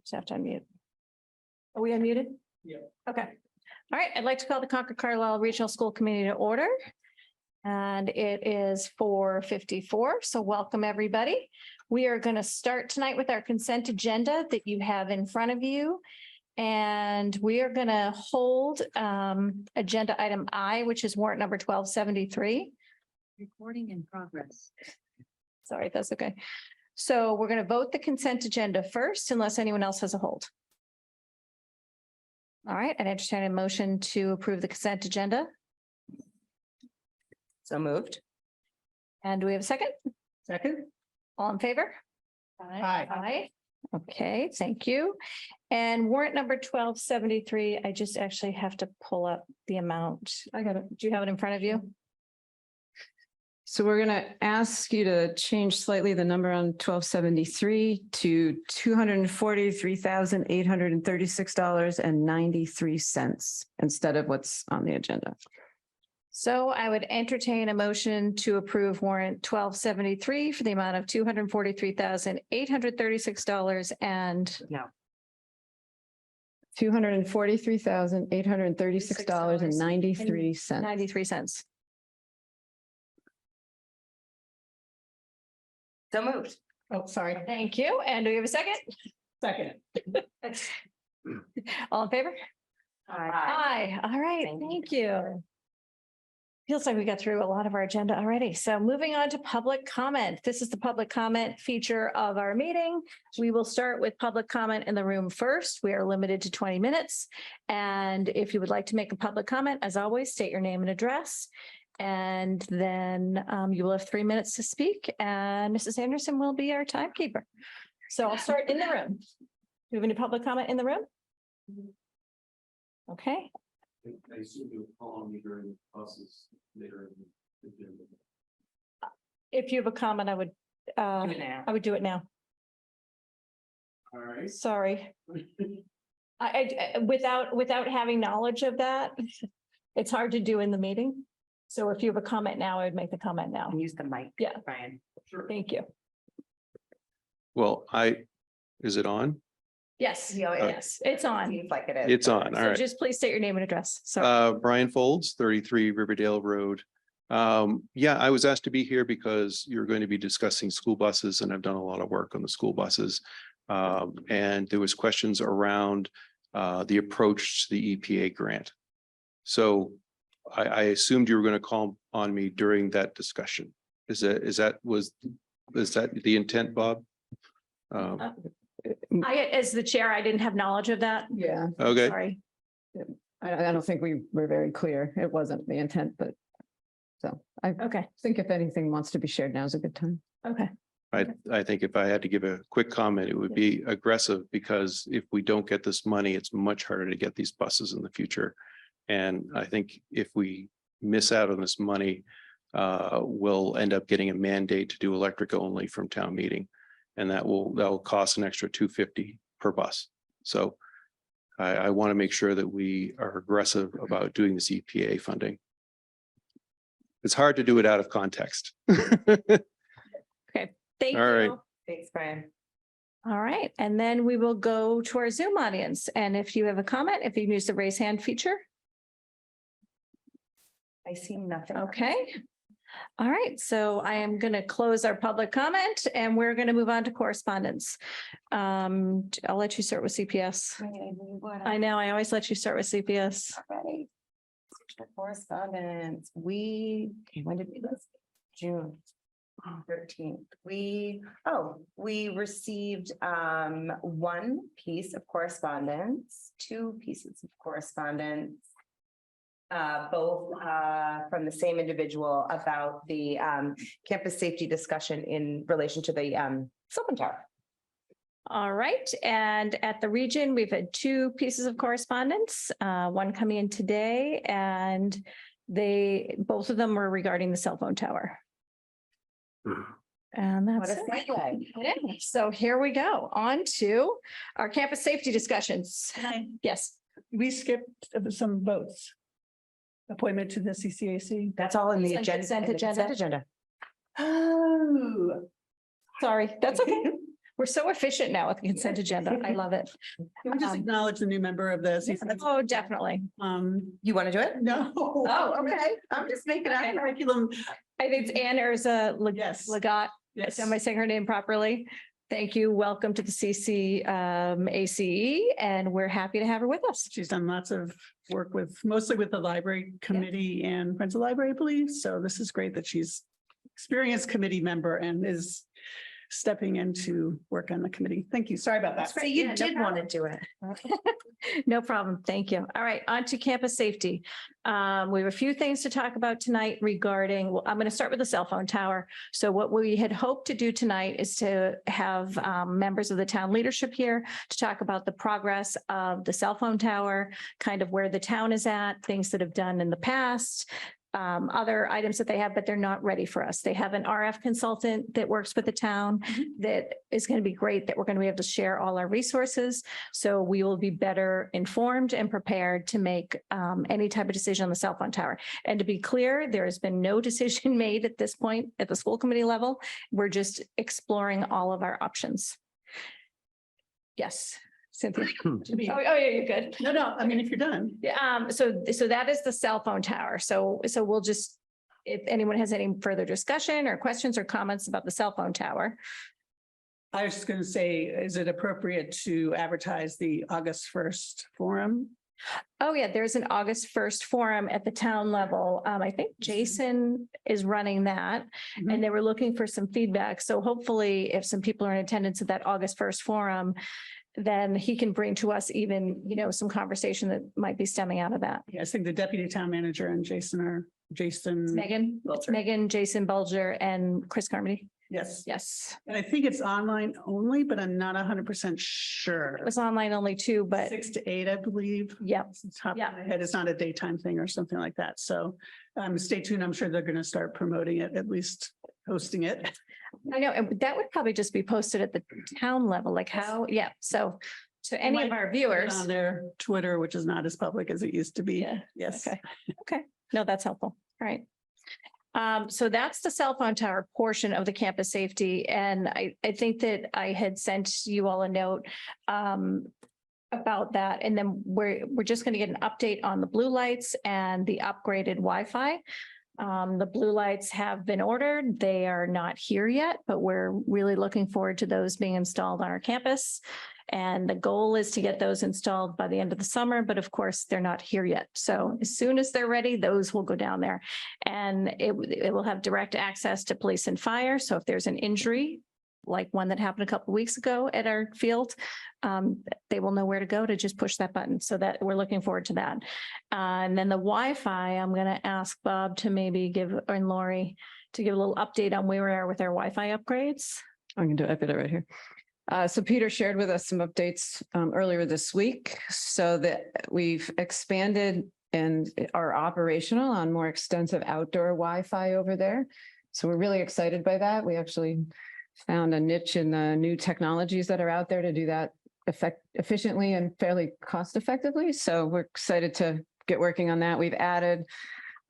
Just have to unmute. Are we unmuted? Yeah. Okay. All right. I'd like to call the Concord Carlisle Regional School Committee to order. And it is 4:54. So welcome, everybody. We are going to start tonight with our consent agenda that you have in front of you. And we are going to hold agenda item I, which is warrant number 1273. Recording in progress. Sorry, that's okay. So we're going to vote the consent agenda first, unless anyone else has a hold. All right, I'd entertain a motion to approve the consent agenda. So moved. And do we have a second? Second? All in favor? Aye. Aye. Okay, thank you. And warrant number 1273, I just actually have to pull up the amount. I got it. Do you have it in front of you? So we're going to ask you to change slightly the number on 1273 to $243,836.93 instead of what's on the agenda. So I would entertain a motion to approve warrant 1273 for the amount of $243,836 and No. $243,836.93. 93 cents. So moved. Oh, sorry. Thank you. And do we have a second? Second. All in favor? Aye. Aye. All right. Thank you. Feels like we got through a lot of our agenda already. So moving on to public comment. This is the public comment feature of our meeting. We will start with public comment in the room first. We are limited to 20 minutes. And if you would like to make a public comment, as always, state your name and address. And then you will have 3 minutes to speak, and Mrs. Anderson will be our timekeeper. So I'll start in the room. Do you have any public comment in the room? Okay. I assume you'll call on me during buses later in the agenda. If you have a comment, I would do it now. All right. Sorry. Without having knowledge of that, it's hard to do in the meeting. So if you have a comment now, I would make the comment now. And use the mic. Yeah. Brian. Sure. Thank you. Well, is it on? Yes, Yeah, yes, it's on. Seems like it is. It's on. All So right. just please state your name and address. So Brian Folds, 33 Riverdale Road. Yeah, I was asked to be here because you're going to be discussing school buses, and I've done a lot of work on the school buses. And there was questions around the approach to the EPA grant. So I assumed you were going to call on me during that discussion. Is that the intent, Bob? as the chair, I didn't have knowledge of that. Yeah, Okay, Sorry. I don't think we were very clear. It wasn't the intent, but so I Okay, think if anything wants to be shared, now is a good time. okay. I think if I had to give a quick comment, it would be aggressive, because if we don't get this money, it's much harder to get these buses in the future. And I think if we miss out on this money, we'll end up getting a mandate to do electric only from town meeting. And that will cost an extra $250 per bus. So I want to make sure that we are aggressive about doing this EPA funding. It's hard to do it out of context. Thank All right. you. Thanks, Brian. All right, and then we will go to our Zoom audience. And if you have a comment, if you can use the raise hand feature. I see nothing. Okay. All right, so I am going to close our public comment and we're going to move on to correspondence. I'll let you start with CPS. I know, I always let you start with CPS. Ready. Correspondence. When did we list? June 13th. We received one piece of correspondence, two pieces of correspondence. Both from the same individual about the campus safety discussion in relation to the cell phone tower. All right, and at the region, we've had two pieces of correspondence, one coming in today, and both of them were regarding the cell phone tower. And What that's a it. segue. Yeah, so here we go, on to our campus safety discussions. Yes, We skipped some votes. Appointment to the CCAC. That's all in the Consent agenda. agenda. Agenda. Oh. sorry, that's okay. We're so efficient now with the consent agenda. I love it. Can we just acknowledge the new member of the CC? Oh, definitely. You want to do it? No. Oh, okay. I'm just making Okay. it. Curriculum, I think it's Anne Urza yes, Legat. yes. Am I saying her name properly? Thank you. Welcome to the CC ACE, and we're happy to have her with us. She's done lots of work mostly with the library committee and Friends of the Library, I believe. So this is great that she's experienced committee member and is stepping in to work on the committee. Thank you. Sorry about that. So you did want to do it. No problem. Thank you. All right, on to campus safety. We have a few things to talk about tonight regarding, well, I'm going to start with the cell phone tower. So what we had hoped to do tonight is to have members of the town leadership here to talk about the progress of the cell phone tower, kind of where the town is at, things that have done in the past, other items that they have, but they're not ready for us. They have an RF consultant that works with the town that is going to be great, that we're going to be able to share all our resources. So we will be better informed and prepared to make any type of decision on the cell phone tower. And to be clear, there has been no decision made at this point at the school committee level. We're just exploring all of our options. Yes, Cynthia. Oh, yeah, you're good. No, I mean, if you're done. Yeah, so that is the cell phone tower. So we'll just, if anyone has any further discussion or questions or comments about the cell phone tower. I was just going to say, is it appropriate to advertise the August 1st forum? Oh, yeah, there's an August 1st forum at the town level. I think Jason is running that, and they were looking for some feedback. So hopefully if some people are in attendance at that August 1st forum, then he can bring to us even, some conversation that might be stemming out of that. Yeah, I think the deputy town manager and Jason. Megan, Bulger. Megan, Jason Bulger, and Chris Carmody. Yes. Yes, And I think it's online only, but I'm not 100% sure. it was online only too, but 6 to 8, I believe. yeah. Off the top of Yeah. my head, it's not a daytime thing or something like that. So stay tuned. I'm sure they're going to start promoting it, at least hosting it. I know, and that would probably just be posted at the town level, like how, yeah, so to any of our viewers. On their Twitter, which is not as public as it used to be. Yeah, Yes. okay, no, that's helpful, all right. So that's the cell phone tower portion of the campus safety, and I think that I had sent you all a note about that, and then we're just going to get an update on the blue lights and the upgraded Wi-Fi. The blue lights have been ordered. They are not here yet, but we're really looking forward to those being installed on our campus. And the goal is to get those installed by the end of the summer, but of course they're not here yet. So as soon as they're ready, those will go down there, and it will have direct access to police and fire. So if there's an injury, like one that happened a couple of weeks ago at our field, they will know where to go to just push that button. So that we're looking forward to that. And then the Wi-Fi, I'm going to ask Bob to maybe and Lori to give a little update on where we are with our Wi-Fi upgrades. I can do it. I put it right here. So Peter shared with us some updates earlier this week, so that we've expanded and are operational on more extensive outdoor Wi-Fi over there. So we're really excited by that. We actually found a niche in the new technologies that are out there to do that efficiently and fairly cost effectively. So we're excited to get working on that. We've added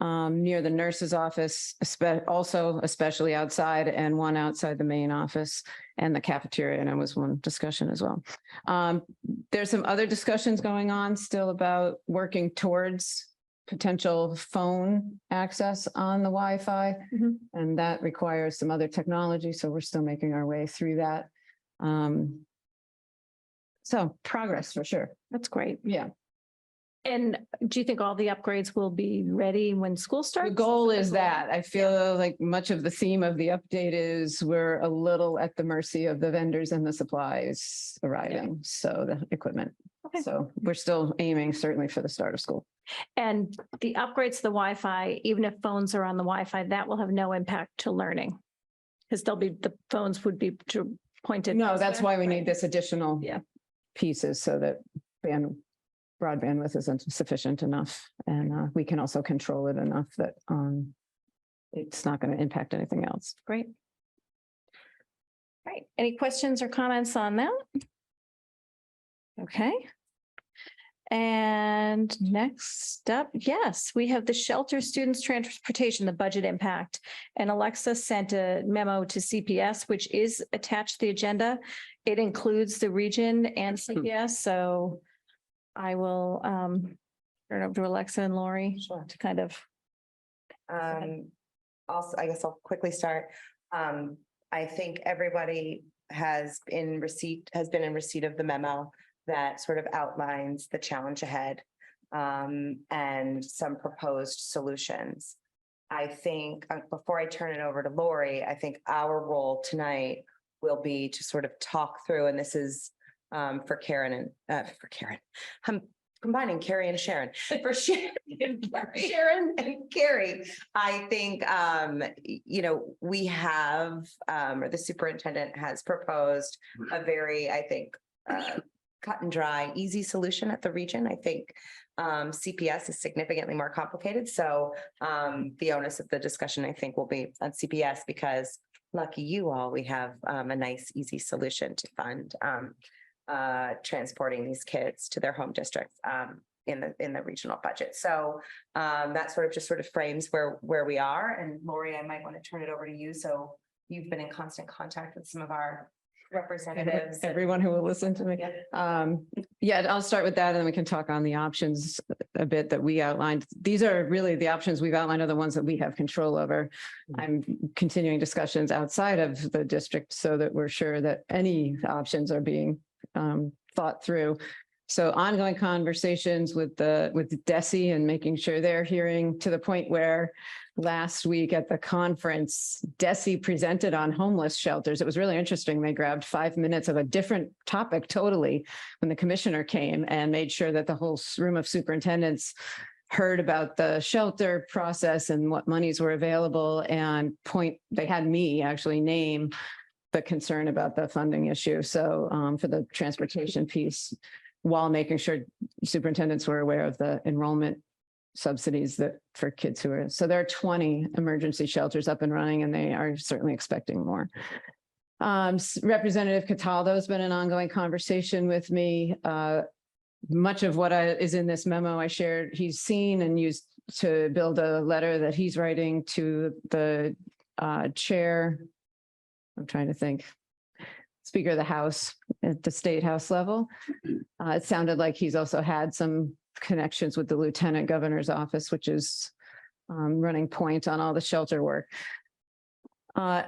near the nurse's office, also especially outside, and one outside the main office and the cafeteria. And it was one discussion as well. There's some other discussions going on still about working towards potential phone access on the Wi-Fi. And that requires some other technology. So we're still making our way through that. So progress for sure. That's great. Yeah. And do you think all the upgrades will be ready when school starts? The goal is that. I feel like much of the theme of the update is we're a little at the mercy of the vendors and the supplies arriving. So the equipment. Okay. So we're still aiming certainly for the start of school. And the upgrades to the Wi-Fi, even if phones are on the Wi-Fi, that will have no impact to learning. Because the phones would be pointed. No, that's elsewhere. why we need this additional pieces, so that broad bandwidth isn't sufficient enough. And we can also control it enough that it's not going to impact anything else. Great. Right. Any questions or comments on that? Okay. And next up, yes, we have the shelter students transportation, the budget impact. And Alexa sent a memo to CPS, which is attached to the agenda. It includes the region and CPS, so I will turn over to Alexa and Lori Sure. to kind of. Also, I guess I'll quickly start. I think everybody has been in receipt of the memo that sort of outlines the challenge ahead and some proposed solutions. I think before I turn it over to Lori, I think our role tonight will be to sort of talk through, and this is for Karen and for Karen. I'm combining Carrie and Sharon. For Sharon and Carrie, I think, we have, or the superintendent has proposed a very, I think, cut and dry, easy solution at the region. I think CPS is significantly more complicated. So the onus of the discussion, I think, will be on CPS because lucky you all, we have a nice, easy solution to fund transporting these kids to their home districts in the regional budget. So that sort of frames where we are. And Lori, I might want to turn it over to you. So you've been in constant contact with some of our representatives. Everyone who will listen to me. Yeah, I'll start with that and then we can talk on the options a bit that we outlined. These are really the options we've outlined are the ones that we have control over. I'm continuing discussions outside of the district so that we're sure that any options are being thought through. So ongoing conversations with DESE and making sure they're hearing to the point where last week at the conference, DESE presented on homeless shelters. It was really interesting. They grabbed 5 minutes of a different topic totally when the commissioner came and made sure that the whole room of superintendents heard about the shelter process and what monies were available and they had me actually name the concern about the funding issue. So for the transportation piece, while making sure superintendents were aware of the enrollment subsidies that for kids who are, so there are 20 emergency shelters up and running and they are certainly expecting more. Representative Cataldo has been an ongoing conversation with me. Much of what is in this memo I shared, he's seen and used to build a letter that he's writing to the chair. I'm trying to think. Speaker of the House at the State House level. It sounded like he's also had some connections with the Lieutenant Governor's office, which is running point on all the shelter work.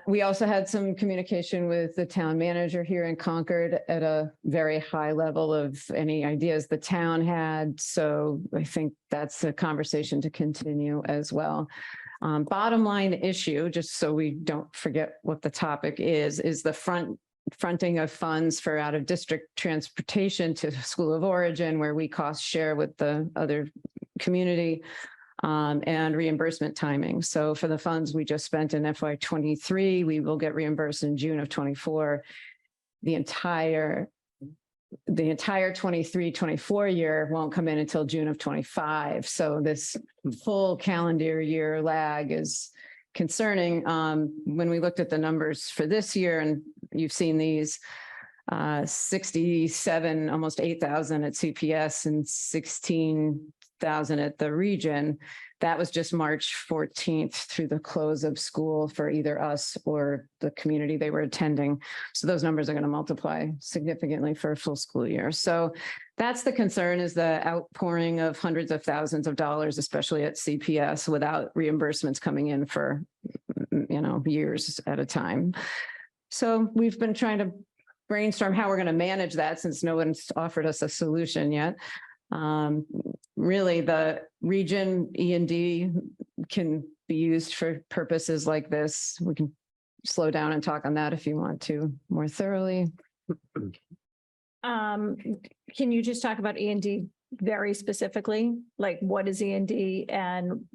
We also had some communication with the town manager here in Concord at a very high level of any ideas the town had. So I think that's a conversation to continue as well. Bottom line issue, just so we don't forget what the topic is the fronting of funds for out of district transportation to school of origin, where we cost share with the other community, and reimbursement timing. So for the funds we just spent in FY23, we will get reimbursed in June of 24. The entire 23-24 year won't come in until June of 25. So this full calendar year lag is concerning. When we looked at the numbers for this year, and you've seen these, 67, almost 8,000 at CPS and 16,000 at the region. That was just March 14th through the close of school for either us or the community they were attending. So those numbers are going to multiply significantly for a full school year. So that's the concern, is the outpouring of hundreds of thousands of dollars, especially at CPS, without reimbursements coming in for, years at a time. So we've been trying to brainstorm how we're going to manage that, since no one's offered us a solution yet. Really, the region E&D can be used for purposes like this. We can slow down and talk on that if you want to more thoroughly. Can you just talk about E&D very specifically? Like, what is E&D, and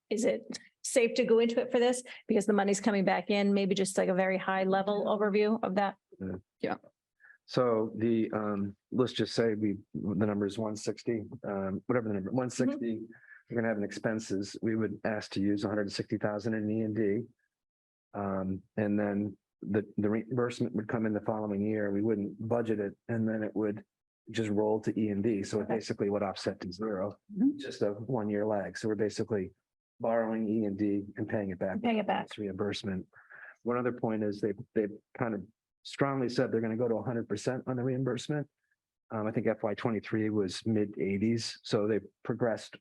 is it safe to go into it for this because the money's coming back in? Maybe just like a very high level overview of that. Yeah. So let's just say the number is 160, whatever the number, 160, we're gonna have an expenses. We would ask to use 160,000 in E&D. And then the reimbursement would come in the following year. We wouldn't budget it, and then it would just rolled to E&D. So it Okay. basically would offset to zero, Mhm. just a 1-year lag. So we're basically borrowing E&D and paying it back. Paying it back. It's reimbursement. One other point is they've kind of strongly said they're going to go to 100% on the reimbursement. I think FY 23 was mid-80s, so they progressed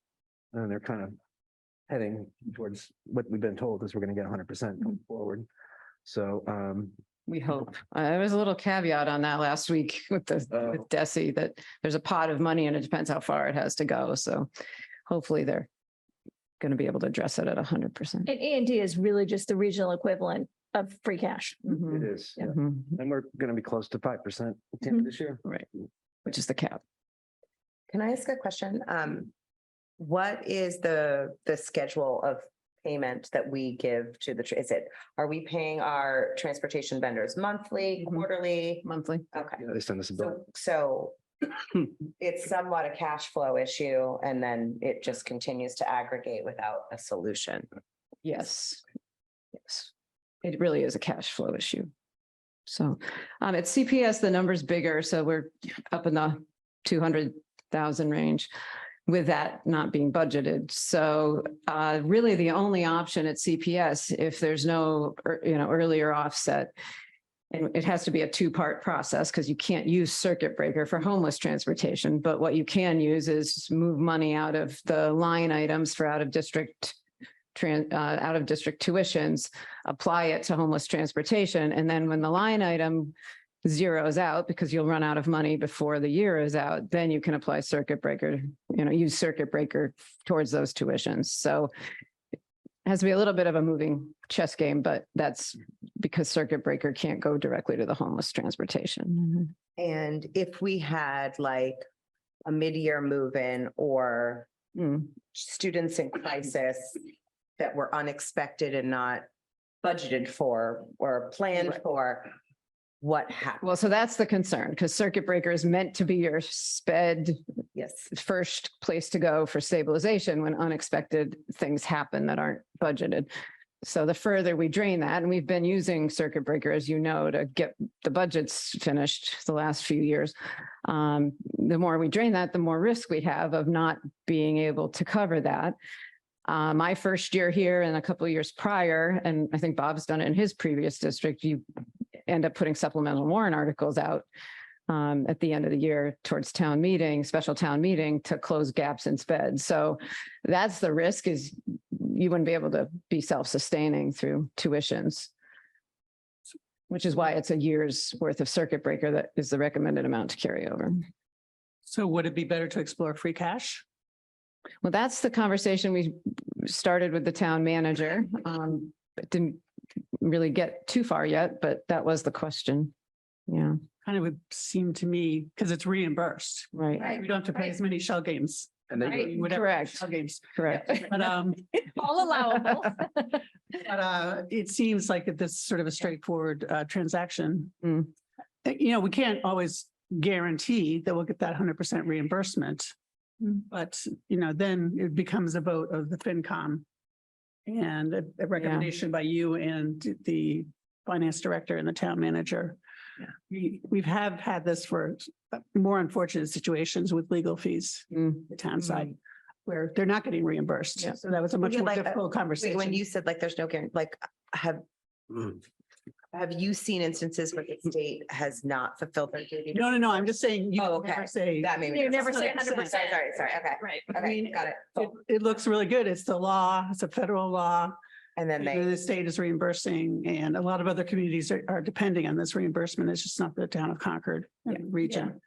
and they're kind of heading towards what we've been told is we're going to get 100% going forward. So, We hope. There was a little caveat on that last week with with DESI that there's a pot of money and it depends how far it has to go. So hopefully they're going to be able to address it at 100%. And E&D is really just the regional equivalent of free cash. it is, yeah. Mhm. And we're going to be close to 5% at the end of this year. Right, which is the cap. Can I ask a question? What is the schedule of payment that we give to are we paying our transportation vendors monthly, Mhm. quarterly? Monthly. Okay, Yeah, they send us a bill. so it's somewhat a cash flow issue and then it just continues to aggregate without a solution. Yes. Yes. It really is a cash flow issue. So at CPS, the number's bigger, so we're up in the 200,000 range with that not being budgeted. So really the only option at CPS, if there's no, earlier offset, and it has to be a two-part process because you can't use circuit breaker for homeless transportation. But what you can use is move money out of the line items for out of district tuitions, apply it to homeless transportation. And then when the line item zeroes out, because you'll run out of money before the year is out, then you can apply circuit breaker, use circuit breaker towards those tuitions. So it has to be a little bit of a moving chess game, but that's because circuit breaker can't go directly to the homeless transportation. And if we had like a mid-year move-in or Mm. students in crisis that were unexpected and not budgeted for or planned for, what happened? Well, so that's the concern because circuit breaker is meant to be your sped Yes. first place to go for stabilization when unexpected things happen that aren't budgeted. So the further we drain that, and we've been using circuit breaker, as you know, to get the budgets finished the last few years. The more we drain that, the more risk we have of not being able to cover that. My first year here and a couple of years prior, and I think Bob's done it in his previous district, you end up putting supplemental warrant articles out at the end of the year towards town meeting, special town meeting to close gaps in sped. So that's the risk, is you wouldn't be able to be self-sustaining through tuitions, which is why it's a year's worth of circuit breaker that is the recommended amount to carry over. So would it be better to explore free cash? Well, that's the conversation we started with the town manager. It didn't really get too far yet, but that was the question. Yeah, Kind of would seem to me, because it's reimbursed. right, Right. We don't have to pay as many shell games. And they, Right. Whatever Correct. Shell games. correct. But All allowable. it seems like this is sort of a straightforward transaction. Mm. We can't always guarantee that we'll get that 100% reimbursement. Mm. But, then it becomes a vote of the FinCom. And a recommendation by you and the finance director and the town manager. We've had this for more unfortunate situations with legal fees, Mm. the town side, where they're not getting reimbursed. Yeah. So that was a much Yeah, more like, difficult Wait, conversation. when you said like there's no guarantee, like have you seen instances where the state has not fulfilled their duty? No, I'm just saying, you Oh, can never okay. say. That made me. You never nervous. say 100%. Sorry, okay. Right. I mean, Okay, got it. It looks really good. It's the law, it's a federal law. And then And they, the state is reimbursing, and a lot of other communities are depending on this reimbursement. It's just not the town of Concord region.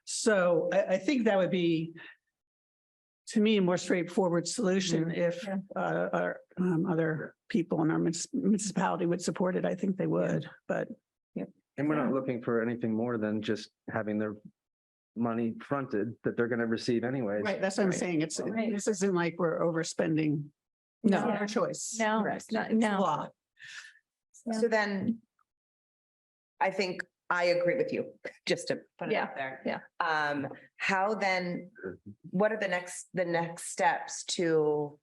So I think that would be, to me, a more straightforward solution if Yeah. our other people in our municipality would support it. I think they would, but and we're not looking for anything more than just having their money fronted that they're going to receive anyways. right, that's what I'm Right. saying. Right. This isn't like we're overspending. It's No, not our choice. No, Correct. it's not- It's the no. law. so then I think I agree with you, just to put it Yeah, out there. yeah. How then, what are the next steps to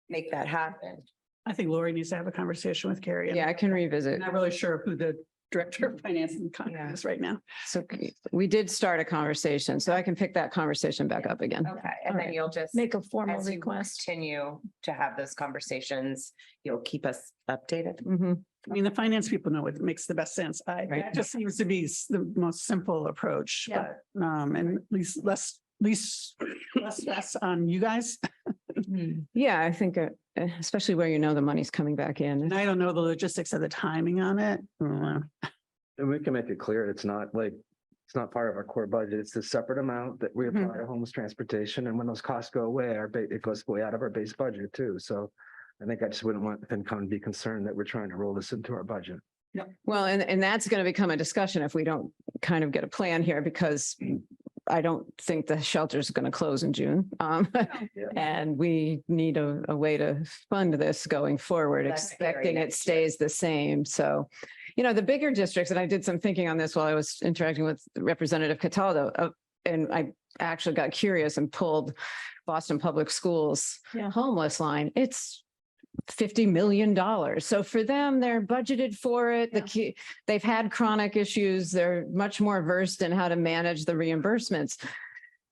make that happen? I think Lori needs to have a conversation with Carrie. yeah, I can revisit. I'm not really sure who the director of finance in Concord is right now. So we did start a conversation, so I can pick that conversation back up again. Okay, and then Alright. you'll just. Make a formal as you request. Continue to have those conversations. You'll keep us updated. Mhm. I mean, the finance people know what makes the best sense. Right. That just seems to be the most simple approach, Yeah. but, and at least less stress on you guys. Yeah, I think especially where you know the money's coming back in. And I don't know the logistics of the timing on it. And we can make it clear, it's not like, it's not part of our core budget. It's a separate amount that we apply to homeless transportation. And when those costs go away, it goes way out of our base budget too. So I think I just wouldn't want FinCom to be concerned that we're trying to roll this into our budget. Well, and that's going to become a discussion if we don't kind of get a plan here, because I don't think the shelter is going to close in June. And we need a way to fund this going forward, That's expecting very it stays the same. So, the bigger districts, and I did some thinking on this while I was interacting with Representative Cataldo, and I actually got curious and pulled Boston Public Schools Yeah. homeless line. It's $50 million. So for them, they're budgeted for it. They've had chronic issues. They're much more versed in how to manage the reimbursements.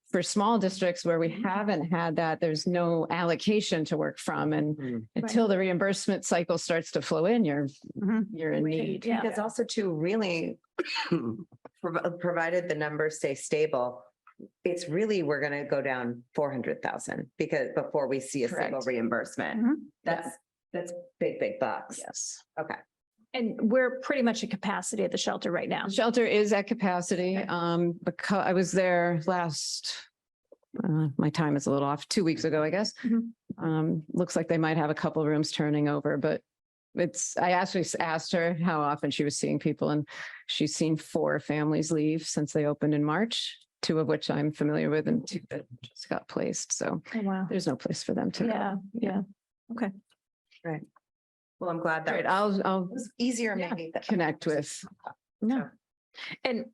For small districts where we haven't had that, there's no allocation to work from. And until the reimbursement cycle starts to flow in, you're in need. Yeah. Because also too, really, provided the numbers stay stable, it's really, we're gonna go down 400,000 because before we see a single Correct. reimbursement. Mhm. That's big bucks. Yes. Okay. And we're pretty much at capacity at the shelter right now. The shelter is at capacity. Okay. Because I was there my time is a little off, 2 weeks ago, I guess. Looks like they might have a couple rooms turning over, but I actually asked her how often she was seeing people, and she's seen 4 families leave since they opened in March, 2 of which I'm familiar with and 2 that just got placed. So Oh, wow. there's no place for them to go. Yeah. Okay. Right. Well, I'm glad that Right, I'll was easier yeah, maybe. connect with. No, And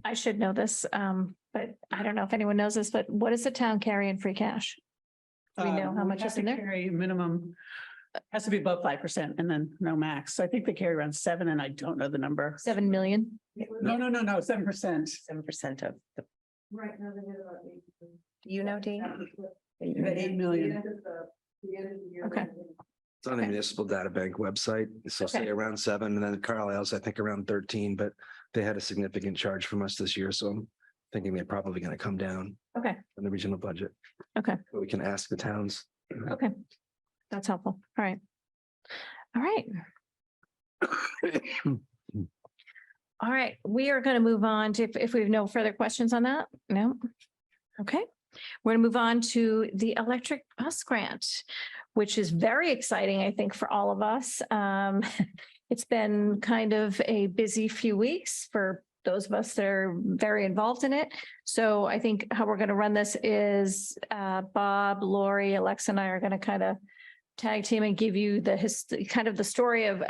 I should know this, but I don't know if anyone knows this, but what does the town carry in free cash? Do we know how much have is in to there? carry minimum, has to be above 5% and then no max. So I think they carry around 7 and I don't know the number. 7 million? No, 7%. 7% of the. Right now, they had about 8. You know, Dean? About 8 million. Okay. It's on the municipal data bank website. So Okay. say around 7, and then Carlisle's, I think, around 13, but they had a significant charge from us this year. So I'm thinking they're probably going to come down Okay, in the regional budget. okay, But we can ask the towns. okay. That's helpful. All right. All right. All right, we are going to move on to, if we have no further questions on that, no? Okay, we're going to move on to the electric bus grant, which is very exciting, I think, for all of us. It's been kind of a busy few weeks for those of us that are very involved in it. So I think how we're going to run this is Bob, Lori, Alexa, and I are going to kind of tag team and give you the kind of the story of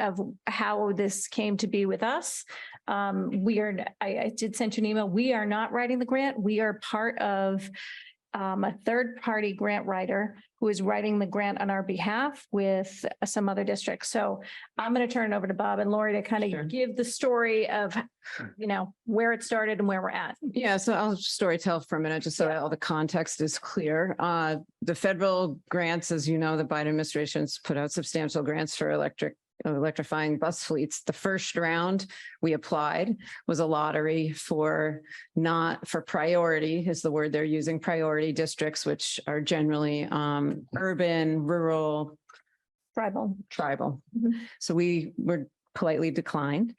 how this came to be with us. I did send you an email. We are not writing the grant. We are part of a third-party grant writer who is writing the grant on our behalf with some other districts. So I'm going to turn it over to Bob and Lori to kind Sure. of give the story of, where it started and where we're at. Yeah, so I'll story tell for a minute, just so that all the context is clear. The federal grants, as you know, the Biden administration's put out substantial grants for electrifying bus fleets. The first round we applied was a lottery for priority is the word they're using, priority districts, which are generally urban, rural, tribal. Mhm. So we were politely declined.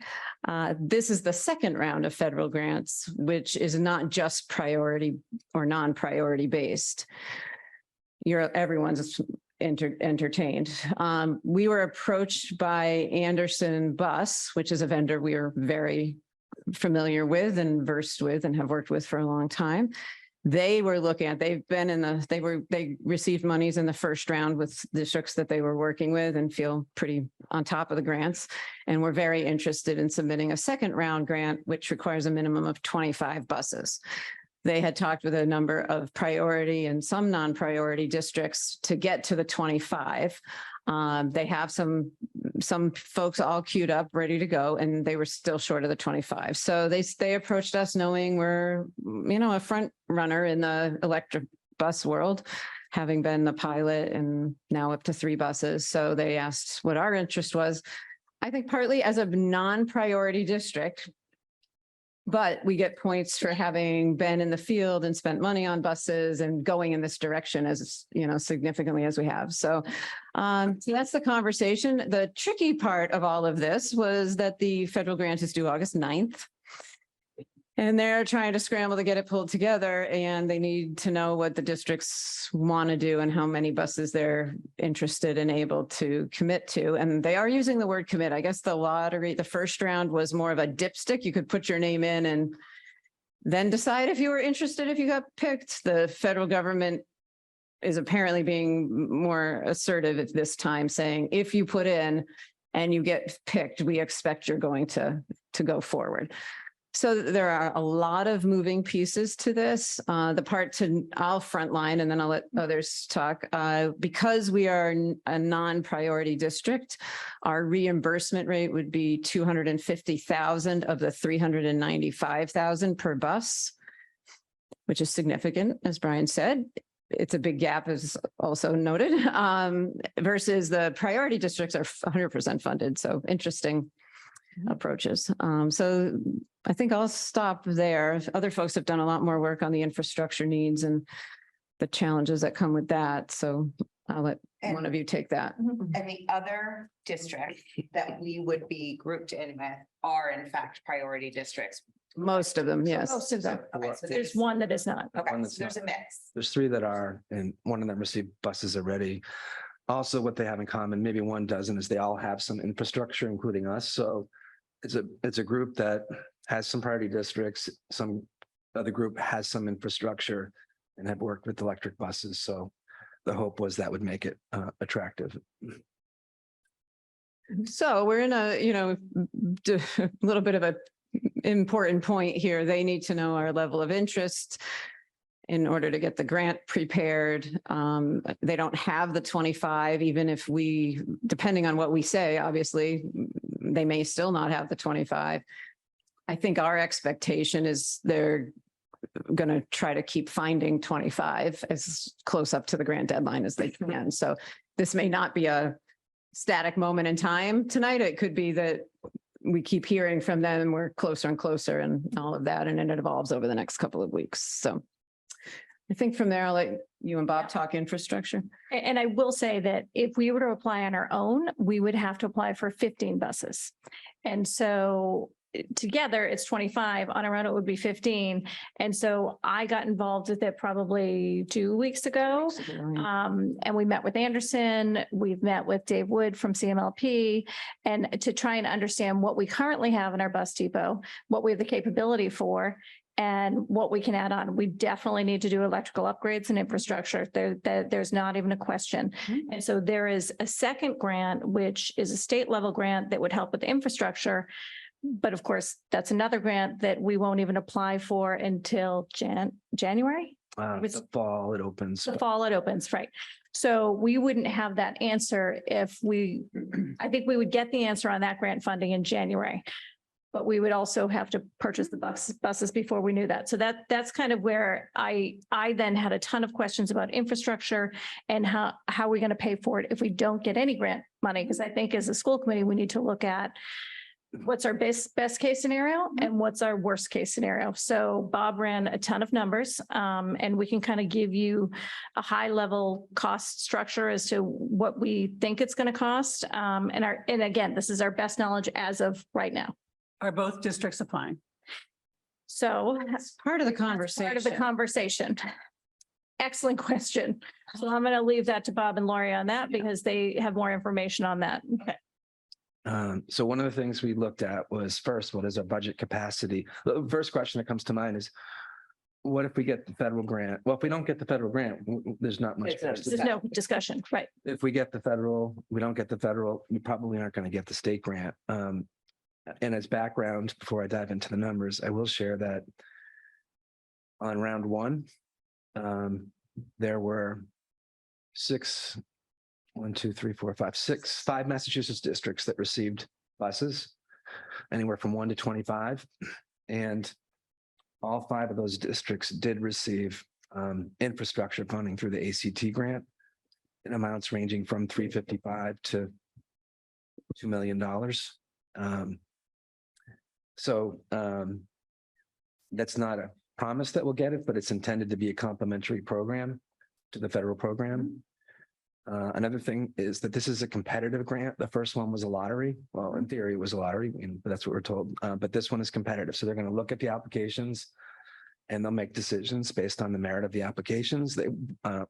This is the second round of federal grants, which is not just priority or non-priority based. Everyone's entertained. We were approached by Anderson Bus, which is a vendor we are very familiar with and versed with and have worked with for a long time. They received monies in the first round with districts that they were working with and feel pretty on top of the grants. And we're very interested in submitting a second round grant, which requires a minimum of 25 buses. They had talked with a number of priority and some non-priority districts to get to the 25. They have some folks all queued up, ready to go, and they were still short of the 25. So they approached us knowing we're, a front runner in the electric bus world, having been the pilot and now up to 3 buses. So they asked what our interest was. I think partly as a non-priority district, but we get points for having been in the field and spent money on buses and going in this direction as, significantly as we have. So that's the conversation. The tricky part of all of this was that the federal grant is due August 9th. And they're trying to scramble to get it pulled together, and they need to know what the districts want to do and how many buses they're interested and able to commit to. And they are using the word commit. I guess the first round was more of a dipstick. You could put your name in and then decide if you were interested, if you got picked. The federal government is apparently being more assertive at this time, saying, if you put in and you get picked, we expect you're going to go forward. So there are a lot of moving pieces to this. I'll frontline and then I'll let others talk. Because we are a non-priority district, our reimbursement rate would be $250,000 of the $395,000 per bus, which is significant, as Brian said. It's a big gap, as also noted, versus the priority districts are 100% funded. So interesting approaches. So I think I'll stop there. Other folks have done a lot more work on the infrastructure needs and the challenges that come with that. So I'll let one of you take that. And the other districts that we would be grouped in with are in fact priority districts. Most of them, yes. Most of them. Okay, so There's one that is not. Okay, One so that's there's a not. mix. There's 3 that are, and one of them received buses already. Also, what they have in common, maybe one doesn't, is they all have some infrastructure, including us. So it's a group that has some priority districts, some other group has some infrastructure and have worked with electric buses. So the hope was that would make it attractive. So we're in a, little bit of a important point here. They need to know our level of interest in order to get the grant prepared. They don't have the 25, even if depending on what we say, obviously, they may still not have the 25. I think our expectation is they're going to try to keep finding 25 as close up to the grant deadline as they can. So this may not be a static moment in time tonight. It could be that we keep hearing from them and we're closer and closer and all of that. And then it evolves over the next couple of weeks. So I think from there, I'll let you and Bob talk infrastructure. And I will say that if we were to apply on our own, we would have to apply for 15 buses. And so together it's 25, on our own it would be 15. And so I got involved with it probably 2 weeks ago. And we met with Anderson, we've met with Dave Wood from CMLP, and to try and understand what we currently have in our bus depot, what we have the capability for, and what we can add on. We definitely need to do electrical upgrades and infrastructure. There's not even a question. And so there is a second grant, which is a state level grant that would help with the infrastructure. But of course, that's another grant that we won't even apply for until January. The fall it opens. The fall it opens, right? So we wouldn't have that answer if I think we would get the answer on that grant funding in January. But we would also have to purchase the buses before we knew that. So that's kind of where I then had a ton of questions about infrastructure and how are we going to pay for it if we don't get any grant money? Because I think as a school committee, we need to look at what's our best case scenario and what's our worst case scenario. So Bob ran a ton of numbers, and we can kind of give you a high level cost structure as to what we think it's going to cost. And again, this is our best knowledge as of right now. Are both districts applying? So That's part of the that's conversation. part of the conversation. Excellent question. So I'm going to leave that to Bob and Lori on that because they have more information on that. Okay. So one of the things we looked at was first, what is our budget capacity? The first question that comes to mind is, what if we get the federal grant? Well, if we don't get the federal grant, there's not much. There's no discussion, right? If we get the federal, we don't get the federal, we probably aren't going to get the state grant. And as background, before I dive into the numbers, I will share that on round 1, there were 6 five Massachusetts districts that received buses, anywhere from 1 to 25. And all five of those districts did receive infrastructure funding through the ACT grant in amounts ranging from $355 to $2 million. That's not a promise that we'll get it, but it's intended to be a complementary program to the federal program. Another thing is that this is a competitive grant. The first one was a lottery. Well, in theory, it was a lottery, but that's what we're told. But this one is competitive. So they're going to look at the applications and they'll make decisions based on the merit of the applications. They,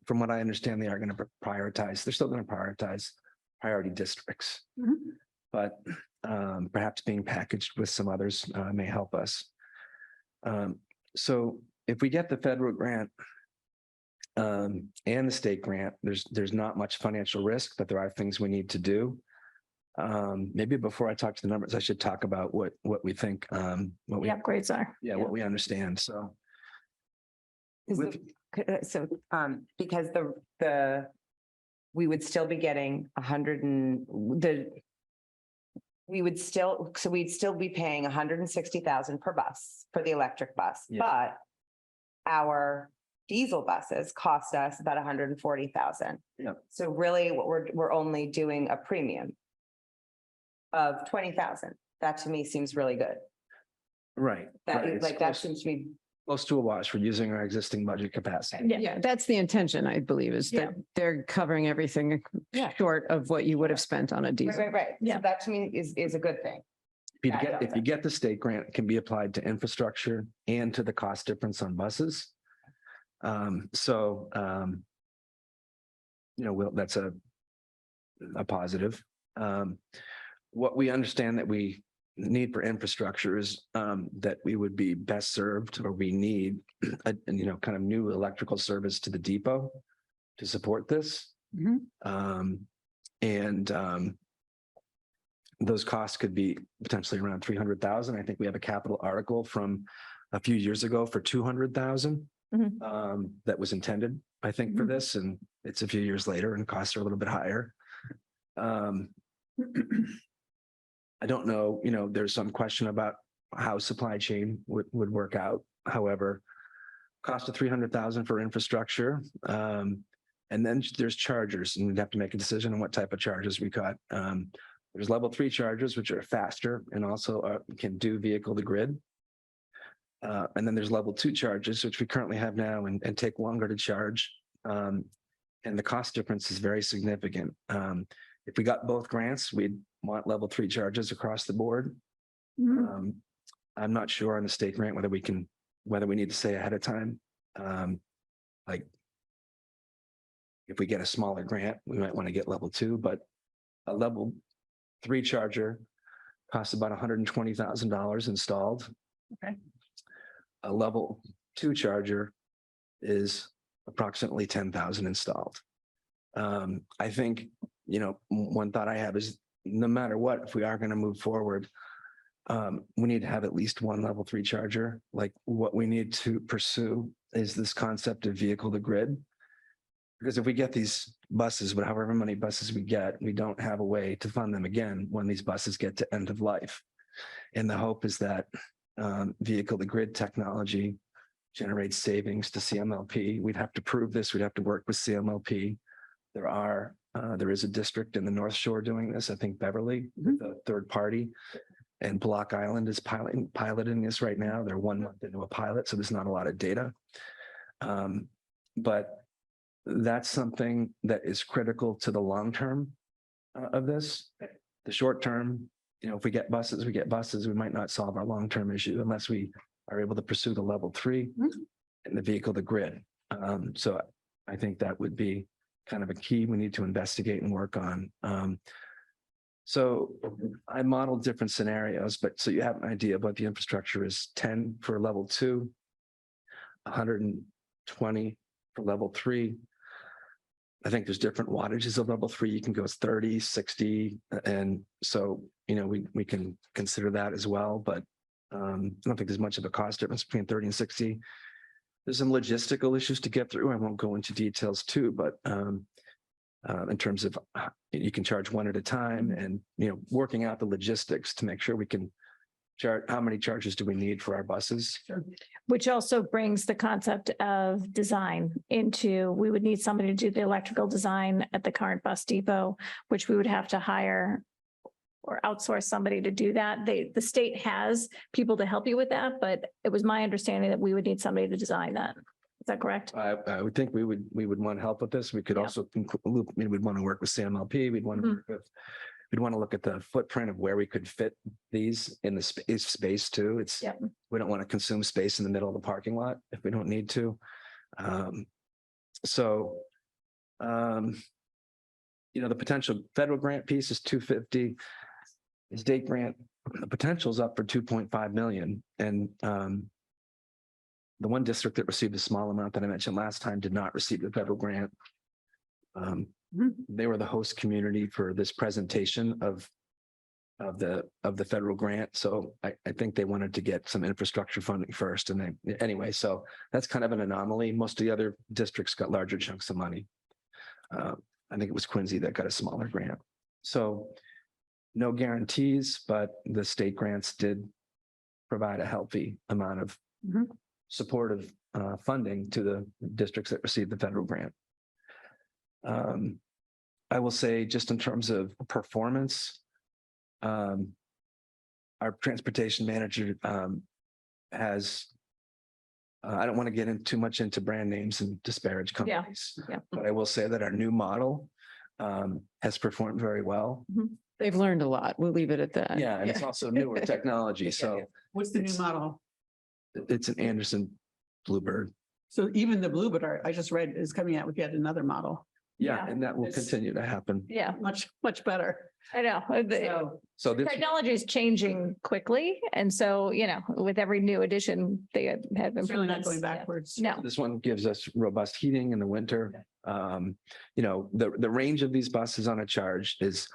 from what I understand, they are going to prioritize. They're still going to prioritize priority districts, but perhaps being packaged with some others may help us. So if we get the federal grant and the state grant, there's not much financial risk, but there are things we need to do. Maybe before I talk to the numbers, I should talk about what we think, what we, The upgrades are. yeah, what we understand. So with- So, because we would still be getting we'd still be paying 160,000 per bus for the electric bus, Yeah. but our diesel buses cost us about 140,000. Yeah. So really what we're only doing a premium of 20,000. That to me seems really good. right. That right. is It's like, that close- seems to be, close to a wash for using our existing budget capacity. Yeah, that's the intention, I believe, is that they're covering everything Yeah. short of what you would have spent on a diesel. right. Yeah. So that to me is a good thing. If you get the state grant, it can be applied to infrastructure and to the cost difference on buses. That's a positive. What we understand that we need for infrastructure is that we would be best served, or we need a kind of new electrical service to the depot to support this. Those costs could be potentially around 300,000. I think we have a capital article from a few years ago for 200,000 that was intended, I think, for this, and it's a few years later and costs are a little bit higher. I don't know, there's some question about how supply chain would work out. However, cost of 300,000 for infrastructure. And then there's chargers, and we'd have to make a decision on what type of chargers we got. There's level 3 chargers, which are faster and also can do vehicle to grid. And then there's level 2 chargers, which we currently have now and take longer to charge. And the cost difference is very significant. If we got both grants, we'd want level 3 charges across the board. I'm not sure on the state grant whether we need to say ahead of time. Like if we get a smaller grant, we might want to get level 2, but a level 3 charger costs about $120,000 installed. Okay. A level 2 charger is approximately 10,000 installed. I think, one thought I have is no matter what, if we are going to move forward, we need to have at least one level 3 charger. Like what we need to pursue is this concept of vehicle to grid. Because if we get these buses, but however many buses we get, we don't have a way to fund them again when these buses get to end of life. And the hope is that vehicle to grid technology generates savings to CMLP. We'd have to prove this. We'd have to work with CMLP. There is a district in the North Shore doing this. I think Beverly, with a third party, and Block Island is piloting this right now. They're 1 month into a pilot, so there's not a lot of data. But that's something that is critical to the long term of this. The short term, if we get buses, we get buses. We might not solve our long term issue unless we are able to pursue the level 3 and the vehicle to grid. So I think that would be kind of a key we need to investigate and work on. So I modeled different scenarios, but so you have an idea of what the infrastructure is: 10 for level 2, 120 for level 3. I think there's different wattages of level 3. You can go as 30, 60. And so, we can consider that as well, but I don't think there's much of a cost difference between 30 and 60. There's some logistical issues to get through. I won't go into details too, but in terms of you can charge one at a time and, working out the logistics to make sure we can charge, how many charges do we need for our buses? Which also brings the concept of design into, we would need somebody to do the electrical design at the current bus depot, which we would have to hire or outsource somebody to do that. The state has people to help you with that, but it was my understanding that we would need somebody to design that. Is that correct? I would think we would want help with this. We could Yeah. also include, we'd want to work with CMLP. We'd want to Mhm. work with, we'd want to look at the footprint of where we could fit these in the space too. It's, Yep. we don't want to consume space in the middle of the parking lot if we don't need to. So, the potential federal grant piece is 250. The state grant, the potential's up for 2.5 million. And, the one district that received a small amount that I mentioned last time did not receive the federal grant. They were the host community for this presentation of the federal grant. So I think they wanted to get some infrastructure funding first. And anyway, so that's kind of an anomaly. Most of the other districts got larger chunks of money. I think it was Quincy that got a smaller grant. So no guarantees, but the state grants did provide a healthy amount of supportive funding to the districts that received the federal grant. I will say, just in terms of performance, our transportation manager has, I don't want to get in too much into brand names and disparage companies, yeah. but I will say that our new model has performed very well. They've learned a lot. We'll leave it at that. Yeah, and it's also newer technology. So What's the new model? it's an Anderson Bluebird. So even the Bluebird, I just read, is coming out with yet another model. Yeah, Yeah. and that will It's- continue to happen. Yeah, Much, much better. I know. So So this, Technology is changing quickly. And so, with every new addition, they have it's really not improvements. going Yeah. backwards. No. this one gives us robust heating in the winter. The range of these buses on a charge is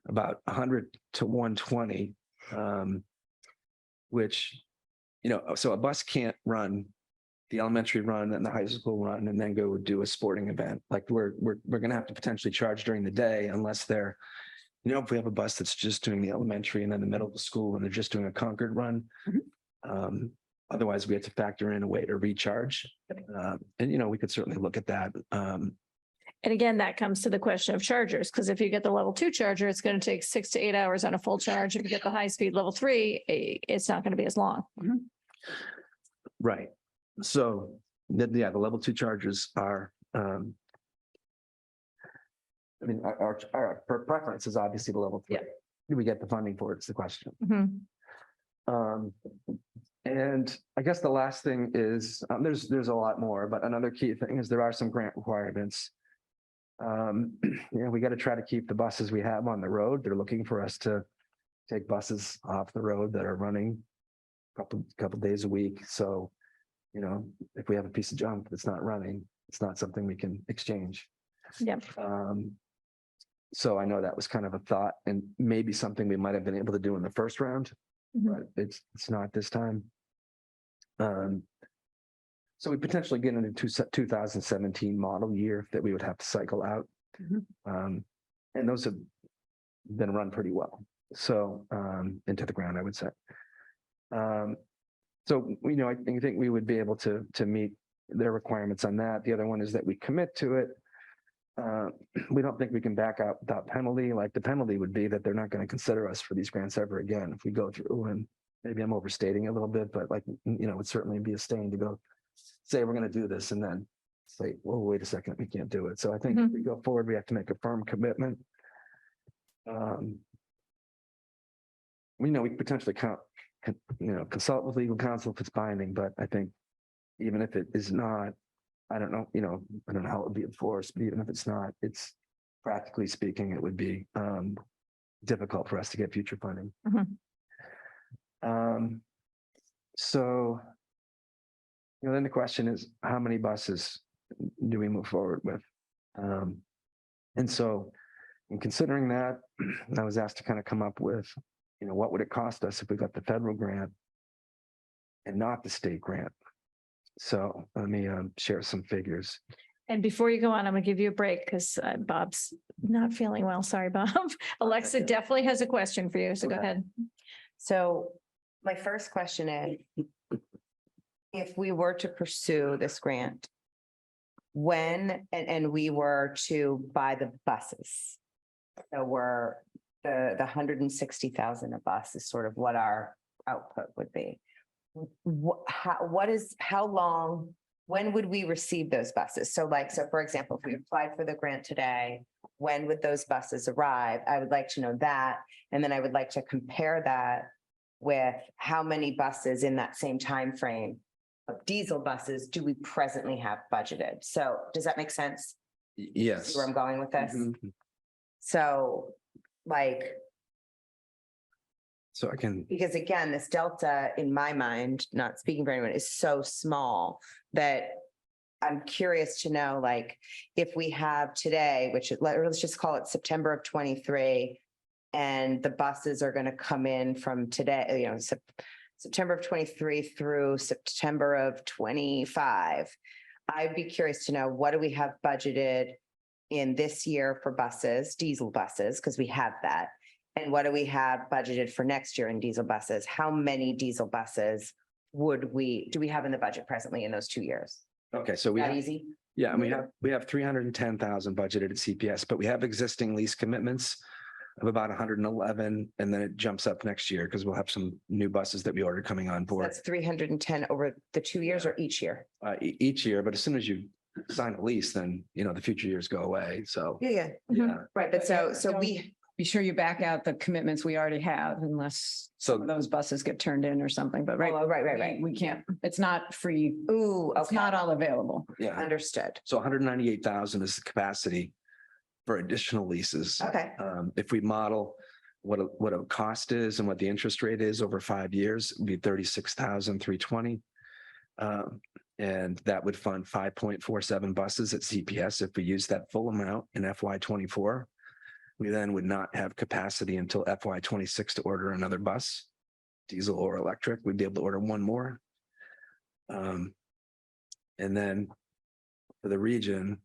about 100 to 120. Which, so a bus can't run the elementary run and the high school run and then go do a sporting event. Like we're going to have to potentially charge during the day unless they're, if we have a bus that's just doing the elementary and then the middle of the school and they're just doing a Concord run. Otherwise, we have to factor in a way to recharge. And, we could certainly look at that. And again, that comes to the question of chargers, because if you get the level 2 charger, it's going to take 6 to 8 hours on a full charge. If you get the high speed level 3, it's not going to be as long. Right. So, the level 2 chargers are, our preference is obviously the level 3. Yeah. Do we get the funding for it? It's the question. Mhm. And I guess the last thing is, there's a lot more, but another key thing is there are some grant requirements. We got to try to keep the buses we have on the road. They're looking for us to take buses off the road that are running couple days a week. So, if we have a piece of junk that's not running, it's not something we can exchange. Yep. So I know that was kind of a thought and maybe something we might have been able to do in the first round, but it's not this time. So we potentially get into 2017 model year that we would have to cycle out. And those have been run pretty well. So into the ground, I would say. So, I think we would be able to meet their requirements on that. The other one is that we commit to it. We don't think we can back out without penalty. Like the penalty would be that they're not going to consider us for these grants ever again if we go through. And maybe I'm overstating a little bit, but it would certainly be a stain to go say we're going to do this and then say, well, wait a second, we can't do it. So I think if we go forward, we have to make a firm commitment. We potentially consult with legal counsel if it's binding, but I think even if it is not, I don't know, I don't know how it would be enforced, but even if it's not, it's practically speaking, it would be difficult for us to get future funding. So, then the question is, how many buses do we move forward with? And so in considering that, I was asked to kind of come up with, what would it cost us if we got the federal grant and not the state grant? So let me share some figures. And before you go on, I'm gonna give you a break because Bob's not feeling well. Sorry, Bob. Alexa definitely has a question for you, so go Okay. ahead. So my first question is, if we were to pursue this grant, when, and we were to buy the buses, so we're, the 160,000 a bus is sort of what our output would be. How long, when would we receive those buses? So like, so for example, if we applied for the grant today, when would those buses arrive? I would like to know that. And then I would like to compare that with how many buses in that same time frame of diesel buses do we presently have budgeted? So does that make sense? Yes. See where I'm going with this? Mhm. So like, So I can, because again, this delta in my mind, not speaking for anyone, is so small that I'm curious to know, like, if we have today, which let's just call it September of 23, and the buses are going to come in from today, you know, September of 23 through September of 25. I'd be curious to know, what do we have budgeted in this year for buses, diesel buses, because we have that. And what do we have budgeted for next year in diesel buses? How many diesel buses do we have in the budget presently in those 2 years? okay, so we That have, easy? yeah, we have 310,000 budgeted at CPS, but we have existing lease commitments of about 111, and then it jumps up next year because we'll have some new buses that we ordered coming on board That's 310 over the 2 years or each year? each year. But as soon as you sign a lease, then, you know, the future years go away. So, Yeah. yeah. Right, but so we, Be sure you back out the commitments we already have unless some of So, those buses get turned in or something, but right. oh, right. We can't, it's not free. Ooh, It's okay, not all available. yeah, understood. so 198,000 is the capacity for additional leases. Okay, If we model what a cost is and what the interest rate is over 5 years, it'd be 36,320. And that would fund 5.47 buses at CPS. If we use that full amount in FY24, we then would not have capacity until FY26 to order another bus, diesel or electric. We'd be able to order one more. And then for the region,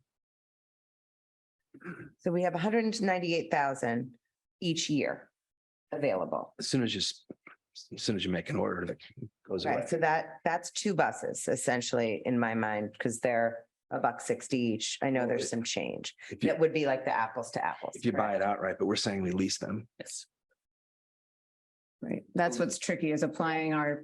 so we have 198,000 each year available. as soon as you make an order that goes away. Right, so that's 2 buses essentially in my mind, because they're $1.60 each. I know there's some change. If you, That would be like the apples to apples. if you buy it outright, but we're saying we lease them. Yes. Right. That's what's tricky is applying our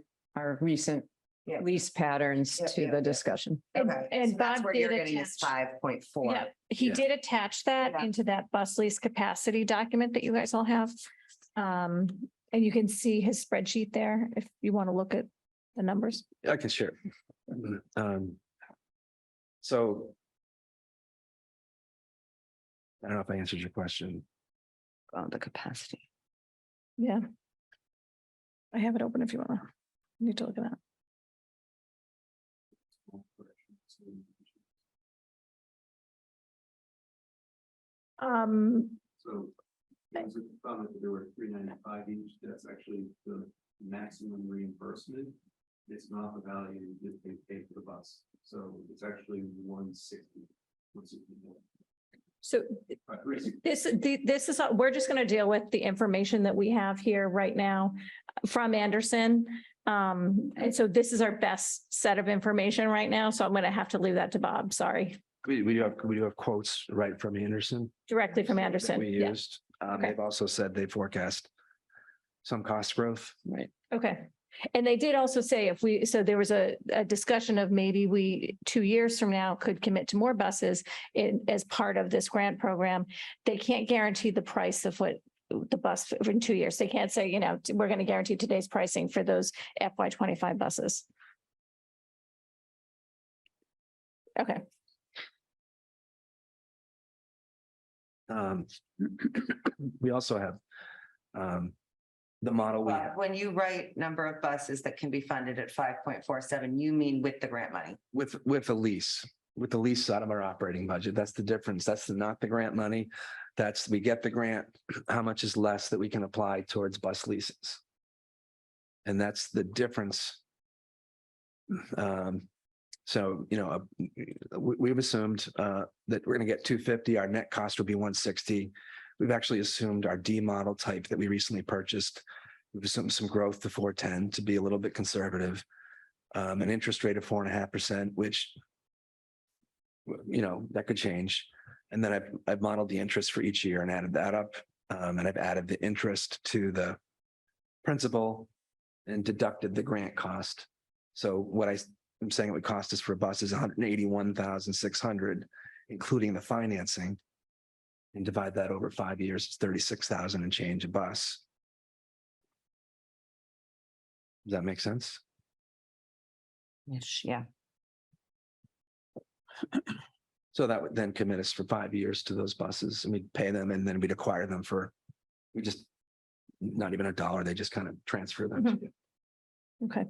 recent Yeah. lease patterns Yep, to yep, the yep. discussion. Okay, And so that's Bob where did you're getting this attach. 5.4. Yeah, he Yeah. did attach that Yeah. into that bus lease capacity document that you guys all have. And you can see his spreadsheet there if you want to look at the numbers. I can share. So I don't know if I answered your question. Oh, the capacity. Yeah. I have it open if you want to, need to look at that. So there were 395 each. That's actually the maximum reimbursement. It's not the value that they pay for the bus. So it's actually 160. So this is, we're just going to deal with the information that we have here right now from Anderson. And so this is our best set of information right now. So I'm going to have to leave that to Bob. Sorry. We do have quotes right from Anderson. Directly from Anderson. We Yeah. used. Okay. They've also said they forecast some cost growth. Right. Okay. And they did also say so there was a discussion of maybe we 2 years from now could commit to more buses as part of this grant program. They can't guarantee the price of what the bus in 2 years. They can't say, we're going to guarantee today's pricing for those FY25 buses. Okay. We also have the model we Well, have when you write number of buses that can be funded at 5.47, you mean with the grant money? with a lease, out of our operating budget. That's the difference. That's not the grant money. We get the grant, how much is less that we can apply towards bus leases. And that's the difference. So, we've assumed that we're going to get 250. Our net cost will be 160. We've actually assumed our D model type that we recently purchased. We've assumed some growth to 410 to be a little bit conservative. An interest rate of 4.5%, which, that could change. And then I've modeled the interest for each year and added that up. And I've added the interest to the principal and deducted the grant cost. So what I'm saying it would cost us for a bus is 181,600, including the financing. And divide that over 5 years, it's 36,000 and change a bus. Does that make sense? Yeah. So that would then commit us for 5 years to those buses, and we'd pay them, and then we'd acquire them not even $1. They just kind of transfer them. to you. Okay.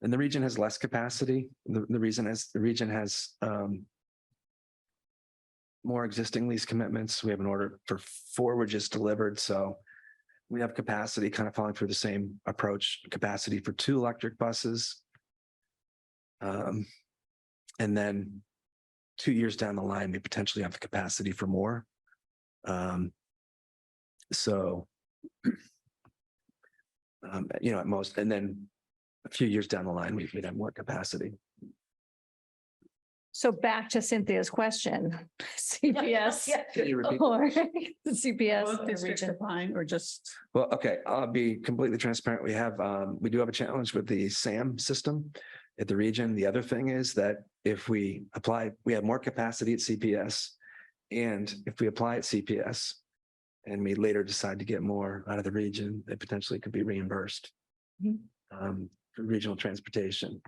And the region has less capacity. The region has more existing lease commitments. We have an order for 4 were just delivered. So we have capacity kind of following through the same approach, capacity for 2 electric buses. And then 2 years down the line, we potentially have the capacity for more. At most, and then a few years down the line, we'd have more capacity. So back to Cynthia's question, CPS Can you repeat? or the CPS. Both or districts region. applying or just, Well, okay, I'll be completely transparent. We do have a challenge with the SAM system at the region. The other thing is that if we apply, we have more capacity at CPS. And if we apply at CPS and we later decide to get more out of the region, it potentially could be reimbursed. Mhm. For regional transportation.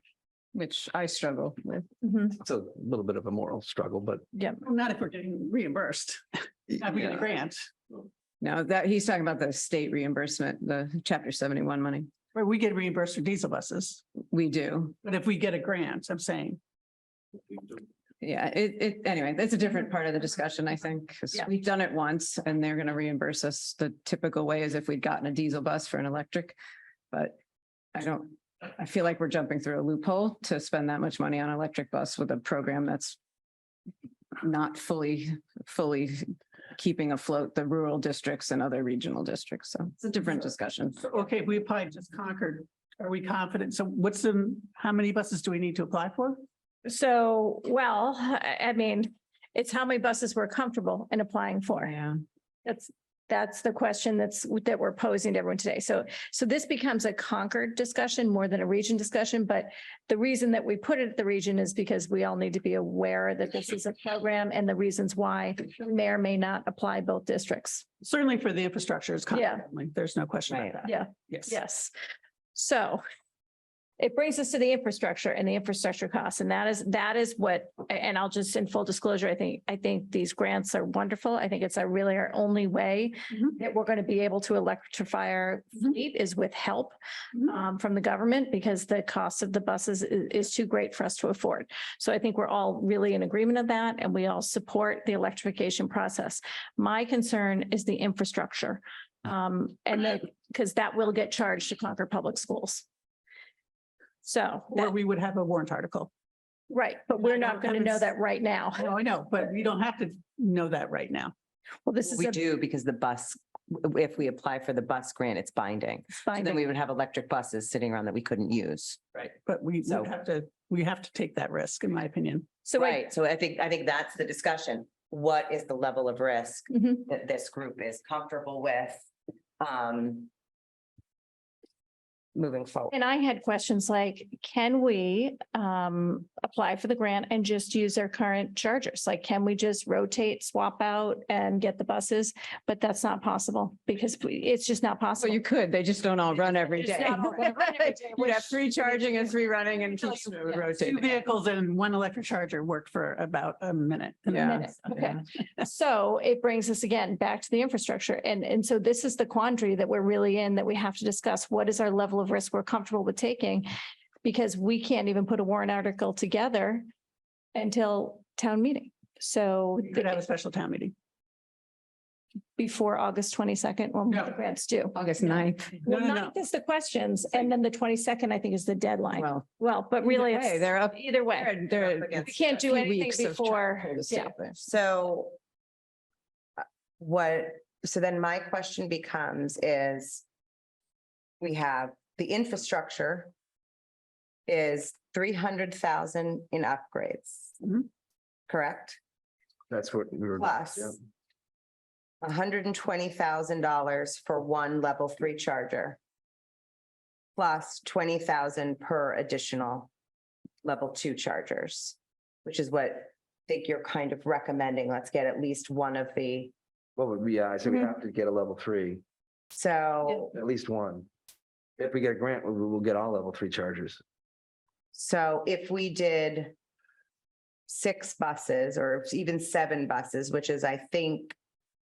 Which I struggle with. Mhm. It's a little bit of a moral struggle, but Yeah. not if we're getting reimbursed, not if we get a yeah. grant. No, that he's talking about the state reimbursement, the chapter 71 money. Where we get reimbursed for diesel buses, We do. but if we get a grant, I'm saying. Yeah, anyway, that's a different part of the discussion, I think, because Yeah. we've done it once and they're going to reimburse us the typical way as if we'd gotten a diesel bus for an electric. But I feel like we're jumping through a loophole to spend that much money on an electric bus with a program that's not fully keeping afloat the rural districts and other regional districts. So it's a different discussion. So, okay, if we applied just Concord, are we confident? So how many buses do we need to apply for? So, well, I mean, it's how many buses we're comfortable in applying for. Yeah. That's the question that we're posing to everyone today. So this becomes a Concord discussion more than a region discussion, but the reason that we put it at the region is because we all need to be aware that this is a program and the reasons why we may or may not apply both districts. Certainly for the infrastructure is Yeah. Concord, there's no question about that. Yeah, Yes. yes. So it brings us to the infrastructure and the infrastructure costs. And that is what, and I'll just in full disclosure, I think these grants are wonderful. I think it's really our only way Mhm. that we're going to be able to electrify our fleet is with help Mhm. from the government because the cost of the buses is too great for us to afford. So I think we're all really in agreement of that and we all support the electrification process. My concern is the infrastructure. Because that will get charged to Concord Public Schools. So, Or we would have a warrant article. right, but we're not going to know that right now. No, I know, but we don't have to know that right now. Well, this is We a do because the bus, if we apply for the bus grant, it's binding. So then finding. we would have electric buses sitting around that we couldn't use. Right. But we So- we have to take that risk, in my opinion. So wait, Right. So I think that's the discussion. What is the level of risk Mhm. that this group is comfortable with? Moving forward. And I had questions like, can we apply for the grant and just use our current chargers? Like, can we just rotate, swap out and get the buses? But that's not possible because it's just not So possible. you could, they just don't all run every They just day. don't all run every day. You'd have 3 charging and 3 running and keep Two rotating. vehicles and one electric charger worked for about a minute. Yeah. Minute. Okay. So it brings us again back to the infrastructure. And so this is the quandary that we're really in, that we have to discuss. What is our level of risk we're comfortable with taking? Because we can't even put a warrant article together until town meeting. So We could have a special town meeting. before August 22nd when No. the grants due. August 9th. No, Well, no, no. 9th is the questions and then the 22nd, I think, is the deadline. Well, Well, but really, hey, it's they're up. either way. They're. Up against We can't do few anything weeks of before. trying to Yeah. stay there. So so then my question becomes is we have the infrastructure is 300,000 in upgrades. Mhm. Correct? That's what we were. Plus yeah. $120,000 for one level 3 charger. Plus 20,000 per additional level 2 chargers, which is what I think you're kind of recommending. Let's get at least one of the, What would be, I said we Mhm. have to get a level 3, so, at least one. If we get a grant, we'll get all level 3 chargers. so if we did 6 buses or even 7 buses, which is, I think,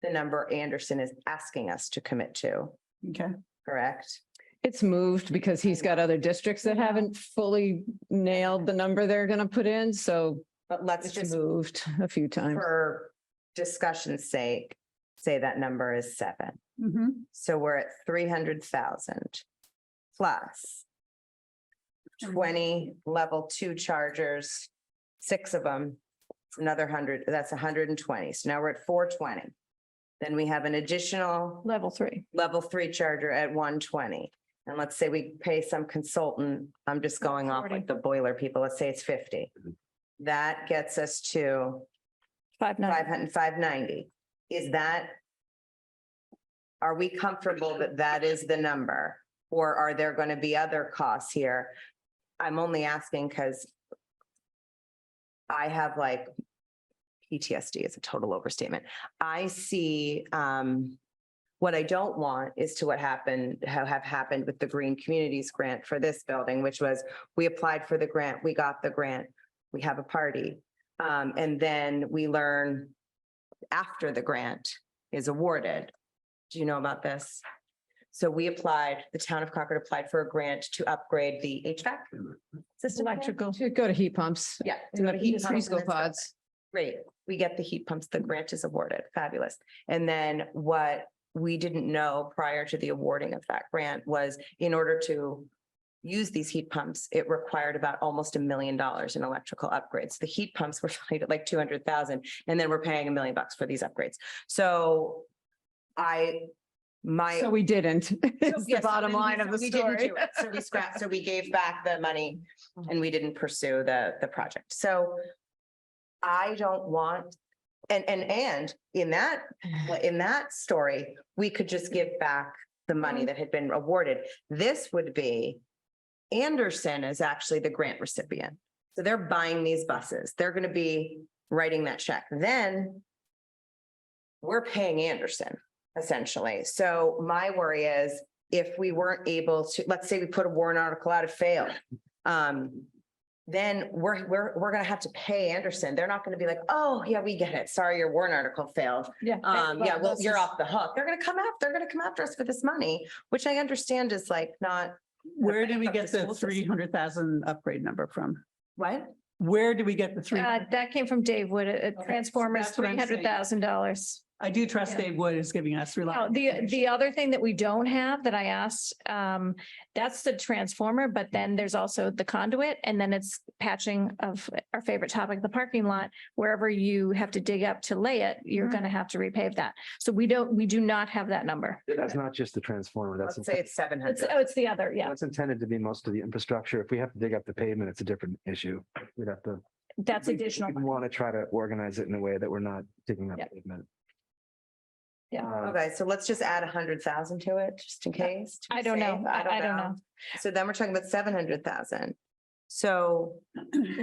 the number Anderson is asking us to commit to, Okay. correct? It's moved because he's got other districts that haven't fully nailed the number they're gonna put in, so But let's it's just, moved a few times. for discussion's sake, say that number is 7. Mhm. So we're at 300,000 plus 20 level 2 chargers, 6 of them, another 100, that's 120. So now we're at 420. Then we have an additional Level 3. level 3 charger at 120. And let's say we pay some consultant, I'm just going off 40. like the boiler people, let's say it's 50. That gets us to 590. 590. Is that? Are we comfortable that that is the number? Or are there going to be other costs here? I'm only asking because I have like PTSD is a total overstatement. I see what I don't want is to what happened, have happened with the Green Communities Grant for this building, which was we applied for the grant, we got the grant, we have a party. And then we learn after the grant is awarded. Do you know about this? So we applied, the town of Concord applied for a grant to upgrade the HVAC system. Electrical. Should go to heat pumps. Yeah. In the heat pumps in preschool this building. pods. Great, we get the heat pumps, the grant is awarded, fabulous. And then what we didn't know prior to the awarding of that grant was in order to use these heat pumps, it required about almost $1 million in electrical upgrades. The heat pumps were valued at like 200,000, and then we're paying $1 million for these upgrades. So So we didn't. It's the Yes, bottom so we- line of the we didn't story. do it. So we scrapped, so we gave back the money and we didn't pursue the project. So I don't want, and in that story, we could just give back the money that had been awarded. This would be, Anderson is actually the grant recipient. So they're buying these buses. They're going to be writing that check. Then we're paying Anderson essentially. So my worry is if we weren't able to, let's say we put a warrant article out, it failed. Then we're going to have to pay Anderson. They're not going to be like, oh, yeah, we get it. Sorry, your warrant article failed. Yeah. Yeah, well, you're off the hook. They're going to come after us for this money, which I understand is like not. Where did we From get the the school system. 300,000 upgrade number from? What? Where do we get the 3? That came from Dave Wood at so Transformers, that's what I'm saying. $300,000. I do trust Yeah. Dave Wood is giving us Oh, reliable. the information. other thing that we don't have that I asked, that's the transformer, but then there's also the conduit and then it's patching of our favorite topic, the parking lot. Wherever you have to dig up to lay it, you're Mhm. going to have to repave that. So we do not have that number. That's not just the transformer, that's, Let's say it's 700. It's the other, yeah. that's intended to be most of the infrastructure. If we have to dig up the pavement, it's a different issue. We'd have to. That's additional. We want to try to organize it in a way that we're not digging up Yeah. pavement. Yeah. Okay, so let's just add 100,000 to it, just in case. to be I don't know. safe. I don't know. So then we're talking about 700,000. So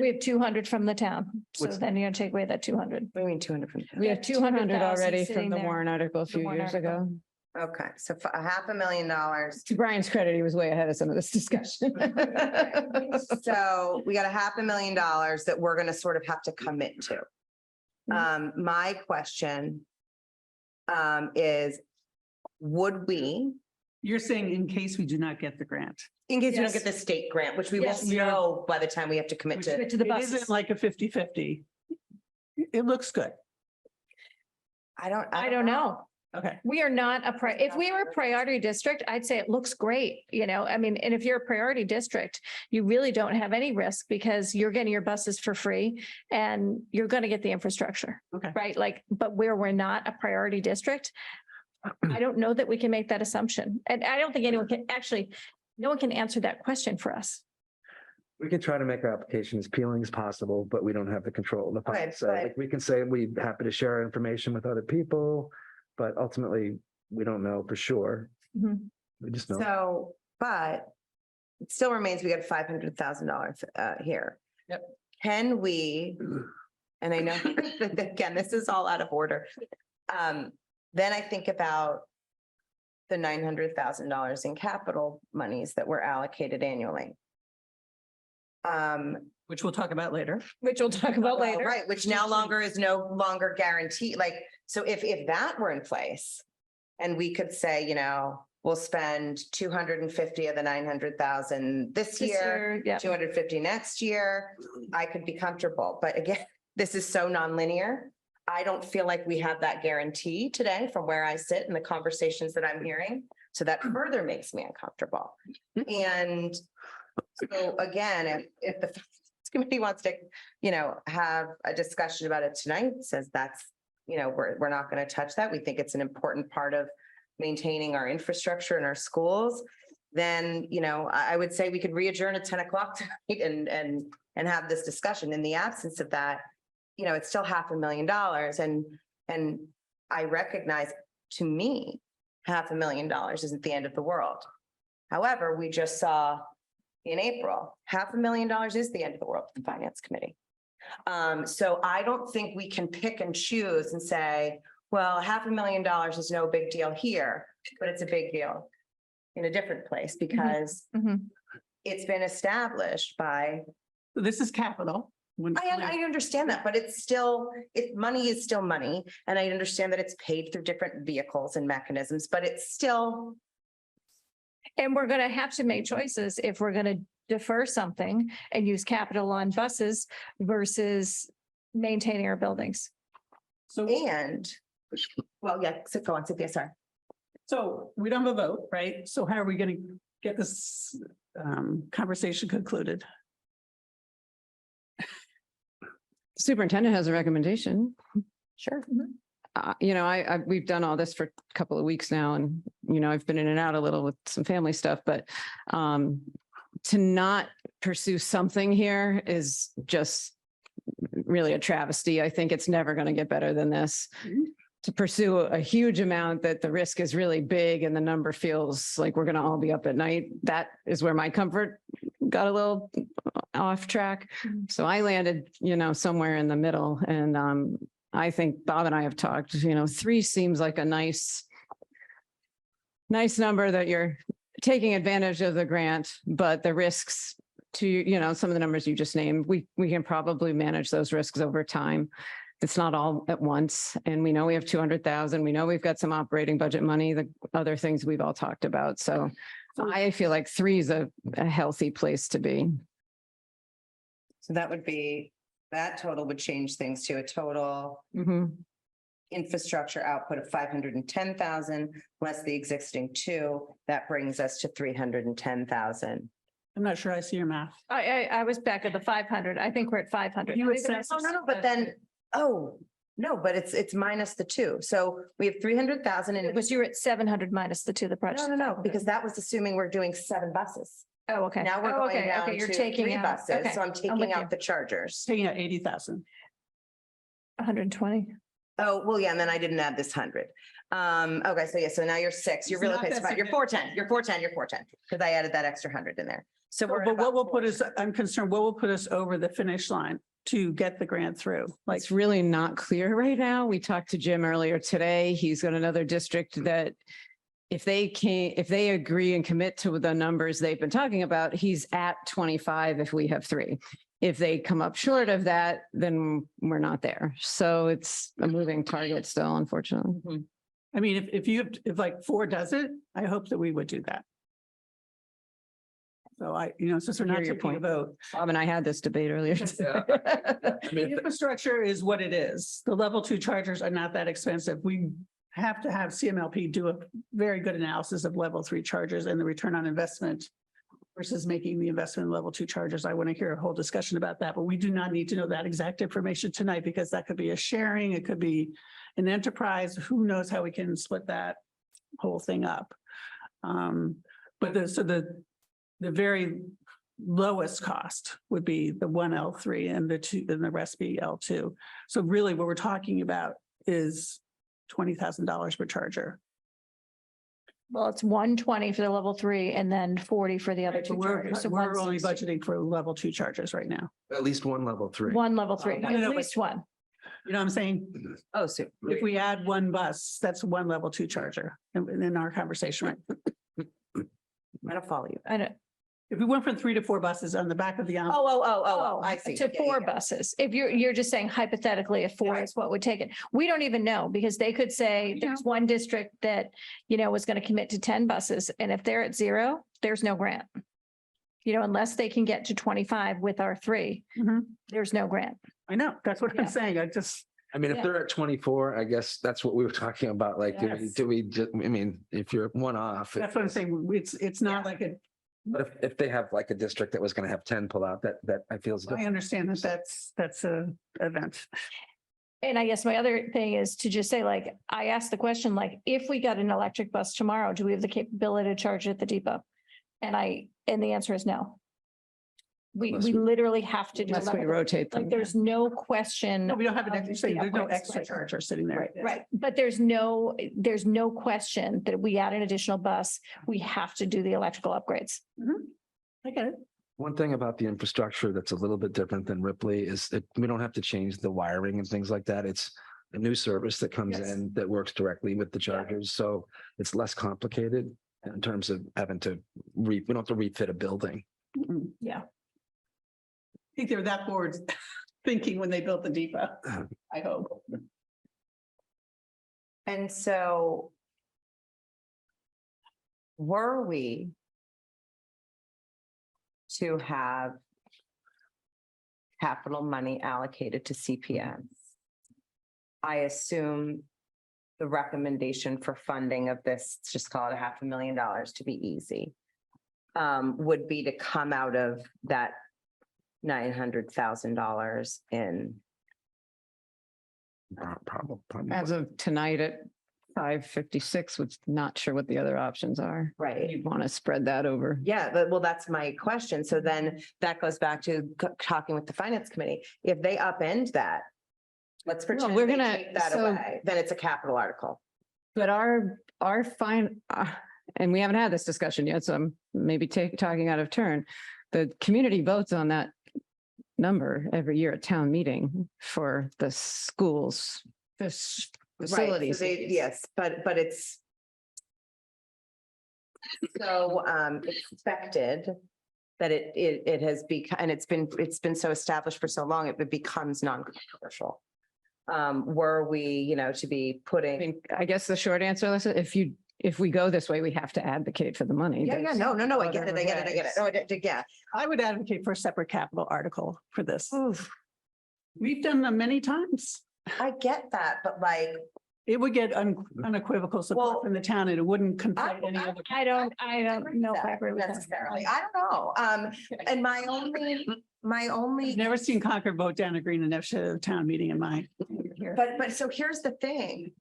We have 200 from the town. So What's- then you're gonna take away that 200. what do you mean 200 from? We have 200 200,000 already sitting from the there. warrant article a The few warrant years article. ago. Okay, so for $500,000. To Brian's credit, he was way ahead of some of this discussion. So we got $500,000 that we're gonna sort of have to commit to. My question is, would we, You're saying in case we do not get the grant? in case we don't Yes. get the state grant, which we Yes. won't know by the time we have to commit to. To the It buses. isn't like a 50-50. It looks good. I don't I don't know. Okay, We are not if we were a priority district, I'd say it looks great, I mean, and if you're a priority district, you really don't have any risk because you're getting your buses for free and you're going to get the infrastructure, okay. right? Like, but where we're not a priority district, I don't know that we can make that assumption. And I don't think anyone can actually, no one can answer that question for us. We can try to make our application as appealing as possible, but we don't have the control of the Okay, funds. So but- like, we can say we're happy to share information with other people, but ultimately, we don't know for sure. Mhm. We just know. So, but it still remains, we got $500,000 here. Yep. Can we, and I know, again, this is all out of order. Then I think about the $900,000 in capital monies that were allocated annually. Which we'll talk about later. Which we'll talk about Well, later. right, which now longer is no longer guaranteed, like, so if that were in place. And we could say, we'll spend 250 of the 900,000 this This year, year, yeah. 250 next year, I could be comfortable, but again, this is so nonlinear. I don't feel like we have that guarantee today from where I sit in the conversations that I'm hearing, so that further makes me uncomfortable. And so again, if the committee wants to, have a discussion about it tonight, says that's, we're not going to touch that. We think it's an important part of maintaining our infrastructure in our schools. Then, I would say we could re-adjourn at 10 o'clock tonight and have this discussion. In the absence of that, it's still $500,000. And I recognize, to me, $500,000 isn't the end of the world. However, we just saw in April, $500,000 is the end of the world for the Finance Committee. So I don't think we can pick and choose and say, well, $500,000 is no big deal here, but it's a big deal in a different place because Mhm. it's been established by, This is capital. I understand that, but money is still money. And I understand that it's paid through different vehicles and mechanisms, but it's still, And we're going to have to make choices if we're going to defer something and use capital on buses versus maintaining our buildings. So, well, yeah, so go on, Cynthia, sorry. so we don't have a vote, right? So how are we going to get this conversation concluded? Superintendent has a recommendation. Sure. We've done all this for a couple of weeks now and, I've been in and out a little with some family stuff, but to not pursue something here is just really a travesty. I think it's never going to get better than this. To pursue a huge amount that the risk is really big and the number feels like we're going to all be up at night. That is where my comfort got a little off track. So I landed, somewhere in the middle. And I think Bob and I have talked, 3 seems like a nice number that you're taking advantage of the grant, but the risks to, some of the numbers you just named, we can probably manage those risks over time. It's not all at once. And we know we have 200,000. We know we've got some operating budget money, the other things we've all talked about. So I feel like 3 is a healthy place to be. So that total would change things to a total Mhm. infrastructure output of 510,000 less the existing 2. That brings us to 310,000. I'm not sure I see your math. I was back at the 500. I think we're at 500. You would say- Oh, no, but then, no, but it's minus the 2. So we have 300,000 and It was, you were at 700 minus the 2, the project. no, because that was assuming we're doing 7 buses. Oh, okay. Now we're Oh, going okay, down okay, you're to taking 3 out- buses. okay, So I'm with taking you. out the chargers. Taking out 80,000. 120. Oh, well, yeah, and then I didn't add this 100. Okay, so yeah, so now you're 6. You're It's really not pissed that about, you're 410, you're 410, because I added that extra 100 in there. So we're. at But what about will put 4. us, I'm concerned, what will put us over the finish line to get the grant through? Like, It's really not clear right now. We talked to Jim earlier today. He's got another district that if they agree and commit to the numbers they've been talking about, he's at 25 if we have 3. If they come up short of that, then we're not there. So it's a moving target still, unfortunately. I mean, if like 4 does it, I hope that we would do that. So since we're I hear not your taking a point. vote, Bob and I had this debate earlier. the infrastructure is what it is. The level 2 chargers are not that expensive. We have to have CMLP do a very good analysis of level 3 charges and the return on investment versus making the investment in level 2 charges. I want to hear a whole discussion about that, but we do not need to know that exact information tonight because that could be a sharing, it could be an enterprise. Who knows how we can split that whole thing up. But the very lowest cost would be the one L3 and the two, and the rest be L2. So really what we're talking about is $20,000 per charger. Well, it's 120 for the level 3 and then 40 for the other two We're chargers. So we're only 160. budgeting for level 2 chargers right now. At least one level 3. One level 3, No, no, at no, least one. You know what I'm saying? Oh, so. If we add one bus, that's one level 2 charger in our conversation, right? I don't follow you. I don't, If we went from 3 to 4 buses on the back of the envelope, Oh, I see. To Yeah, yeah, 4 yeah. buses. If you're just saying hypothetically, if 4 is what would take it. We don't even know because they could say there's one district that, was going to commit to 10 buses. And if they're at 0, there's no grant. Unless they can get to 25 with our 3, Mhm. there's no grant. I know, that's what Yeah. I'm saying. I just, I mean, if Yeah. they're at 24, I guess that's what we were talking about. Like, Yes. do we just, I mean, if you're one off. that's what I'm saying. It's not like a, But if they have like a district that was going to have 10 pull out, that I feel is I different. understand that that's a event. And I guess my other thing is to just say, like, I asked the question, like, if we got an electric bus tomorrow, do we have the capability to charge it at the depot? And the answer is no. We Unless we- literally have to do. Unless we electric. rotate them. Like, there's no question. No, we don't have an of extra, the saying there's no upgrades, extra right. charger sitting there. Right, but there's no question that we add an additional bus, we have to do the electrical upgrades. I get it. One thing about the infrastructure that's a little bit different than Ripley is that we don't have to change the wiring and things like that. It's a new service that comes Yes. in that works directly with the chargers. So it's less complicated in terms of having to we don't have to refit a building. Mm-mm. Yeah. I think they were that forward thinking when they built the depot, I hope. And so were we to have capital money allocated to CPS, I assume the recommendation for funding of this, let's just call it $500,000 to be easy, would be to come out of that $900,000 in. Probably. As of tonight at 5:56, which not sure what the other options are. Right. You want to spread that over. Yeah, but well, that's my question. So then that goes back to talking with the finance committee. If they upend that, let's pretend we're they gonna- take that so- away, then it's a capital article. But our fine, and we haven't had this discussion yet, so I'm maybe talking out of turn. The community votes on that number every year at town meeting for the schools, this Right, so facilities. yes, but it's so expected that it has become, and it's been so established for so long, it becomes non-controversial. Were we, to be I putting. mean, I guess the short answer, Alyssa, if we go this way, we have to advocate for the money. Yeah, There's no, I get other it, I get it, I get it. Oh, yeah. I would advocate for a separate capital article for this. We've done them many times. I get that, but like, It would get unequivocal Well, support from the town and it wouldn't conflict any other. I don't know if I agree with that. necessarily, I don't know. And my only. I've never seen Concord vote down a green initiative town meeting in my. But so here's the thing.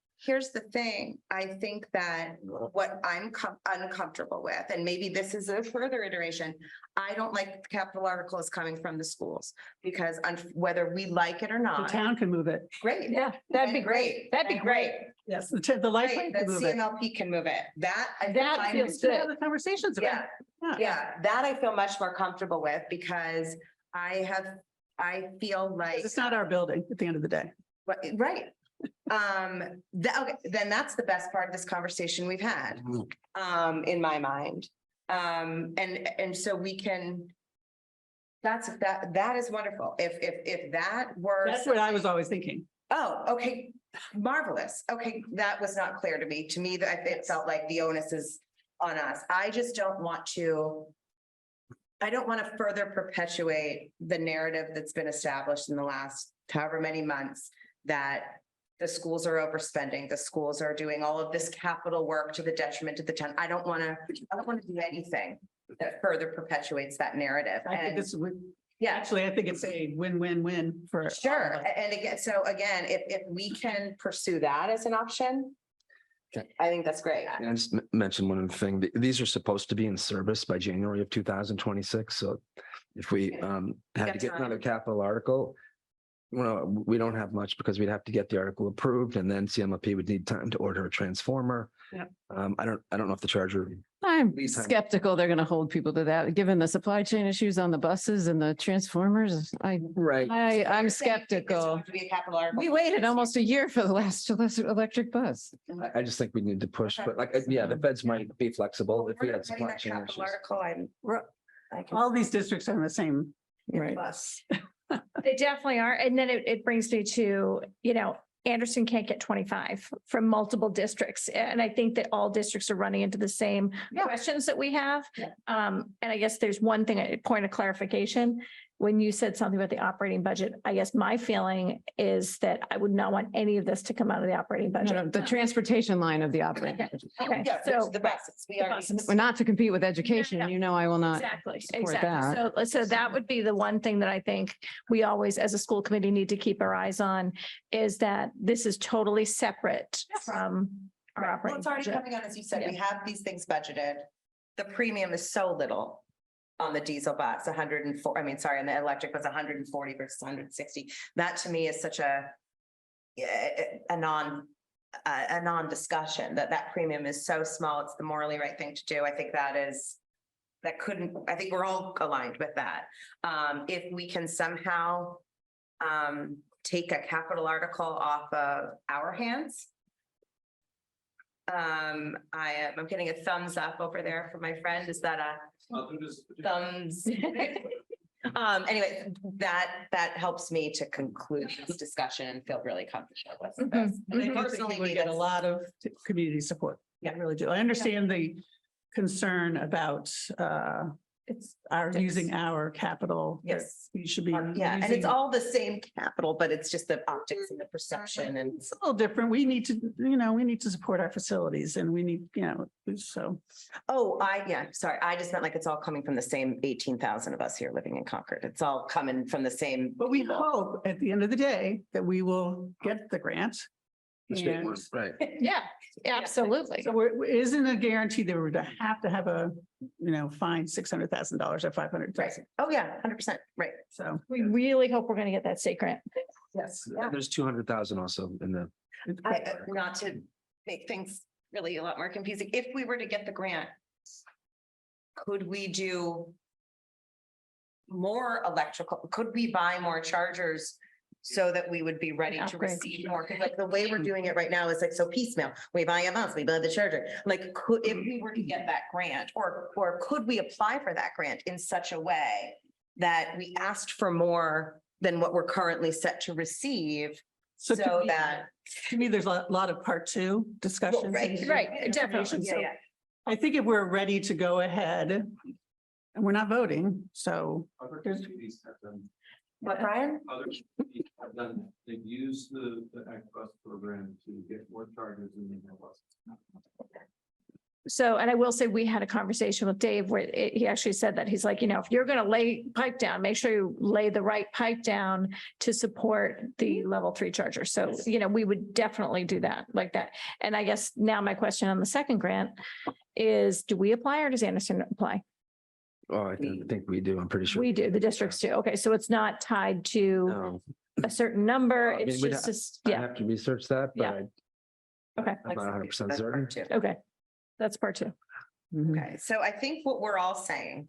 I think that what I'm uncomfortable with, and maybe this is a further iteration, I don't like the capital articles coming from the schools because whether we like it or The not, town can move it. great. Yeah, that'd be great. That'd be And great. Yes, the light Great, plane that can move it. CMLP can move it. That. I That find feels is- To have the conversations about. Yeah, yeah, that I feel much more comfortable with because I feel like. It's not our building at the end of the day. Right. Okay, then that's the best part of this conversation we've had, in my mind. And so we can. That is wonderful. If that were. That's what I was always thinking. Oh, okay, marvelous. Okay, that was not clear to me. To me, that it felt like the onus is on us. I just don't want to. I don't want to further perpetuate the narrative that's been established in the last however many months that the schools are overspending, the schools are doing all of this capital work to the detriment of the town. I don't want to do anything that further perpetuates that narrative. I think And this would, yeah, actually, I think it's a win-win-win for. all sure. of us. And again, so again, if we can pursue that as an option, Okay. I think that's great. And I just mention one other thing. These are supposed to be in service by January of 2026. So if we had got to get time. another capital article, well, we don't have much because we'd have to get the article approved and then CMLP would need time to order a transformer. Yep. I don't know if the charger, I'm Lead time. skeptical they're going to hold people to that, given the supply chain issues on the buses and the transformers. right? I'm skeptical. To be a capital article. We waited almost a year for the last electric bus. I just think we need to push, Okay. but like, yeah, the feds might be flexible if we We're had not supply writing that chain capital issues. article, I can. All these districts are on the same Right. bus. They definitely are. And then it brings me to, Anderson can't get 25 from multiple districts. And I think that all districts are running into the same Yeah. questions that we have. Yeah. And I guess there's one thing, a point of clarification. When you said something about the operating budget, I guess my feeling is that I would not want any of this to come out of the operating No, budget. The transportation line of the operating. budget. Okay, Yeah, so the buses, we the are. buses. Well, not to compete with education, I will not. Exactly, support exactly. So that would be the one thing that I think we always, as a school committee, need to keep our eyes on, is that this is totally separate from our Well, operating it's already budget. coming out, as you said, Yeah. we have these things budgeted. The premium is so little on the diesel bus, 104, and the electric was 140 versus 160. That to me is such a non-discussion, that premium is so small. It's the morally right thing to do. I think I think we're all aligned with that. If we can somehow take a capital article off of our hands. I'm getting a thumbs up over there from my friend. Is that a thumbs? Anyway, that helps me to conclude this discussion and feel really comfortable with Mhm, this. I think Personally, we get a that's- lot of community support. I really do. I understand the concern about It's our using our capital. that Yes. We should be. Yeah, and it's using- all the same capital, but it's just the optics and the perception and. It's a little different. We need to support our facilities and we need, so. Oh, sorry. I just meant like it's all coming from the same 18,000 of us here living in Concord. It's all coming from the same. But we hope at the end of the day that we will get the grant. The state And one, right? Yeah, absolutely. so it isn't a guarantee that we're to have a, fine $600,000 or Right. $500,000. Oh, yeah, 100%. Right. So. We really hope we're going to get that state grant. Yes. Yeah. There's 200,000 also in the. Not to make things really a lot more confusing, if we were to get the grant, could we do more electrical? Could we buy more chargers so that we would be ready to Upgrade. receive more? Because like the way we're doing it right now is like so piecemeal. We buy a month, we buy the charger. Like, if we were to get that grant, or could we apply for that grant in such a way that we asked for more than what we're currently set to receive? So So to that. me, there's a lot of part two discussions. Right, and right, information. definitely. So I think if we're ready to go ahead, and we're not voting, so. there's- What, Brian? Other communities have done, they've used the Act Bus program to get more chargers in their buses. So, and I will say, we had a conversation with Dave where he actually said that he's like, if you're going to lay pipe down, make sure you lay the right pipe down to support the level 3 charger. So, we would definitely do that like that. And I guess now my question on the second grant is, do we apply or does Anderson apply? Oh, I think we do. I'm pretty sure. We do, the districts do. Okay, so it's not tied to No, a certain number. I mean, It's we'd just, I yeah, have to research that, but Yeah. Okay. I'm not 100% That's certain. part two. okay. That's part 2. Okay, so I think what we're all saying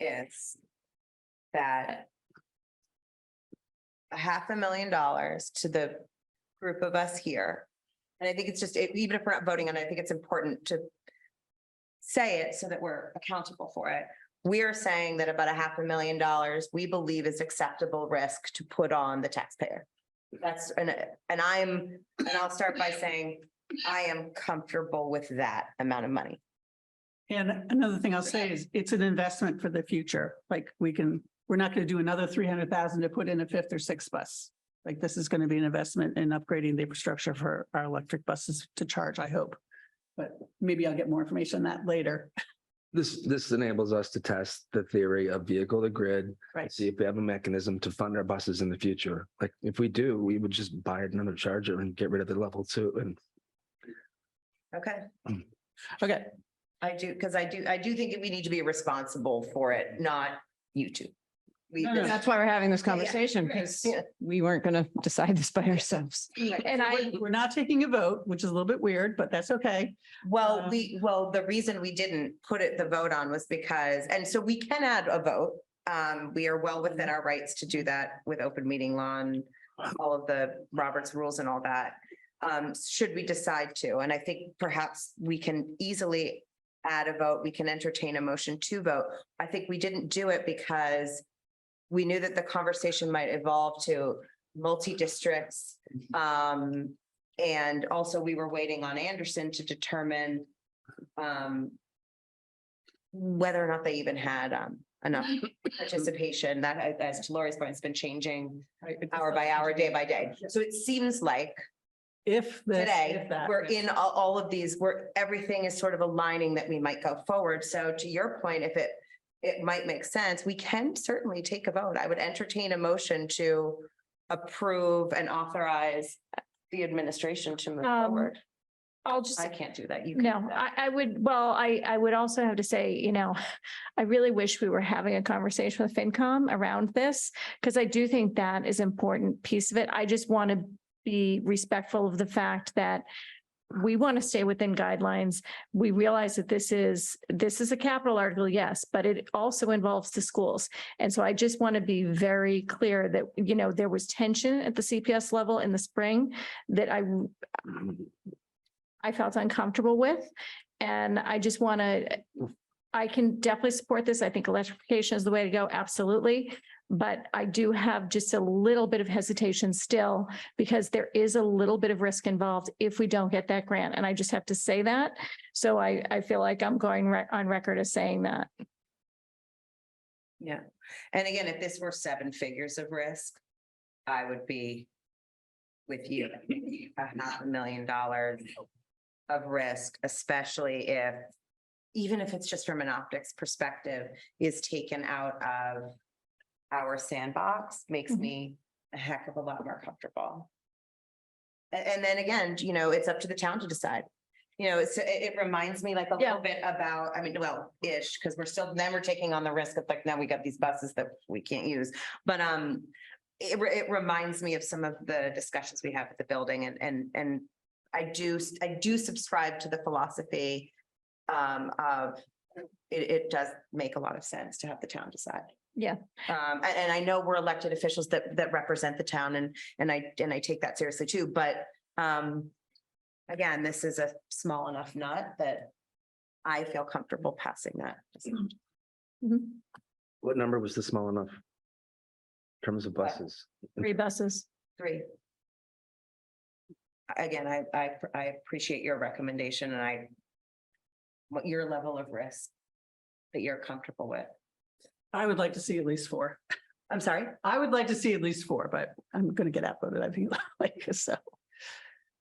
is that $500,000 to the group of us here. And I think it's just, even if we're not voting on it, I think it's important to say it so that we're accountable for it. We're saying that about $500,000 we believe is acceptable risk to put on the taxpayer. And I'll start by saying, I am comfortable with that amount of money. And another thing I'll say is it's an investment for the future. Like we're not going to do another 300,000 to put in a 5th or 6th bus. like this is going to be an investment in upgrading the infrastructure for our electric buses to charge, I hope. But maybe I'll get more information on that later. This enables us to test the theory of vehicle to grid. Right. See if we have a mechanism to fund our buses in the future. Like if we do, we would just buy another charger and get rid of the level 2 and Okay, Okay, I do, because I do think we need to be responsible for it, not you two. That's why we're having this conversation, because Yeah. we weren't going to decide this by ourselves. And we're not taking a vote, which is a little bit weird, but that's okay. Well, the reason we didn't put the vote on was because, and so we can add a vote. We are well within our rights to do that with open meeting law and all of the Roberts rules and all that. Should we decide to, and I think perhaps we can easily add a vote, we can entertain a motion to vote. I think we didn't do it because we knew that the conversation might evolve to multi-districts. And also we were waiting on Anderson to determine whether or not they even had enough participation. That, as to Lori's point, it's been changing hour by hour, day by day. So it seems like today, we're in all of these, where everything is sort of aligning that we might go forward. So to your point, if it might make sense, we can certainly take a vote. I would entertain a motion to approve and authorize the administration to move forward. I'll just. I can't do that. You can. No, I would, well, I would also have to say, I really wish we were having a conversation with FinCom around this, because I do think that is an important piece of it. I just want to be respectful of the fact that we want to stay within guidelines. We realize that this is a capital article, yes, but it also involves the schools. And so I just want to be very clear that, there was tension at the CPS level in the spring that I felt uncomfortable with. And I just want to, I can definitely support this. I think electrification is the way to go. Absolutely. But I do have just a little bit of hesitation still, because there is a little bit of risk involved if we don't get that grant. And I just have to say that. So I feel like I'm going on record as saying that. Yeah. And again, if this were 7 figures of risk, I would be with you. $500,000 of risk, especially even if it's just from an optics perspective, is taken out of our sandbox, makes me a heck of a lot more comfortable. And then again, it's up to the town to decide. It reminds me like a little bit about, ish, because we're taking on the risk of like, now we got these buses that we can't use. But it reminds me of some of the discussions we have at the building, and I do subscribe to the philosophy of it does make a lot of sense to have the town decide. Yeah. And I know we're elected officials that represent the town, and I take that seriously too. But again, this is a small enough nut that I feel comfortable passing that. what number was the small enough? In terms of buses? 3 buses. 3. Again, I appreciate your recommendation, and what your level of risk that you're comfortable with. I would like to see at least 4. I'm sorry. I would like to see at least 4, but I'm going to get outvoted, I think, so.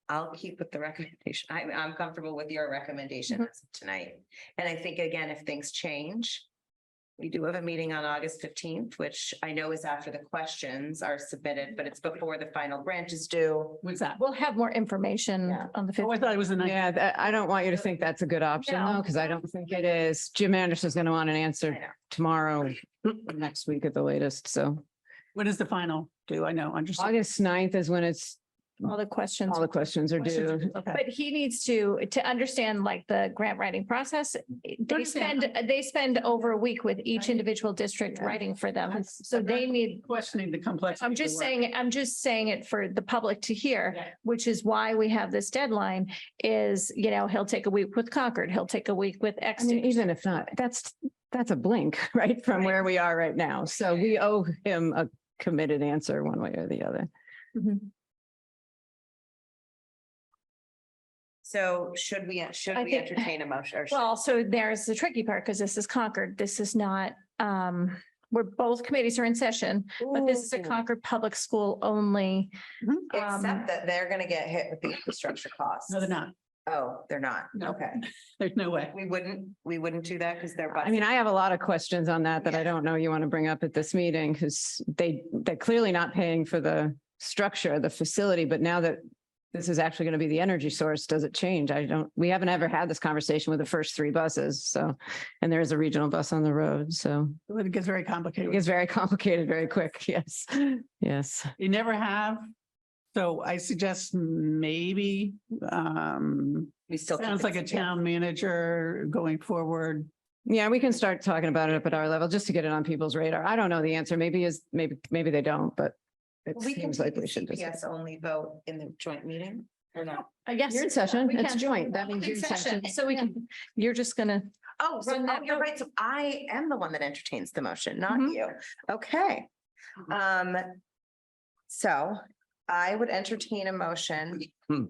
I'll keep with the recommendation. I'm comfortable with your recommendation as of tonight. And I think, again, if things change, we do have a meeting on August 15th, which I know is after the questions are submitted, but it's before the final grant is due. What's that? We'll have more information on the Oh, I 15th. thought it was the 9th. Yeah, I don't want you to think that's a good option No. though, because I don't think it is. Jim Anderson's going to want an I answer know. tomorrow, next week at the latest. So When is the final due? I know, I'm just. August 9th is when All the questions. all the questions are due. Okay. But he needs to understand like the grant writing process. They spend over a week with each individual district writing for them. So they need, Questioning the complexity. I'm of the just work. saying it for the public to hear, Yeah. which is why we have this deadline is, he'll take a week with Concord, he'll take a week with X. I mean, even if not, that's a blink, right, from where we are right now. So we owe him a committed answer one way or the other. Mhm. So should we I think- entertain a motion? Well, so there's the tricky part because this is Concord. This is not where both committees are in session, but this is a Ooh. Concord Public School only. Except that they're gonna get hit with the infrastructure costs. No, they're not. Oh, they're not. No. Okay. There's no way. We wouldn't do that because they're. I mean, I have a lot of questions on that I don't know you want to bring up at this meeting because they're clearly not paying for the structure, the facility, but now that this is actually going to be the energy source, does it change? We haven't ever had this conversation with the first 3 buses. So, and there is a regional bus on the road. So It gets very it complicated. gets very complicated very quick. Yes. Yes. You never have. So I suggest maybe, We still. keep sounds it like a together. town manager going forward. Yeah, we can start talking about it up at our level just to get it on people's radar. I don't know the answer. Maybe they don't, but it We can seems like take we a should. CPS only vote in the joint meeting or not? Yes. You're in session. we It's can. joint. That means In you're in session. session. So we can, you're just gonna, Oh, so Run that you're vote. right. So I am the one that entertains the motion, not Mhm. you. Okay. So I would entertain a motion Hmm.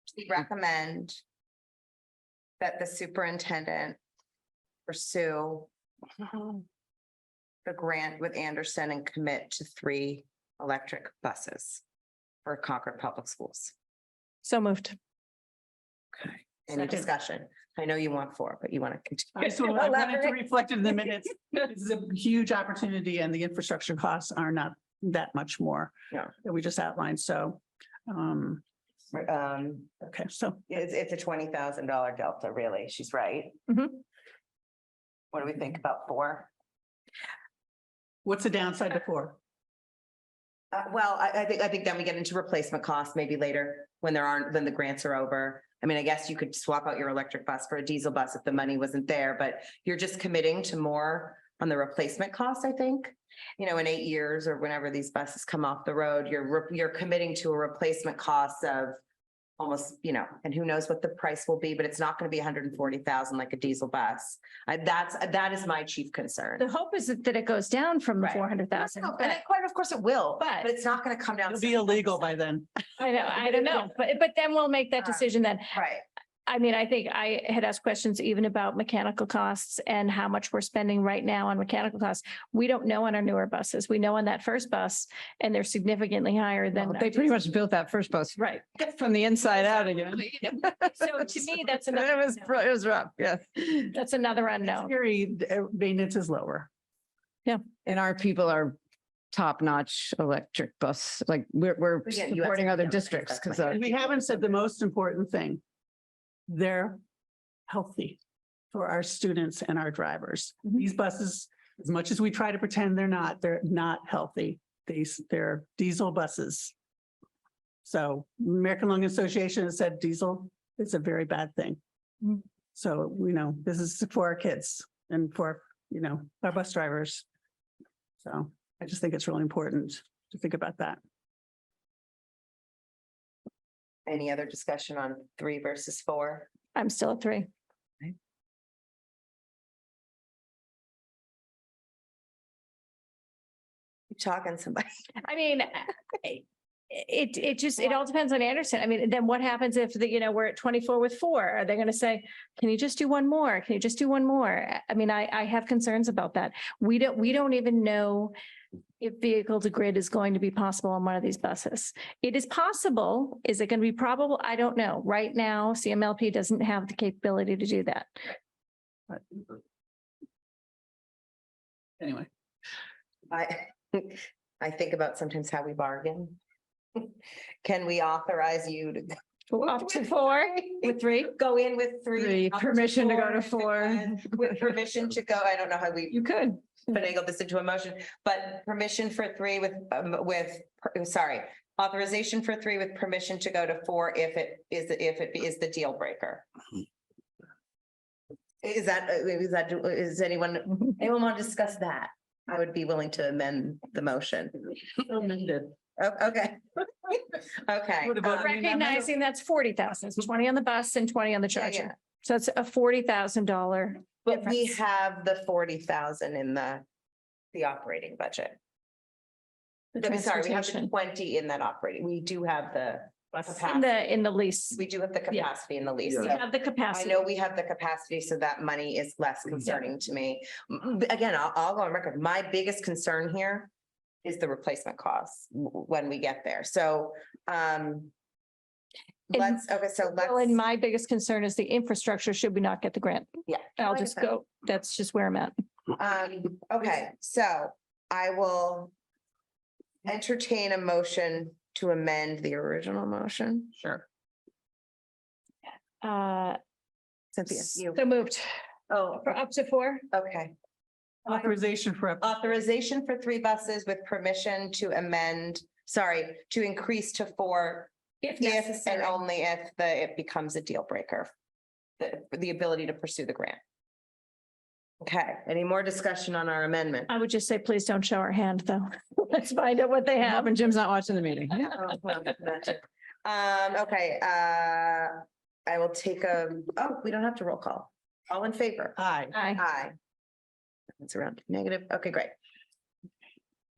to recommend that the superintendent pursue the grant with Anderson and commit to 3 electric buses for Concord Public Schools. so moved. Okay. Any Second. discussion? I know you want 4, but you want to continue. I wanted to Elaborate. reflect it in the minutes. This is a huge opportunity and the infrastructure costs are not that much more. No. That we just outlined. So, okay, so It's a $20,000 delta, really. She's right. Mhm. What do we think about 4? what's the downside to 4? Well, I think then we get into replacement costs maybe later when when the grants are over. I mean, I guess you could swap out your electric bus for a diesel bus if the money wasn't there, but you're just committing to more on the replacement cost, I think. You know, in 8 years or whenever these buses come off the road, you're committing to a replacement cost of almost, and who knows what the price will be, but it's not going to be 140,000 like a diesel bus. That is my chief concern. The hope is that it goes down from the Right. 400,000. And quite, of course it will, But- but it's not going to come down. It'll be illegal by then. I don't know, but then we'll make that decision then. Right. I mean, I think I had asked questions even about mechanical costs and how much we're spending right now on mechanical costs. We don't know on our newer buses. We know on that first bus and they're significantly higher than. They pretty much built that first bus Right. from the inside out again. So to me, that's It another, was rough, yes. that's another unknown. Theory, maintenance is lower. And our people are top-notch electric bus, like we're Yeah, you supporting have other to- districts that's because my- And we haven't said the most important thing. They're healthy for our students and our drivers. These buses, as much as we try to pretend they're not healthy. They're diesel buses. So American Lung Association has said diesel is a very bad thing. Mm. So, this is for our kids and for, our bus drivers. So I just think it's really important to think about that. Any other discussion on 3 versus 4? I'm still at 3. You talking to somebody? I mean, it all depends on Anderson. I mean, then what happens if we're at 24 with 4? Are they going to say, can you just do one more? Can you just do one more? I mean, I have concerns about that. We don't even know if vehicle to grid is going to be possible on one of these buses. It is possible. Is it going to be probable? I don't know. Right now, CMLP doesn't have the capability to do that. Anyway. I think about sometimes how we bargain. Can we authorize you to Go up to 4 with 3? go in with 3? up Permission to go to 4, 4. With permission to go, I don't know how we You could. finagle this into a motion, but permission for 3 authorization for 3 with permission to go to 4 if it is the deal breaker. Is anyone want to discuss that? I would be willing to amend the motion. Oh, okay. Okay. Would have voted Recognizing that's 40,000, it's 20 on the bus and 20 on the Yeah, yeah. charger. So it's a $40,000. But we difference. have the 40,000 in the operating budget. The Sorry, we have the transportation. 20 in that operating. We do have the in the lease. We do have the Yeah. capacity in the lease. We so have the I capacity. know we have the capacity, so that money is less concerning to me. Again, I'll go on record. My biggest concern here is the replacement costs when we get there. So, Well, and my biggest concern is the infrastructure, should we not get the grant? Yeah. I'll I just get that. go, that's just where I'm at. Okay, so I will entertain a motion to amend the original motion. Sure. Cynthia, you, So moved oh, for up to 4. okay. Authorization for Authorization for 3 buses with permission to amend, to increase to 4 If if and necessary. only if it becomes a deal breaker. The ability to pursue the grant. Okay, any more discussion on our amendment? I would just say, please don't show our hand, though. Let's find out what they have. Hoping Jim's not watching the meeting. Oh, well, that's it. Okay, I will take we don't have to roll call. All in favor? Aye. Aye. Aye. It's around negative. Okay, great.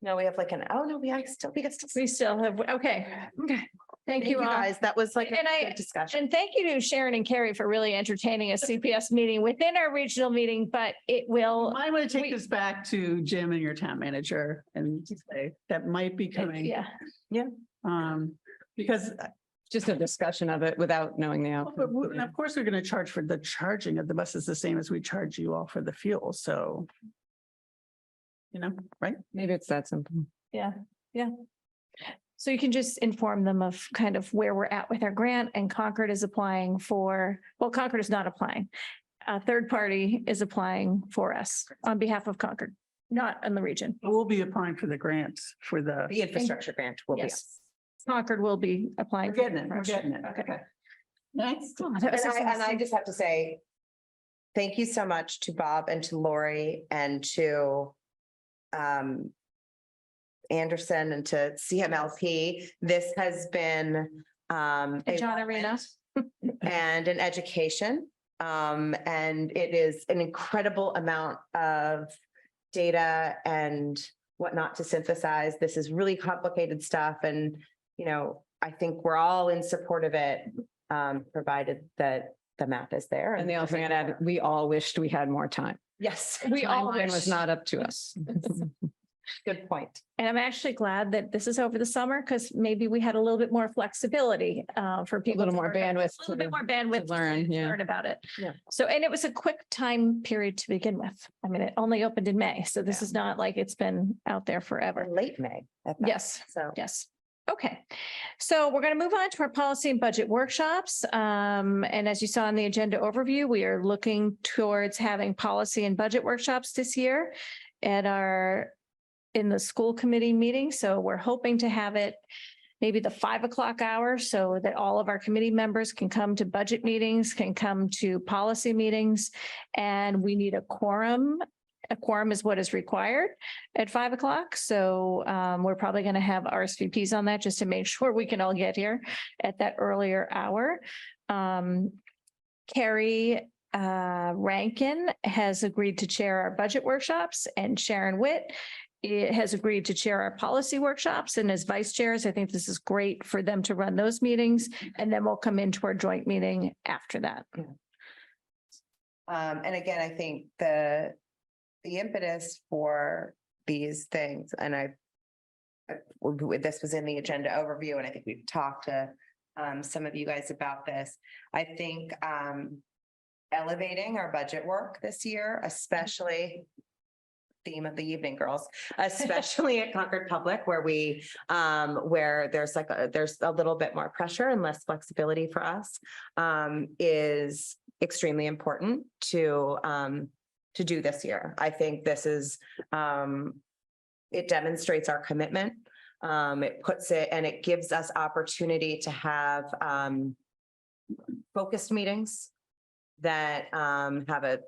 No, we have like we can still. We still have, okay. Thank you all. Guys, that was like And a good discussion. And thank you to Sharon and Carrie for really entertaining a CPS meeting within our regional meeting, but it will. I want to take we- this back to Jim and your town manager and say that might be coming. Yeah, Because Just a discussion of it without knowing the outcome. of course, we're going to charge for the charging of the buses the same as we charge you all for the fuel. So, right? Maybe it's that simple. yeah. So you can just inform them of kind of where we're at with our grant, and Concord is applying for, well, Concord is not applying. A third party is applying for us on behalf of Concord, not in the region. We'll be applying for the grants for the. The infrastructure grant will be. Yes. Concord will be applying. We're for getting it. We're getting it. Okay. Next. Oh, that was And I exhausting. just have to say, thank you so much to Bob and to Lori and to Anderson and to CMLP. This has been And John Arena. and an education. And it is an incredible amount of data and whatnot to synthesize. This is really complicated stuff. And, I think we're all in support of it, provided that the map is there. And the other thing I'd add, we all wished we had more time. Yes, We all Timeline wish. was not up to us. good point. And I'm actually glad that this is over the summer, because maybe we had a little bit more flexibility for A people. little to more learn about it. bandwidth. A little bit more bandwidth to learn, yeah. Learn about it. Yeah. So, and it was a quick time period to begin with. I mean, it only opened in May, so this Yeah. is not like it's been out there forever. Or late May. at that. Yes. So. Yes. Okay. So we're going to move on to our policy and budget workshops. And as you saw in the agenda overview, we are looking towards having policy and budget workshops this year in the school committee meeting. So we're hoping to have it maybe the 5 o'clock hour, so that all of our committee members can come to budget meetings, can come to policy meetings, and we need a quorum. A quorum is what is required at 5 o'clock. So we're probably going to have RSVPs on that just to make sure we can all get here at that earlier hour. Carrie Rankin has agreed to chair our budget workshops, and Sharon Witt has agreed to chair our policy workshops. And as vice chairs, I think this is great for them to run those meetings, and then we'll come into our joint meeting after that. And again, I think the impetus for these things, and this was in the agenda overview, and I think we've talked to some of you guys about this. I think elevating our budget work this year, especially theme of the evening, girls, especially at Concord Public, where where there's a little bit more pressure and less flexibility for us, is extremely important to do this year. I think this is, it demonstrates our commitment. It puts it, and it gives us opportunity to have focused meetings that have a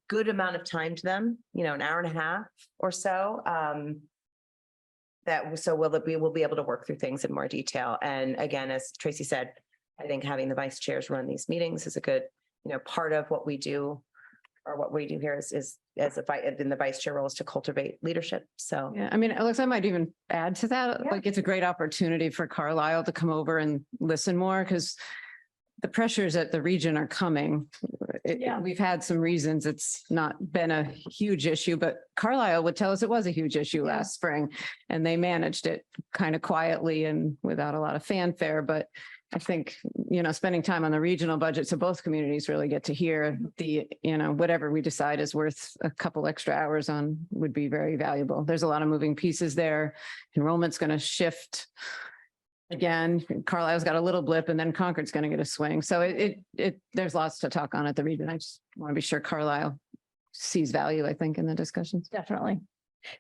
good amount of time to them, an hour and a half or so. We will be able to work through things in more detail. And again, as Tracy said, I think having the vice chairs run these meetings is a good, part of what we do, or what we do here is in the vice chair role is to cultivate leadership. So. Yeah, I mean, Alex, I might even add to that, Yeah. like, it's a great opportunity for Carlisle to come over and listen more, because the pressures at the region are coming. Yeah. We've had some reasons it's not been a huge issue, but Carlisle would tell us it was a huge issue Yeah. last spring, and they managed it kind of quietly and without a lot of fanfare. But I think, spending time on the regional budget, so both communities really get to hear whatever we decide is worth a couple extra hours on would be very valuable. There's a lot of moving pieces there. Enrollment's going to shift. Again, Carlisle's got a little blip, and then Concord's going to get a swing. So there's lots to talk on at the region. I just want to be sure Carlisle sees value, I think, in the discussions. Definitely.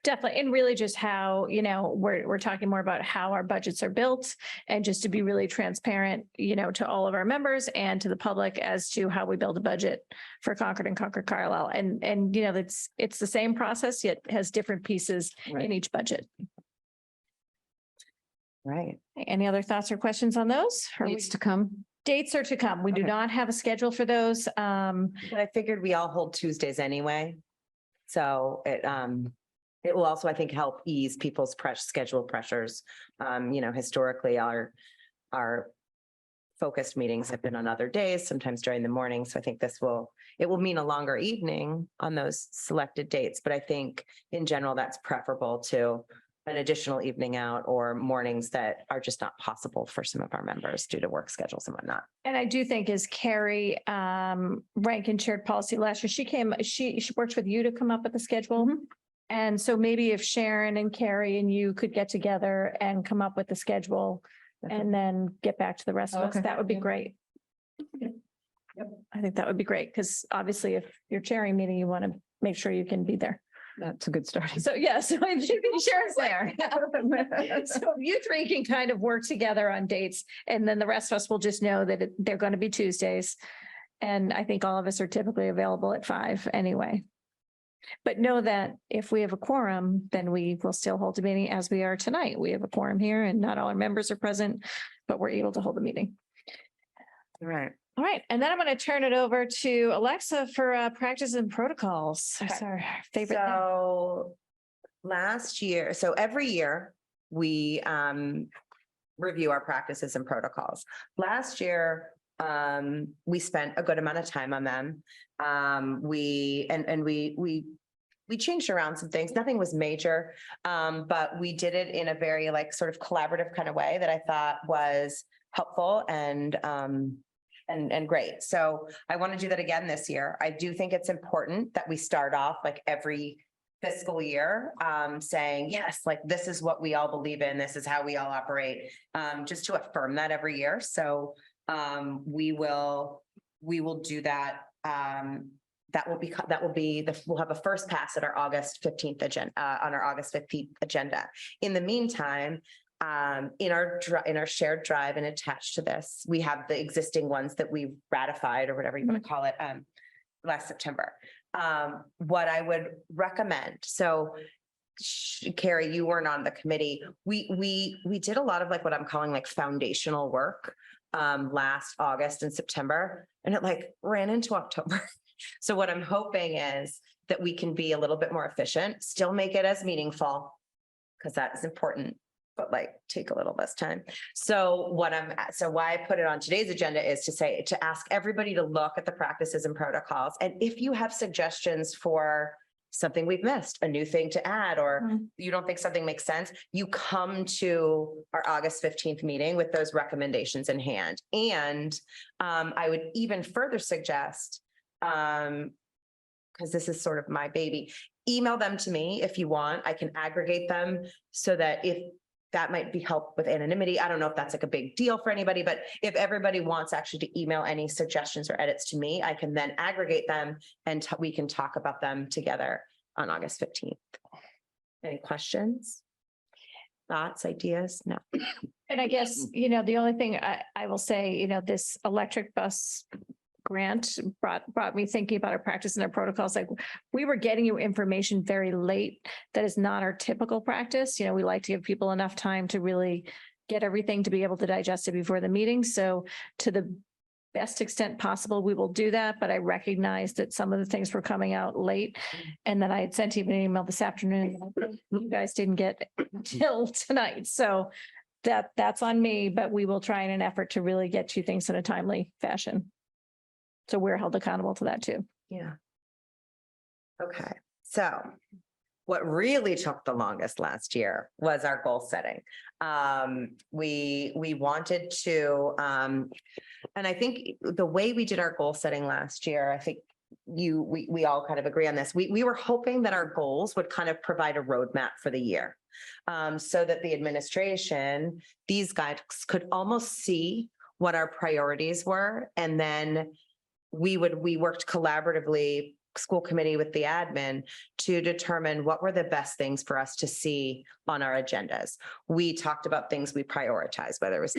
Definitely. And really just how, we're talking more about how our budgets are built, and just to be really transparent, to all of our members and to the public as to how we build a budget for Concord and Concord Carlisle. And it's the same process, yet has different pieces Right. in each budget. Right. Any other thoughts or questions on those? Or Needs to come. dates are to come. We do Okay. not have a schedule for those. But I figured we all hold Tuesdays anyway. So it will also, I think, help ease people's schedule pressures. Historically, our focused meetings have been on other days, sometimes during the morning. So I think it will mean a longer evening on those selected dates. But I think in general, that's preferable to an additional evening out or mornings that are just not possible for some of our members due to work schedules and whatnot. And I do think as Carrie Rankin chaired policy last year, she worked with you to come up with the schedule. And so maybe if Sharon and Carrie and you could get together and come up with the schedule and then get back to the rest of us, Okay. that would be Yeah. great. I think that would be great, because obviously if you're chairing a meeting, you want to make sure you can be there. That's a good start. So yeah, so Sharon's there. So you three can kind of work together on dates, and then the rest of us will just know that they're going to be Tuesdays. And I think all of us are typically available at 5 anyway. But know that if we have a quorum, then we will still hold a meeting as we are tonight. We have a quorum here and not all our members are present, but we're able to hold a meeting. Right. All right, and then I'm going to turn it over to Alexa for practice and protocols. That's our favorite thing. So every year we review our practices and protocols. Last year, we spent a good amount of time on them. We changed around some things. Nothing was major, but we did it in a very sort of collaborative kind of way that I thought was helpful and great. So I want to do that again this year. I do think it's important that we start off every fiscal year saying, yes, this is what we all believe in. This is how we all operate, just to affirm that every year. So we will do that. We'll have a first pass at our August 15th agenda, on our August 15th agenda. In the meantime, in our shared drive and attached to this, we have the existing ones that we ratified, or whatever you want to call it, last September. What I would recommend, so Carrie, you weren't on the committee. We did a lot of what I'm calling foundational work last August and September, and it ran into October. So what I'm hoping is that we can be a little bit more efficient, still make it as meaningful, because that is important, but take a little less time. So why I put it on today's agenda is to ask everybody to look at the practices and protocols. And if you have suggestions for something we've missed, a new thing to add, or you don't think something makes sense, you come to our August 15th meeting with those recommendations in hand. And I would even further suggest, because this is sort of my baby, email them to me if you want. I can aggregate them so that if that might be help with anonymity. I don't know if that's a big deal for anybody, but if everybody wants actually to email any suggestions or edits to me, I can then aggregate them and we can talk about them together on August 15th. Any questions? Thoughts, ideas? No. And I guess, the only thing I will say, this electric bus grant brought me thinking about our practice and our protocols. We were getting you information very late. That is not our typical practice. We like to give people enough time to really get everything to be able to digest it before the meeting. So to the best extent possible, we will do that, but I recognize that some of the things were coming out late. And then I had sent you an email this afternoon. You guys didn't get till tonight, so that's on me, but we will try in an effort to really get you things in a timely fashion. So we're held accountable to that too. Yeah. Okay, so what really took the longest last year was our goal setting. We wanted to, and I think the way we did our goal setting last year, I think we all kind of agree on this. We were hoping that our goals would kind of provide a roadmap for the year. So that the administration, these guys could almost see what our priorities were. And then we worked collaboratively, school committee with the admin, to determine what were the best things for us to see on our agendas. We talked about things we prioritized, whether it was,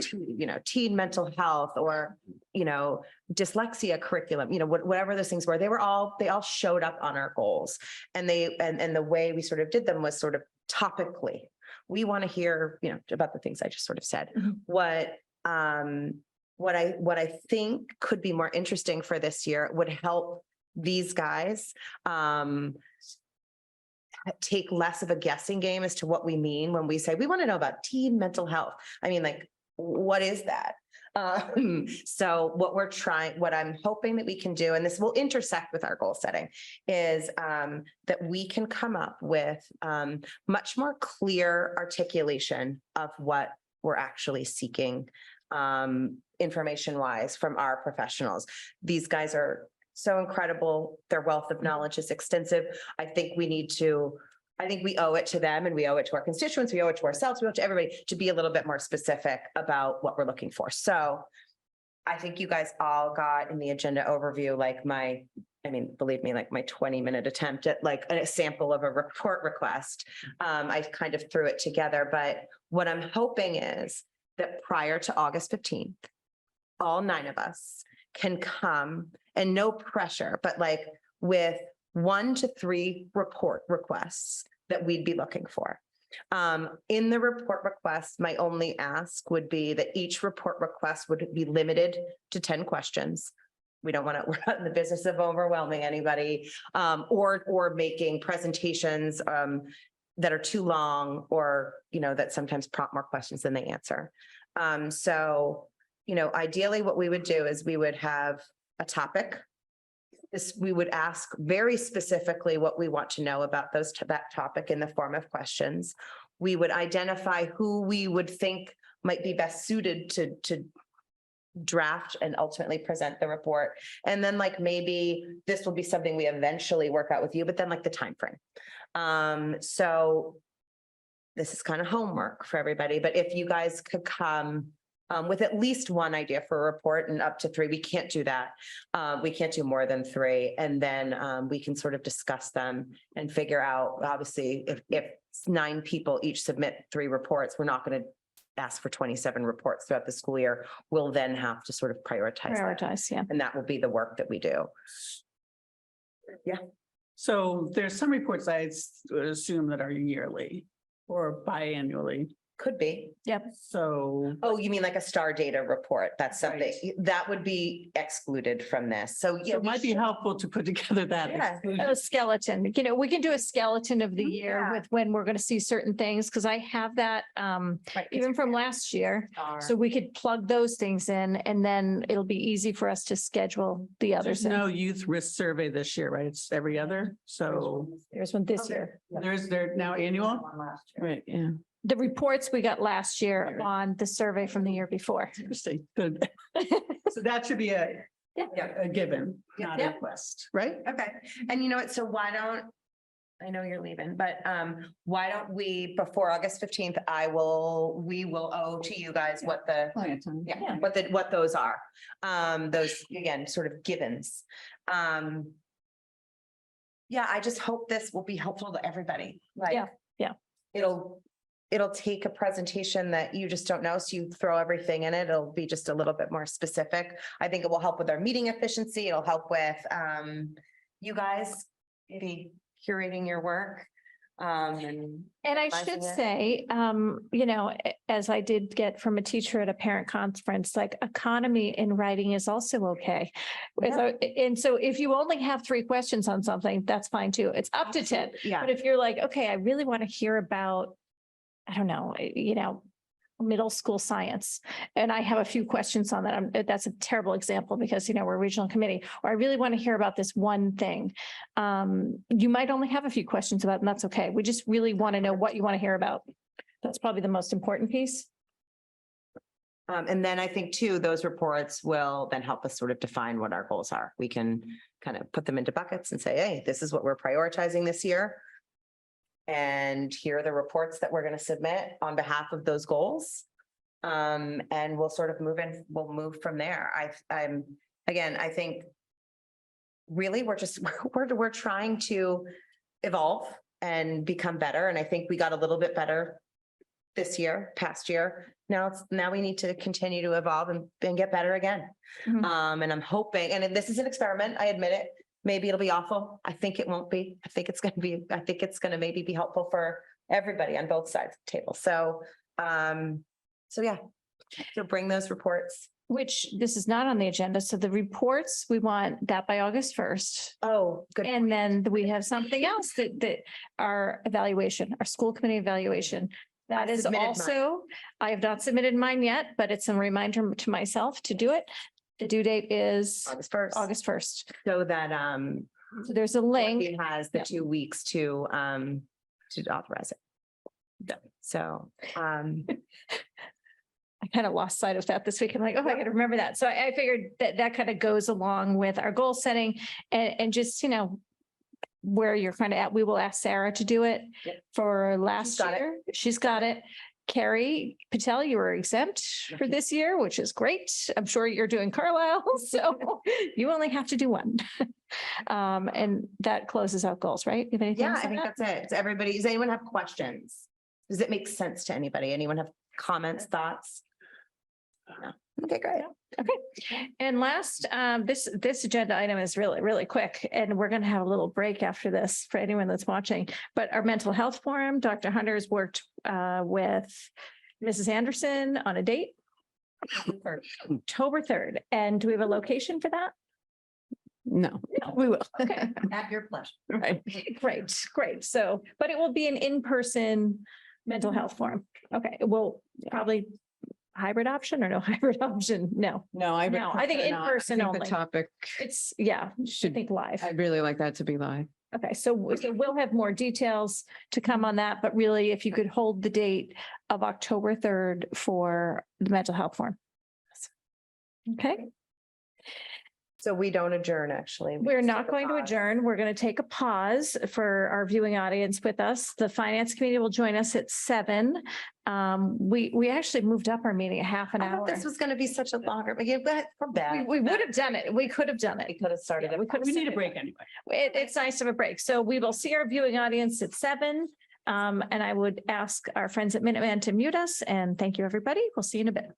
teen mental health or, dyslexia curriculum, whatever those things were, they all showed up on our goals. And the way we sort of did them was sort of topically. We want to hear, about the things I just sort of said. What I think could be more interesting for this year would help these guys take less of a guessing game as to what we mean when we say we want to know about teen mental health. I mean, like, what is that? So what I'm hoping that we can do, and this will intersect with our goal setting, is that we can come up with much more clear articulation of what we're actually seeking information wise from our professionals. These guys are so incredible. Their wealth of knowledge is extensive. I think we owe it to them, and we owe it to our constituents. We owe it to ourselves. We owe it to everybody to be a little bit more specific about what we're looking for. So I think you guys all got in the agenda overview, believe me, like my 20-minute attempt at like a sample of a report request. I kind of threw it together, but what I'm hoping is that prior to August 15th, all 9 of us can come, and no pressure, but like with 1 to 3 report requests that we'd be looking for. In the report request, my only ask would be that each report request would be limited to 10 questions. We're not in the business of overwhelming anybody, or making presentations that are too long, or, that sometimes prompt more questions than they answer. So, ideally what we would do is we would have a topic. We would ask very specifically what we want to know about that topic in the form of questions. We would identify who we would think might be best suited to draft and ultimately present the report. And then maybe this will be something we eventually work out with you, but then the time frame. So this is kind of homework for everybody, but if you guys could come with at least 1 idea for a report and up to 3, we can't do that. We can't do more than 3. And then we can sort of discuss them and figure out, obviously, if 9 people each submit 3 reports, we're not going to ask for 27 reports throughout the school year. We'll then have to sort of prioritize. Yeah. And that will be the work that we do. Yeah. So there's some reports I assume that are yearly or biannually. Could be. Yep. So. Oh, you mean like a star data report? That's something Right. that would be excluded from this. So yeah, It might be helpful to put together that. Yeah. exclusion. A skeleton, we can do a skeleton of the year Yeah. with when we're going to see certain things, because I have that even from last year. So we could plug those things in, and then it'll be easy for us to schedule the others. There's no youth risk survey this year, right? It's every other. So There's one this year. they're now annual. Right, yeah. The reports we got last year on the survey from the year before. Interesting. Good. So that should be a given, not a Yeah. request, right? Okay. And you know what? So I know you're leaving, but why don't we, before August 15th, we will owe to you guys what what those are. Those, again, sort of givens. I just hope this will be helpful to everybody. Yeah. It'll take a presentation that you just don't know. So you throw everything in it. It'll be just a little bit more specific. I think it will help with our meeting efficiency. It'll help with you guys maybe curating your work. And And I Realizing should it. say, you know, as I did get from a teacher at a parent conference, like economy in writing is also okay. And so if you only have 3 questions on something, that's fine too. It's up to 10. yeah, But if you're like, okay, I really want to hear about, I don't know, you know, middle school science, and I have a few questions on that. That's a terrible example because, you know, we're a regional committee, or I really want to hear about this one thing. You might only have a few questions about, it, and that's okay. We just really want to know what you want to hear about. That's probably the most important piece. and then I think too, those reports will then help us sort of define what our goals are. We can kind of put them into buckets and say, hey, this is what we're prioritizing this year. And here are the reports that we're going to submit on behalf of those goals. And we'll sort of we'll move from there. I think really we're trying to evolve and become better. And I think we got a little bit better past year. Now we need to continue to evolve and get better again. Mhm. And I'm hoping, and this is an experiment, I admit it. Maybe it'll be awful. I think it won't be. I think it's going to maybe be helpful for everybody on both sides of the table. So, yeah. So bring those reports. Which this is not on the agenda. So the reports, we want that by August 1st. Oh, good. And then we have something else that our evaluation, our school committee evaluation. That I is submitted mine. also, I have not submitted mine yet, but it's a reminder to myself to do it. The due date is August 1st. August 1st. So that, So there's a link. He has the Yeah. 2 weeks to authorize it. So, I kind of lost sight of that this week. I'm like, oh, I got to remember that. So I figured that kind of goes along with our goal setting and just, you know, where you're kind of at. We will ask Sarah to do it Yep. for last got it. year. She's got it. Carrie Patel, you were exempt for this year, which is great. I'm sure you're doing Carlisle, so you only have to do one. And that closes out goals, right? You have anything yeah, else I on think that? that's it. Does everybody, does anyone have questions? Does it make sense to anybody? Anyone have comments, thoughts? No. Okay, great. And last, this agenda item is really, really quick, and we're going to have a little break after this for anyone that's watching. But our mental health forum, Dr. Hunter has worked with Mrs. Anderson on a date. October 3rd. And do we have a location for that? No, No. we will. Okay. At your pleasure. Right. Great. So, but it will be an in-person mental health forum. Okay, well, probably hybrid option or no hybrid option? No, No, I. would No, I think prefer in not. person I think only. The topic it's, yeah, I should, think live. I'd really like that to be live. Okay, so we'll have more details to come on that, but really, if you could hold the date of October 3rd for the mental health forum. Okay, So we don't adjourn, actually. We we're just not take a going to pause. adjourn. We're going to take a pause for our viewing audience with us. The finance committee will join us at 7. We actually moved up our meeting a half an I thought hour. this was going to be such a longer, but we're back. We would have done it. We could have done it. We could have started. Yeah, we could have We need a started break anyway. It's nice to have a break. So we will see our viewing audience at 7. And I would ask our friends at Minuteman to mute us, and thank you, everybody. We'll see you in a bit.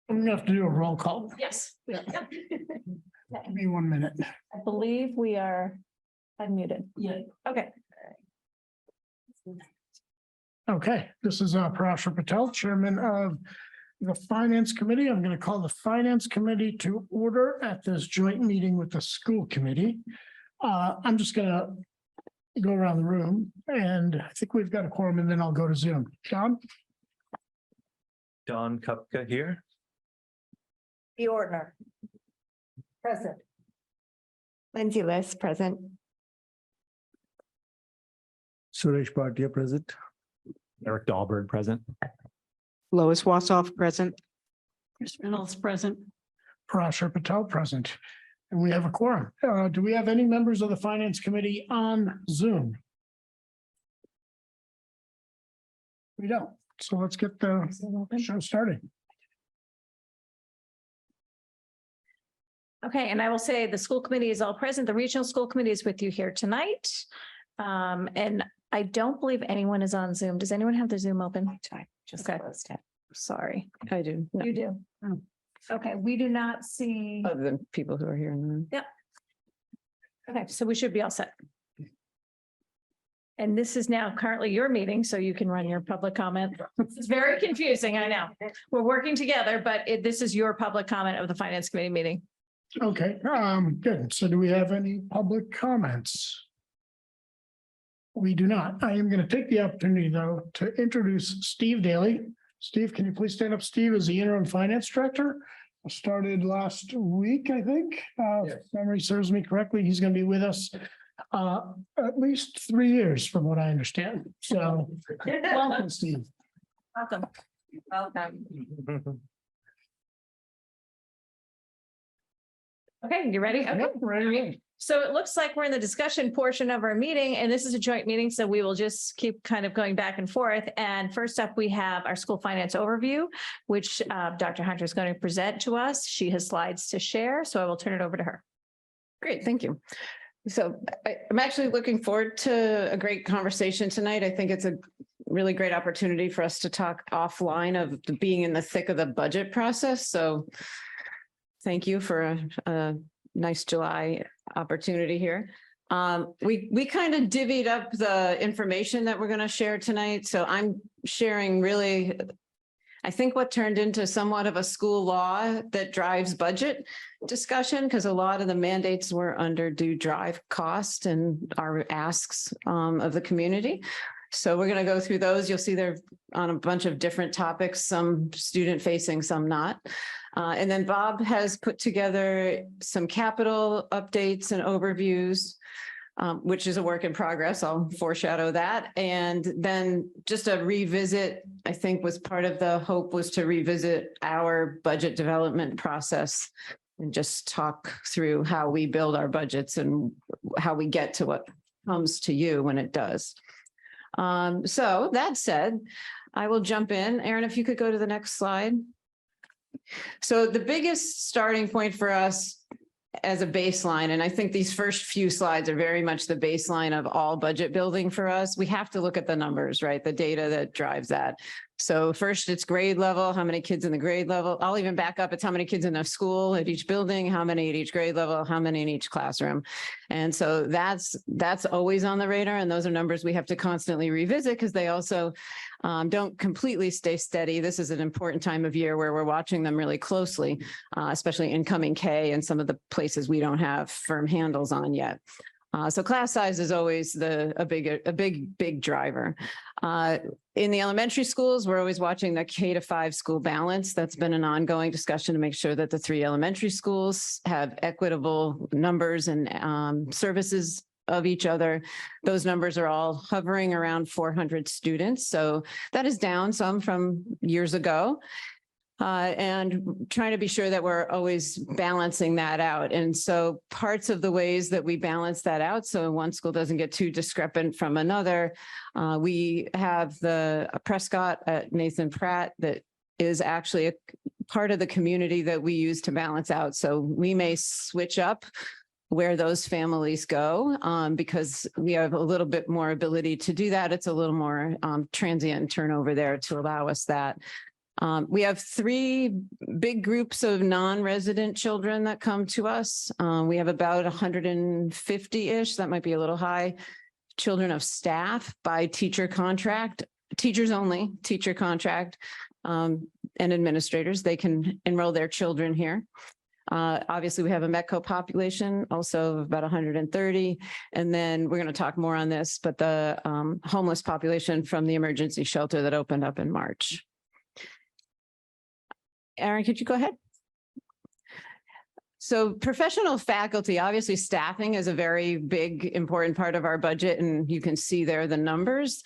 I'm gonna have to do a roll call. Yes. Yeah. Yep. Give me 1 minute. I believe we are unmuted. Yeah. Okay. Okay, this is Parashar Patel, Chairman of the Finance Committee. I'm going to call the Finance Committee to order at this joint meeting with the School Committee. I'm just going to go around the room, and I think we've got a quorum, and then I'll go to Zoom. John? Don Kupka here. The Ordner. Present. Lindsay List, present. Suresh Bhatia present. Eric Dahlberg present. Lois Wassoff, present. Chris Reynolds present. Parashar Patel present. And we have a quorum. Do we have any members of the Finance Committee on Zoom? We don't. So let's get the show started. Okay, and I will say the school committee is all present. The regional school committee is with you here tonight. And I don't believe anyone is on Zoom. Does anyone have their Zoom open? Just Okay. closed it. Sorry, I do. No, you do. Oh. Okay, we do not see. Other than people who are here in the room. Okay, so we should be all set. And this is now currently your meeting, so you can run your public comment. It's very confusing, I know. We're working together, but this is your public comment of the Finance Committee meeting. Okay, good. So do we have any public comments? We do not. I am going to take the opportunity, though, to introduce Steve Daly. Steve, can you please stand up? Steve is the interim finance director. Started last week, I think. If memory serves me correctly, he's going to be with us at least 3 years, from what I understand. So welcome, Steve. Welcome. Welcome. Okay, you ready? Okay. Yep, ready. So it looks like we're in the discussion portion of our meeting, and this is a joint meeting, so we will just keep kind of going back and forth. And first up, we have our school finance overview, which Dr. Hunter is going to present to us. She has slides to share, so I will turn it over to her. Great, thank you. So I'm actually looking forward to a great conversation tonight. I think it's a really great opportunity for us to talk offline of being in the thick of the budget process. So thank you for a nice July opportunity here. We kind of divvied up the information that we're going to share tonight. So I'm sharing really, I think, what turned into somewhat of a school law that drives budget discussion, because a lot of the mandates were under do drive cost and our asks of the community. So we're going to go through those. You'll see they're on a bunch of different topics, some student facing, some not. And then Bob has put together some capital updates and overviews, which is a work in progress. I'll foreshadow that. And then just a revisit, I think, was part of the hope, was to revisit our budget development process and just talk through how we build our budgets and how we get to what comes to you when it does. So that said, I will jump in. Aaron, if you could go to the next slide. So the biggest starting point for us as a baseline, and I think these first few slides are very much the baseline of all budget building for us. We have to look at the numbers, right? The data that drives that. So first, it's grade level, how many kids in the grade level. I'll even back up. It's how many kids in the school at each building, how many at each grade level, how many in each classroom. And so that's always on the radar. And those are numbers we have to constantly revisit, because they also don't completely stay steady. This is an important time of year where we're watching them really closely, especially incoming K and some of the places we don't have firm handles on yet. So class size is always a big driver. In the elementary schools, we're always watching the K-5 school balance. That's been an ongoing discussion to make sure that the 3 elementary schools have equitable numbers and services of each other. Those numbers are all hovering around 400 students. So that is down some from years ago. And trying to be sure that we're always balancing that out. And so parts of the ways that we balance that out, so one school doesn't get too discrepant from another, we have the Prescott at Nathan Pratt that is actually a part of the community that we use to balance out. So we may switch up where those families go, because we have a little bit more ability to do that. It's a little more transient turnover there to allow us that. We have 3 big groups of non-resident children that come to us. We have about 150-ish, that might be a little high, children of staff by teacher contract, teachers only, teacher contract, and administrators. They can enroll their children here. Obviously, we have a Metco population also of about 130. And then we're going to talk more on this, but the homeless population from the emergency shelter that opened up in March. Aaron, could you go ahead? So professional faculty, obviously staffing is a very big, important part of our budget, and you can see there the numbers.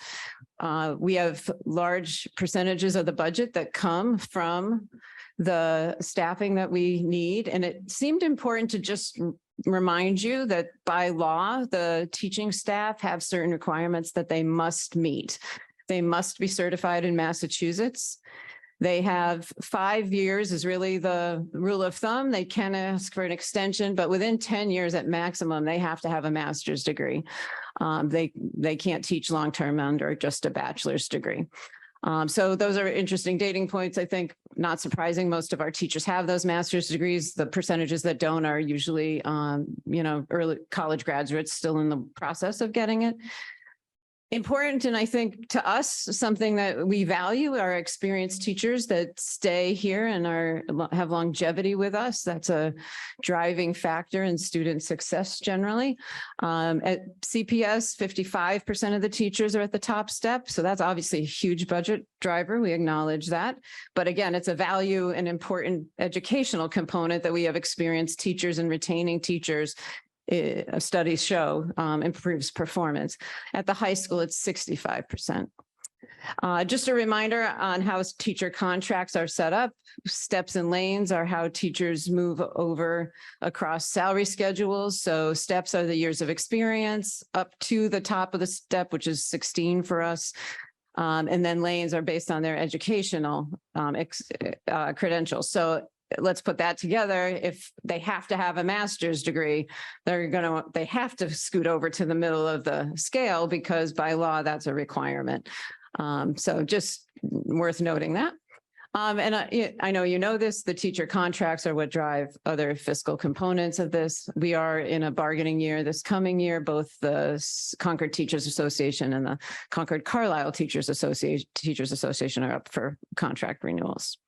We have large percentages of the budget that come from the staffing that we need. And it seemed important to just remind you that by law, the teaching staff have certain requirements that they must meet. They must be certified in Massachusetts. They have 5 years is really the rule of thumb. They can ask for an extension, but within 10 years at maximum, they have to have a master's degree. They can't teach long-term under just a bachelor's degree. So those are interesting dating points. I think not surprising. Most of our teachers have those master's degrees. The percentages that don't are usually, early college graduates still in the process of getting it. Important, and I think to us, something that we value are experienced teachers that stay here and have longevity with us. That's a driving factor in student success generally. At CPS, 55% of the teachers are at the top step. So that's obviously a huge budget driver. We acknowledge that. But again, it's a value and important educational component that we have experienced teachers and retaining teachers. Studies show improves performance. At the high school, it's 65%. Just a reminder on how teacher contracts are set up. Steps and lanes are how teachers move over across salary schedules. So steps are the years of experience up to the top of the step, which is 16 for us. And then lanes are based on their educational credentials. So let's put that together. If they have to have a master's degree, they have to scoot over to the middle of the scale because by law, that's a requirement. So just worth noting that. And I know you know this, the teacher contracts are what drive other fiscal components of this. We are in a bargaining year this coming year. Both the Concord Teachers Association and the Concord Carlisle Teachers Association are up for contract renewals.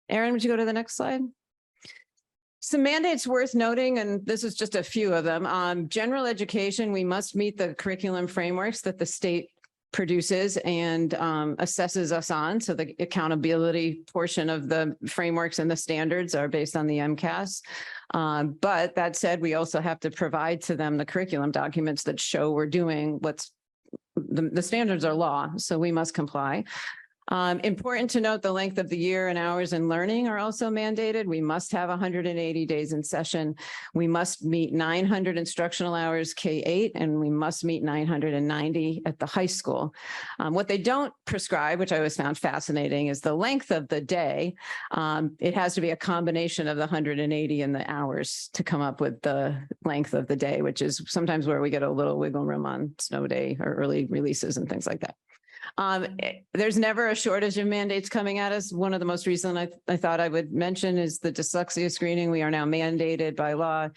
Aaron, would you go to the next slide? Some mandates worth noting, and this is just a few of them. General education, we must meet the curriculum frameworks that the state produces and assesses us on. So the accountability portion of the frameworks and the standards are based on the MCAS. But that said, we also have to provide to them the curriculum documents that show we're doing what's the standards are law, so we must comply. Important to note the length of the year and hours in learning are also mandated. We must have 180 days in session. We must meet 900 instructional hours K-8, and we must meet 990 at the high school. What they don't prescribe, which I always found fascinating, is the length of the day. It has to be a combination of the 180 and the hours to come up with the length of the day, which is sometimes where we get a little wiggle room on snow day or early releases and things like that. There's never a shortage of mandates coming at us. One of the most recent I thought I would mention is the dyslexia screening. We are now mandated by law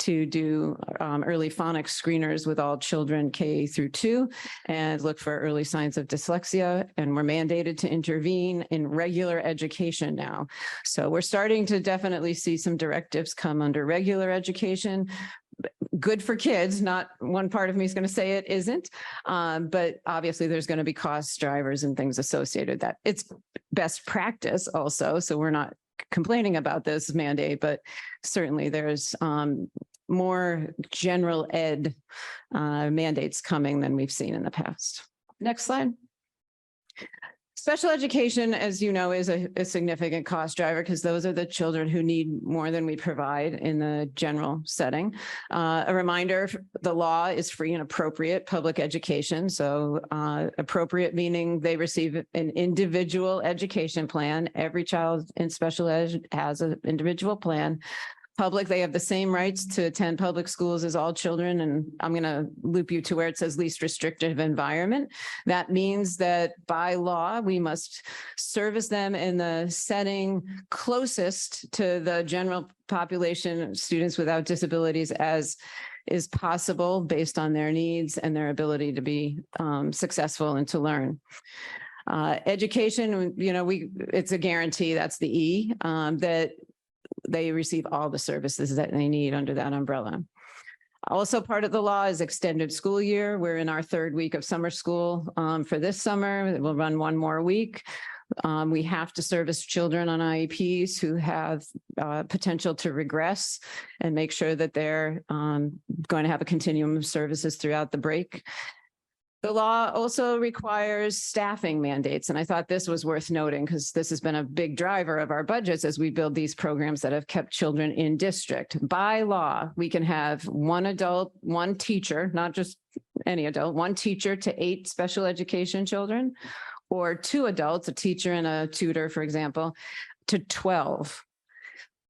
to do early phonics screeners with all children K through 2 and look for early signs of dyslexia. And we're mandated to intervene in regular education now. So we're starting to definitely see some directives come under regular education. Good for kids, not one part of me is going to say it isn't, but obviously there's going to be cost drivers and things associated with that. It's best practice also, so we're not complaining about this mandate, but certainly there's more general ed mandates coming than we've seen in the past. Next slide. Special education, as you know, is a significant cost driver because those are the children who need more than we provide in the general setting. A reminder, the law is free and appropriate public education. So appropriate meaning they receive an individual education plan. Every child in special ed has an individual plan. public, they have the same rights to attend public schools as all children. And I'm going to loop you to where it says least restrictive environment. That means that by law, we must service them in the setting closest to the general population of students without disabilities as is possible based on their needs and their ability to be successful and to learn. Education, it's a guarantee, that's the E, that they receive all the services that they need under that umbrella. Also part of the law is extended school year. We're in our third week of summer school for this summer. We'll run one more week. We have to service children on IEPs who have potential to regress and make sure that they're going to have a continuum of services throughout the break. The law also requires staffing mandates, and I thought this was worth noting because this has been a big driver of our budgets as we build these programs that have kept children in district. By law, we can have one adult, one teacher, not just any adult, one teacher to 8 special education children, or 2 adults, a teacher and a tutor, for example, to 12.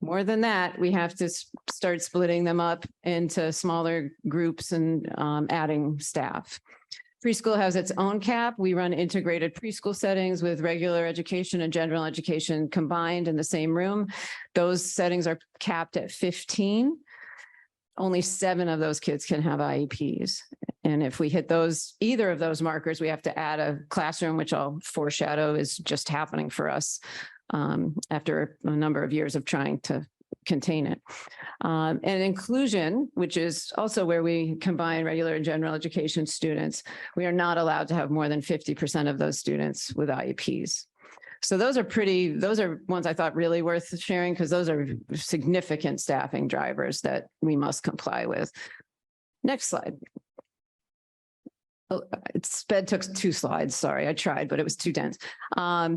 More than that, we have to start splitting them up into smaller groups and adding staff. Preschool has its own cap. We run integrated preschool settings with regular education and general education combined in the same room. Those settings are capped at 15. Only 7 of those kids can have IEPs. And if we hit either of those markers, we have to add a classroom, which I'll foreshadow is just happening for us after a number of years of trying to contain it. And inclusion, which is also where we combine regular and general education students, we are not allowed to have more than 50% of those students with IEPs. So those are ones I thought really worth sharing because those are significant staffing drivers that we must comply with. Next slide. Sped took 2 slides. Sorry, I tried, but it was too dense.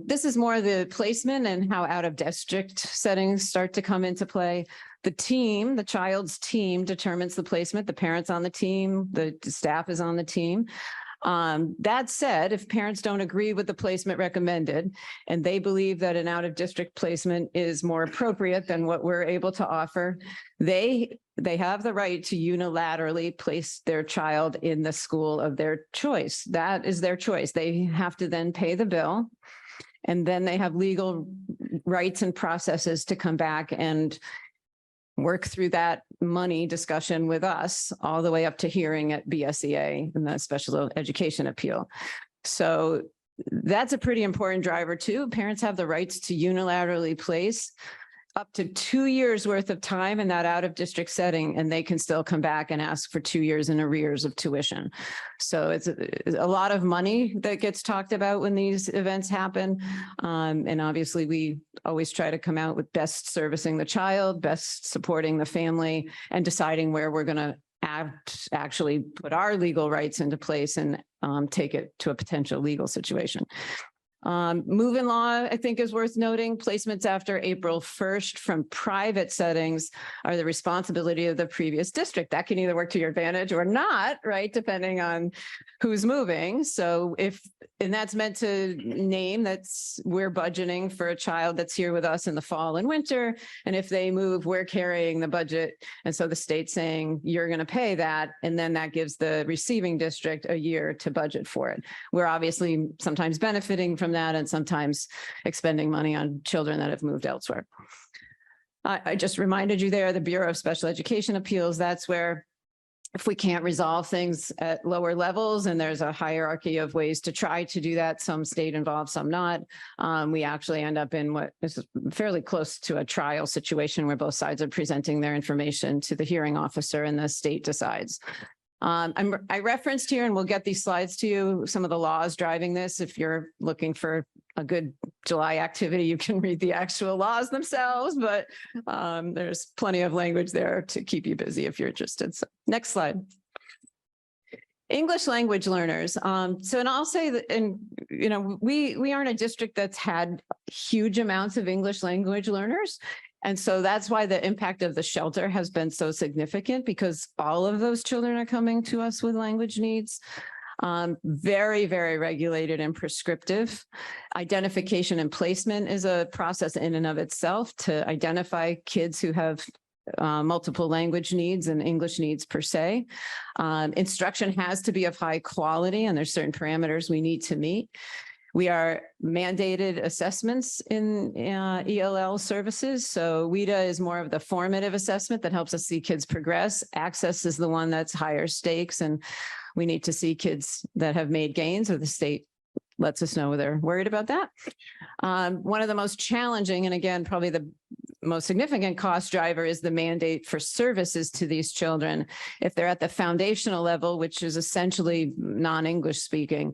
This is more the placement and how out of district settings start to come into play. The child's team determines the placement, the parents on the team, the staff is on the team. That said, if parents don't agree with the placement recommended and they believe that an out of district placement is more appropriate than what we're able to offer, they have the right to unilaterally place their child in the school of their choice. That is their choice. They have to then pay the bill, and then they have legal rights and processes to come back and work through that money discussion with us all the way up to hearing at BSEA and the special education appeal. So that's a pretty important driver too. Parents have the rights to unilaterally place up to 2 years worth of time in that out of district setting, and they can still come back and ask for 2 years in arrears of tuition. So it's a lot of money that gets talked about when these events happen. And obviously we always try to come out with best servicing the child, best supporting the family, and deciding where we're going to actually put our legal rights into place and take it to a potential legal situation. Move-in law, I think, is worth noting. Placements after April 1st from private settings are the responsibility of the previous district. That can either work to your advantage or not, right? Depending on who's moving. So and that's meant to name we're budgeting for a child that's here with us in the fall and winter. And if they move, we're carrying the budget. And so the state's saying, you're going to pay that. And then that gives the receiving district a year to budget for it. We're obviously sometimes benefiting from that and sometimes expending money on children that have moved elsewhere. I just reminded you there, the Bureau of Special Education Appeals, that's where if we can't resolve things at lower levels and there's a hierarchy of ways to try to do that, some state involved, some not, we actually end up in what is fairly close to a trial situation where both sides are presenting their information to the hearing officer and the state decides. I referenced here, and we'll get these slides to you, some of the laws driving this. If you're looking for a good July activity, you can read the actual laws themselves, but there's plenty of language there to keep you busy if you're interested. So, next slide. English language learners. And I'll say that, and we aren't a district that's had huge amounts of English language learners. And so that's why the impact of the shelter has been so significant, because all of those children are coming to us with language needs. Very, very regulated and prescriptive. Identification and placement is a process in and of itself to identify kids who have multiple language needs and English needs per se. Instruction has to be of high quality, and there's certain parameters we need to meet. We are mandated assessments in ELL services. So WIDA is more of the formative assessment that helps us see kids progress. Access is the one that's higher stakes, and we need to see kids that have made gains, or the state lets us know they're worried about that. One of the most challenging, and again, probably the most significant cost driver, is the mandate for services to these children. If they're at the foundational level, which is essentially non-English speaking,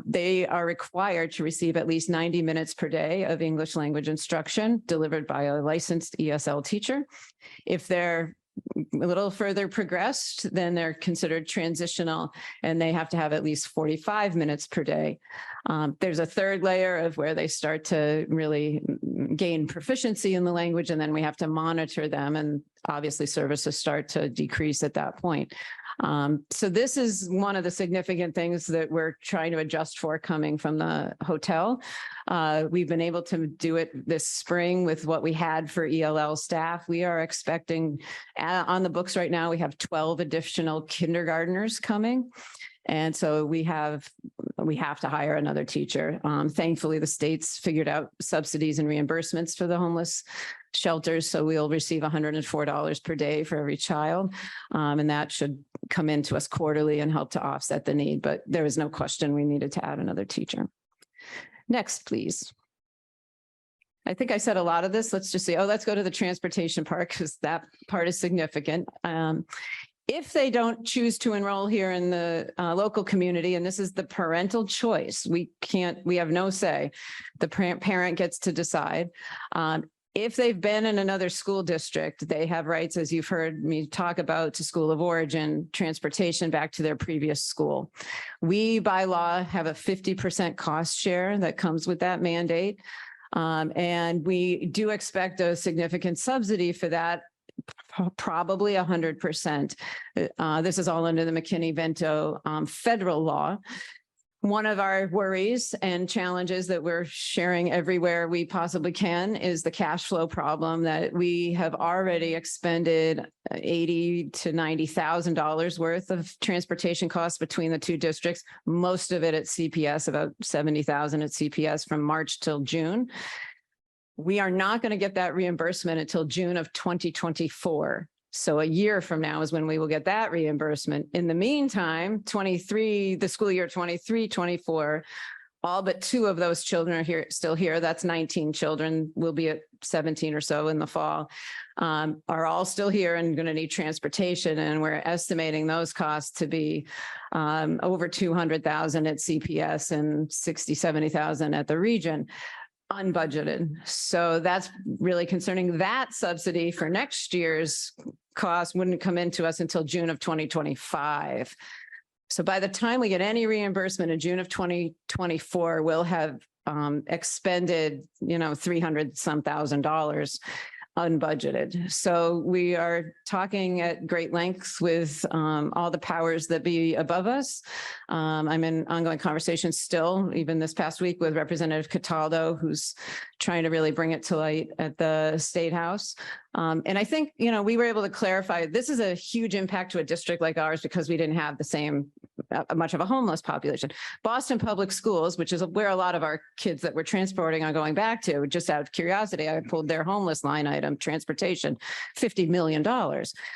they are required to receive at least 90 minutes per day of English language instruction delivered by a licensed ESL teacher. If they're a little further progressed, then they're considered transitional, and they have to have at least 45 minutes per day. There's a third layer of where they start to really gain proficiency in the language, and then we have to monitor them, and obviously services start to decrease at that point. So this is one of the significant things that we're trying to adjust for coming from the hotel. We've been able to do it this spring with what we had for ELL staff. We are expecting on the books right now, we have 12 additional kindergartners coming. And so we have to hire another teacher. Thankfully, the state's figured out subsidies and reimbursements for the homeless shelters. So we'll receive $104 per day for every child. And that should come into us quarterly and help to offset the need. But there was no question we needed to add another teacher. Next, please. I think I said a lot of this. Let's just say, let's go to the transportation part, because that part is significant. If they don't choose to enroll here in the local community, and this is the parental choice, we have no say. The parent gets to decide. If they've been in another school district, they have rights, as you've heard me talk about, to school of origin, transportation back to their previous school. We, by law, have a 50% cost share that comes with that mandate. And we do expect a significant subsidy for that, probably 100%. This is all under the McKinney-Vento federal law. One of our worries and challenges that we're sharing everywhere we possibly can is the cash flow problem, that we have already expended $80,000 to $90,000 worth of transportation costs between the two districts, most of it at CPS, about $70,000 at CPS from March till June. We are not going to get that reimbursement until June of 2024. So a year from now is when we will get that reimbursement. In the meantime, the school year 23-24, all but 2 of those children are still here. That's 19 children. We'll be at 17 or so in the fall, are all still here and going to need transportation. And we're estimating those costs to be over $200,000 at CPS and $60,000, $70,000 at the region. Unbudgeted. So that's really concerning. That subsidy for next year's cost wouldn't come into us until June of 2025. So by the time we get any reimbursement in June of 2024, we'll have expended, $300-some thousand unbudgeted. So we are talking at great lengths with all the powers that be above us. I'm in ongoing conversations still, even this past week, with Representative Cataldo, who's trying to really bring it to light at the State House. And I think, we were able to clarify, this is a huge impact to a district like ours because we didn't have the same much of a homeless population. Boston Public Schools, which is where a lot of our kids that we're transporting are going back to, just out of curiosity, I pulled their homeless line item, transportation, $50 million.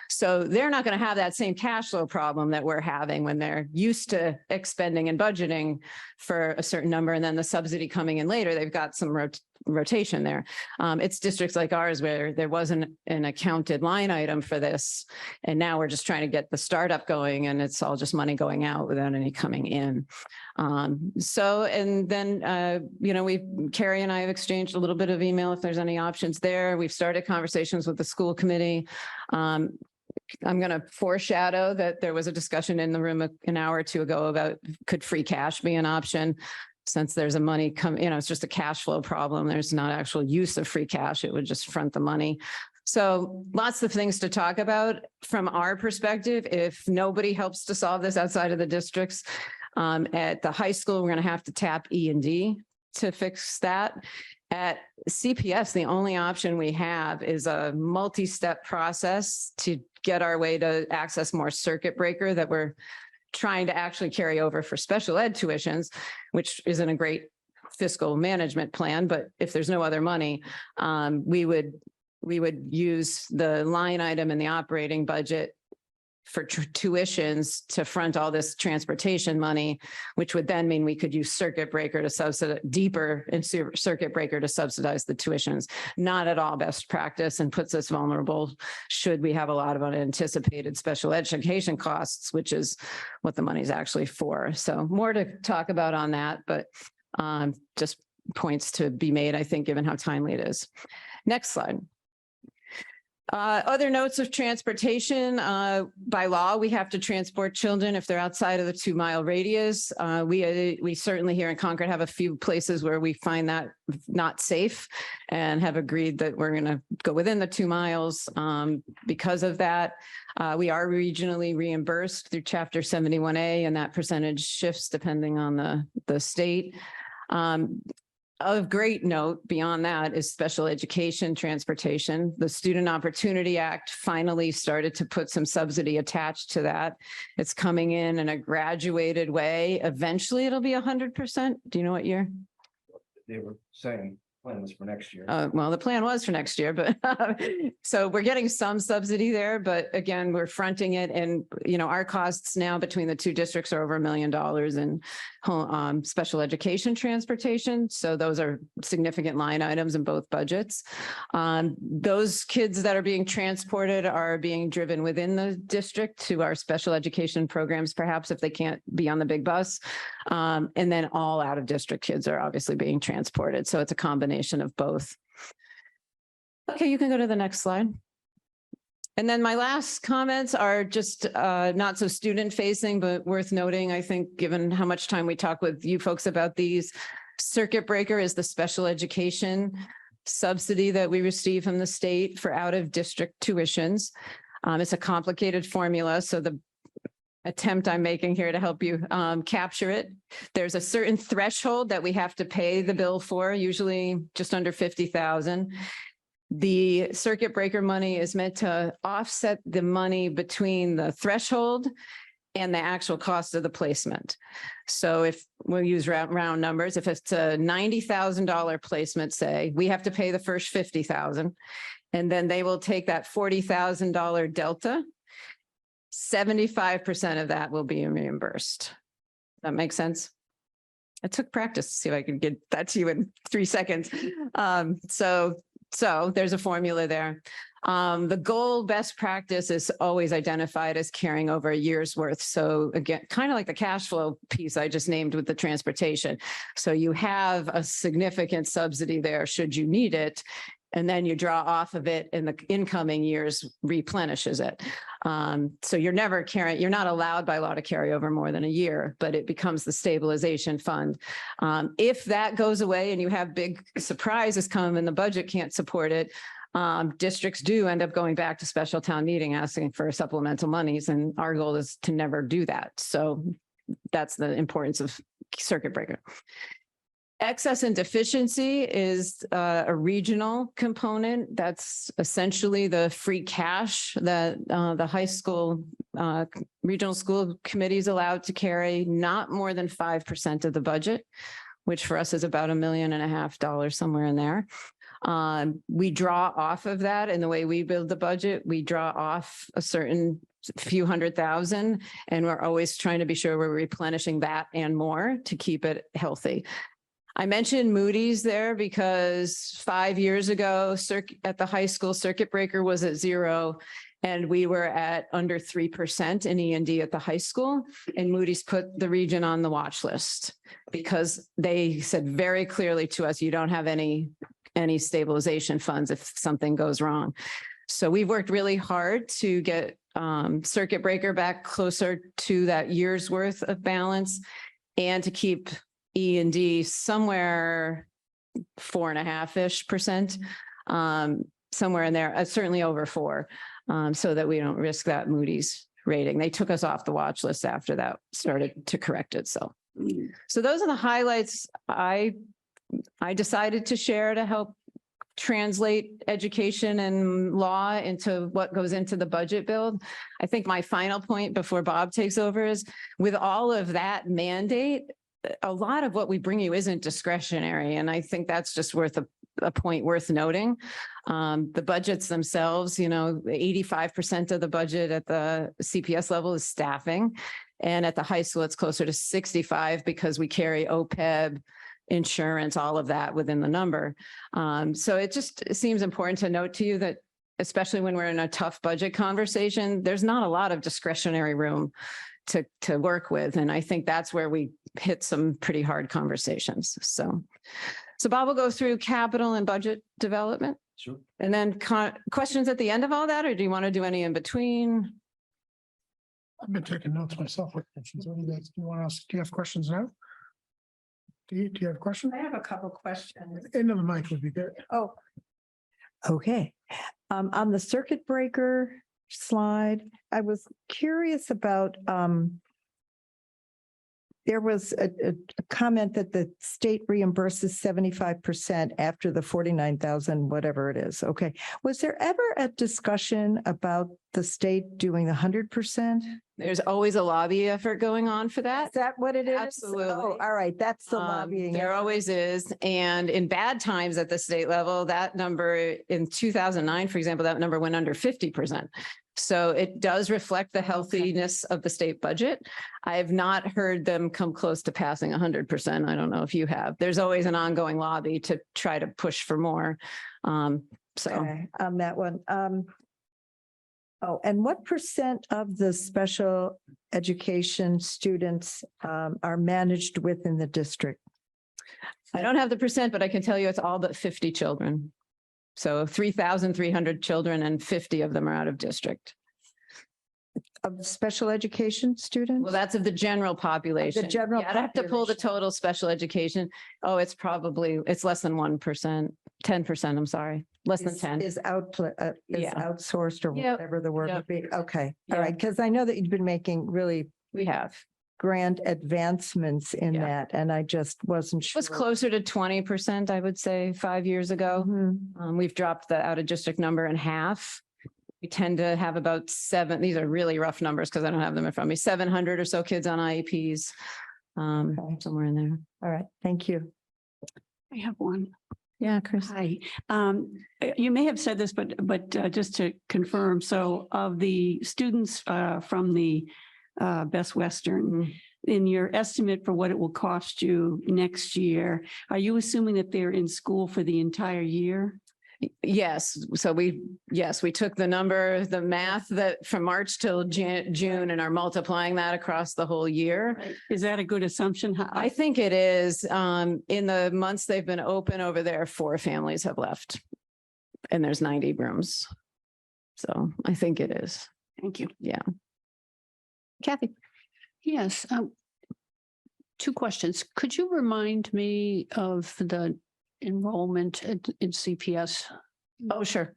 So they're not going to have that same cash flow problem that we're having when they're used to expending and budgeting for a certain number, and then the subsidy coming in later. They've got some rotation there. It's districts like ours where there wasn't an accounted line item for this. And now we're just trying to get the startup going, and it's all just money going out without any coming in. Carrie and I have exchanged a little bit of email if there's any options there. We've started conversations with the school committee. I'm going to foreshadow that there was a discussion in the room an hour or two ago about could free cash be an option. Since there's a money it's just a cash flow problem. There's not actual use of free cash. It would just front the money. So lots of things to talk about from our perspective. If nobody helps to solve this outside of the districts, at the high school, we're going to have to tap E&D to fix that. At CPS, the only option we have is a multi-step process to get our way to access more circuit breaker that we're trying to actually carry over for special ed tuitions, which isn't a great fiscal management plan, but if there's no other money, we would use the line item in the operating budget for tuitions to front all this transportation money, which would then mean we could use circuit breaker to subsidize deeper in circuit breaker to subsidize the tuitions. Not at all best practice and puts us vulnerable should we have a lot of unanticipated special education costs, which is what the money is actually for. So more to talk about on that, but just points to be made, I think, given how timely it is. Next slide. Other notes of transportation, by law, we have to transport children if they're outside of the 2-mile radius. We certainly here in Concord have a few places where we find that not safe and have agreed that we're going to go within the 2 miles. Because of that, we are regionally reimbursed through Chapter 71A, and that percentage shifts depending on the state. Of great note beyond that is special education transportation. The Student Opportunity Act finally started to put some subsidy attached to that. It's coming in a graduated way. Eventually it'll be 100%. Do you know what year? They were saying plan was for next year. Well, the plan was for next year, but so we're getting some subsidy there, but again, we're fronting it. And, our costs now between the two districts are over $1 million in special education transportation. So those are significant line items in both budgets. Those kids that are being transported are being driven within the district to our special education programs, perhaps if they can't be on the big bus. And then all out of district kids are obviously being transported. So it's a combination of both. Okay, you can go to the next slide. And then my last comments are just not so student facing, but worth noting, I think, given how much time we talk with you folks about these. Circuit breaker is the special education subsidy that we receive from the state for out of district tuitions. It's a complicated formula, so the attempt I'm making here to help you capture it. There's a certain threshold that we have to pay the bill for, usually just under 50,000. The circuit breaker money is meant to offset the money between the threshold and the actual cost of the placement. So if we'll use round numbers, if it's a $90,000 placement, say, we have to pay the first 50,000, and then they will take that $40,000 delta. 75% of that will be reimbursed. That makes sense? I took practice to see if I could get that to you in 3 seconds. So there's a formula there. The goal best practice is always identified as carrying over a year's worth. So again, kind of like the cash flow piece I just named with the transportation. So you have a significant subsidy there should you need it. And then you draw off of it and the incoming years replenishes it. So you're never carrying, you're not allowed by law to carry over more than a year, but it becomes the stabilization fund. If that goes away and you have big surprises come and the budget can't support it, districts do end up going back to special town meeting asking for supplemental monies. And our goal is to never do that. So that's the importance of circuit breaker. Excess and deficiency is a regional component. That's essentially the free cash that the high school regional school committee is allowed to carry, not more than 5% of the budget, which for us is about $1.5 million, somewhere in there. We draw off of that in the way we build the budget. We draw off a certain few $100,000, and we're always trying to be sure we're replenishing that and more to keep it healthy. I mentioned Moody's there because 5 years ago, at the high school, circuit breaker was at 0, and we were at under 3% in E&D at the high school. And Moody's put the region on the watch list because they said very clearly to us, you don't have any stabilization funds if something goes wrong. So we've worked really hard to get circuit breaker back closer to that year's worth of balance and to keep E&D somewhere 4.5%, somewhere in there, certainly over 4, so that we don't risk that Moody's rating. They took us off the watch list after that started to correct itself. So those are the highlights I I decided to share to help translate education and law into what goes into the budget build. I think my final point before Bob takes over is with all of that mandate, a lot of what we bring you isn't discretionary. And I think that's just worth a point worth noting. The budgets themselves, 85% of the budget at the CPS level is staffing. And at the high school, it's closer to 65 because we carry OPEB, insurance, all of that within the number. So it just seems important to note to you that, especially when we're in a tough budget conversation, there's not a lot of discretionary room to work with. And I think that's where we hit some pretty hard conversations. So Bob will go through capital and budget development. Sure. And then questions at the end of all that, or do you want to do any in between? I've been taking notes myself. What questions? What do you guys, do you want to ask? Do you have questions now? Do you have a question? I have a couple questions. Into the mic would be good. Oh. Okay. On the circuit breaker slide, I was curious about, there was a comment that the state reimburses 75% after the 49,000, whatever it is. Okay. Was there ever a discussion about the state doing the 100%? There's always a lobby effort going on for Is that. that what it is? Absolutely. Oh, all right. That's the lobbying. There always is. And in bad times at the state level, that number in 2009, for example, that number went under 50%. So it does reflect the healthiness of the state budget. I have not heard them come close to passing 100%. I don't know if you have. There's always an ongoing lobby to try to push for more. So Okay, on that one. Oh, and what percent of the special education students are managed within the district? I don't have the percent, but I can tell you it's all but 50 children. So 3,300 children and 50 of them are out of district. Of special education students? Well, that's of the general population. general Yeah, I'd have to pull the population. total special education. Oh, it's less than 1%, 10%, I'm sorry, less than 10. Is Yeah. outsourced or Yep, whatever the word yep. would be. Okay, Yeah. all right, because I know that you've been making really We have. grand advancements in Yeah. that, and I just wasn't It sure. was closer to 20%, I would say, 5 years ago. Mhm. We've dropped the out of district number in half. We tend to have about these are really rough numbers because I don't have them in front of me, 700 or so kids on IEPs, Okay. somewhere in there. All right, thank you. I have one. Yeah, Chris. Hi. You may have said this, but just to confirm, so of the students from the Best Western, in your estimate for what it will cost you next year, are you assuming that they're in school for the entire year? Yes, so we took the number, the math that from March till June and are multiplying that across the whole year. Is that a good assumption? I think it is. In the months they've been open over there, 4 families have left. And there's 90 rooms. So I think it is. Thank you. Yeah. Kathy. Yes. 2 questions. Could you remind me of the enrollment in CPS? Oh, sure.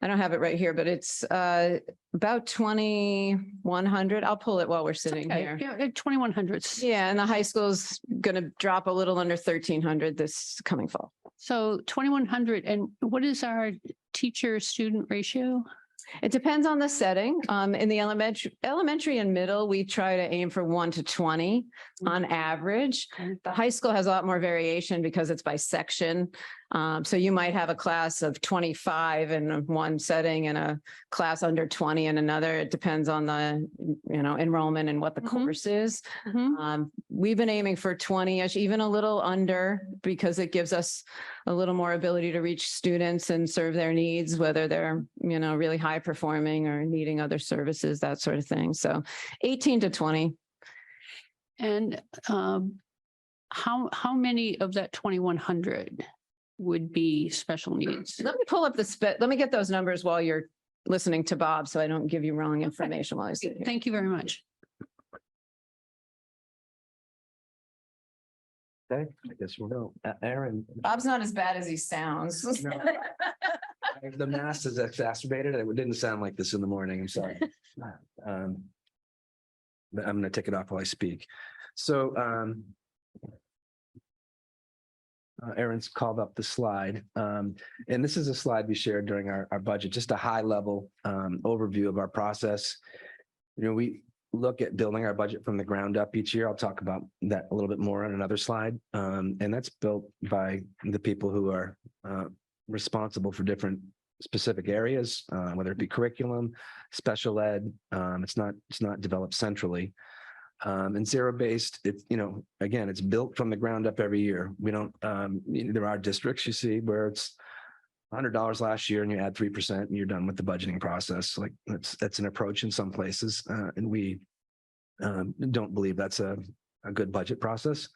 I don't have it right here, but it's about 2,100. I'll pull it while we're sitting here. Yeah, 2,100. Yeah, and the high school's going to drop a little under 1,300 this coming fall. So 2,100. And what is our teacher-student ratio? It depends on the setting. In the elementary and middle, we try to aim for 1 to 20 on average. The high school has a lot more variation because it's by section. So you might have a class of 25 in one setting and a class under 20 in another. It depends on the, enrollment and what the course is. We've been aiming for 20-ish, even a little under, because it gives us a little more ability to reach students and serve their needs, whether they're, really high performing or needing other services, that sort of thing. So 18 to 20. And how many of that 2,100 would be special needs? Let me pull up let me get those numbers while you're listening to Bob, so I don't give you wrong information while I sit here. Thank you very much. Okay, I guess we'll go. Aaron, Bob's not as bad as he sounds. the mass is exacerbated. It didn't sound like this in the morning. I'm sorry. But I'm going to take it off while I speak. So Aaron's called up the slide. And this is a slide we shared during our budget, just a high level overview of our process. You know, we look at building our budget from the ground up each year. I'll talk about that a little bit more on another slide. And that's built by the people who are responsible for different specific areas, whether it be curriculum, special ed. It's not developed centrally. And zero-based, it's, you know, again, it's built from the ground up every year. We don't, there are districts you see where it's $100 last year and you add 3% and you're done with the budgeting process. Like that's an approach in some places. And we don't believe that's a good budget process.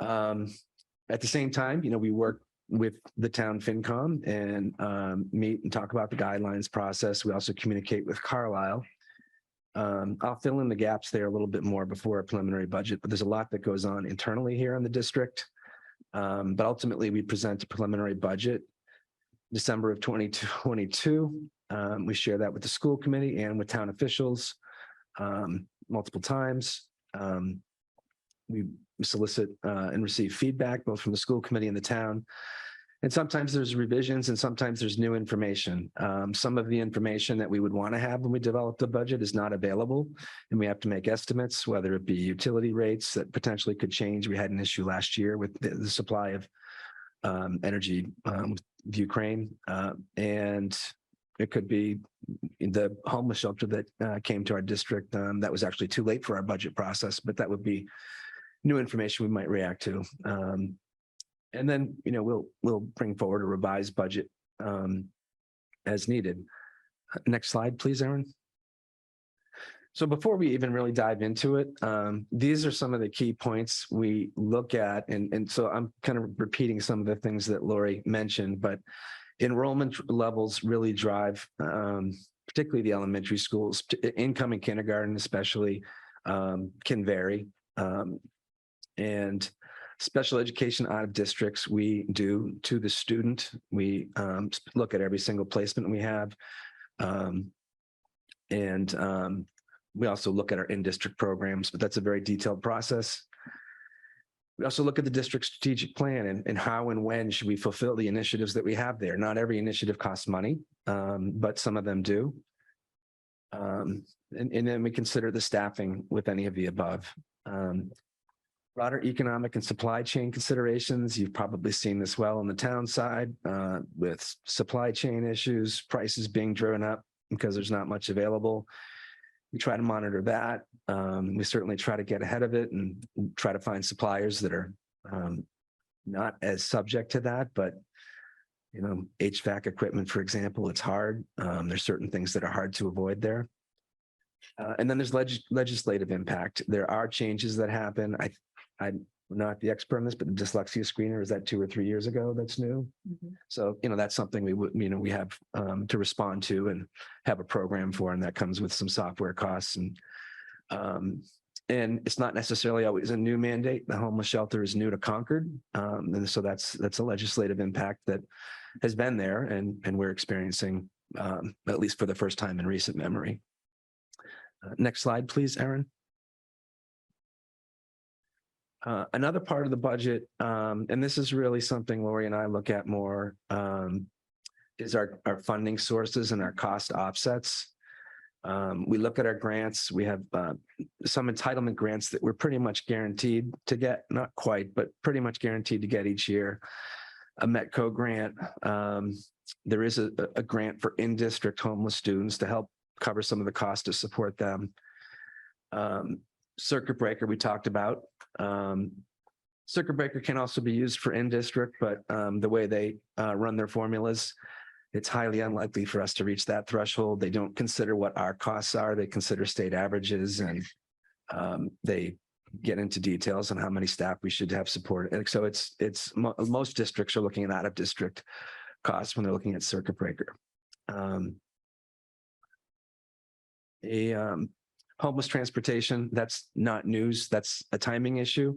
At the same time, you know, we work with the town FinCom and meet and talk about the guidelines process. We also communicate with Carlisle. I'll fill in the gaps there a little bit more before a preliminary budget, but there's a lot that goes on internally here in the district. But ultimately we present a preliminary budget December of 2022. We share that with the school committee and with town officials multiple times. We solicit and receive feedback both from the school committee and the town. And sometimes there's revisions and sometimes there's new information. Some of the information that we would want to have when we develop the budget is not available. And we have to make estimates, whether it be utility rates that potentially could change. We had an issue last year with the supply of energy with Ukraine. And it could be the homeless shelter that came to our district. That was actually too late for our budget process, but that would be new information we might react to. And then, you know, we'll bring forward a revised budget as needed. Next slide, please, Aaron. So before we even really dive into it, these are some of the key points we look at. And so I'm kind of repeating some of the things that Lori mentioned, but enrollment levels really drive, particularly the elementary schools, incoming kindergarten especially, can vary. And special education out of districts, we do to the student. We look at every single placement we have. We also look at our in-district programs, but that's a very detailed process. We also look at the district strategic plan and how and when should we fulfill the initiatives that we have there. Not every initiative costs money, but some of them do. And then we consider the staffing with any of the above. Broader economic and supply chain considerations. You've probably seen this well on the town side with supply chain issues, prices being driven up because there's not much available. We try to monitor that. We certainly try to get ahead of it and try to find suppliers that are not as subject to that. But, you know, HVAC equipment, for example, it's hard. There's certain things that are hard to avoid there. And then there's legislative impact. There are changes that happen. I'm not the expert on this, but the dyslexia screener, is that 2 or 3 years ago that's new? Mhm. So, you know, that's something we would, you know, we have to respond to and have a program for, and that comes with some software costs. And it's not necessarily always a new mandate. The homeless shelter is new to Concord. And so that's a legislative impact that has been there and we're experiencing, at least for the first time in recent memory. Next slide, please, Aaron. Another part of the budget, and this is really something Lori and I look at more, is our funding sources and our cost offsets. We look at our grants. We have some entitlement grants that we're pretty much guaranteed to get, not quite, but pretty much guaranteed to get each year. A Metco grant. There is a grant for in-district homeless students to help cover some of the cost to support them. Circuit breaker we talked about. Circuit breaker can also be used for in-district, but the way they run their formulas, it's highly unlikely for us to reach that threshold. They don't consider what our costs are. They consider state averages, and they get into details on how many staff we should have support. And so most districts are looking at out-of-district costs when they're looking at circuit breaker. Homeless transportation, that's not news. That's a timing issue.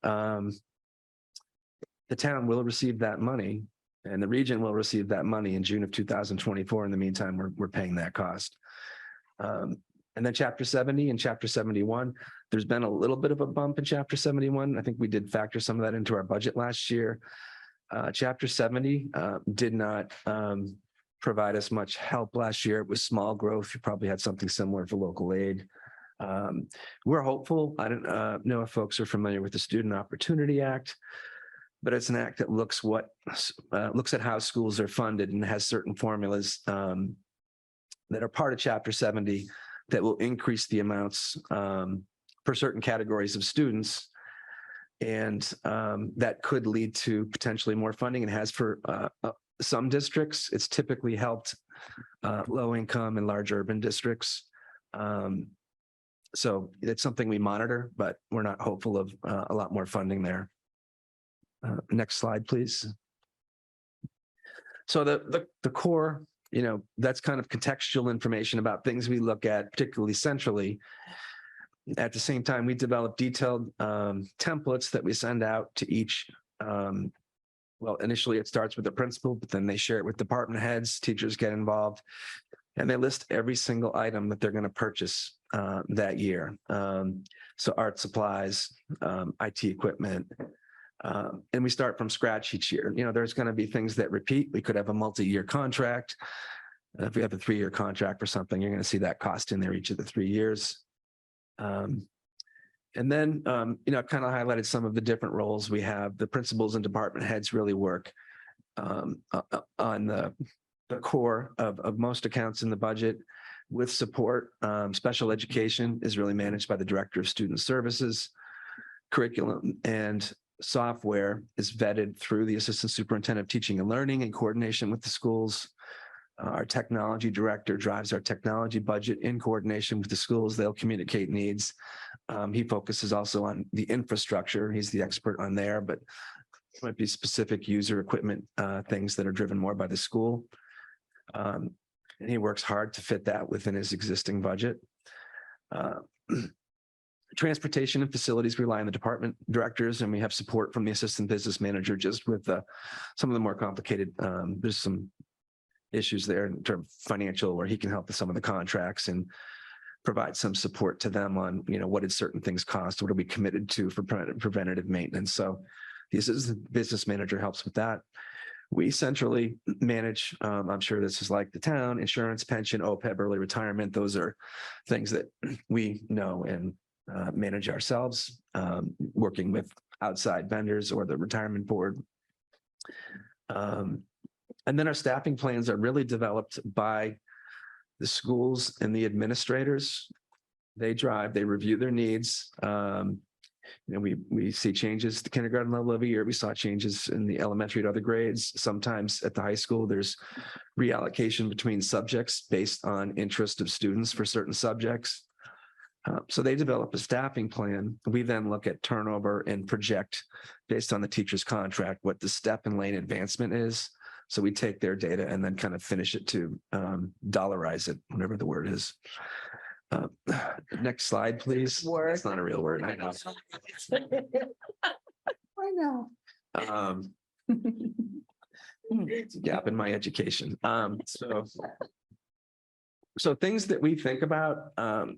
The town will receive that money and the region will receive that money in June of 2024. In the meantime, we're paying that cost. And then Chapter 70 and Chapter 71, There's been a little bit of a bump in Chapter 71. I think we did factor some of that into our budget last year. Chapter 70 did not provide us much help last year. It was small growth. You probably had something similar for local aid. We're hopeful. I don't know if folks are familiar with the Student Opportunity Act, but it's an act that looks at how schools are funded and has certain formulas that are part of Chapter 70 that will increase the amounts for certain categories of students. And that could lead to potentially more funding, and has for some districts. It's typically helped low income and large urban districts. So it's something we monitor, but we're not hopeful of a lot more funding there. Next slide, please. So the core, that's kind of contextual information about things we look at, particularly centrally. At the same time, we develop detailed templates that we send out to each. Well, initially it starts with the principal, but then they share it with department heads, teachers get involved, and they list every single item that they're going to purchase that year. So art supplies, IT equipment, and we start from scratch each year. There's going to be things that repeat. We could have a multi-year contract. If we have a 3-year contract for something, you're going to see that cost in there each of the 3 years. And then, kind of highlighted some of the different roles we have. The principals and department heads really work on the core of most accounts in the budget with support. Special education is really managed by the Director of Student Services. Curriculum and software is vetted through the Assistant Superintendent of Teaching and Learning in coordination with the schools. Our technology director drives our technology budget in coordination with the schools. They'll communicate needs. He focuses also on the infrastructure. He's the expert on there, but it might be specific user equipment things that are driven more by the school. And he works hard to fit that within his existing budget. Transportation and facilities rely on the department directors, and we have support from the assistant business manager just with some of the more complicated, there's some issues there in terms of financial, where he can help with some of the contracts and provide some support to them on, what did certain things cost? What are we committed to for preventative maintenance? So the assistant business manager helps with that. We centrally manage, I'm sure this is like the town, insurance, pension, OPEB, early retirement. Those are things that we know and manage ourselves, working with outside vendors or the retirement board. And then our staffing plans are really developed by the schools and the administrators. They review their needs. We see changes at the kindergarten level every year. We saw changes in the elementary to other grades. Sometimes at the high school, there's reallocation between subjects based on interest of students for certain subjects. So they develop a staffing plan. We then look at turnover and project based on the teacher's contract what the step and lane advancement is. So we take their data and then kind of finish it to dollarize it, whatever the word is. Next slide, please. It's not a real word. I know. I know. It's a gap in my education. So things that we think about,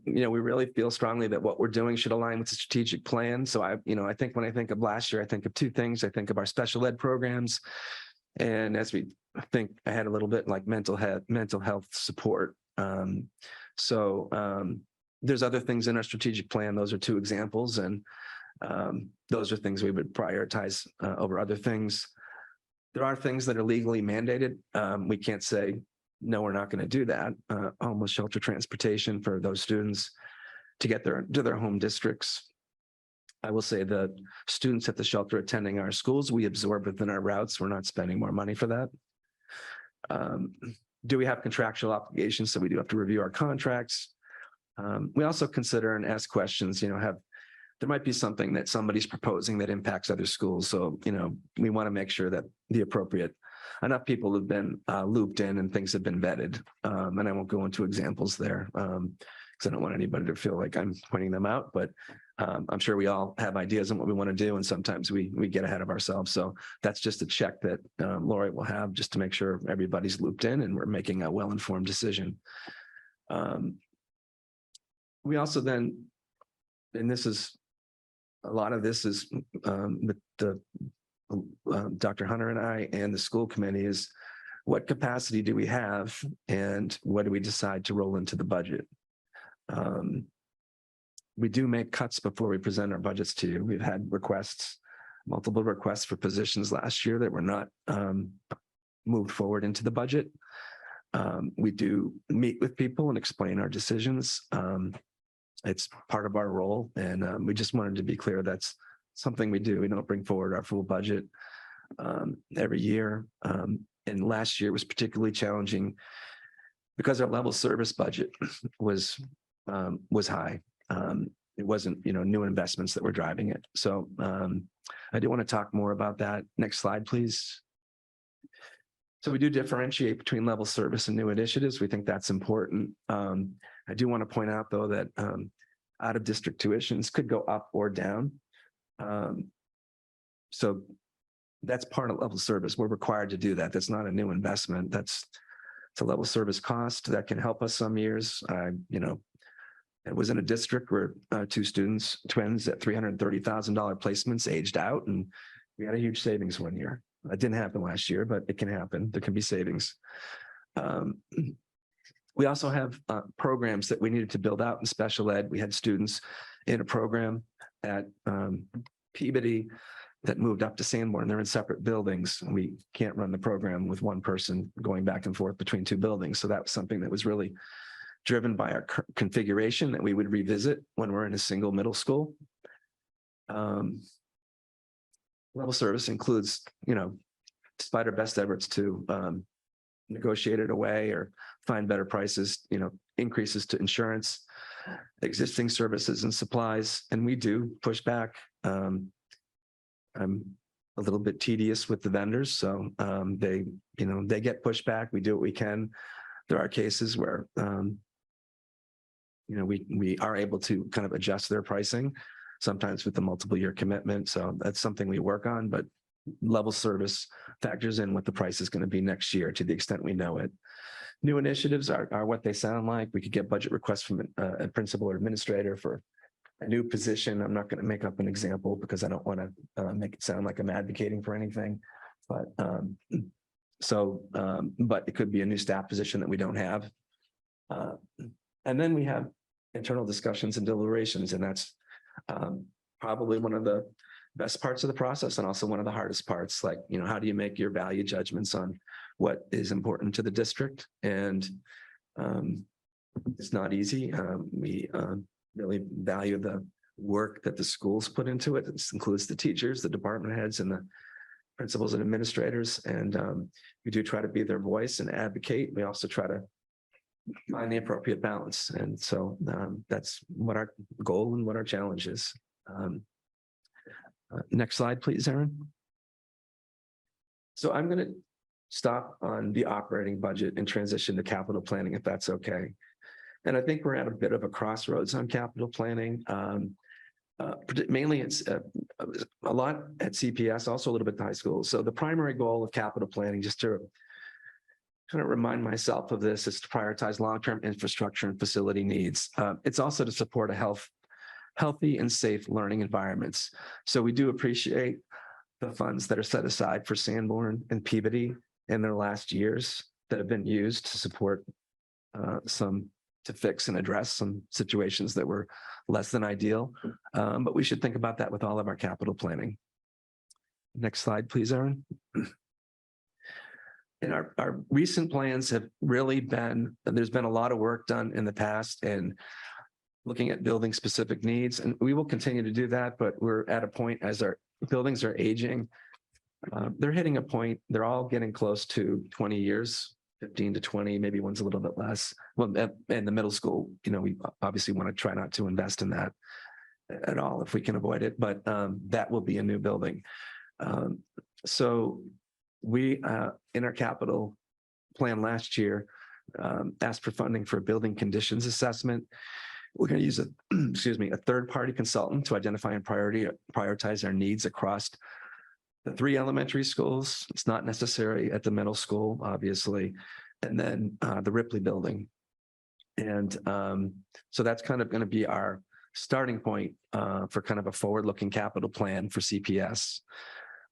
we really feel strongly that what we're doing should align with the strategic plan. So I think when I think of last year, I think of two things. I think of our special ed programs. And as we think ahead a little bit, like mental health support. There's other things in our strategic plan. Those are two examples. And those are things we would prioritize over other things. There are things that are legally mandated. We can't say, no, we're not going to do that. Homeless shelter transportation for those students to get to their home districts. I will say that students at the shelter attending our schools, we absorb within our routes. We're not spending more money for that. Do we have contractual obligations? So we do have to review our contracts. We also consider and ask questions, there might be something that somebody's proposing that impacts other schools. So, we want to make sure that the appropriate enough people have been looped in and things have been vetted. And I won't go into examples there because I don't want anybody to feel like I'm pointing them out, but I'm sure we all have ideas on what we want to do. And sometimes we get ahead of ourselves. So that's just a check that Lori will have just to make sure everybody's looped in and we're making a well-informed decision. We also then and this is, a lot of this is with the Dr. Hunter and I and the school committee is what capacity do we have and what do we decide to roll into the budget? We do make cuts before we present our budgets to you. We've had requests, multiple requests for positions last year that were not moved forward into the budget. We do meet with people and explain our decisions. It's part of our role, and we just wanted to be clear that's something we do. We don't bring forward our full budget every year. And last year was particularly challenging because our level service budget was high. It wasn't, new investments that were driving it. So I do want to talk more about that. Next slide, please. So we do differentiate between level service and new initiatives. We think that's important. I do want to point out, though, that out of district tuitions could go up or down. So that's part of level service. We're required to do that. That's not a new investment. It's a level service cost that can help us some years. It was in a district where two students, twins at $330,000 placements aged out, and we had a huge savings one year. That didn't happen last year, but it can happen. There can be savings. We also have programs that we needed to build out in special ed. We had students in a program at Peabody that moved up to Sanborn. They're in separate buildings. We can't run the program with one person going back and forth between two buildings. So that was something that was really driven by our configuration that we would revisit when we're in a single middle school. Level service includes, despite our best efforts to negotiate it away or find better prices, increases to insurance, existing services and supplies, and we do push back. I'm a little bit tedious with the vendors, so they get pushback. We do what we can. There are cases where we are able to kind of adjust their pricing, sometimes with the multiple year commitment. So that's something we work on, but level service factors in what the price is going to be next year to the extent we know it. New initiatives are what they sound like. We could get budget requests from a principal or administrator for a new position. I'm not going to make up an example because I don't want to make it sound like I'm advocating for anything, but but it could be a new staff position that we don't have. And then we have internal discussions and deliberations, and that's probably one of the best parts of the process and also one of the hardest parts. Like, how do you make your value judgments on what is important to the district? And it's not easy. We really value the work that the schools put into it. This includes the teachers, the department heads, and the principals and administrators. And we do try to be their voice and advocate. We also try to find the appropriate balance. And so that's what our goal and what our challenge is. Next slide, please, Erin. So I'm going to stop on the operating budget and transition to capital planning, if that's okay. And I think we're at a bit of a crossroads on capital planning. Mainly it's a lot at CPS, also a little bit at high school. So the primary goal of capital planning, just to kind of remind myself of this, is to prioritize long-term infrastructure and facility needs. It's also to support a healthy and safe learning environments. So we do appreciate the funds that are set aside for Sanborn and Peabody in their last years that have been used to support to fix and address some situations that were less than ideal. But we should think about that with all of our capital planning. Next slide, please, Erin. And our recent plans have really been, there's been a lot of work done in the past and looking at building specific needs, and we will continue to do that, but we're at a point as our buildings are aging. They're hitting a point, they're all getting close to 20 years, 15 to 20, maybe one's a little bit less. Well, in the middle school, we obviously want to try not to invest in that at all if we can avoid it, but that will be a new building. So we, in our capital plan last year, asked for funding for a building conditions assessment. We're going to use a third-party consultant to identify and prioritize our needs across the 3 elementary schools. It's not necessary at the middle school, obviously, and then the Ripley building. And so that's kind of going to be our starting point for kind of a forward-looking capital plan for CPS.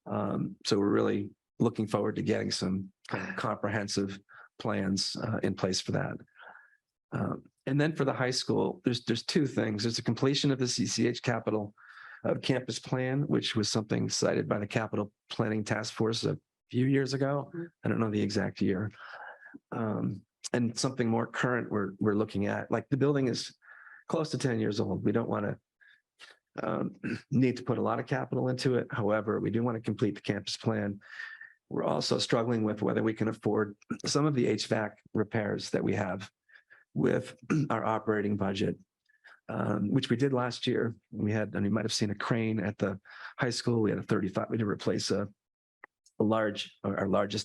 So we're really looking forward to getting some kind of comprehensive plans in place for that. And then for the high school, there's two things. There's a completion of the CCH capital campus plan, which was something cited by the Capital Planning Task Force a few years ago. I don't know the exact year. And something more current we're looking at, like the building is close to 10 years old. We don't want to need to put a lot of capital into it. However, we do want to complete the campus plan. We're also struggling with whether we can afford some of the HVAC repairs that we have with our operating budget, which we did last year. We had, and you might have seen a crane at the high school. We had a 35, we had to replace our largest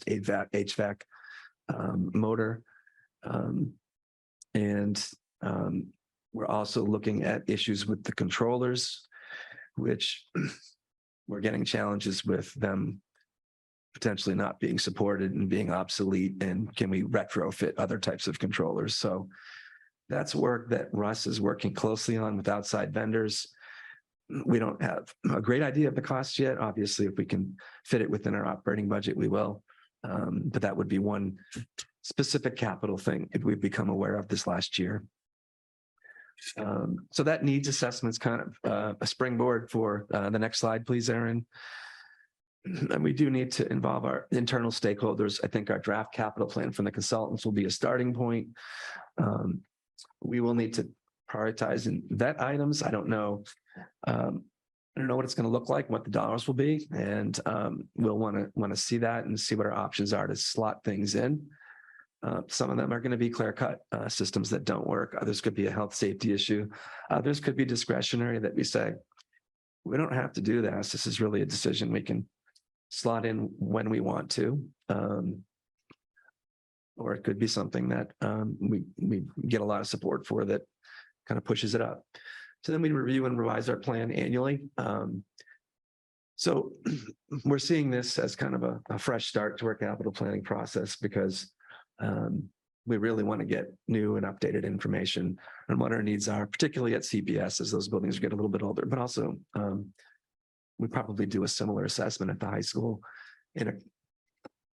HVAC motor. We're also looking at issues with the controllers, which we're getting challenges with them potentially not being supported and being obsolete. And can we retrofit other types of controllers? So that's work that Russ is working closely on with outside vendors. We don't have a great idea of the cost yet. Obviously, if we can fit it within our operating budget, we will. But that would be one specific capital thing if we've become aware of this last year. So that needs assessment's kind of a springboard for the next slide, please, Aaron. And we do need to involve our internal stakeholders. I think our draft capital plan from the consultants will be a starting point. We will need to prioritize and vet items. I don't know what it's going to look like, what the dollars will be, and we'll want to see that and see what our options are to slot things in. Some of them are going to be clear-cut systems that don't work. Others could be a health safety issue. Others could be discretionary that we say, we don't have to do this. This is really a decision we can slot in when we want to. Or it could be something that we get a lot of support for that kind of pushes it up. So then we review and revise our plan annually. So we're seeing this as kind of a fresh start to our capital planning process because we really want to get new and updated information on what our needs are, particularly at CPS as those buildings get a little bit older, but also we probably do a similar assessment at the high school in a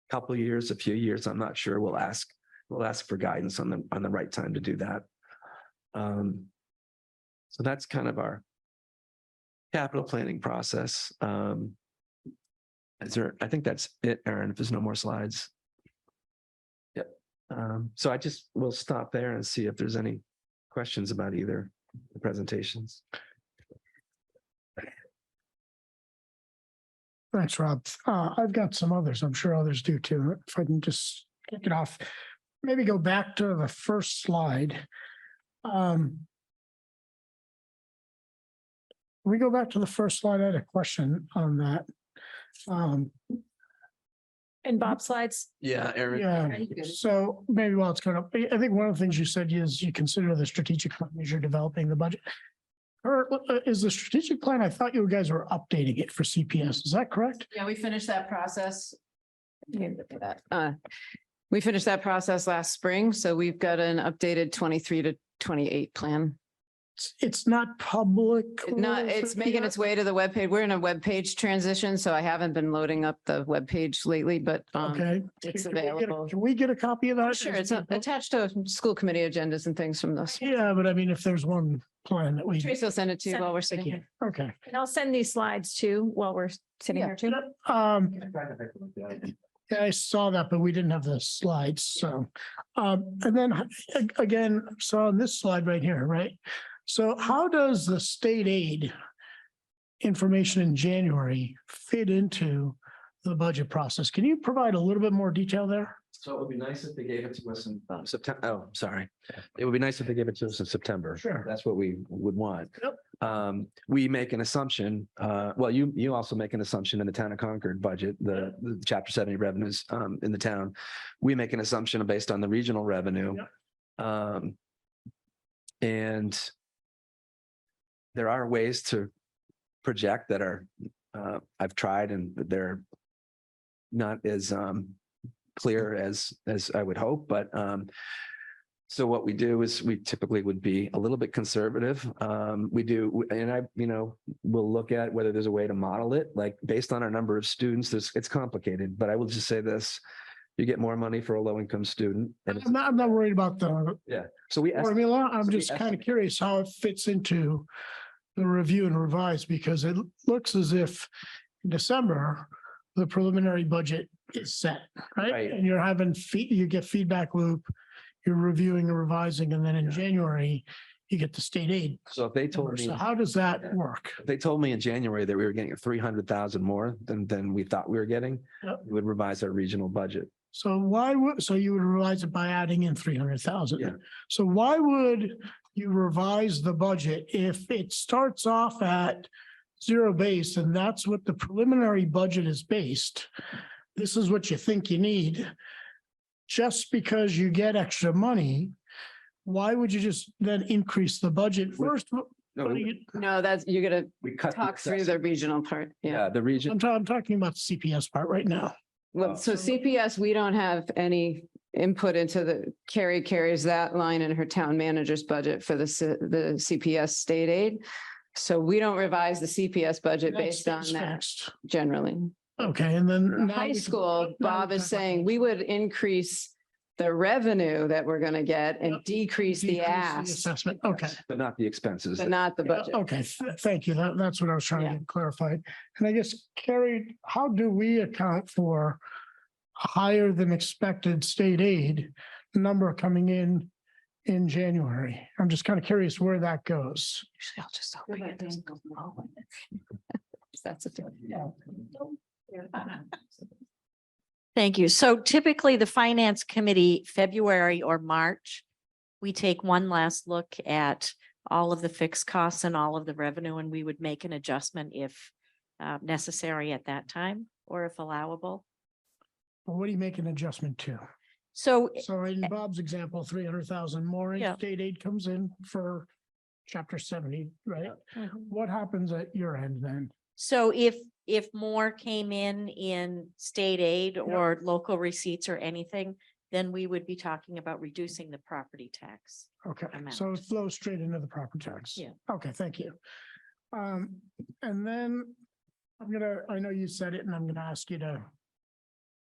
couple of years, a few years. I'm not sure. We'll ask for guidance on the right time to do that. So that's kind of our capital planning process. I think that's it, Aaron, if there's no more slides. Yep. So we'll stop there and see if there's any questions about either the presentations. Thanks, Rob. I've got some others. I'm sure others do too. If I can just kick it off, maybe go back to the first slide. We go back to the first slide. I had a question on that. And Bob slides. Yeah, Aaron. Yeah, so maybe while it's kind of, I think one of the things you said is you consider the strategic plan as you're developing the budget. Or is the strategic plan, I thought you guys were updating it for CPS. Is that correct? Yeah, we finished that process. We finished that process last spring, so we've got an updated 23 to 28 plan. It's not public. It's making its way to the webpage. We're in a webpage transition, so I haven't been loading up the webpage lately, but Okay. it's Can we get a- available. Can we get a copy of that? Sure, it's attached to school committee agendas and things from this. Yeah, but I mean, if there's one plan that we. Tracy will send it to you while we're sitting here. Okay. And I'll send these slides too while we're sitting Yeah. here too. Yeah, I saw that, but we didn't have the slides, so. And then again, so on this slide right here, right? So how does the state aid information in January fit into the budget process? Can you provide a little bit more detail there? So it would be nice if they gave it to us in September. Oh, sorry. It would be nice if they gave it to us in September. Sure. That's what we would want. Yep. We make an assumption. Well, you also make an assumption in the town of Concord budget, the chapter 70 revenues in the town. We make an assumption based on the regional revenue. Yep. And there are ways to project that are I've tried and they're not as clear as I would hope, but So what we do is we typically would be a little bit conservative. We do, and we'll look at whether there's a way to model it, like based on our number of students, it's complicated, but I will just say this. You get more money for a low income student. And it's, I'm not worried about the yeah, so we, formula. I'm so we just kind of estimate. curious how it fits into the review and revise, because it looks as if in December, the preliminary budget is set, right? Right. And you're having you get feedback loop, you're reviewing and revising, and then in January, you get the state aid. So if they told number. me, So how does that work? if they told me in January that we were getting 300,000 more than we thought we were getting, Yep. we would revise our regional budget. So why would, so you would revise it by adding in 300,000? Yeah. So why would you revise the budget if it starts off at zero base and that's what the preliminary budget is based? This is what you think you need. Just because you get extra money, why would you just then increase the budget first? No, What do you- No, that's, you're gonna we cut. the talk through the assessment. regional part. Yeah. Yeah, the region. I'm talking about the CPS part right now. Well, so CPS, we don't have any input into Carrie carries that line in her town manager's budget for the CPS state aid. So we don't revise the CPS budget based on That's that fixed. generally. Okay, and then. now High we can- school, now Bob we is can- saying we would increase the revenue that we're gonna get and Yep. decrease the Decrease ask, Assessment, okay. But not the expenses. but not the budget. Okay, thank you. That's what I was trying Yeah. to get clarified. And I guess, Carrie, how do we account for higher than expected state aid number coming in January? I'm just kind of curious where that goes. Usually I'll just open it. Doesn't go low. That's a thing. Thank you. So typically the finance committee, February or March, we take one last look at all of the fixed costs and all of the revenue, and we would make an adjustment if necessary at that time or if allowable. Well, what do you make an adjustment to? So So in Bob's example, 300,000 more in Yeah. state aid comes in for chapter 70, right? What happens at your end then? So if more came in state aid or local receipts or anything, then we would be talking about reducing the property tax. Okay, amount. so it flows straight into the property tax. Yeah. Okay, thank you. And then I know you said it and I'm gonna ask you to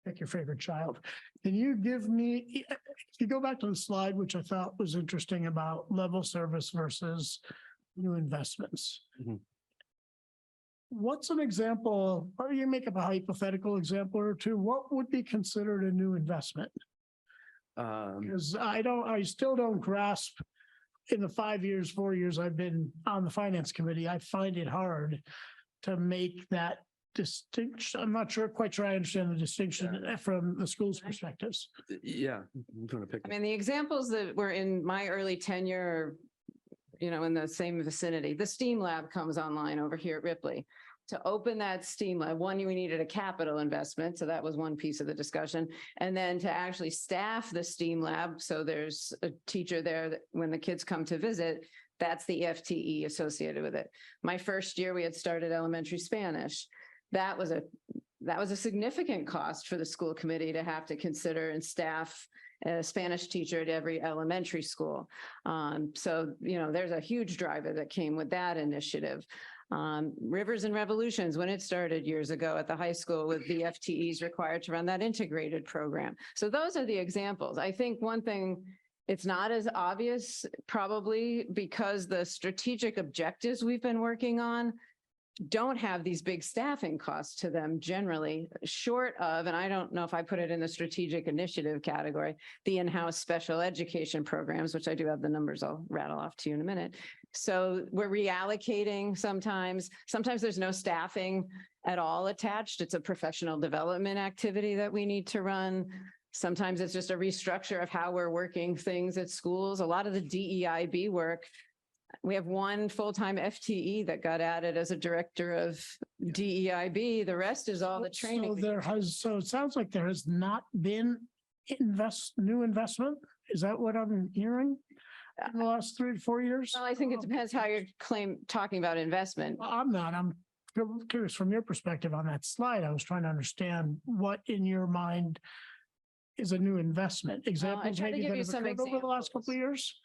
pick your favorite child. Can you give me, if you go back to the slide, which I thought was interesting about level service versus new investments. Mhm. What's an example, or you make up a hypothetical example or two, what would be considered a new investment? Because I still don't grasp in the 5 years, 4 years I've been on the finance committee, I find it hard to make that distinction. I'm not quite sure I understand the distinction from the school's perspectives. Yeah. I'm trying to pick. I mean, the examples that were in my early tenure, in the same vicinity, the STEAM lab comes online over here at Ripley. To open that STEAM lab, we needed a capital investment, so that was one piece of the discussion. And then to actually staff the STEAM lab, so there's a teacher there that when the kids come to visit, that's the FTE associated with it. My first year, we had started elementary Spanish. That was a significant cost for the school committee to have to consider and staff a Spanish teacher at every elementary school. So, there's a huge driver that came with that initiative. Rivers and Revolutions, when it started years ago at the high school with the FTEs required to run that integrated program. So those are the examples. I think one thing, it's not as obvious probably because the strategic objectives we've been working on don't have these big staffing costs to them generally, short of, and I don't know if I put it in the strategic initiative category, the in-house special education programs, which I do have the numbers I'll rattle off to you in a minute. So we're reallocating sometimes there's no staffing at all attached. It's a professional development activity that we need to run. Sometimes it's just a restructure of how we're working things at schools. A lot of the DEIB work, we have one full-time FTE that got added as a director of DEIB. The rest is all the training. So it sounds like there has not been new investment. Is that what I'm hearing? In the last 3 to 4 years? Well, I think it depends how you're talking about investment. I'm not. I'm curious from your perspective on that slide. I was trying to understand what in your mind is a new investment. Examples try to maybe give that you have some occurred over the last couple examples. of years.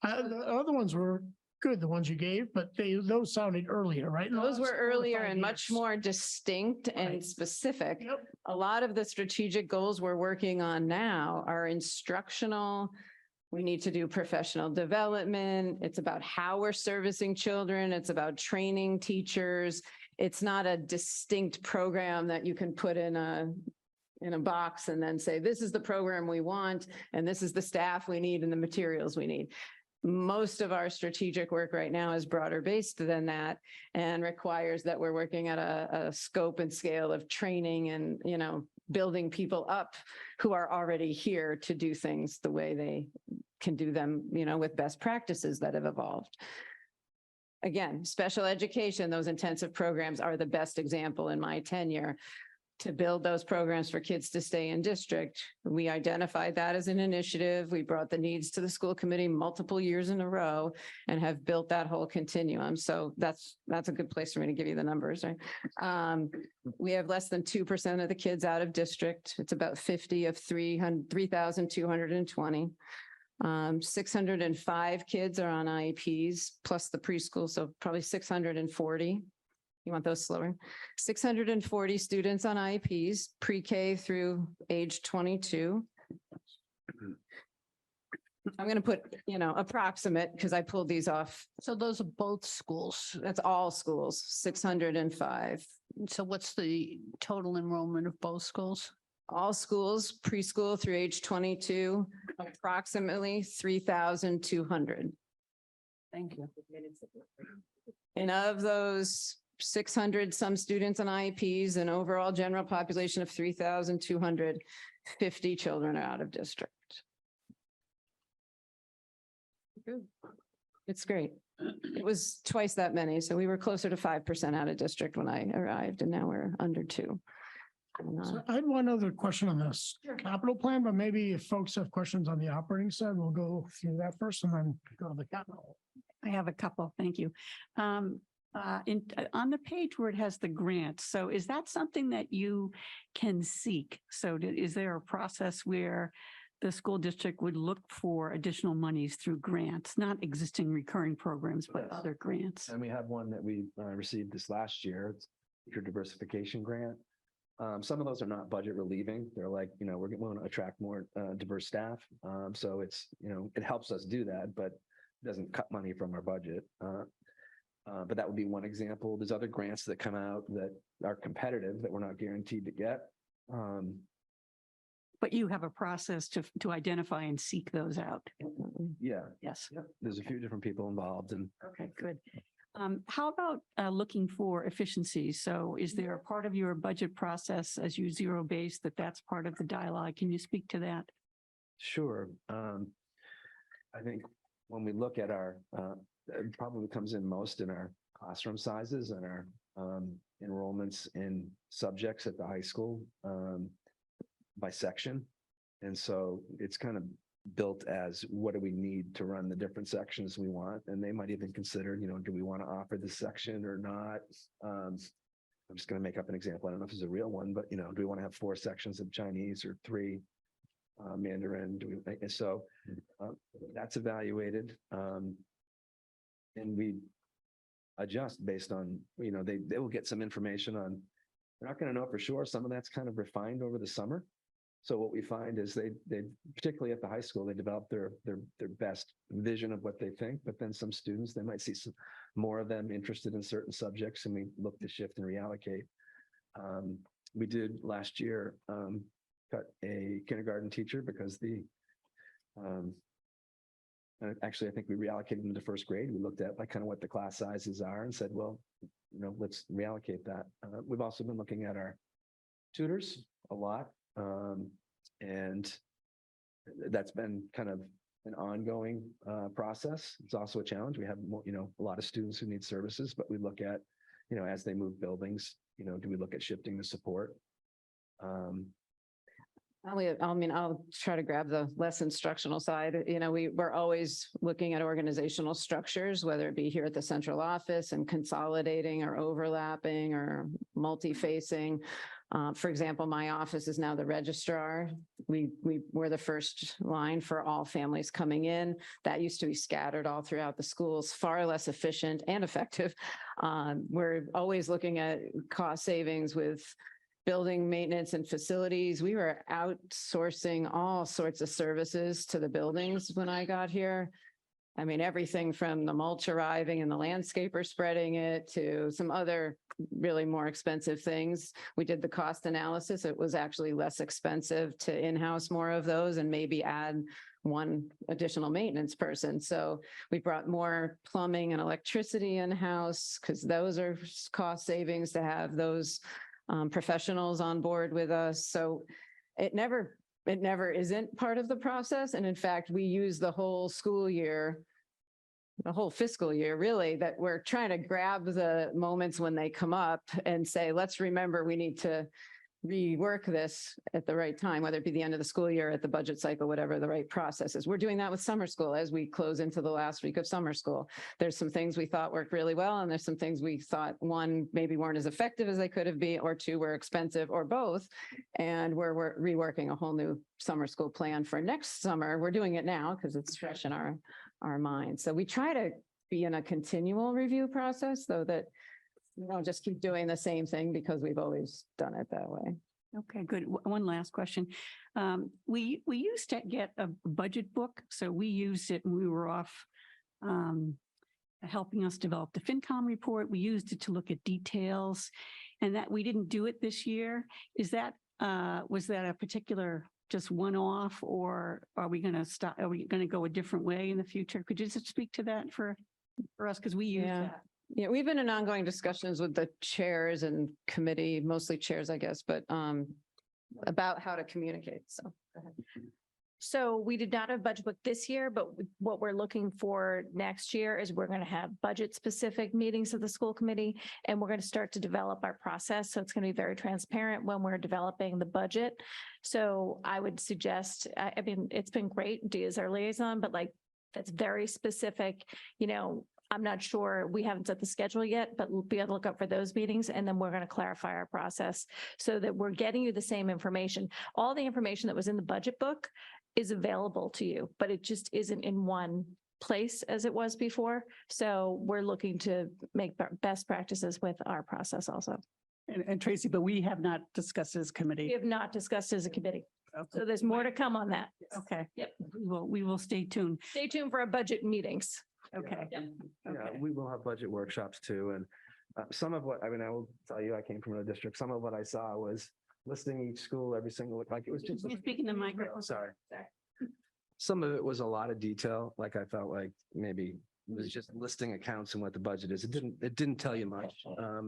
The other ones were good, the ones you gave, but those sounded earlier, right? In the Those last were 4 to earlier 5 and much years. more distinct and Right. specific. Yep. A lot of the strategic goals we're working on now are instructional. We need to do professional development. It's about how we're servicing children. It's about training teachers. It's not a distinct program that you can put in a box and then say, this is the program we want, and this is the staff we need and the materials we need. Most of our strategic work right now is broader based than that and requires that we're working at a scope and scale of training and, building people up who are already here to do things the way they can do them, with best practices that have evolved. Again, special education, those intensive programs are the best example in my tenure. To build those programs for kids to stay in district, we identified that as an initiative. We brought the needs to the school committee multiple years in a row and have built that whole continuum. So that's a good place for me to give you the numbers, right? We have less than 2% of the kids out of district. It's about 50 of 3,220. 605 kids are on IEPs plus the preschool, so probably 640. You want those slower? 640 students on IEPs, pre-K through age 22. I'm going to put, approximate because I pulled these off. So those are both schools. That's all schools, 605. So what's the total enrollment of both schools? All schools, preschool through age 22, approximately 3,200. Thank you. And of those 600 some students on IEPs, an overall general population of 3,250 children are out of district. It's great. It was twice that many. So we were closer to 5% out of district when I arrived, and now we're under 2%. So I had one other question on this capital plan, but maybe if folks have questions on the operating side, we'll go through that first and then go to the capital. I have a couple, thank you. On the page where it has the grant, so is that something that you can seek? So is there a process where the school district would look for additional monies through grants, not existing recurring programs, but Yes. other grants? And we have one that we received this last year. It's your diversification grant. Some of those are not budget relieving. They're like, we're going to attract more diverse staff. So it's, it helps us do that, but doesn't cut money from our budget. But that would be one example. There's other grants that come out that are competitive that we're not guaranteed to get. But you have a process to identify and seek those out. Yeah. Yes. Yep. There's a few different people involved and Okay, good. How about looking for efficiencies? So is there a part of your budget process as you zero base that's part of the dialogue? Can you speak to that? sure. I think when we look at our, it probably comes in most in our classroom sizes and our enrollments in subjects at the high school by section. And so it's kind of built as what do we need to run the different sections we want? And they might even consider, do we want to offer this section or not? I'm just going to make up an example. I don't know if it's a real one, but do we want to have 4 sections of Chinese or 3 Mandarin? So that's evaluated. And we adjust based on, they will get some information on, they're not going to know for sure. Some of that's kind of refined over the summer. So what we find is they particularly at the high school, they develop their best vision of what they think, but then some students, they might see some more of them interested in certain subjects, and we look to shift and reallocate. We did last year cut a kindergarten teacher because actually, I think we reallocated them to first grade. We looked at kind of what the class sizes are and said, well, let's reallocate that. We've also been looking at our tutors a lot. And that's been kind of an ongoing process. It's also a challenge. We have more, a lot of students who need services, but we look at, as they move buildings, do we look at shifting the support? I'll try to grab the less instructional side. We're always looking at organizational structures, whether it be here at the central office and consolidating or overlapping or multi-facing. For example, my office is now the registrar. We were the first line for all families coming in. That used to be scattered all throughout the schools, far less efficient and effective. We're always looking at cost savings with building maintenance and facilities. We were outsourcing all sorts of services to the buildings when I got here. I mean, everything from the mulch arriving and the landscaper spreading it to some other really more expensive things. We did the cost analysis. It was actually less expensive to in-house more of those and maybe add one additional maintenance person. So we brought more plumbing and electricity in-house because those are cost savings to have those professionals on board with us. So it never isn't part of the process. And in fact, we use the whole school year, the whole fiscal year, really, that we're trying to grab the moments when they come up and say, let's remember we need to rework this at the right time, whether it be the end of the school year, at the budget cycle, whatever the right process is. We're doing that with summer school as we close into the last week of summer school. There's some things we thought worked really well, and there's some things we thought, one, maybe weren't as effective as they could have been, or two, were expensive, or both. And we're reworking a whole new summer school plan for next summer. We're doing it now because it's fresh in our minds. So we try to be in a continual review process, though, that we don't just keep doing the same thing because we've always done it that way. Okay, good. One last question. We used to get a budget book, so we used it when we were off helping us develop the FinCom report. We used it to look at details, and that we didn't do it this year. Is that was that a particular just one-off, or are we going to stop? Are we going to go a different way in the future? Could you just speak to that for us, because we use that. Yeah, we've been in ongoing discussions with the chairs and committee, mostly chairs, I guess, but about how to communicate. So go ahead. So we did not have a budget book this year, but what we're looking for next year is we're going to have budget specific meetings of the school committee, and we're going to start to develop our process. So it's going to be very transparent when we're developing the budget. So I would suggest, I mean, it's been great, Dee is our liaison, but like, that's very specific, you know. I'm not sure, we haven't set the schedule yet, but we'll be able to look up for those meetings, and then we're going to clarify our process so that we're getting you the same information. All the information that was in the budget book is available to you, but it just isn't in one place as it was before. So we're looking to make best practices with our process also. And Tracy, but we have not discussed as We committee. have not discussed as a committee. Okay. So there's more to come on that. Okay. Yep. We will stay tuned. Stay tuned for our budget meetings. Okay. Yeah, Okay. we will have budget workshops too. And some of what, I mean, I will tell you, I came from a district. Some of what I saw was listing each school, every single, like it was just. You're speaking the microphone. Sorry. Some of it was a lot of detail. Like I felt like maybe it was just listing accounts and what the budget is. It didn't tell you much.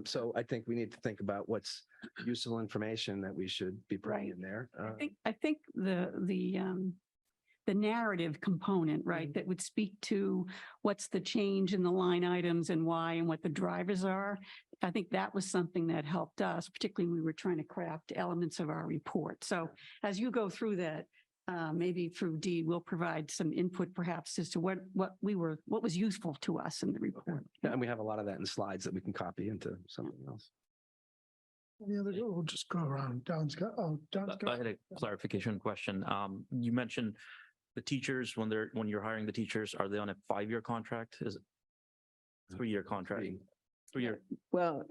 So I think we need to think about what's useful information that we should be putting in there. I think the narrative component, right, that would speak to what's the change in the line items and why and what the drivers are. I think that was something that helped us, particularly when we were trying to craft elements of our report. So as you go through that, maybe through Dee, we'll provide some input perhaps as to what was useful to us in the report. And we have a lot of that in slides that we can copy into something else. Any other, we'll just go around. Don's got, I had a clarification question. You mentioned the teachers, when you're hiring the teachers, are they on a 5-year contract? Is it 3-year contract? 3-year. Well,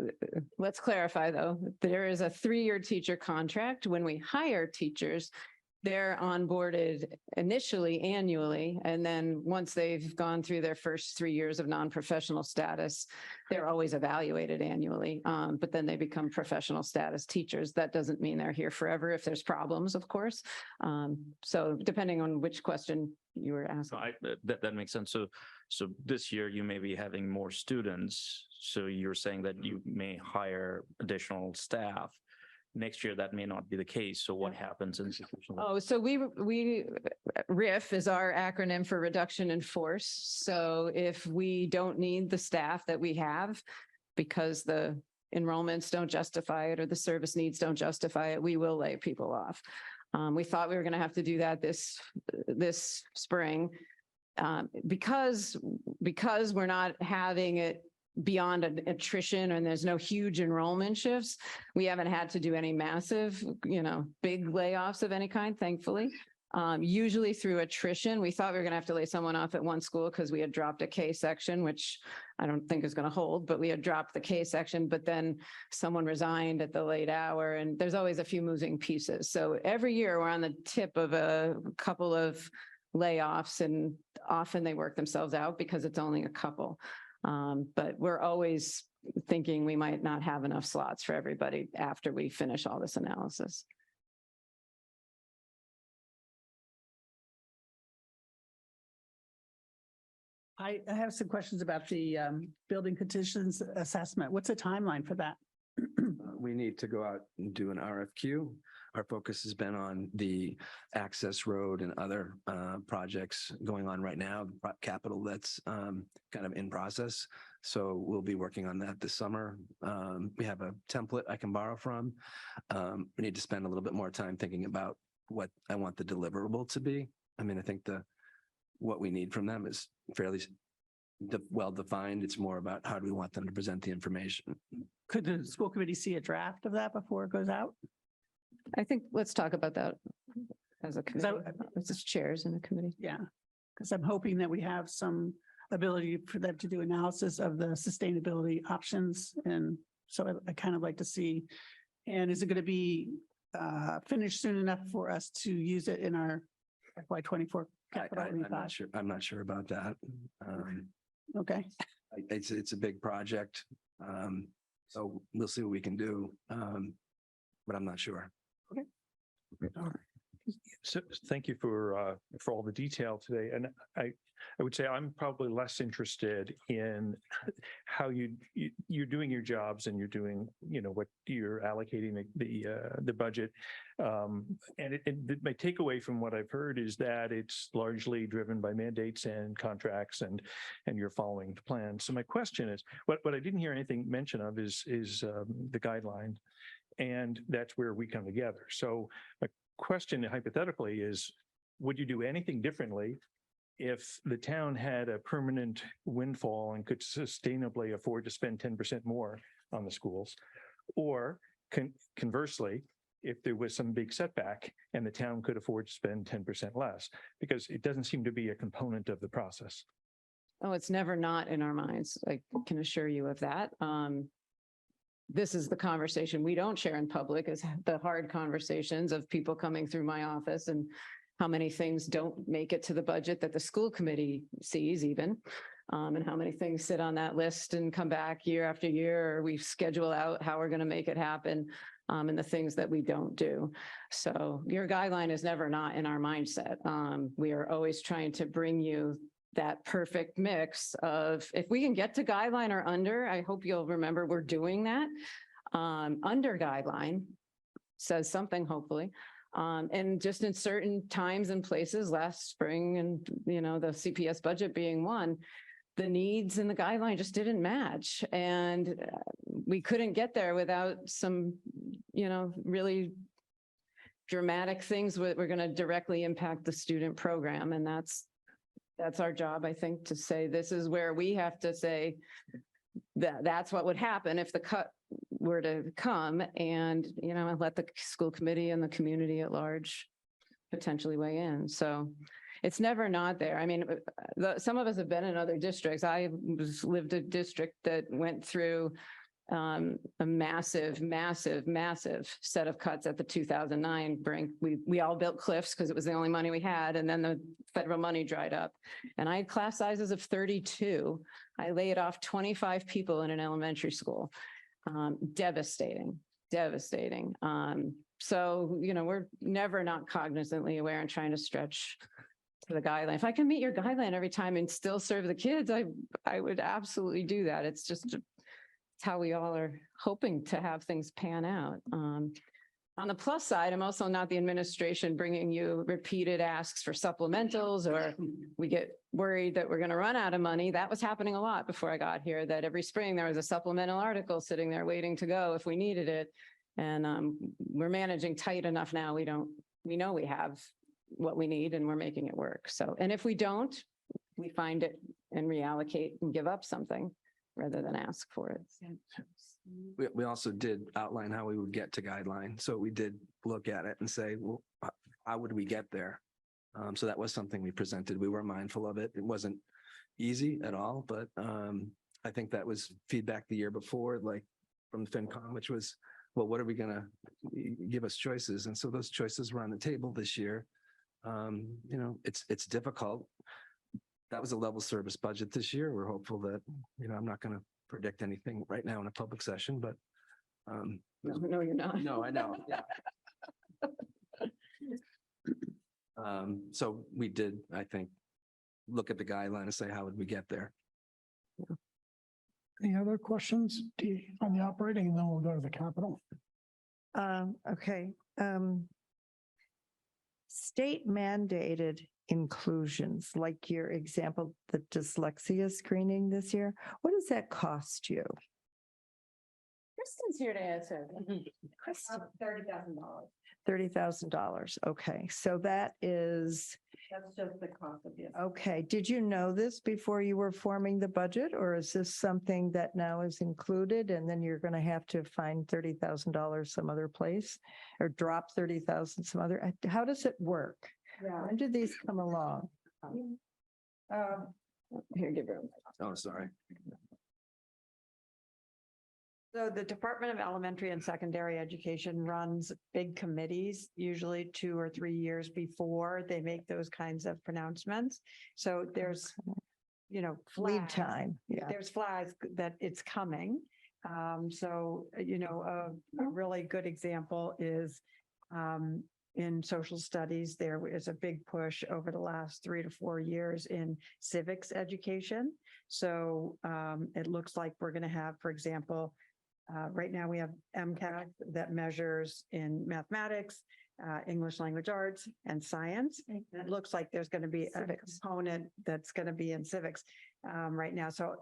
let's clarify though, there is a 3-year teacher contract. When we hire teachers, they're onboarded initially annually, and then once they've gone through their first 3 years of non-professional status, they're always evaluated annually. But then they become professional status teachers. That doesn't mean they're here forever if there's problems, of course. So depending on which question you were asking. That makes sense. So this year you may be having more students. So you're saying that you may hire additional staff. Next year, that may not be the case. So what happens in situations? Oh, so we RIF is our acronym for reduction in force. So if we don't need the staff that we have because the enrollments don't justify it or the service needs don't justify it, we will lay people off. We thought we were going to have to do that this spring because we're not having it beyond an attrition and there's no huge enrollment shifts, we haven't had to do any massive, big layoffs of any kind, thankfully. Usually through attrition, we thought we were going to have to lay someone off at one school because we had dropped a K section, which I don't think is going to hold, but we had dropped the K section, but then someone resigned at the late hour and there's always a few moving pieces. So every year we're on the tip of a couple of layoffs and often they work themselves out because it's only a couple. But we're always thinking we might not have enough slots for everybody after we finish all this analysis. I have some questions about the building conditions assessment. What's the timeline for that? We need to go out and do an RFQ. Our focus has been on the access road and other projects going on right now, capital that's kind of in process. So we'll be working on that this summer. We have a template I can borrow from. We need to spend a little bit more time thinking about what I want the deliverable to be. I mean, I think what we need from them is fairly well-defined. It's more about how do we want them to present the information. Could the school committee see a draft of that before it goes out? I think let's talk about that as a committee, as chairs in the committee. Yeah, because I'm hoping that we have some ability for them to do analysis of the sustainability options. And so I kind of like to see, and is it going to be finished soon enough for us to use it in our FY24 capital? I'm not sure about that. Okay. It's a big project. So we'll see what we can do. But I'm not sure. So thank you for all the detail today. And I would say I'm probably less interested in how you're doing your jobs and you're doing, what you're allocating the budget. And my takeaway from what I've heard is that it's largely driven by mandates and contracts and you're following the plan. So my question is, what I didn't hear anything mention of is the guideline. And that's where we come together. So my question hypothetically is, would you do anything differently if the town had a permanent windfall and could sustainably afford to spend 10% more on the schools? Or conversely, if there was some big setback and the town could afford to spend 10% less? Because it doesn't seem to be a component of the process. Oh, it's never not in our minds. I can assure you of that. This is the conversation we don't share in public, is the hard conversations of people coming through my office and how many things don't make it to the budget that the school committee sees even, and how many things sit on that list and come back year after year, or we schedule out how we're going to make it happen, and the things that we don't do. So your guideline is never not in our mindset. We are always trying to bring you that perfect mix of, if we can get to guideline or under, I hope you'll remember we're doing that. Under guideline says something, hopefully. And just in certain times and places, last spring and, the CPS budget being one, the needs and the guideline just didn't match. And we couldn't get there without some, really dramatic things that were going to directly impact the student program. And that's our job, I think, to say, this is where we have to say that's what would happen if the cut were to come, and, let the school committee and the community at large potentially weigh in. So it's never not there. I mean, some of us have been in other districts. I lived a district that went through a massive set of cuts at the 2009 brink. We all built cliffs because it was the only money we had, and then the federal money dried up. And I had class sizes of 32. I laid off 25 people in an elementary school. Devastating. So, we're never not cognizantly aware and trying to stretch to the guideline. If I can meet your guideline every time and still serve the kids, I would absolutely do that. It's just how we all are hoping to have things pan out. On the plus side, I'm also not the administration bringing you repeated asks for supplementals, or we get worried that we're going to run out of money. That was happening a lot before I got here, that every spring there was a supplemental article sitting there waiting to go if we needed it. And we're managing tight enough now. We know we have what we need and we're making it work. So, and if we don't, we find it and reallocate and give up something. rather than ask for it. We also did outline how we would get to guideline. So we did look at it and say, well, how would we get there? So that was something we presented. We were mindful of it. It wasn't easy at all, but I think that was feedback the year before, like from FinCom, which was, well, what are we gonna give us choices? And so those choices were on the table this year. You know, it's difficult. That was a level service budget this year. We're hopeful that, you know, I'm not going to predict anything right now in a public session, but No, you're not. no, I know. Yeah. So we did, I think, look at the guideline and say, how would we get there? Any other questions on the operating, and then we'll go to the capital? Okay. State mandated inclusions, like your example, the dyslexia screening this year. What does that cost you? Kristen's here to answer. $30,000. $30,000. Okay, so that is, That's just the cost of it. okay. Did you know this before you were forming the budget, or is this something that now is included and then you're going to have to find $30,000 some other place or drop 30,000 some other? How does it work? Yeah. When do these come along? Here, give her. Oh, sorry. So the Department of Elementary and Secondary Education runs big committees, usually 2 or 3 years before they make those kinds of pronouncements. So there's, you know, Lead flags. time. Yeah. There's flags that it's coming. So, you know, a really good example is in social studies, there is a big push over the last 3 to 4 years in civics education. So it looks like we're going to have, for example, right now we have MCAT that measures in mathematics, English language arts, and science. And it looks like there's going to be a component that's going to be in civics right now. So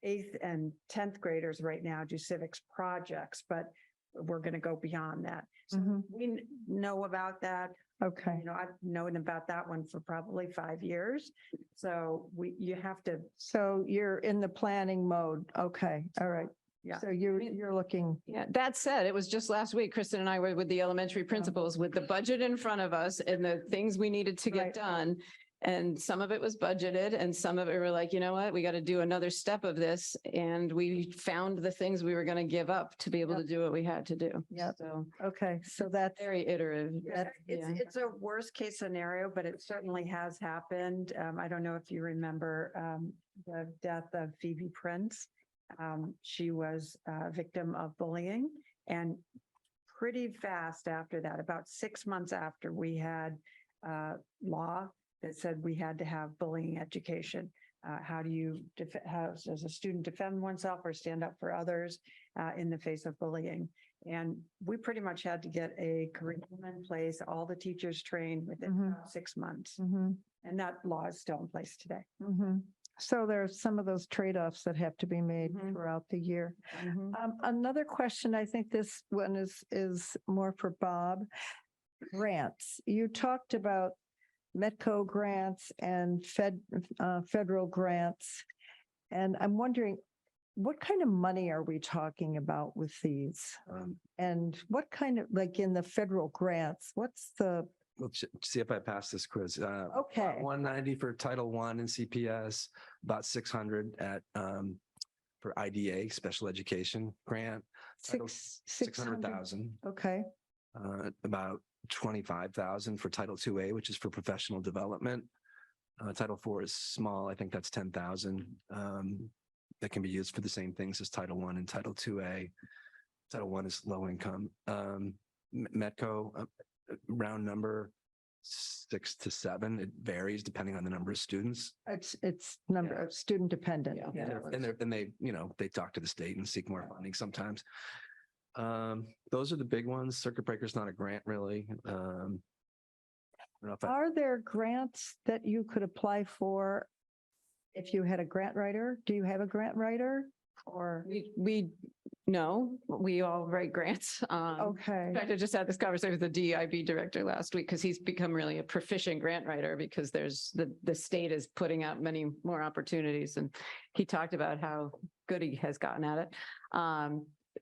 8th and 10th graders right now do civics projects, but we're going to go beyond that. So we know about that. Okay. You know, I've known about that one for probably 5 years. So you have to. So you're in the planning mode. Okay. All right. Yeah. So you're looking. Yeah, that said, it was just last week, Kristen and I were with the elementary principals with the budget in front of us and the things we needed to get Right. done. And some of it was budgeted and some of it were like, you know what, we got to do another step of this. And we found the things we were going to give up to be able to do what we had to do. Yep. So Okay. So that's very iterative. It's a worst case scenario, but it certainly has happened. I don't know if you remember the death of Phoebe Prince. She was a victim of bullying, and pretty fast after that, about 6 months after, we had law that said we had to have bullying education. How do you, how does a student defend oneself or stand up for others in the face of bullying? And we pretty much had to get a curriculum in place, all the teachers trained within about 6 months. And that law is still in place today. So there's some of those trade-offs that have to be made throughout the year. Another question, I think this one is more for Bob. Grants. You talked about Metco grants and federal grants. And I'm wondering, what kind of money are we talking about with these? And what kind of, like in the federal grants, what's the? Let's see if I pass this quiz. Okay. 190 for Title I and CPS, about 600 at for IDA, special education grant. 600,000. Okay. About 25,000 for Title IIA, which is for professional development. Title IV is small. I think that's 10,000. That can be used for the same things as Title I and Title IIA. Title I is low income. Metco, round number 6 to 7. It varies depending on the number of students. It's number of student dependent. And they, you know, they talk to the state and seek more funding sometimes. Those are the big ones. Circuit breaker's not a grant really. I don't know if Are there grants that you could apply for if you had a grant writer? Do you have a grant writer? Or, No, we all write grants. okay. In fact, I just had this conversation with the DEIB director last week because he's become really a proficient grant writer because there's the state is putting out many more opportunities. And he talked about how good he has gotten at it.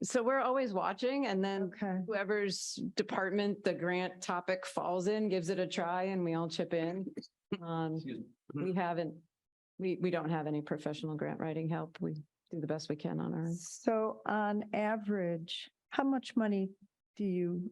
So we're always watching, and then Okay. whoever's department the grant topic falls in, gives it a try, and we all chip in. We haven't, we don't have any professional grant writing help. We do the best we can on our own. So on average, how much money do you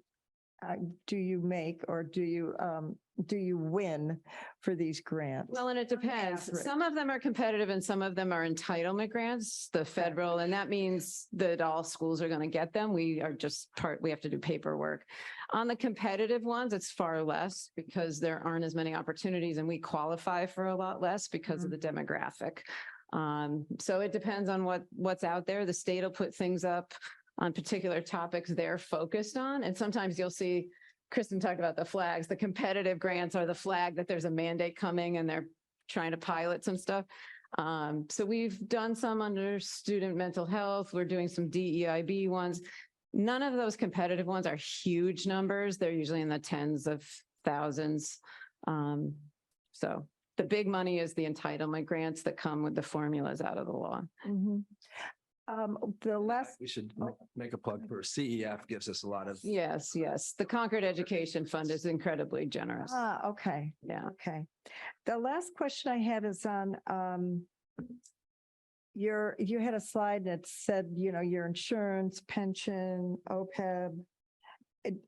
make, or do you win for these grants? Well, and it depends. average. Some of them are competitive and some of them are entitlement grants, the federal, and that means that all schools are going to get them. We are just we have to do paperwork. On the competitive ones, it's far less because there aren't as many opportunities and we qualify for a lot less because of the demographic. So it depends on what's out there. The state will put things up on particular topics they're focused on. And sometimes you'll see, Kristen talked about the flags, the competitive grants are the flag that there's a mandate coming and they're trying to pilot some stuff. So we've done some under student mental health. We're doing some DEIB ones. None of those competitive ones are huge numbers. They're usually in the tens of thousands. So the big money is the entitlement grants that come with the formulas out of the law. Mhm. The last, We should make a plug for CEF, gives us a lot of. Yes, yes. The Concord Education Fund is incredibly generous. okay, Yeah. okay. The last question I had is on, you had a slide that said, your insurance, pension, OPEB.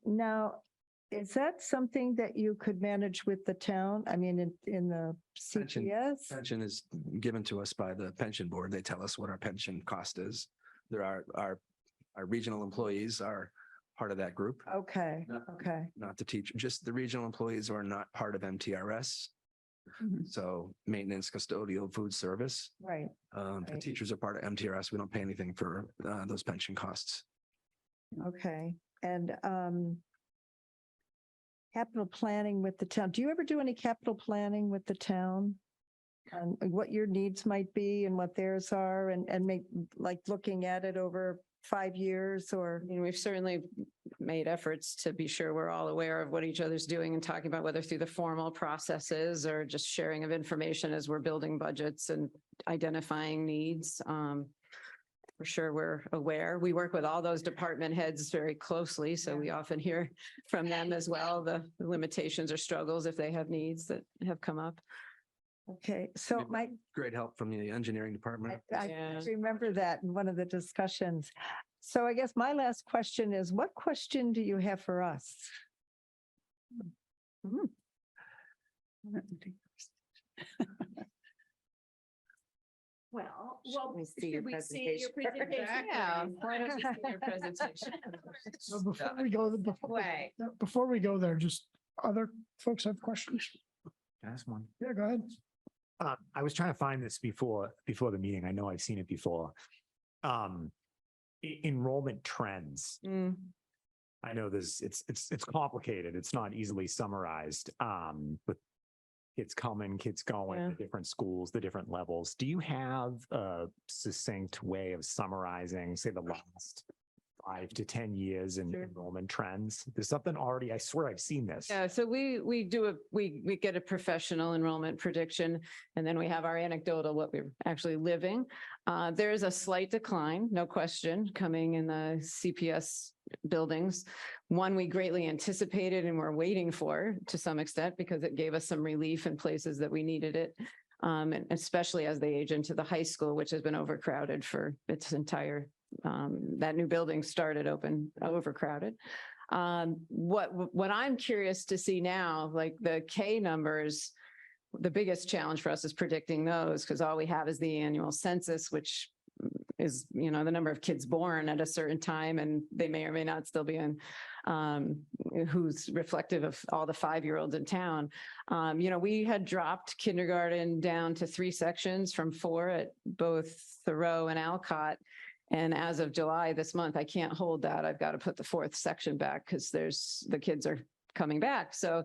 Now, is that something that you could manage with the town? I mean, in the Pension. CPS? Pension is given to us by the pension board. They tell us what our pension cost is. There are our regional employees are part of that group, Okay, okay. not the teacher, just the regional employees who are not part of MTRS. So maintenance, custodial, food service. Right. The Right. teachers are part of MTRS. We don't pay anything for those pension costs. Okay. And capital planning with the town. Do you ever do any capital planning with the town? On what your needs might be and what theirs are, and make, like, looking at it over 5 years or? I mean, we've certainly made efforts to be sure we're all aware of what each other's doing and talking about whether through the formal processes or just sharing of information as we're building budgets and identifying needs. For sure, we're aware. We work with all those department heads very closely, so we often hear from them as well, the limitations or struggles if they have needs that have come up. Okay, so Great help from the engineering department. I remember that in one of the discussions. So I guess my last question is, what question do you have for us? Well, Let me see your should we see your presentation. presentation? Yeah, why don't you see your presentation? So before we go, Way. before we go there, just other folks have questions? Ask one. Yeah, go ahead. I was trying to find this before the meeting. I know I've seen it before. Enrollment trends. I know it's complicated. It's not easily summarized. But kids coming, kids going, the different schools, the different levels. Do you have a succinct way of summarizing, say, the last 5 to 10 years in enrollment trends? There's something already, I swear I've seen this. Yeah, so we get a professional enrollment prediction, and then we have our anecdotal, what we're actually living. There is a slight decline, no question, coming in the CPS buildings. One we greatly anticipated and we're waiting for to some extent because it gave us some relief in places that we needed it. And especially as they age into the high school, which has been overcrowded for its entire that new building started overcrowded. What I'm curious to see now, like the K numbers, the biggest challenge for us is predicting those because all we have is the annual census, which is, the number of kids born at a certain time, and they may or may not still be in, who's reflective of all the 5-year-olds in town. We had dropped kindergarten down to 3 sections from 4 at both Thoreau and Alcott. And as of July this month, I can't hold that. I've got to put the 4th section back because the kids are coming back. So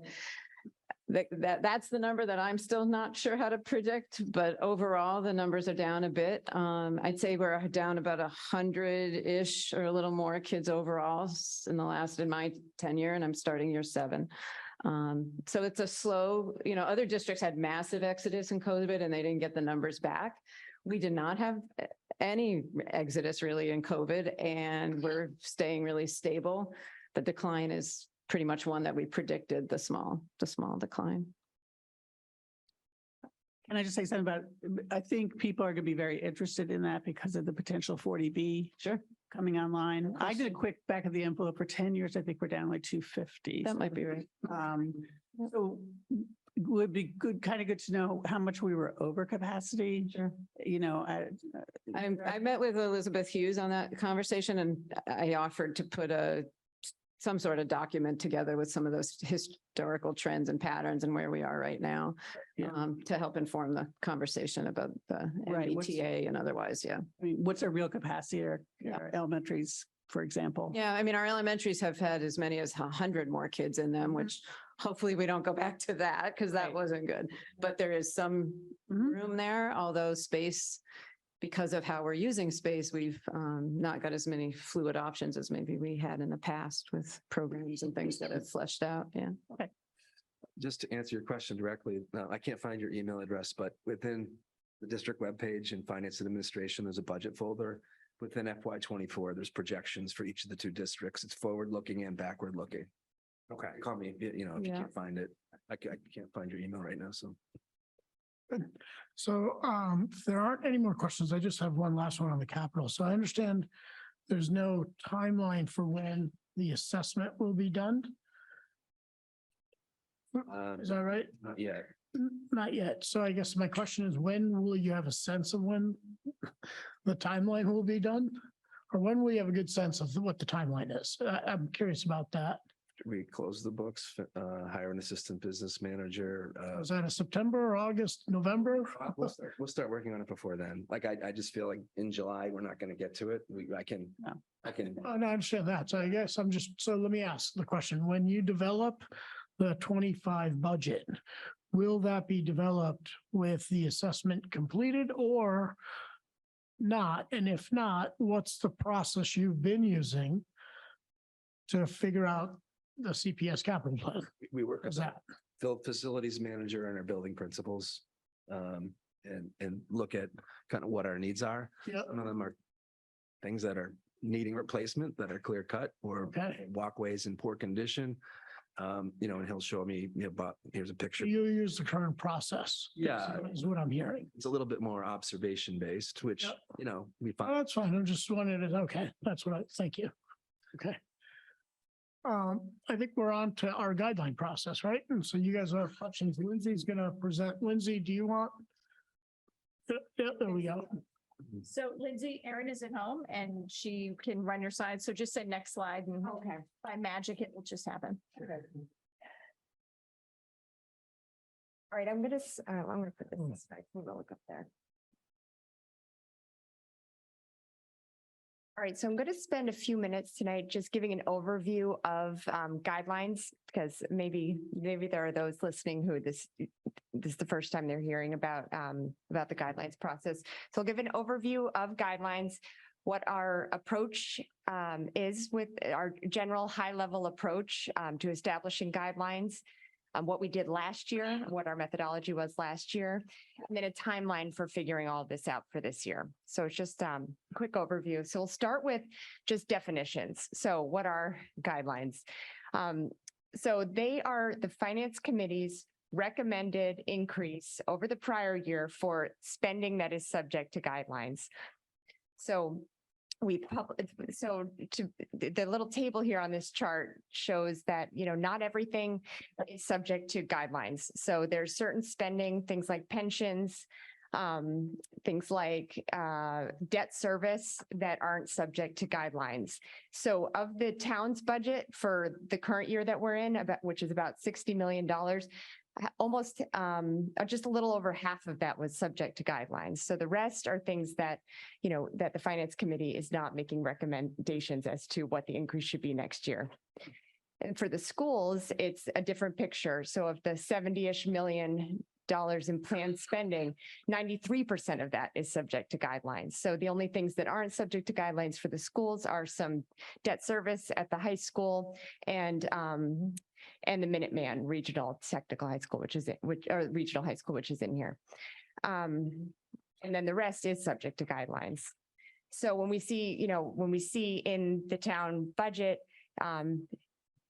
that's the number that I'm still not sure how to predict, but overall, the numbers are down a bit. I'd say we're down about 100-ish or a little more kids overall in my tenure, and I'm starting year 7. So it's a slow, other districts had massive exodus in COVID and they didn't get the numbers back. We did not have any exodus really in COVID, and we're staying really stable. The decline is pretty much one that we predicted, the small decline. Can I just say something about, I think people are going to be very interested in that because of the potential 40B. Sure. Coming online. I did a quick back of the envelope for 10 years. I think we're down like 250. That might be right. So would be good, kind of good to know how much we were over capacity. Sure. I I met with Elizabeth Hughes on that conversation, and I offered to put some sort of document together with some of those historical trends and patterns and where we are right now, to help inform the conversation about the MBTA and otherwise. Yeah. I mean, what's our real capacity or elementaries, for example? Yeah. I mean, our elementaries have had as many as 100 more kids in them, which hopefully we don't go back to that because that wasn't good. But there is some room there, although space, because of how we're using space, we've not got as many fluid options as maybe we had in the past with programs and things that have fleshed out. Yeah. Okay. Just to answer your question directly, I can't find your email address, but within the district webpage and finance and administration, there's a budget folder. Within FY24, there's projections for each of the 2 districts. It's forward looking and backward looking. Okay. Call me, if you can't find it. I can't find your email right now, so. So if there aren't any more questions, I just have one last one on the capital. So I understand there's no timeline for when the assessment will be done. Is that right? Not yet. Not yet. So I guess my question is, when will you have a sense of when the timeline will be done? Or when will you have a good sense of what the timeline is? I'm curious about that. We close the books, hire an assistant business manager. Is that a September, or August, November? We'll start working on it before then. Like, I just feel like in July, we're not going to get to it. I can. Oh, no, I understand that. So I guess so let me ask the question. When you develop the 25 budget, will that be developed with the assessment completed or not? And if not, what's the process you've been using to figure out the CPS capital plan? We work with that facilities manager and our building principals, and look at kind of what our needs are. Some of them are things that are needing replacement that are clear cut, or walkways in poor condition. And he'll show me, here's a picture. You use the current process. Yeah. Is what I'm hearing. It's a little bit more observation based, which, we find. Oh, that's fine. I'm just wondering, okay, thank you. Okay. I think we're on to our guideline process, right? And so you guys have questions. Lindsay's going to present. Lindsay, do you want? Yeah, there we go. So Lindsay, Erin is at home and she can run your side. So just say next slide and by magic, it will just happen. All right, I'm gonna put this back. We'll look up there. All right, so I'm going to spend a few minutes tonight just giving an overview of guidelines, because maybe there are those listening who this is the first time they're hearing about the guidelines process. So I'll give an overview of guidelines, what our approach is with our general high-level approach to establishing guidelines, what we did last year, what our methodology was last year, and then a timeline for figuring all of this out for this year. So it's just a quick overview. So we'll start with just definitions. So what are guidelines? So they are the Finance Committee's recommended increase over the prior year for spending that is subject to guidelines. So the little table here on this chart shows that, not everything is subject to guidelines. So there's certain spending, things like pensions, things like debt service that aren't subject to guidelines. So of the town's budget for the current year that we're in, which is about $60 million, almost just a little over half of that was subject to guidelines. So the rest are things that, that the Finance Committee is not making recommendations as to what the increase should be next year. And for the schools, it's a different picture. So of the 70-ish million dollars in planned spending, 93% of that is subject to guidelines. So the only things that aren't subject to guidelines for the schools are some debt service at the high school and the Minuteman Regional Technical High School, or Regional High School, which is in here. And then the rest is subject to guidelines. So when we see in the town budget,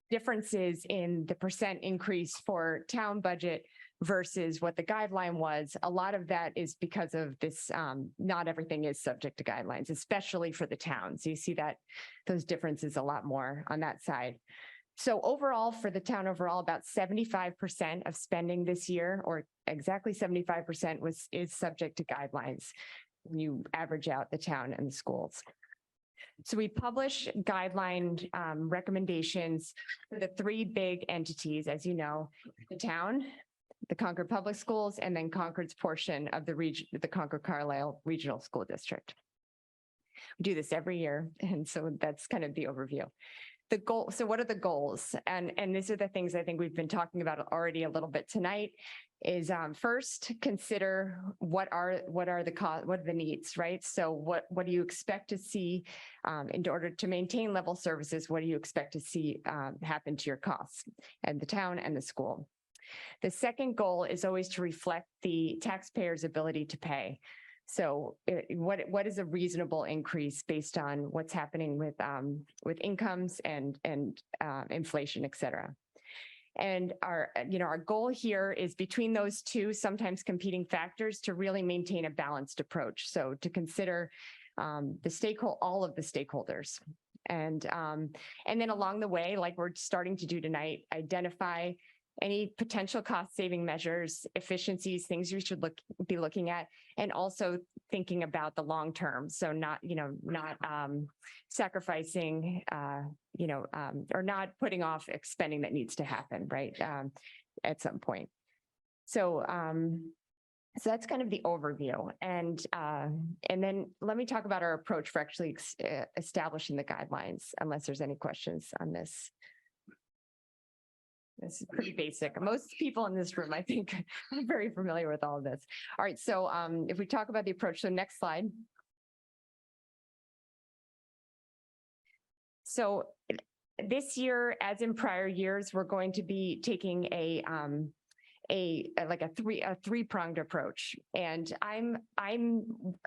differences in the percent increase for town budget versus what the guideline was, a lot of that is because of this, not everything is subject to guidelines, especially for the towns. You see that those differences a lot more on that side. So overall, for the town overall, about 75% of spending this year, or exactly 75% is subject to guidelines when you average out the town and the schools. So we publish guideline recommendations for the three big entities, as you know, the town, the Concord Public Schools, and then Concord's portion of the Concord Carlisle Regional School District. We do this every year, and so that's kind of the overview. The goal, so what are the goals? And these are the things I think we've been talking about already a little bit tonight, is first consider what are the needs, right? So what do you expect to see in order to maintain level services? What do you expect to see happen to your costs and the town and the school? The second goal is always to reflect the taxpayer's ability to pay. So what is a reasonable increase based on what's happening with incomes and inflation, et cetera. And our goal here is between those two sometimes competing factors to really maintain a balanced approach. So to consider all of the stakeholders. And then along the way, like we're starting to do tonight, identify any potential cost saving measures, efficiencies, things you should be looking at, and also thinking about the long term. So not sacrificing, or not putting off spending that needs to happen, right, at some point. So that's kind of the overview. And then let me talk about our approach for actually establishing the guidelines, unless there's any questions on this. This is pretty basic. Most people in this room, I think, are very familiar with all of this. All right, so if we talk about the approach, so next slide. So this year, as in prior years, we're going to be taking a three-pronged approach. And I'm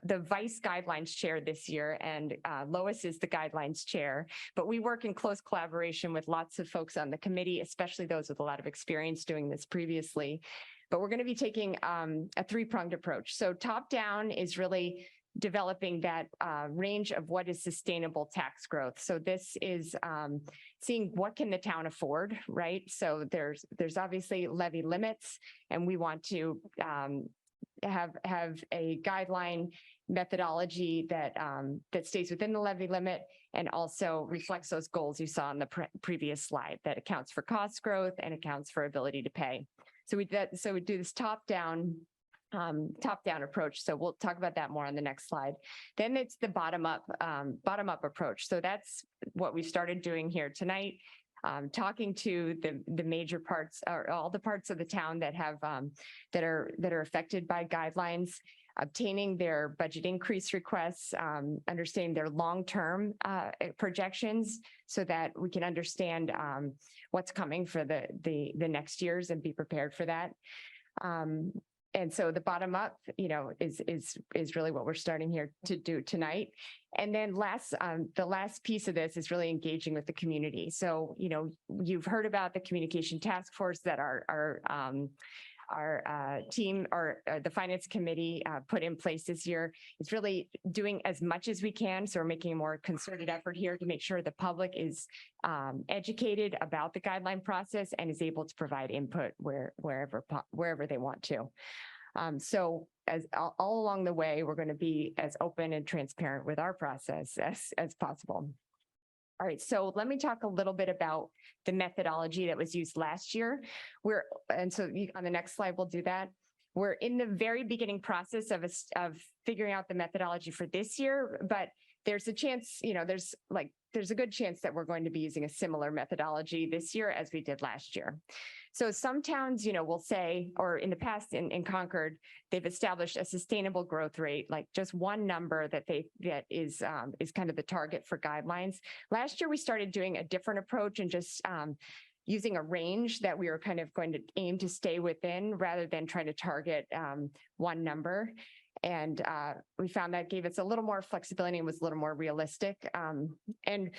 the vice guidelines chair this year, and Lois is the guidelines chair, but we work in close collaboration with lots of folks on the committee, especially those with a lot of experience doing this previously. But we're going to be taking a three-pronged approach. So top down is really developing that range of what is sustainable tax growth. So this is seeing what can the town afford, right? So there's obviously levy limits, and we want to have a guideline methodology that stays within the levy limit and also reflects those goals you saw on the previous slide, that accounts for cost growth and accounts for ability to pay. So we do this top-down approach. So we'll talk about that more on the next slide. Then it's the bottom-up approach. So that's what we started doing here tonight, talking to the major parts, or all the parts of the town that have that are affected by guidelines, obtaining their budget increase requests, understanding their long-term projections, so that we can understand what's coming for the next years and be prepared for that. And so the bottom up, is really what we're starting here to do tonight. And then the last piece of this is really engaging with the community. So, you've heard about the communication task force that our team, or the finance committee put in place this year. It's really doing as much as we can. So we're making a more concerted effort here to make sure the public is educated about the guideline process and is able to provide input wherever they want to. So as all along the way, we're going to be as open and transparent with our process as possible. All right, so let me talk a little bit about the methodology that was used last year. On the next slide, we'll do that. We're in the very beginning process of figuring out the methodology for this year, but there's a chance, there's like there's a good chance that we're going to be using a similar methodology this year as we did last year. So some towns, will say, or in the past in Concord, they've established a sustainable growth rate, like just one number that is kind of the target for guidelines. Last year, we started doing a different approach and just using a range that we were kind of going to aim to stay within rather than trying to target one number. And we found that gave us a little more flexibility and was a little more realistic. And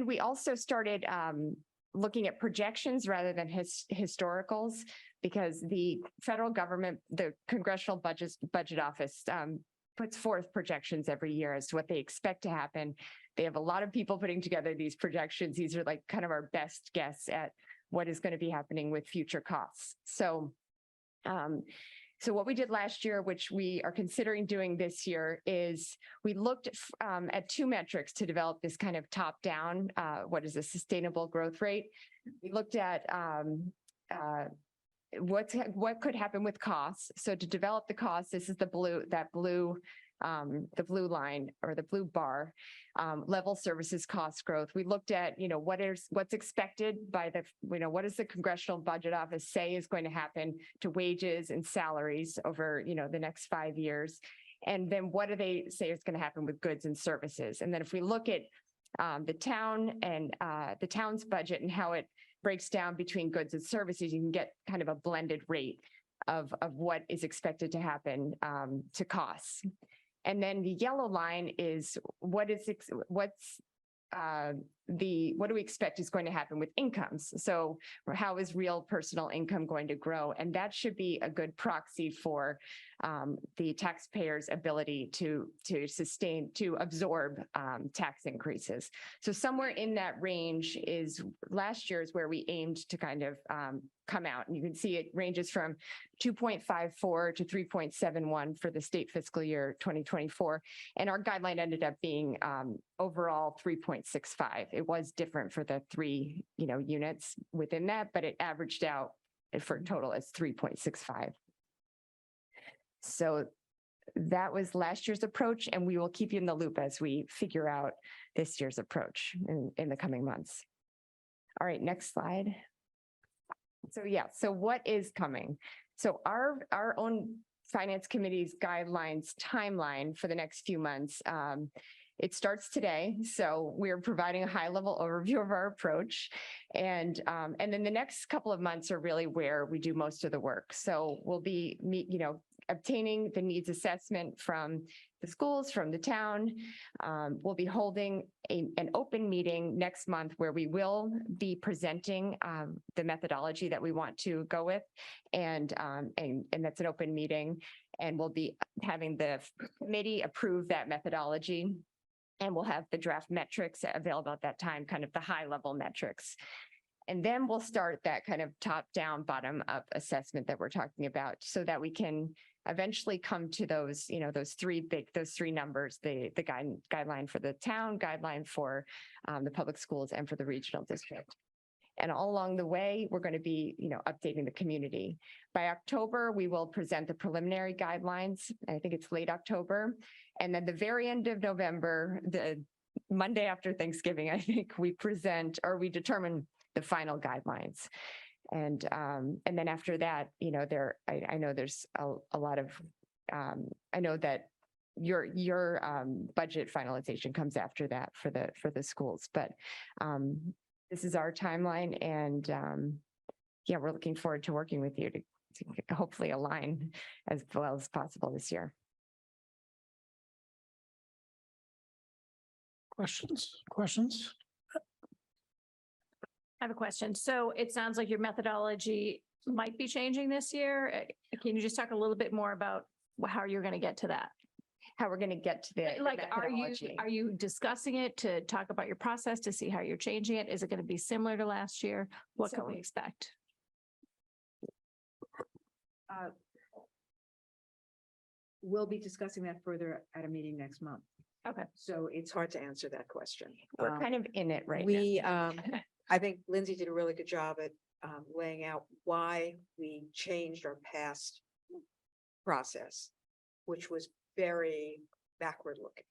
we also started looking at projections rather than historicals, because the federal government, the Congressional Budget Office puts forth projections every year as to what they expect to happen. They have a lot of people putting together these projections. These are like kind of our best guess at what is going to be happening with future costs. So what we did last year, which we are considering doing this year, is we looked at two metrics to develop this kind of top-down, what is a sustainable growth rate. We looked at what could happen with costs. So to develop the costs, this is the blue line or the blue bar, level services cost growth. We looked at, what's expected by what does the Congressional Budget Office say is going to happen to wages and salaries over, the next 5 years. And then what do they say is going to happen with goods and services? And then if we look at the town and the town's budget and how it breaks down between goods and services, you can get kind of a blended rate of what is expected to happen to costs. And then the yellow line is what do we expect is going to happen with incomes? So how is real personal income going to grow? And that should be a good proxy for the taxpayers' ability to absorb tax increases. So somewhere in that range is last year's where we aimed to kind of come out. And you can see it ranges from 2.54 to 3.71 for the state fiscal year 2024. And our guideline ended up being overall 3.65. It was different for the three, units within that, but it averaged out for total as 3.65. So that was last year's approach, and we will keep you in the loop as we figure out this year's approach in the coming months. All right, next slide. So what is coming? So our own Finance Committee's guidelines timeline for the next few months, it starts today. So we're providing a high-level overview of our approach. And then the next couple of months are really where we do most of the work. So we'll be obtaining the needs assessment from the schools, from the town. We'll be holding an open meeting next month where we will be presenting the methodology that we want to go with. And that's an open meeting. And we'll be having the committee approve that methodology. And we'll have the draft metrics available at that time, kind of the high level metrics. And then we'll start that kind of top down, bottom up assessment that we're talking about so that we can eventually come to those, those three numbers, the guideline for the town, guideline for the public schools and for the regional district. And all along the way, we're going to be, updating the community. By October, we will present the preliminary guidelines. I think it's late October. And then the very end of November, the Monday after Thanksgiving, I think we determine the final guidelines. And then after that, I know there's a lot of, I know that your budget finalization comes after that for the schools, but this is our timeline, and we're looking forward to working with you to hopefully align as well as possible this year. Questions? I have a question. So it sounds like your methodology might be changing this year. Can you just talk a little bit more about how you're going to get to that? How we're going to get to the methodology. Are you discussing it to talk about your process to see how you're changing it? Is it going to be similar to last year? What can we expect? We'll be discussing that further at a meeting next month. Okay. So it's hard to answer that question. We're kind of in it right now. I think Lindsay did a really good job at laying out why we changed our past process, which was very backward looking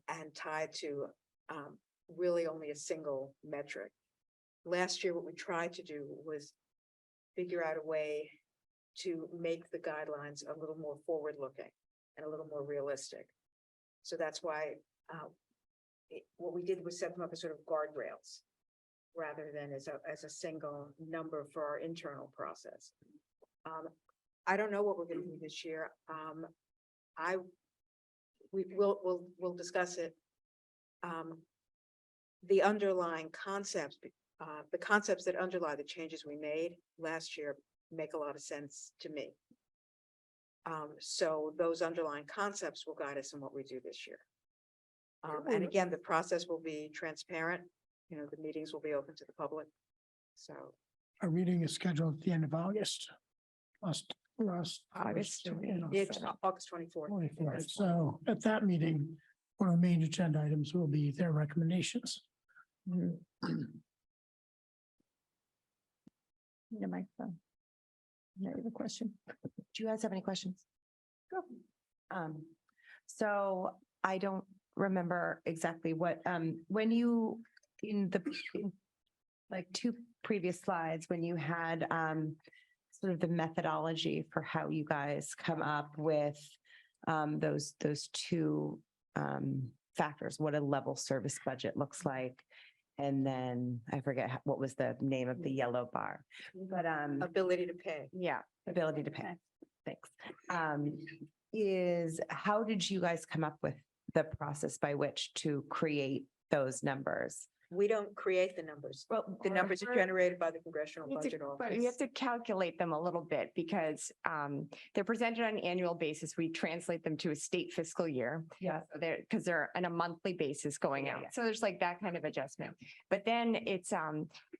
and tied to really only a single metric. Last year, what we tried to do was figure out a way to make the guidelines a little more forward-looking and a little more realistic. So that's why what we did was set them up as sort of guardrails rather than as a single number for our internal process. I don't know what we're going to do this year. We'll discuss it. The underlying concepts, the concepts that underlie the changes we made last year make a lot of sense to me. So those underlying concepts will guide us in what we do this year. And again, the process will be transparent. You know, the meetings will be open to the public. So Our meeting is scheduled at the end of August. Last August. it's August 24th. 24th. So at that meeting, one of the main agenda items will be their recommendations. Need a microphone. No, you have a question. Do you guys have any questions? So I don't remember exactly what, when you, in like two previous slides, when you had, sort of the methodology for how you guys come up with, those two, factors, what a level service budget looks like. And then I forget what was the name of the yellow bar, but, Ability to pay. yeah, ability to pay. Thanks. Is how did you guys come up with the process by which to create those numbers? We don't create the numbers. Well, The numbers are generated by the Congressional Budget But you have Office. to calculate them a little bit because they're presented on an annual basis. We translate them to a state fiscal year. Yeah. Because they're on a monthly basis going out. So there's like that kind of adjustment. But then it's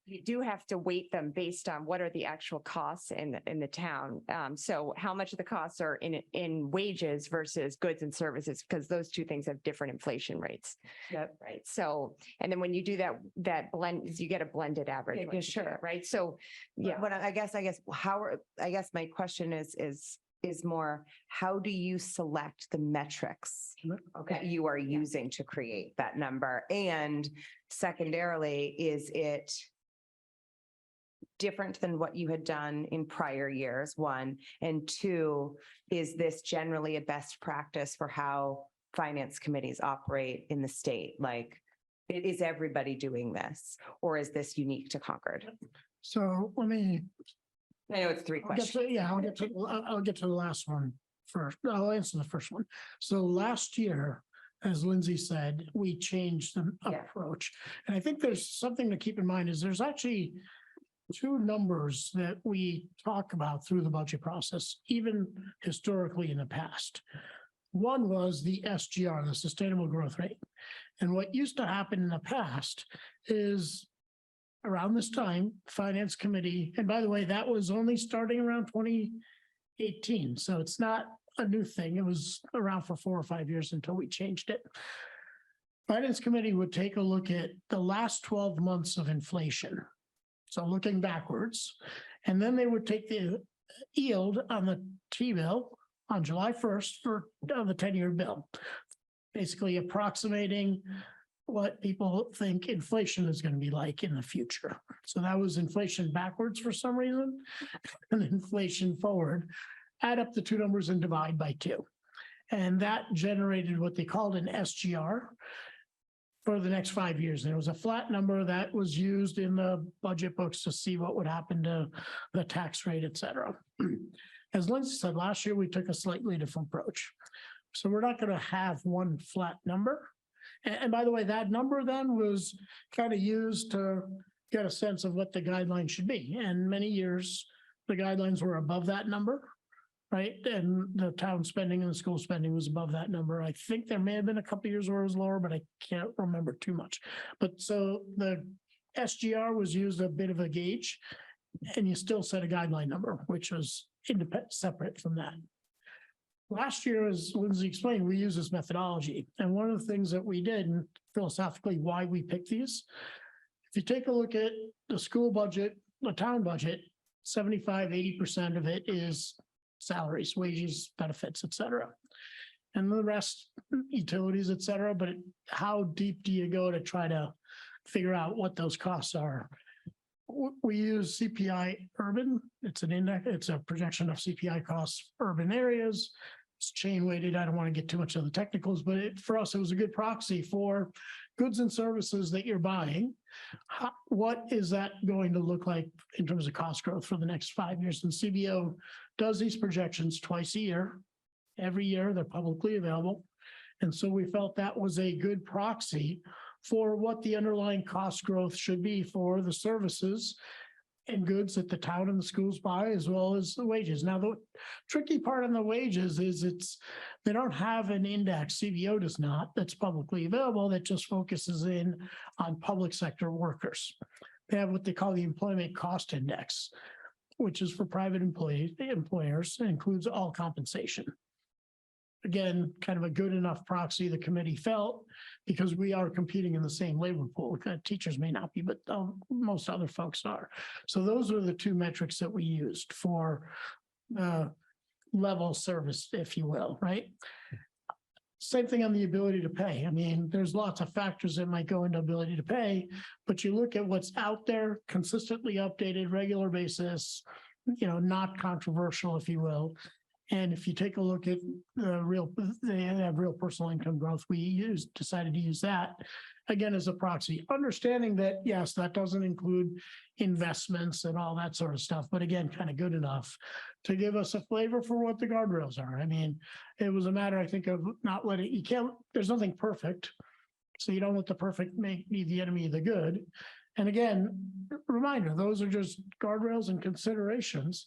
you do have to weight them based on what are the actual costs in the town. So how much of the costs are in wages versus goods and services, because those two things have different inflation rates. Yep. Right. So, and then when you do that blend, you get a blended average. Yeah, when you do sure. it, right? So, yeah. But I guess I guess my question is more, how do you select the metrics that you are using to create that number? And secondarily, is it different than what you had done in prior years, one? And two, is this generally a best practice for how finance committees operate in the state? Like, is everybody doing this, or is this unique to Concord? So let me. I know it's three questions. I'll get to the last one first. I'll answer the first one. So last year, as Lindsay said, we changed the approach. And I think there's something to keep in mind is there's actually two numbers that we talk about through the budget process, even historically in the past. One was the SGR, the sustainable growth rate. And what used to happen in the past is around this time, Finance Committee, and by the way, that was only starting around 2018. So it's not a new thing. It was around for 4 or 5 years until we changed it. Finance Committee would take a look at the last 12 months of inflation. So looking backwards, and then they would take the yield on the T-bill on July 1st for the 10-year bill, basically approximating what people think inflation is going to be like in the future. So that was inflation backwards for some reason, and inflation forward. Add up the two numbers and divide by 2. And that generated what they called an SGR for the next 5 years. And it was a flat number that was used in the budget books to see what would happen to the tax rate, et cetera. As Lindsay said, last year, we took a slightly different approach. So we're not going to have one flat number. And by the way, that number then was kind of used to get a sense of what the guidelines should be. And many years, the guidelines were above that number, right? And the town spending and the school spending was above that number. I think there may have been a couple of years where it was lower, but I can't remember too much. But so the SGR was used a bit of a gauge, and you still set a guideline number, which was independent, separate from that. Last year, as Lindsay explained, we use this methodology. And one of the things that we did, and philosophically why we picked these, if you take a look at the school budget, the town budget, 75, 80% of it is salaries, wages, benefits, et cetera. and the rest utilities, et cetera. But how deep do you go to try to figure out what those costs are? We use CPI urban. It's an index, it's a projection of CPI costs, urban areas. It's chain weighted. I don't want to get too much of the technicals, but for us, it was a good proxy for goods and services that you're buying. What is that going to look like in terms of cost growth for the next 5 years? And CBO does these projections twice a year. Every year, they're publicly available. And so we felt that was a good proxy for what the underlying cost growth should be for the services and goods that the town and the schools buy, as well as the wages. Now, the tricky part on the wages is they don't have an index, CBO does not, that's publicly available, that just focuses in on public sector workers. They have what they call the employment cost index, which is for private employers, and includes all compensation. Again, kind of a good enough proxy, the committee felt, because we are competing in the same labor pool. Teachers may not be, but most other folks are. So those are the two metrics that we used for level service, if you will, right? Same thing on the ability to pay. I mean, there's lots of factors that might go into ability to pay, but you look at what's out there, consistently updated, regular basis, not controversial, if you will. And if you take a look at they have real personal income growth, we decided to use that again as a proxy, understanding that, yes, that doesn't include investments and all that sort of stuff, but again, kind of good enough to give us a flavor for what the guardrails are. I mean, it was a matter, I think, of not letting, there's nothing perfect. So you don't let the perfect be the enemy of the good. And again, reminder, those are just guardrails and considerations.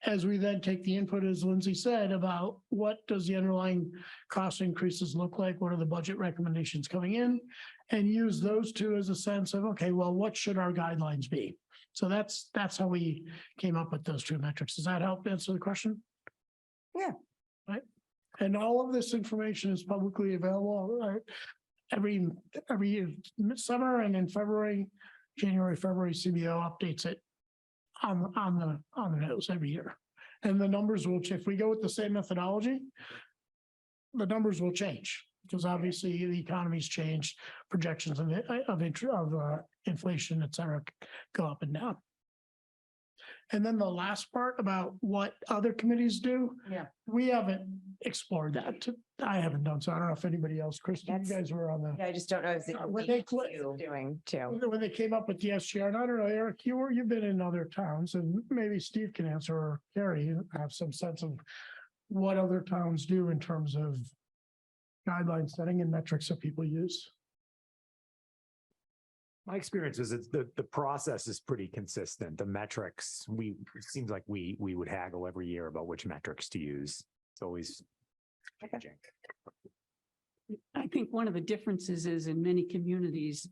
As we then take the input, as Lindsay said, about what does the underlying cost increases look like? What are the budget recommendations coming in? And use those two as a sense of, okay, well, what should our guidelines be? So that's how we came up with those two metrics. Does that help answer the question? Yeah. Right. And all of this information is publicly available every summer, and in January, February, CBO updates it on the nose every year. And the numbers will, if we go with the same methodology, the numbers will change, because obviously the economy's changed, projections of inflation, et cetera, go up and down. And then the last part about what other committees do. Yeah. We haven't explored that. I haven't done, so I don't know if anybody else, Kristen, you guys were on the. Yeah, I just don't know if When doing too. When they came up with the SGR, and I don't know, Eric, you've been in other towns, and maybe Steve can answer, or Carrie, have some sense of what other towns do in terms of guideline setting and metrics that people use. My experience is the process is pretty consistent. The metrics, it seems like we would haggle every year about which metrics to use. It's always changing. I think one of the differences is in many communities,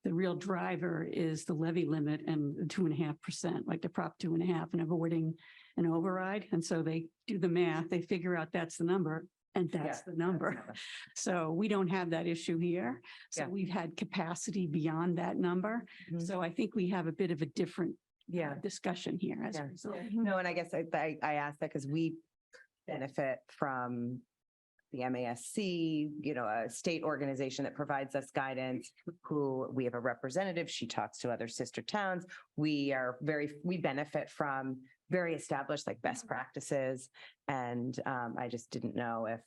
the real driver is the levy limit and the 2.5%, like the Prop 2.5, and avoiding an override. And so they do the math, they figure out that's the number. And that's the number. So we don't have that issue here. So we've had capacity beyond that number. So I think we have a bit of a different discussion here as a result. No, and I guess I asked that because we benefit from the MASC, a state organization that provides us guidance, who we have a representative. She talks to other sister towns. We benefit from very established like best practices. And I just didn't know if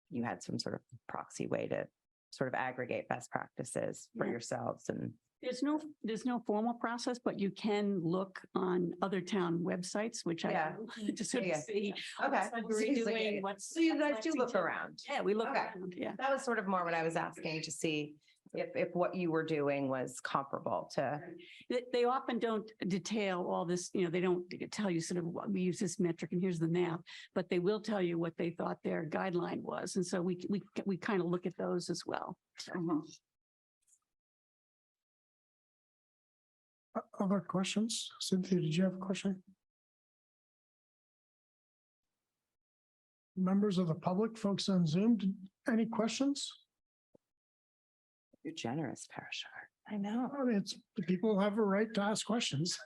you had some sort of proxy way to sort of aggregate best practices for yourselves. And there's no formal process, but you can look on other town websites, which I do to sort of see. So you guys do look around. Yeah, we look around. Yeah. That was sort of more what I was asking, to see if what you were doing was comparable to. They often don't detail all this, they don't tell you sort of what we use this metric and here's the math, but they will tell you what they thought their guideline was. And so we kind of look at those as well. Other questions? Cynthia, did you have a question? Members of the public, folks on Zoom, any questions? You're generous, Parashar. I know. It's the people have a right to ask questions.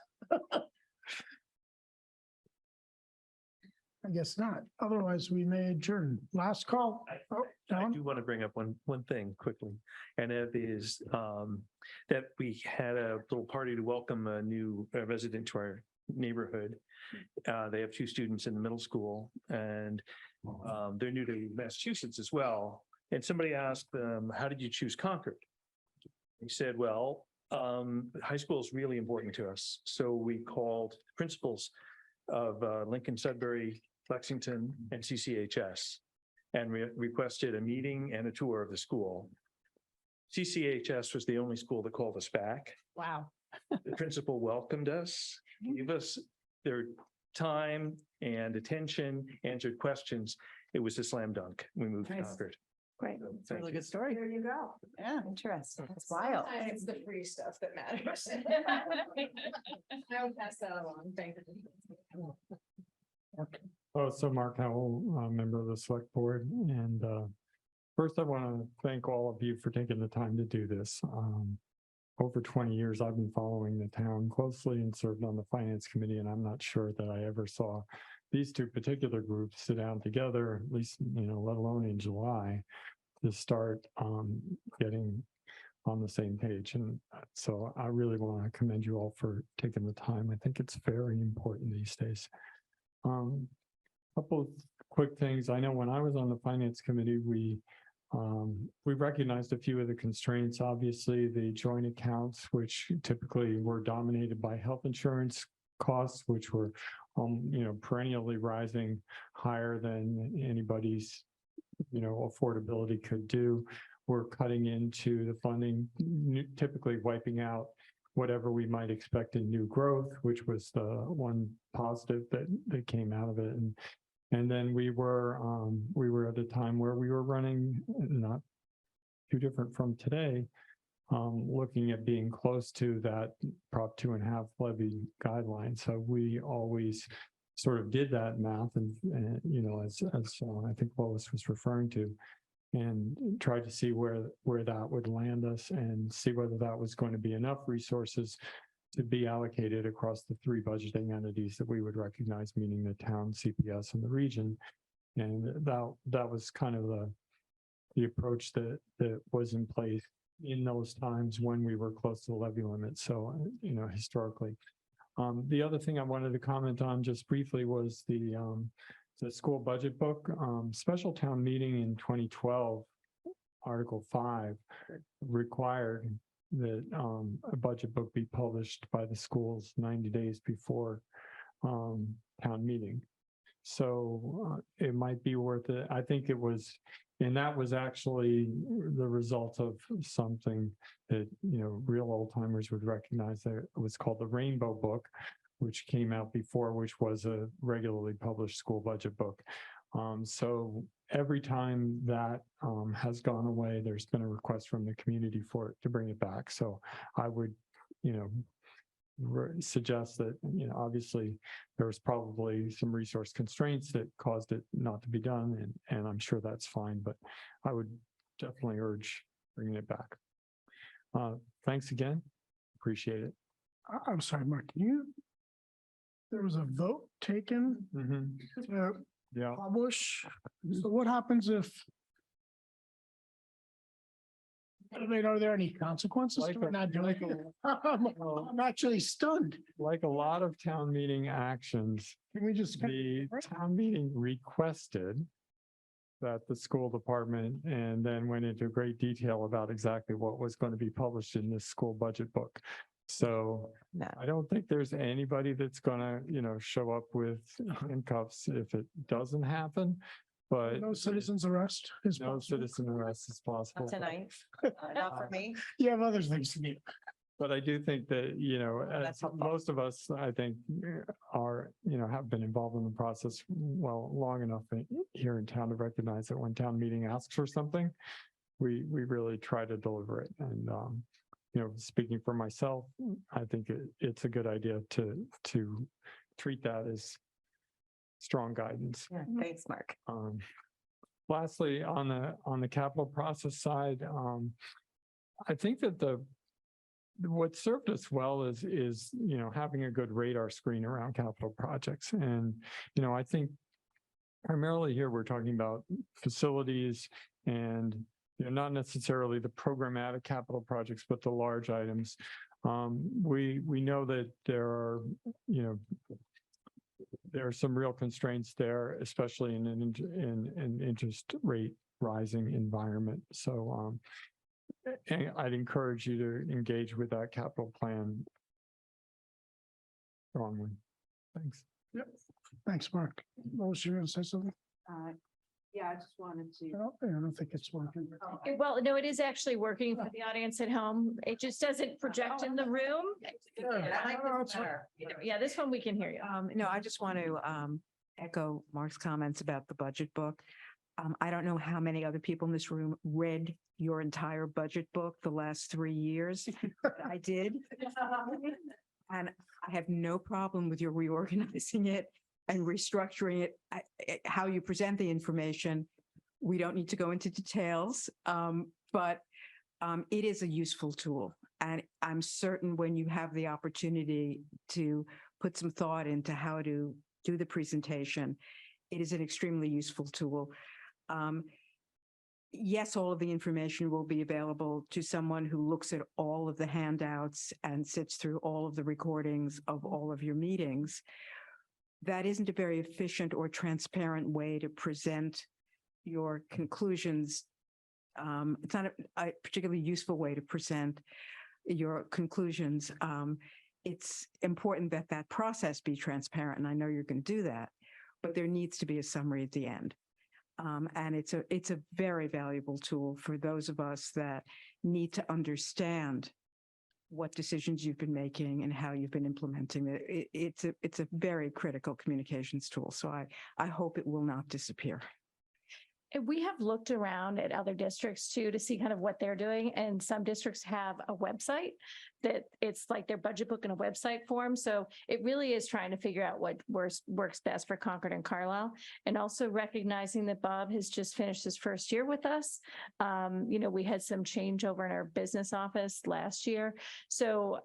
I guess not. Otherwise, we may adjourn. Last call. Oh, I Don? do want to bring up one thing quickly, and it is that we had a little party to welcome a new resident to our neighborhood. They have 2 students in the middle school, and they're new to Massachusetts as well. And somebody asked them, how did you choose Concord? He said, well, high school is really important to us. So we called principals of Lincoln, Sudbury, Lexington, and CCHS, and requested a meeting and a tour of the school. CCHS was the only school that called us back. Wow. The principal welcomed us, gave us their time and attention, answered questions. It was a slam dunk. We moved to Nice. Concord. Great. It's a really good story. There you go. Yeah, interesting. It's wild. It's the free stuff that matters. I will pass that along. Thank you. Oh, so Mark Howell, member of the select board, and first I want to thank all of you for taking the time to do this. Over 20 years, I've been following the town closely and served on the finance committee, and I'm not sure that I ever saw these 2 particular groups sit down together, at least, let alone in July, to start getting on the same page. And so I really want to commend you all for taking the time. I think it's very important these days. Couple of quick things. I know when I was on the finance committee, we recognized a few of the constraints. Obviously, the joint accounts, which typically were dominated by health insurance costs, which were perennially rising higher than anybody's affordability could do. We're cutting into the funding, typically wiping out whatever we might expect in new growth, which was the one positive that came out of it. And then we were at a time where we were running, not too different from today, looking at being close to that Prop 2.5 levy guideline. So we always sort of did that math and as I think Lois was referring to, and tried to see where that would land us and see whether that was going to be enough resources to be allocated across the 3 budgeting entities that we would recognize, meaning the town, CPS, and the region. And that was kind of the approach that was in place in those times when we were close to the levy limit. So, historically. The other thing I wanted to comment on just briefly was the school budget book. Special town meeting in 2012, Article 5 required that a budget book be published by the schools 90 days before town meeting. So it might be worth it. I think it was, and that was actually the result of something that, real old timers would recognize. That it was called the Rainbow Book, which came out before, which was a regularly published school budget book. So every time that has gone away, there's been a request from the community for it to bring it back. So I would, suggest that, obviously there was probably some resource constraints that caused it not to be done. And I'm sure that's fine, but I would definitely urge bringing it back. Thanks again. Appreciate it. I'm sorry, Mark, there was a vote taken to publish. So what happens if? Are there any consequences to not doing it? I'm actually stunned. Like a lot of town meeting actions, Can we just? the town meeting requested that the school department and then went into great detail about exactly what was going to be published in this school budget book. So I don't think there's anybody that's gonna, show up with handcuffs if it doesn't happen. But no citizen's arrest is no possible. citizen arrest is possible. Tonight, not for me. You have other things to do. But I do think that, as most of us, I think, are, have been involved in the process long enough here in town to recognize that when town meeting asks for something, we really try to deliver it. And, speaking for myself, I think it's a good idea to treat that as strong guidance. Yeah, thanks, Mark. Lastly, on the capital process side, I think that what served us well is having a good radar screen around capital projects. And, I think primarily here, we're talking about facilities and, not necessarily the programmatic capital projects, but the large items. We know that there are, there are some real constraints there, especially in an interest rate rising environment. So and I'd encourage you to engage with that capital plan strongly. Thanks. Yep. Thanks, Mark. Lois, you gonna say something? Yeah, I just wanted to. I don't think it's working. Well, no, it is actually working for the audience at home. It just doesn't project in the room. Yeah, this one we can hear you. No, I just want to echo Mark's comments about the budget book. I don't know how many other people in this room read your entire budget book the last 3 years. But I did. And I have no problem with your reorganizing it and restructuring it, how you present the information. We don't need to go into details, but it is a useful tool. And I'm certain when you have the opportunity to put some thought into how to do the presentation, it is an extremely useful tool. Yes, all of the information will be available to someone who looks at all of the handouts and sits through all of the recordings of all of your meetings. That isn't a very efficient or transparent way to present your conclusions. It's not a particularly useful way to present your conclusions. It's important that that process be transparent, and I know you're going to do that, but there needs to be a summary at the end. And it's a very valuable tool for those of us that need to understand what decisions you've been making and how you've been implementing it. It's a very critical communications tool. So I hope it will not disappear. And we have looked around at other districts too, to see kind of what they're doing. And some districts have a website that it's like their budget book in a website form. So it really is trying to figure out what works best for Concord and Carlisle. And also recognizing that Bob has just finished his first year with us. We had some changeover in our business office last year. So,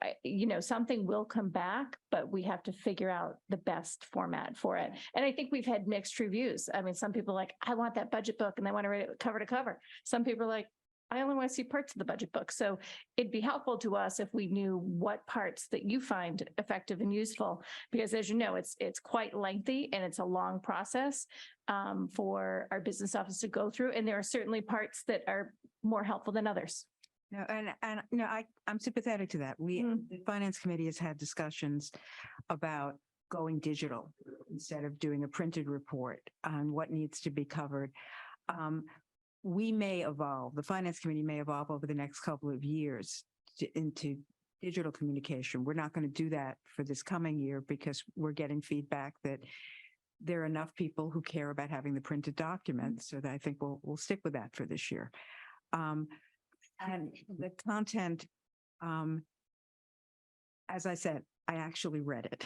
something will come back, but we have to figure out the best format for it. And I think we've had mixed reviews. I mean, some people are like, I want that budget book and they want to read it cover to cover. Some people are like, I only want to see parts of the budget book. So it'd be helpful to us if we knew what parts that you find effective and useful, because as you know, it's quite lengthy and it's a long process for our business office to go through. And there are certainly parts that are more helpful than others. No, I'm sympathetic to that. The Finance Committee has had discussions about going digital instead of doing a printed report on what needs to be covered. We may evolve, the Finance Committee may evolve over the next couple of years into digital communication. We're not going to do that for this coming year because we're getting feedback that there are enough people who care about having the printed documents. So that I think we'll stick with that for this year. And the content, as I said, I actually read it.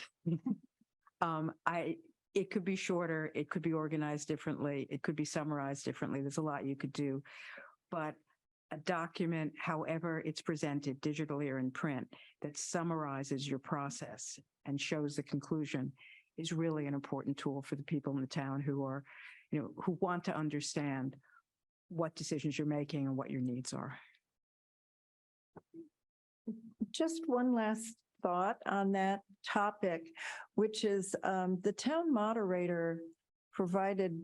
It could be shorter, it could be organized differently, it could be summarized differently. There's a lot you could do. But a document, however it's presented digitally or in print, that summarizes your process and shows the conclusion is really an important tool for the people in the town who are, who want to understand what decisions you're making and what your needs are. Just one last thought on that topic, which is the town moderator provided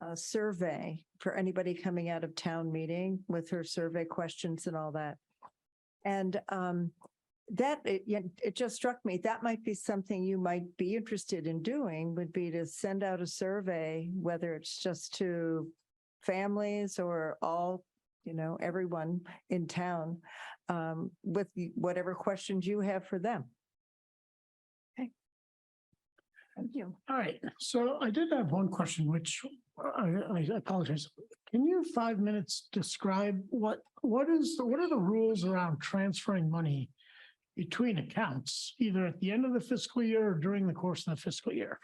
a survey for anybody coming out of town meeting with her survey questions and all that. And it just struck me, that might be something you might be interested in doing, would be to send out a survey, whether it's just to families or all, everyone in town, with whatever questions you have for them. Okay. Thank you. All right, so I did have one question, which I apologize. Can you 5 minutes describe what are the rules around transferring money between accounts, either at the end of the fiscal year or during the course of the fiscal year?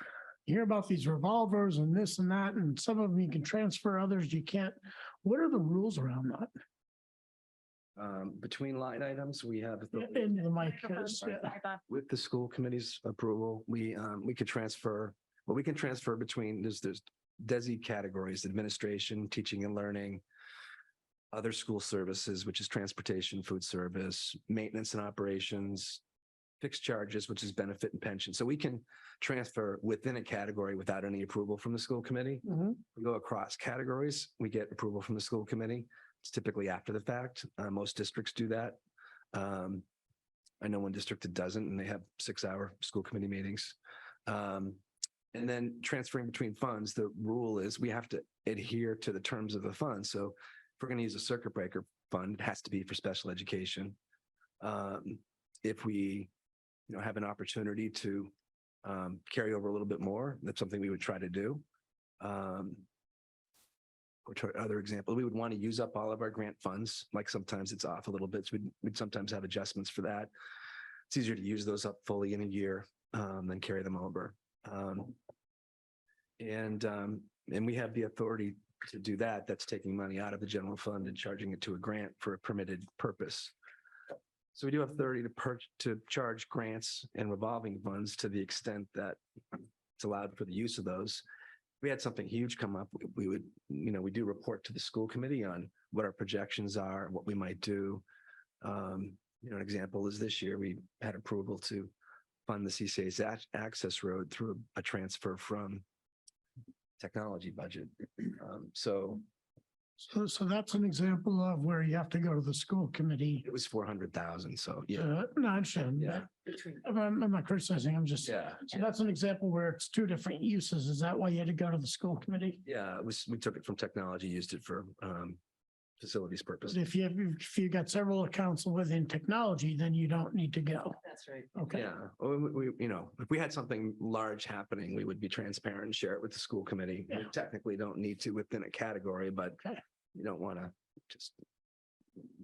You hear about these revolvers and this and that, and some of them you can transfer, others you can't. What are the rules around that? Between line items, we have In the mic, with the school committee's approval, we could transfer. Well, we can transfer between. There's DESI categories: administration, teaching and learning, other school services, which is transportation, food service, maintenance and operations, fixed charges, which is benefit and pension. So we can transfer within a category without any approval from the school committee. We go across categories, we get approval from the school committee. It's typically after the fact. Most districts do that. I know one district that doesn't, and they have 6-hour school committee meetings. And then transferring between funds, the rule is we have to adhere to the terms of the fund. So if we're going to use a circuit breaker fund, it has to be for special education. If we, have an opportunity to carry over a little bit more, that's something we would try to do. Or to other example, we would want to use up all of our grant funds. Like sometimes it's off a little bit. So we'd sometimes have adjustments for that. It's easier to use those up fully in a year than carry them over. And we have the authority to do that. That's taking money out of the general fund and charging it to a grant for a permitted purpose. So we do have authority to charge grants and revolving funds to the extent that it's allowed for the use of those. If we had something huge come up, we would, we do report to the school committee on what our projections are, what we might do. An example is this year we had approval to fund the CCA's access road through a transfer from technology budget. So that's an example of where you have to go to the school committee. it was 400,000. So yeah, No, I understand. Yeah. I'm not criticizing, I'm just, yeah, so that's an example where it's two different uses. Is that why you had to go to the school committee? yeah. We took it from technology, used it for facilities But purposes. if you got several accounts within technology, then you don't need to go. That's right. Okay. Yeah, well, if we had something large happening, we would be transparent and share it with the school committee. We Yeah. technically don't need to within a category, but Okay. you don't want to just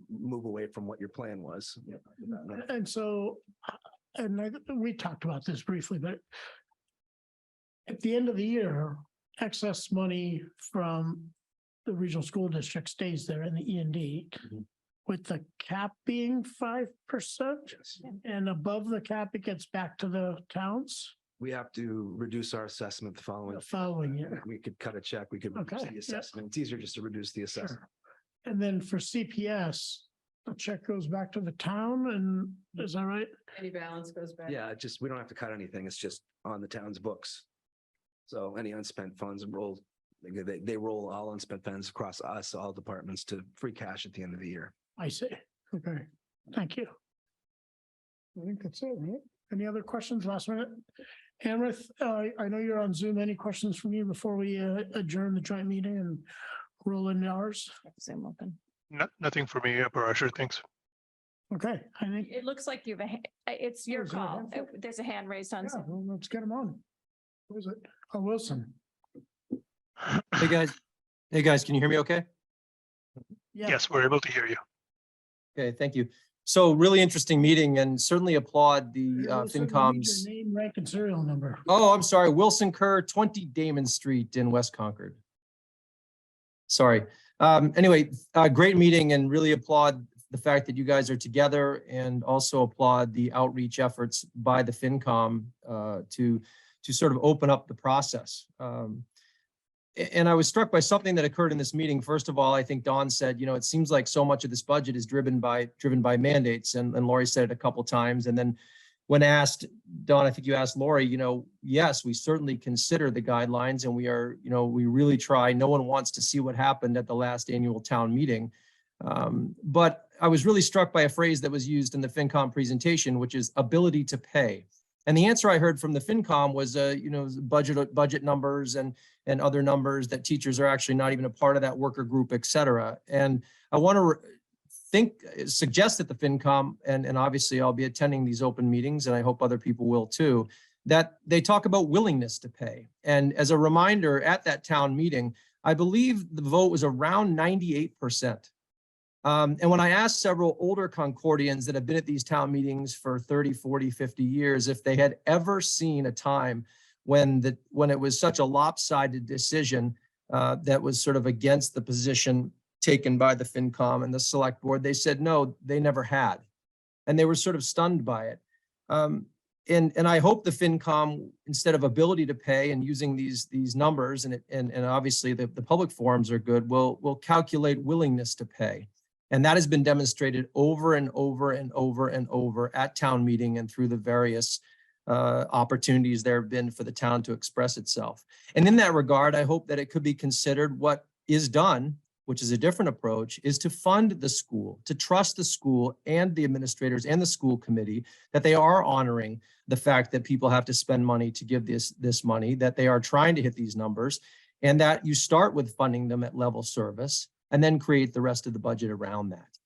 move away from what your plan was. And so, we talked about this briefly, but at the end of the year, excess money from the regional school district stays there in the E&D with the cap being 5%. And above the cap, it gets back to the towns We have to reduce our assessment the the following year. We could cut a check, we could reduce Okay, the yeah. assessment. It's easier just to reduce the assessment. Sure. And then for CPS, the check goes back to the town, and is that right? Any balance goes back. Yeah, we don't have to cut anything. It's just on the town's books. So any unspent funds roll, they roll all unspent funds across us, all departments, to free cash at the end of the year. I see. Okay, thank you. I think that's it, right? Any other questions last minute? Amrith, I know you're on Zoom. Any questions from you before we adjourn the joint meeting and roll into ours? Zoom open. Nothing for me, Parashar, thanks. Okay, I think. It looks like you have it's your is there a call. hand for There's a hand raised on. Yeah, well, let's get him on. Who is it? Oh, Wilson. Hey, guys, can you hear me okay? Yeah. Yes, we're able to hear you. Okay, thank you. So really interesting meeting and certainly applaud the Wilson, we need FinCom's. your name, rank, and serial number. Oh, I'm sorry, Wilson Kerr, 20 Damon Street in West Concord. Sorry. Anyway, great meeting and really applaud the fact that you guys are together, and also applaud the outreach efforts by the FinCom to sort of open up the process. And I was struck by something that occurred in this meeting. First of all, I think Dawn said, it seems like so much of this budget is driven by mandates, and Lori said it a couple of times. And then when asked, Dawn, I think you asked Lori, yes, we certainly consider the guidelines, and we are, we really try. No one wants to see what happened at the last annual town meeting. But I was really struck by a phrase that was used in the FinCom presentation, which is ability to pay. And the answer I heard from the FinCom was, budget numbers and other numbers that teachers are actually not even a part of that worker group, et cetera. And I want to suggest that the FinCom, and obviously I'll be attending these open meetings, and I hope other people will too, that they talk about willingness to pay. And as a reminder, at that town meeting, I believe the vote was around 98%. And when I asked several older Concordians that have been at these town meetings for 30, 40, 50 years, if they had ever seen a time when it was such a lopsided decision that was sort of against the position taken by the FinCom and the select board, they said no, they never had. And they were sort of stunned by it. and I hope the FinCom, instead of ability to pay and using these numbers, and obviously the public forums are good, will calculate willingness to pay. And that has been demonstrated over and over and over and over at town meeting and through the various opportunities there have been for the town to express itself. And in that regard, I hope that it could be considered what is done, which is a different approach, is to fund the school, to trust the school and the administrators and the school committee that they are honoring the fact that people have to spend money to give this money, that they are trying to hit these numbers, and that you start with funding them at level service and then create the rest of the budget around that.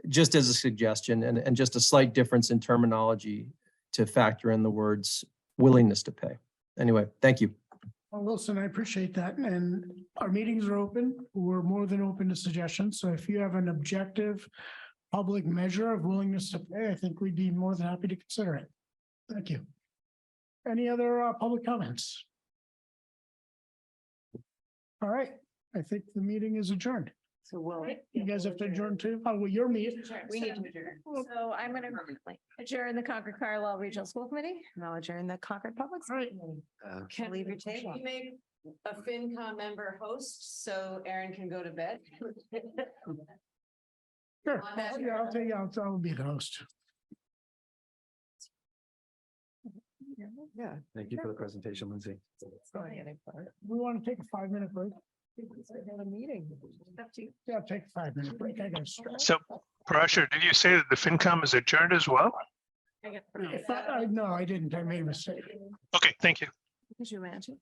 Just as a suggestion and just a slight difference in terminology to factor in the words willingness to pay. Anyway, thank you. Well, Wilson, I appreciate that. And our meetings are open. We're more than open to suggestions. So if you have an objective public measure of willingness to pay, I think we'd be more than happy to consider it. Thank you. Any other public comments? All right, I think the meeting is adjourned. So we'll. You guys have to adjourn too? Oh, well, your meeting. We need to adjourn. So I'm going to adjourn the Concord Carlisle Regional School Committee. And I'll adjourn the Concord Public. All right. Can Leave your table. we make a FinCom member host so Aaron can go to bed? Sure. Yeah, I'll be the host. Yeah. Thank you for the presentation, Lindsay. We want to take a 5-minute break. A meeting. Yeah, take a 5-minute break. I got stretch. So, Parashar, did you say that the FinCom is adjourned as well? No, I didn't. I made a mistake. Okay, thank you. Could you imagine?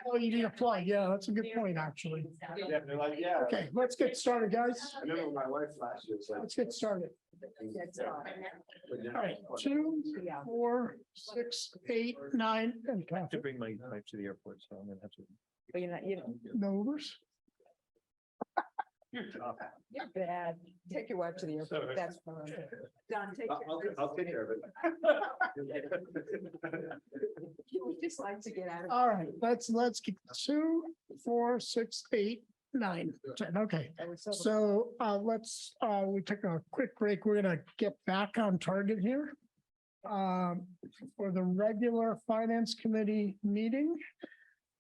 Oh, you need a plug. Yeah, that's a good point, actually. Yeah, they're like, yeah. Okay, let's get started, guys. I remember my wife last year was like. Let's get started. All right, 2, 4, 6, 8, 9, and I have Kathy. to bring my wife to the airport, so I'm gonna have to. But you're not, you know, No Ubers? you're bad. Take your wife to the airport. That's fine. Don, take I'll take care of it. You would just like to get out of. All right, let's keep 2, 4, 6, 8, 9, 10. Okay. So we took a quick break. We're gonna get back on target here. For the regular finance committee meeting.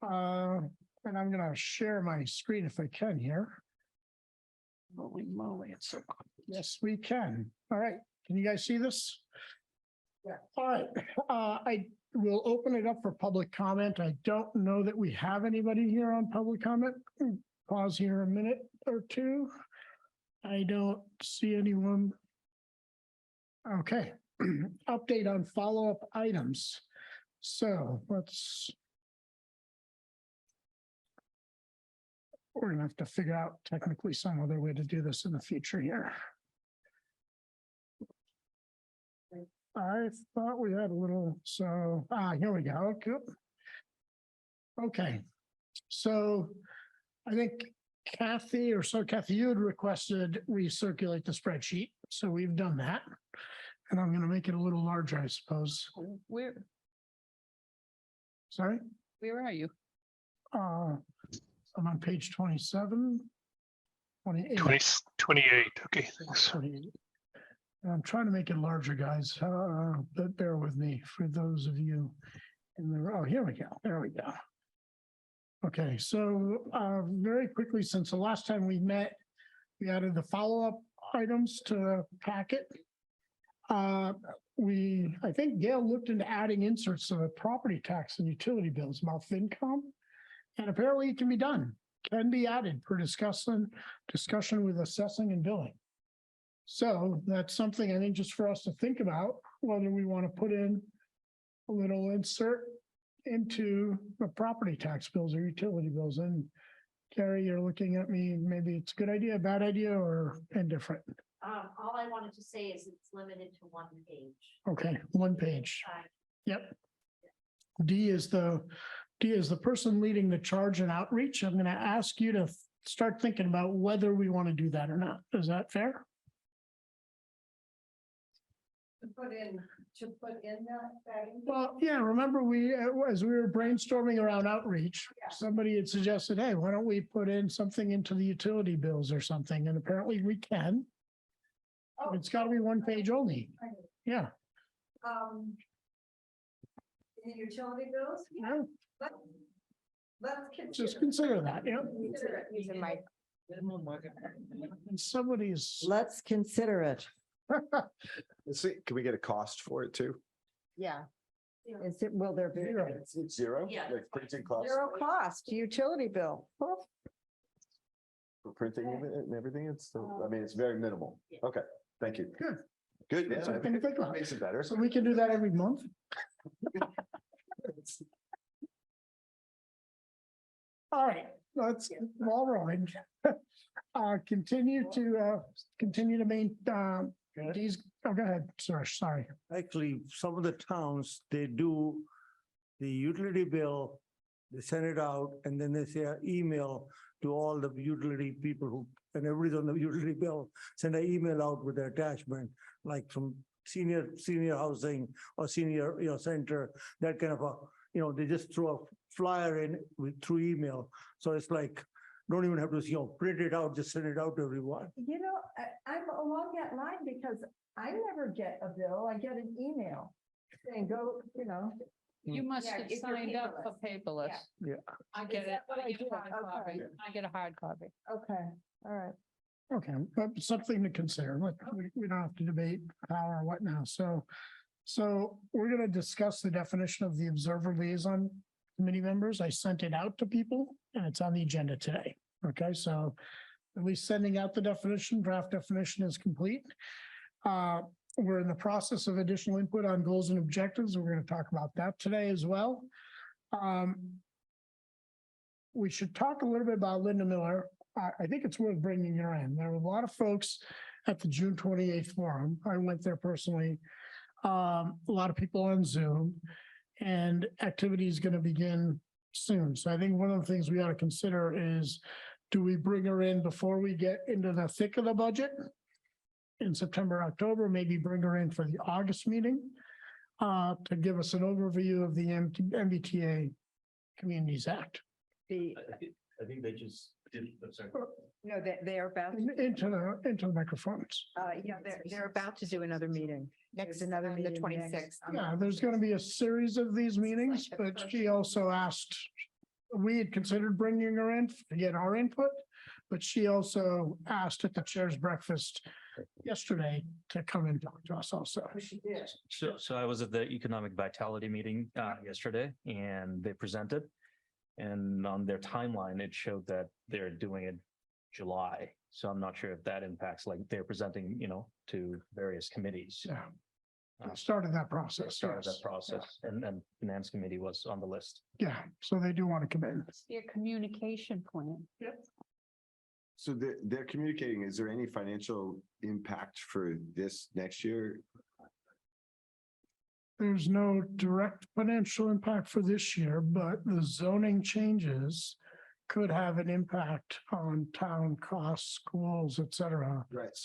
And I'm gonna share my screen if I can here. Holy moly, it's so. Yes, we can. All right, can you guys see this? Yeah. All right, I will open it up for public comment. I don't know that we have anybody here on public comment. Pause here a minute or two. I don't see anyone. Okay, update on follow-up items. So we're gonna have to figure out technically some other way to do this in the future here. I thought we had a little, so, here we go. Okay. Okay, so I think Kathy, you had requested we circulate the spreadsheet, so we've done that. And I'm gonna make it a little larger, I suppose. Where, Sorry? where are you? I'm on page 27. 28. 28. Okay, thanks. 28. I'm trying to make it larger, guys, but bear with me for those of you in the, oh, here we go. There we go. Okay, so very quickly, since the last time we met, we added the follow-up items to the packet. I think Gail looked into adding inserts of the property tax and utility bills, FinCom, and apparently it can be done, can be added for discussion with assessing and billing. So that's something I think just for us to think about, whether we want to put in a little insert into the property tax bills or utility bills. And Carrie, you're looking at me, maybe it's a good idea, bad idea, or indifferent. All I wanted to say is it's limited to 1 page. Okay, 1 page. Yep. D is the person leading the charge and outreach. I'm going to ask you to start thinking about whether we want to do that or not. Is that fair? To put in that. Well, yeah, remember as we were brainstorming around outreach, somebody had suggested, hey, why don't we put in something into the utility bills or something? And apparently we can. Oh, it's got to be 1 page only. Yeah. The utility bills? Yeah. Let's Just consider that. Yeah. And somebody's. Let's consider it. Let's see, can we get a cost for it too? Yeah. Is it, will there be? It's zero? Yeah. Like printing cost? Zero cost, utility bill. For printing and everything, it's still, I mean, it's very minimal. Okay, thank you. Good. Good, yeah, Something to think about. makes it better. So we can do that every month. All right, let's ball rolling. Continue to maintain these, oh, go ahead, sorry. Actually, some of the towns, they do the utility bill, they send it out, and then they say email to all the utility people who, and everybody's on the utility bill, send an email out with the attachment, like from senior housing or senior, center, that kind of they just throw a flyer in through email. So it's like, don't even have to, print it out, just send it out to everyone. I'm along that line because I never get a bill. I get an email saying go, You must have if you're signed up for paperless. Yeah. I get it. what I do? hard copy. Okay. I get a hard copy. Okay, all right. Okay, but something to consider. We don't have to debate how or what now. So we're going to discuss the definition of the observer liaison committee members. I sent it out to people and it's on the agenda today. Okay, so at least sending out the definition, draft definition is complete. We're in the process of additional input on goals and objectives. We're going to talk about that today as well. we should talk a little bit about Linda Miller. I think it's worth bringing her in. There were a lot of folks at the June 28th forum. I went there personally. A lot of people on Zoom, and activity is going to begin soon. So I think one of the things we ought to consider is, do we bring her in before we get into the thick of the budget in September, October, maybe bring her in for the August meeting to give us an overview of the MBTA Communities Act. The, I think they just did, I'm sorry. no, they are about, Into the microphones. yeah, they're about to do another meeting. Next, another meeting. The 26th. Yeah, there's going to be a series of these meetings, but she also asked, we had considered bringing her in to get our input, but she also asked at the chair's breakfast yesterday to come and talk to us also. So I was at the Economic Vitality meeting yesterday and they presented. And on their timeline, it showed that they're doing it July. So I'm not sure if that impacts, like they're presenting, to various committees. Yeah. Started that process. Started yes. that process and Finance Committee was on the list. Yeah, so they do want to come in. Your communication plan. So they're communicating, is there any financial impact for this next year? There's no direct financial impact for this year, but the zoning changes could have an impact on town costs, schools, et cetera. Right,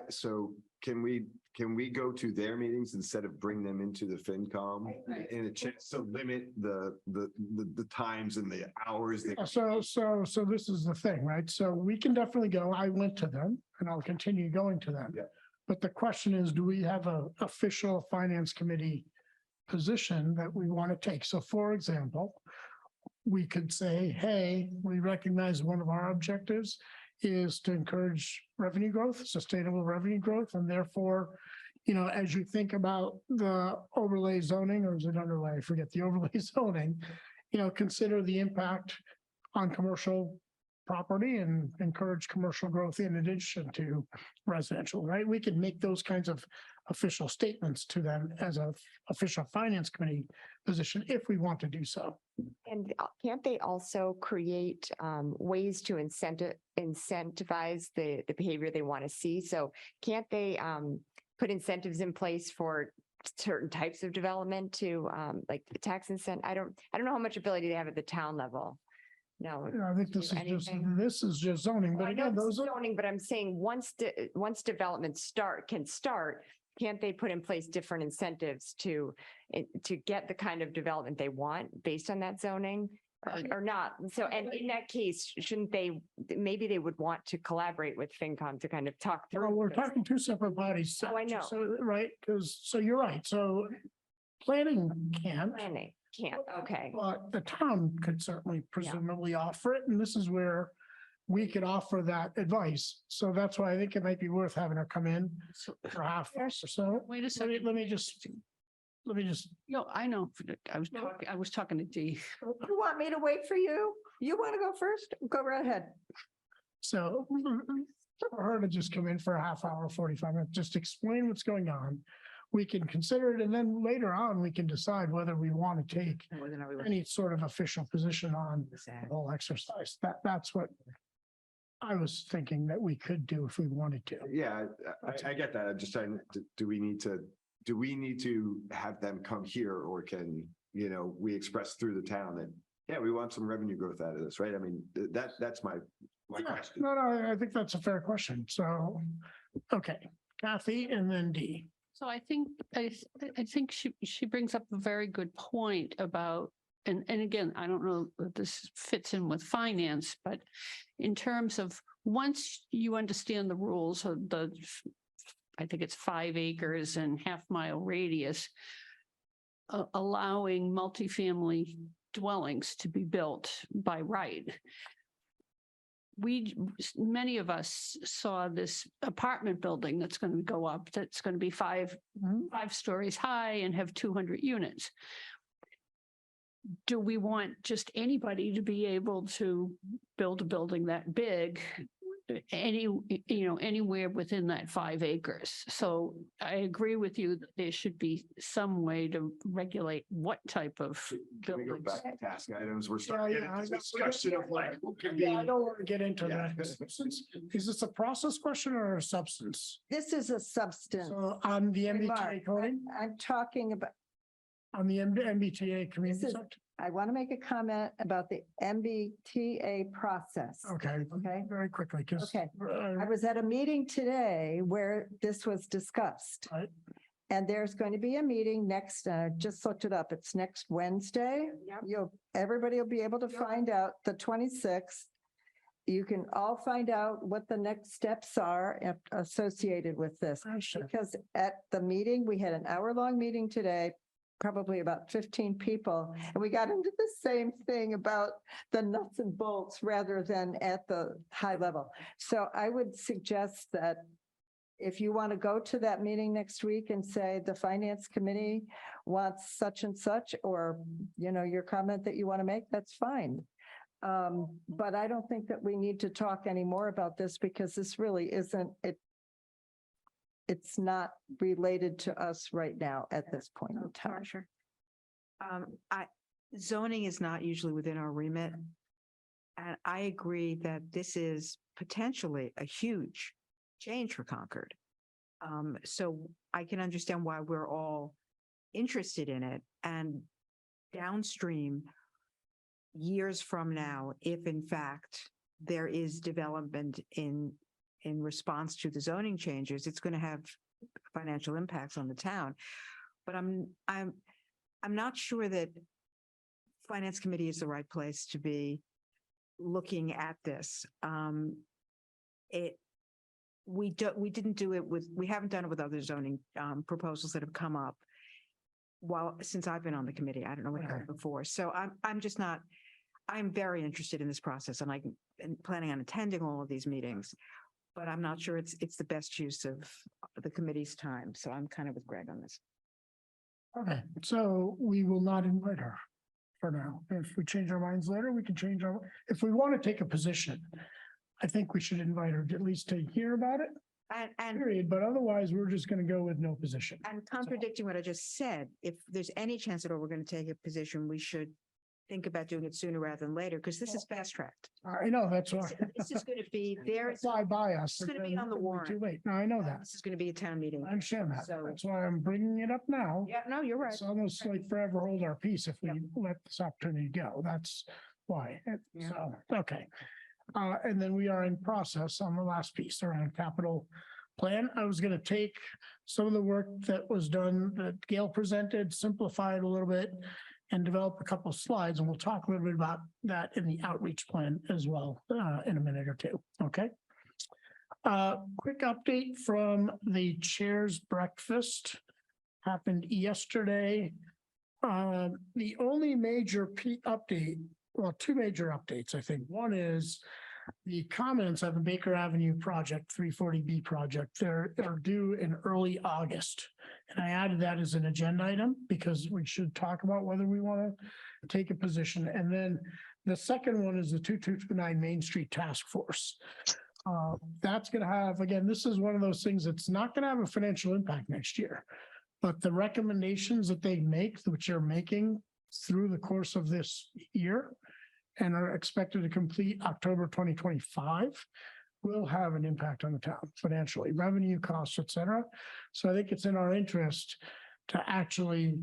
so can we go to their meetings instead of bring them into the FinCom? And a chance to limit the times and the hours. So this is the thing, right? So we can definitely go. I went to them and I'll continue going to them. Yeah. But the question is, do we have an official finance committee position that we want to take? So for example, we could say, hey, we recognize one of our objectives is to encourage revenue growth, sustainable revenue growth. And therefore, as you think about the overlay zoning, or is it underlay? I forget the overlay zoning, consider the impact on commercial property and encourage commercial growth in addition to residential, right? We can make those kinds of official statements to them as a official finance committee position if we want to do so. And can't they also create ways to incentivize the behavior they want to see? So can't they put incentives in place for certain types of development to like the tax incentive? I don't know how much ability they have at the town level. No, I think this is just zoning, but I know again, it's those are. zoning, but I'm saying once development can start, can't they put in place different incentives to get the kind of development they want based on that zoning or not? So, and in that case, shouldn't maybe they would want to collaborate with FinCom to kind of talk through. Well, we're this. talking two separate bodies. Oh, I know. So, right, so you're right. So planning can't. Planning can't, okay. But the town could certainly presumably offer it, and this is where we could offer that advice. So that's why I think it might be worth having her come in for half or so. Wait a second. Let me just. I know. I was talking to Dee. You want me to wait for you? You want to go first? Go right ahead. So for her to just come in for a half hour, 45 minutes, just explain what's going on. We can consider it, and then later on, we can decide whether we want to take any sort of official position on the whole exercise. That's what I was thinking that we could do if we wanted to. Yeah, I get that. I'm just trying to, do we need to have them come here, or can, we express through the town that, yeah, we want some revenue growth out of this, right? I mean, that's my question. No, I think that's a fair question. So, okay, Kathy and then Dee. So I think she brings up a very good point about, and again, I don't know if this fits in with finance, but in terms of once you understand the rules of I think it's 5 acres and half-mile radius, allowing multifamily dwellings to be built by right. Many of us saw this apartment building that's going to go up, that's going to be five stories high and have 200 units. Do we want just anybody to be able to build a building that big anywhere within that 5 acres. So I agree with you that there should be some way to regulate what type of Can we go buildings. back to task items? We're starting to get into discussion of like, who can be. Yeah, I don't want to get into Yeah. that. Substance. Is this a process question or a substance? This is a substance. So on the Remark. MBTA coding, I'm talking about, on the MBTA community. This is- side? I want to make a comment about the MBTA process. Okay. Okay. Very quickly, because. Okay. I was at a meeting today where this was discussed. Right. And there's going to be a meeting next, just looked it up. It's next Wednesday. Everybody will be able to find out the 26th. You can all find out what the next steps are associated with this. Because at the meeting, we had an hour-long meeting today, probably about 15 people, and we got into the same thing about the nuts and bolts rather than at the high level. So I would suggest that if you want to go to that meeting next week and say the finance committee wants such and such, or, your comment that you want to make, that's fine. But I don't think that we need to talk anymore about this because this really isn't, it's not related to us right now at this point in time. Sure. Zoning is not usually within our remit. And I agree that this is potentially a huge change for Concord. So I can understand why we're all interested in it, and downstream, years from now, if in fact there is development in response to the zoning changes, it's going to have financial impacts on the town. But I'm not sure that Finance Committee is the right place to be looking at this. We haven't done it with other zoning proposals that have come up since I've been on the committee. I don't know what happened before. So I'm very interested in this process, and I'm planning on attending all of these meetings, but I'm not sure it's the best use of the committee's time. So I'm kind of with Greg on this. Okay, so we will not invite her for now. If we change our minds later, we can change if we want to take a position, I think we should invite her at least to hear about it. And period, but otherwise we're just going to go with no position. And contradicting what I just said, if there's any chance at all we're going to take a position, we should think about doing it sooner rather than later, because this is fast tracked. I know, that's why. This is going to be there. Fly by us. It's going to be on the warrant. Too late. No, I know that. This is going to be a town meeting. I understand that. So- That's why I'm bringing it up now. Yeah, no, you're right. It's almost like forever hold our peace if we let this opportunity go. That's why. So, okay. And then we are in process on the last piece around capital plan. I was going to take some of the work that was done that Gail presented, simplify it a little bit, and develop a couple of slides, and we'll talk a little bit about that in the outreach plan as well in a minute or two. Okay. Quick update from the chair's breakfast happened yesterday. The only major update, well, two major updates, I think. One is the comments on the Baker Avenue project, 340B project, they're due in early August. And I added that as an agenda item because we should talk about whether we want to take a position. And then the second one is the 2229 Main Street Task Force. That's going to have, again, this is one of those things that's not going to have a financial impact next year. But the recommendations that they make, which they're making through the course of this year and are expected to complete October 2025, will have an impact on the town financially, revenue, costs, et cetera. So I think it's in our interest to actually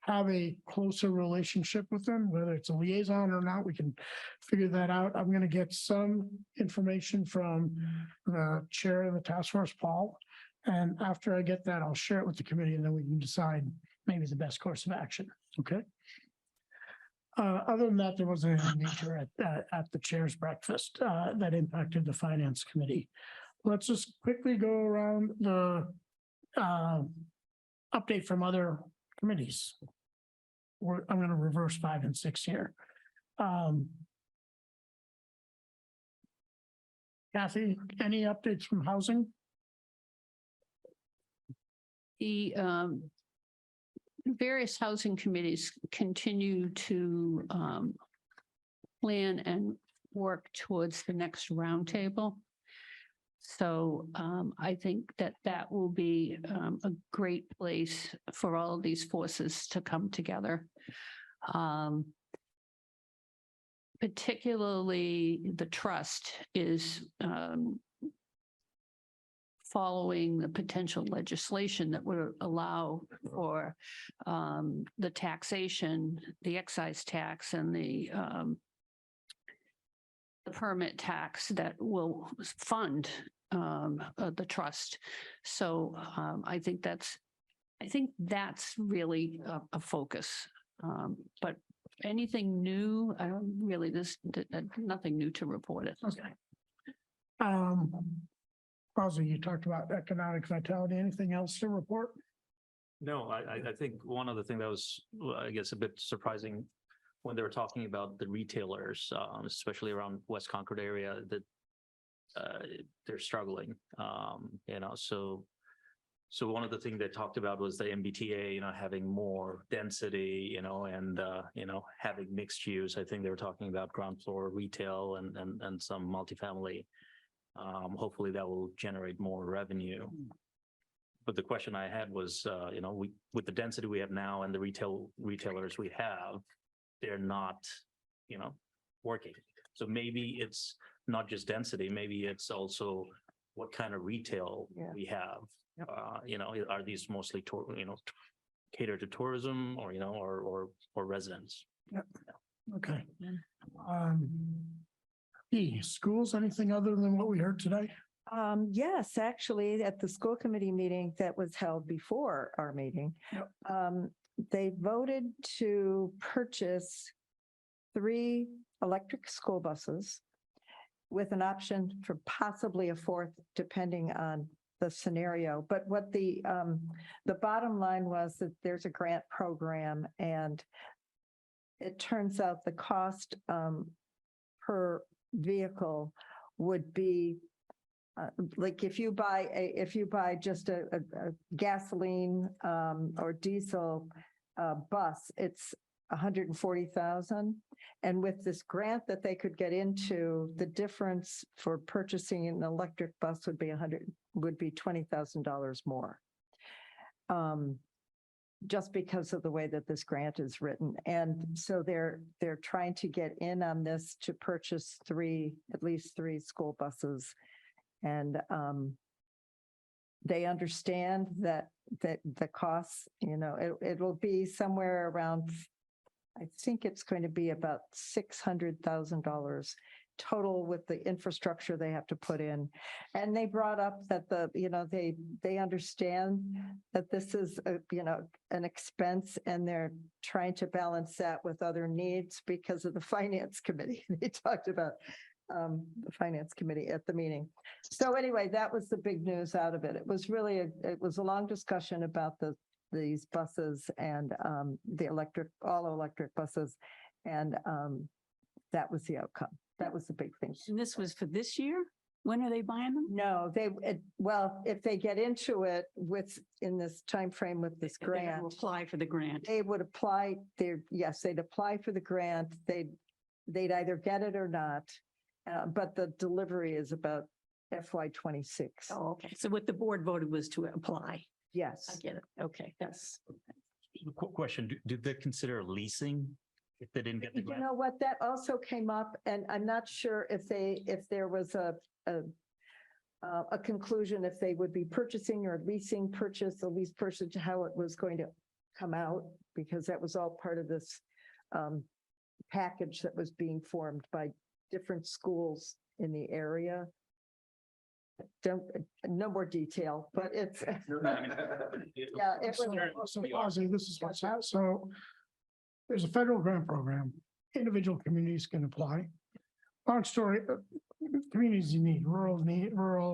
have a closer relationship with them, whether it's a liaison or not, we can figure that out. I'm going to get some information from the chair of the task force, Paul. And after I get that, I'll share it with the committee and then we can decide maybe the best course of action. Okay. Other than that, there wasn't anything major at the chair's breakfast that impacted the finance committee. Let's just quickly go around the update from other committees. I'm going to reverse 5 and 6 here. Kathy, any updates from housing? The various housing committees continue to plan and work towards the next roundtable. So I think that that will be a great place for all of these forces to come together. Particularly the trust is following the potential legislation that would allow for the taxation, the excise tax and the permit tax that will fund the trust. So I think that's really a focus. But anything new? I don't really, nothing new to report it. Okay. Also, you talked about economic vitality. Anything else to report? No, I think one of the things that was, I guess, a bit surprising when they were talking about the retailers, especially around West Concord area, that they're struggling. So one of the things they talked about was the MBTA, having more density, and having mixed use. I think they were talking about ground floor retail and some multifamily. Hopefully that will generate more revenue. But the question I had was, with the density we have now and the retailers we have, they're not, working. So maybe it's not just density, maybe it's also what kind of retail we have. Are these mostly, cater to tourism or residents? Yep. Okay. Schools, anything other than what we heard today? Yes, actually, at the school committee meeting that was held before our meeting, they voted to purchase 3 electric school buses with an option for possibly a 4th, depending on the scenario. But what the bottom line was that there's a grant program, and it turns out the cost per vehicle would be like if you buy just a gasoline or diesel bus, it's 140,000. And with this grant that they could get into, the difference for purchasing an electric bus would be $20,000 more. Just because of the way that this grant is written. And so they're trying to get in on this to purchase at least 3 school buses. And they understand that the costs, it will be somewhere around, I think it's going to be about $600,000 total with the infrastructure they have to put in. And they brought up that they understand that this is an expense, and they're trying to balance that with other needs because of the finance committee. They talked about the finance committee at the meeting. So anyway, that was the big news out of it. It was a long discussion about these buses and the all electric buses. And that was the outcome. That was the big thing. And this was for this year? When are they buying them? No, if they get into it in this time frame with this grant, apply for the grant. they would apply. They'd apply for the grant. They'd either get it or not. But the delivery is about FY26. Oh, okay. So what the board voted was to apply. Yes. I get it. Okay, that's. Quick question, did they consider leasing if they didn't get the You grant? know what, that also came up, and I'm not sure if there was a conclusion if they would be purchasing or leasing the lease purchase, how it was going to come out, because that was all part of this package that was being formed by different schools in the area. No more detail, but it's. Yeah, it was. So Ozzy, this is what's happening. So there's a federal grant program. Individual communities can apply. Long story, communities in need, rural,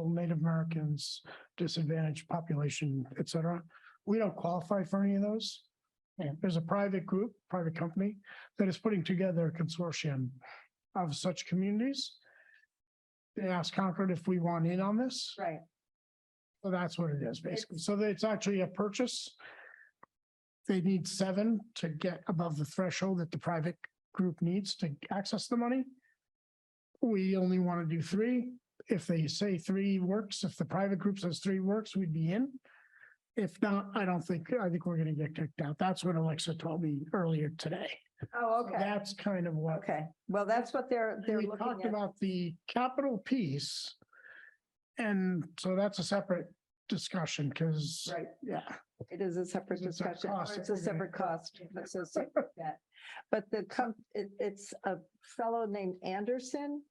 Native Americans, disadvantaged population, et cetera. We don't qualify for any of those. There's a private company that is putting together a consortium of such communities. They asked Concord if we want in on this. Right. So that's what it is basically. So it's actually a purchase. They need 7 to get above the threshold that the private group needs to access the money. We only want to do 3. if they say 3 works, if the private group says 3 works, we'd be in. If not, I think we're gonna get kicked out. That's what Alexa told me earlier today. Oh, So that's kind of what. Okay, well, that's what they're We looking talked at. about the capital piece. And so that's a separate discussion, because. Right. Yeah. It is a separate It's a discussion. cost It's a that we're gonna separate cost associated with that. But it's a fellow named Anderson.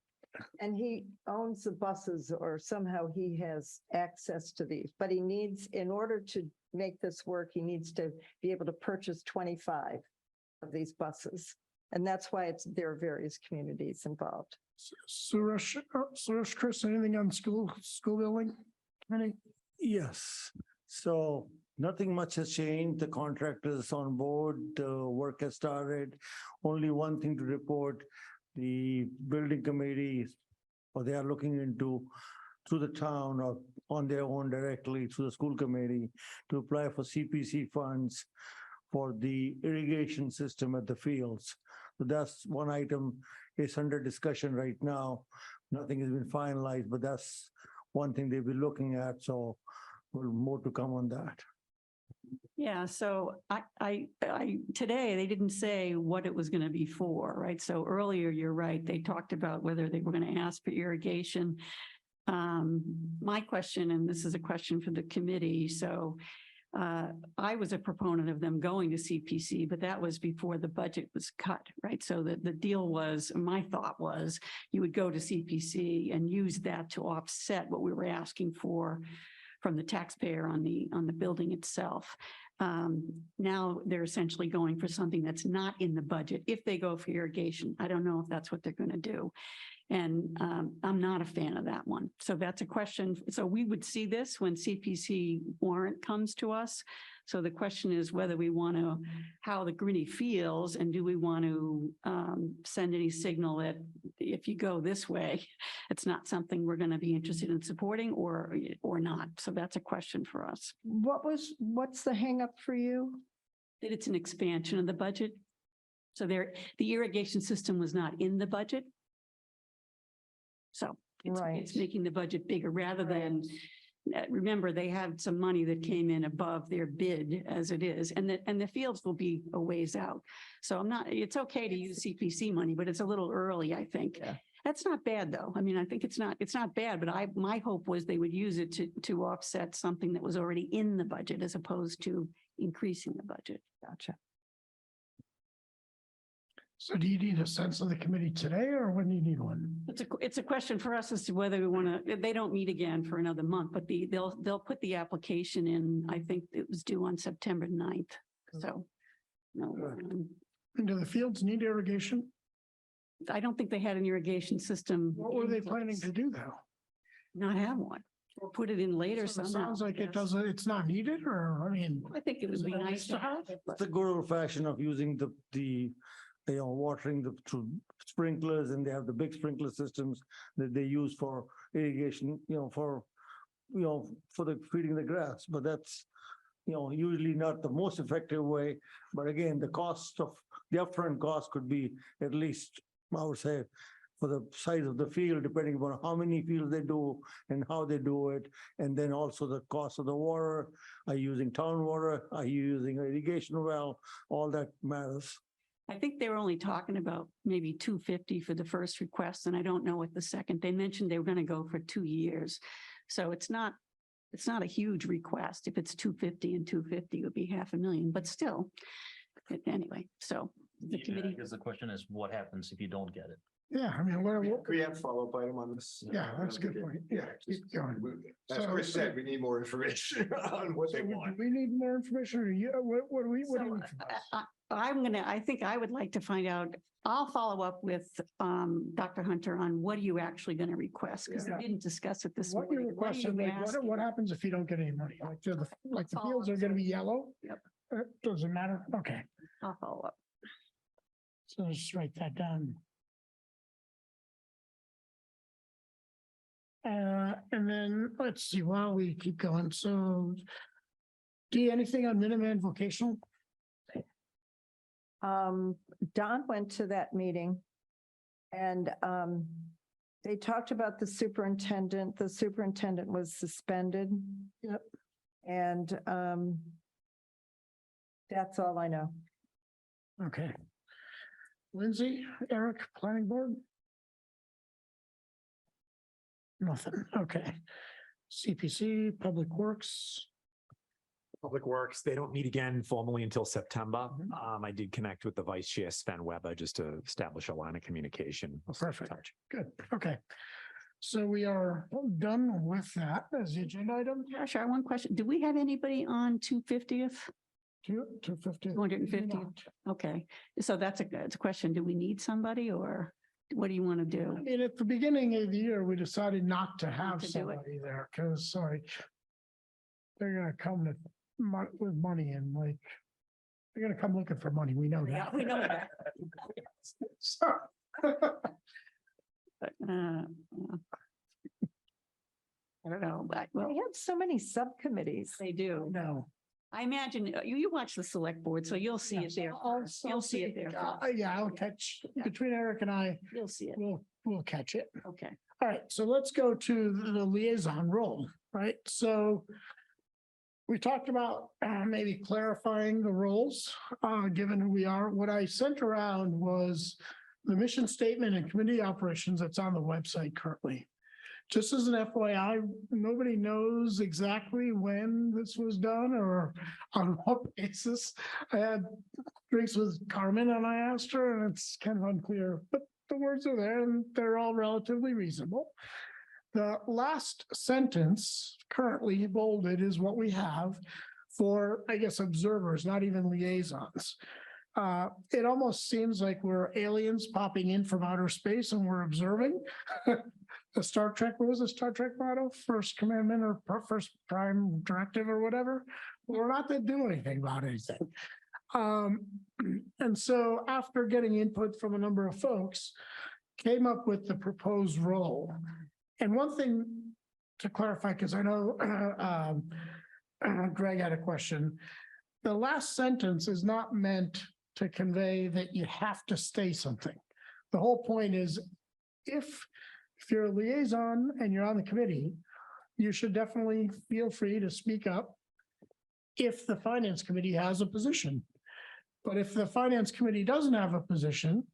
And he owns the buses, or somehow he has access to these, but he needs, in order to make this work, he needs to be able to purchase 25 of these buses. And that's why there are various communities involved. Suresh, Chris, anything on school building? Any? Yes, so nothing much has changed. The contractor is on board, the work has started. Only one thing to report, the building committee, or they are looking into through the town or on their own directly through the school committee to apply for CPC funds for the irrigation system at the fields. So that's one item is under discussion right now. Nothing has been finalized, but that's one thing they'll be looking at. So more to come on that. Yeah, so today, they didn't say what it was going to be for, right? So earlier, you're right, they talked about whether they were going to ask for irrigation. My question, and this is a question for the committee, so I was a proponent of them going to CPC, but that was before the budget was cut, right? So the deal was, my thought was, you would go to CPC and use that to offset what we were asking for from the taxpayer on the building itself. Now they're essentially going for something that's not in the budget. If they go for irrigation, I don't know if that's what they're going to do. And I'm not a fan of that one. So that's a question. So we would see this when CPC warrant comes to us. So the question is whether we want to, how the Grinny feels, and do we want to send any signal that if you go this way, it's not something we're going to be interested in supporting or not. So that's a question for us. What's the hang up for you? That it's an expansion of the budget. So the irrigation system was not in the budget. So it's making the budget bigger rather than, remember, they had some money that came in above their bid as it is, and the fields will be a ways out. So it's okay to use CPC money, but it's a little early, I think. Yeah. That's not bad, though. I mean, I think it's not bad, but my hope was they would use it to offset something that was already in the budget as opposed to increasing the budget. Gotcha. So do you need a sense of the committee today, or when do you need one? It's a question for us as to whether we want to, they don't meet again for another month, but they'll put the application in, I think it was due on September 9th. So, no. And do the fields need irrigation? I don't think they had an irrigation system. What were they planning to do though? Not have one, or put it in later So it somehow. sounds like it doesn't, it's not needed, or, I mean. I think it would be nice to have. It's the good old fashion of using the watering through sprinklers, and they have the big sprinkler systems that they use for irrigation, for the feeding the grass. But that's, usually not the most effective way. But again, the upfront cost could be at least, I would say, for the size of the field, depending upon how many fields they do and how they do it. And then also the cost of the water. Are you using town water? Are you using an irrigation well? All that matters. I think they were only talking about maybe 250 for the first request, and I don't know what the second. They mentioned they were going to go for 2 years. So it's not a huge request. If it's 250 and 250, it would be $500,000, but still, anyway, so the committee. Because the question is what happens if you don't get it? Yeah, I mean, what? We have follow-up item on this. Yeah, that's a good point. Yeah, keep going. As Chris said, we need more information on what they Do want. we need more information, or what do we need from us? I think I would like to find out, I'll follow up with Dr. Hunter on what are you actually going to request? Because Yeah. we didn't discuss it this What morning. you requested, like, what happens if you don't get any money? Like, the fields are gonna be yellow? Yep. Doesn't matter, okay, I'll follow up. so just write that down. And then, let's see, while we keep going, so. Anything on Minuteman vocational? Don went to that meeting and They talked about the superintendent. The superintendent was suspended. Yep. And that's all I know. Okay. Lindsay, Eric, planning board? Nothing. Okay. CPC, Public Works. Public Works, they don't meet again formally until September. I did connect with the Vice Chair, Sven Weber, just to establish a line of communication. Perfect. Good. Okay. So we are done with that as the agenda item. Josh, I have one question. Do we have anybody on 250th? 250. 250th? Okay, so that's a question. Do we need somebody or what do you want to do? I mean, at the beginning of the year, we decided not to have to do it. somebody there because they're gonna come with money and like, they're gonna come looking for money. We know that. Yeah, we know that. So, But, I don't know, but well, They have so many subcommittees. they do. no. I imagine you watch the select board, so you'll see it there. You'll see it there. Yeah, I'll catch, between Eric and I, You'll see it. we'll catch it. Okay. All right, so let's go to the liaison role, right? So we talked about maybe clarifying the roles, given who we are. What I sent around was the mission statement and committee operations that's on the website currently. Just as an FYI, nobody knows exactly when this was done or on what basis. I had drinks with Carmen and I asked her, and it's kind of unclear, but the words are there and they're all relatively reasonable. The last sentence currently bolded is what we have for, I guess, observers, not even liaisons. It almost seems like we're aliens popping in from outer space and we're observing. The Star Trek, what was the Star Trek motto? First commandment or first prime directive or whatever. We're not to do anything about anything. And so after getting input from a number of folks, came up with the proposed role. And one thing to clarify, because I know Greg had a question. The last sentence is not meant to convey that you have to say something. The whole point is if you're a liaison and you're on the committee, you should definitely feel free to speak up if the finance committee has a position. But if the finance committee doesn't have a position,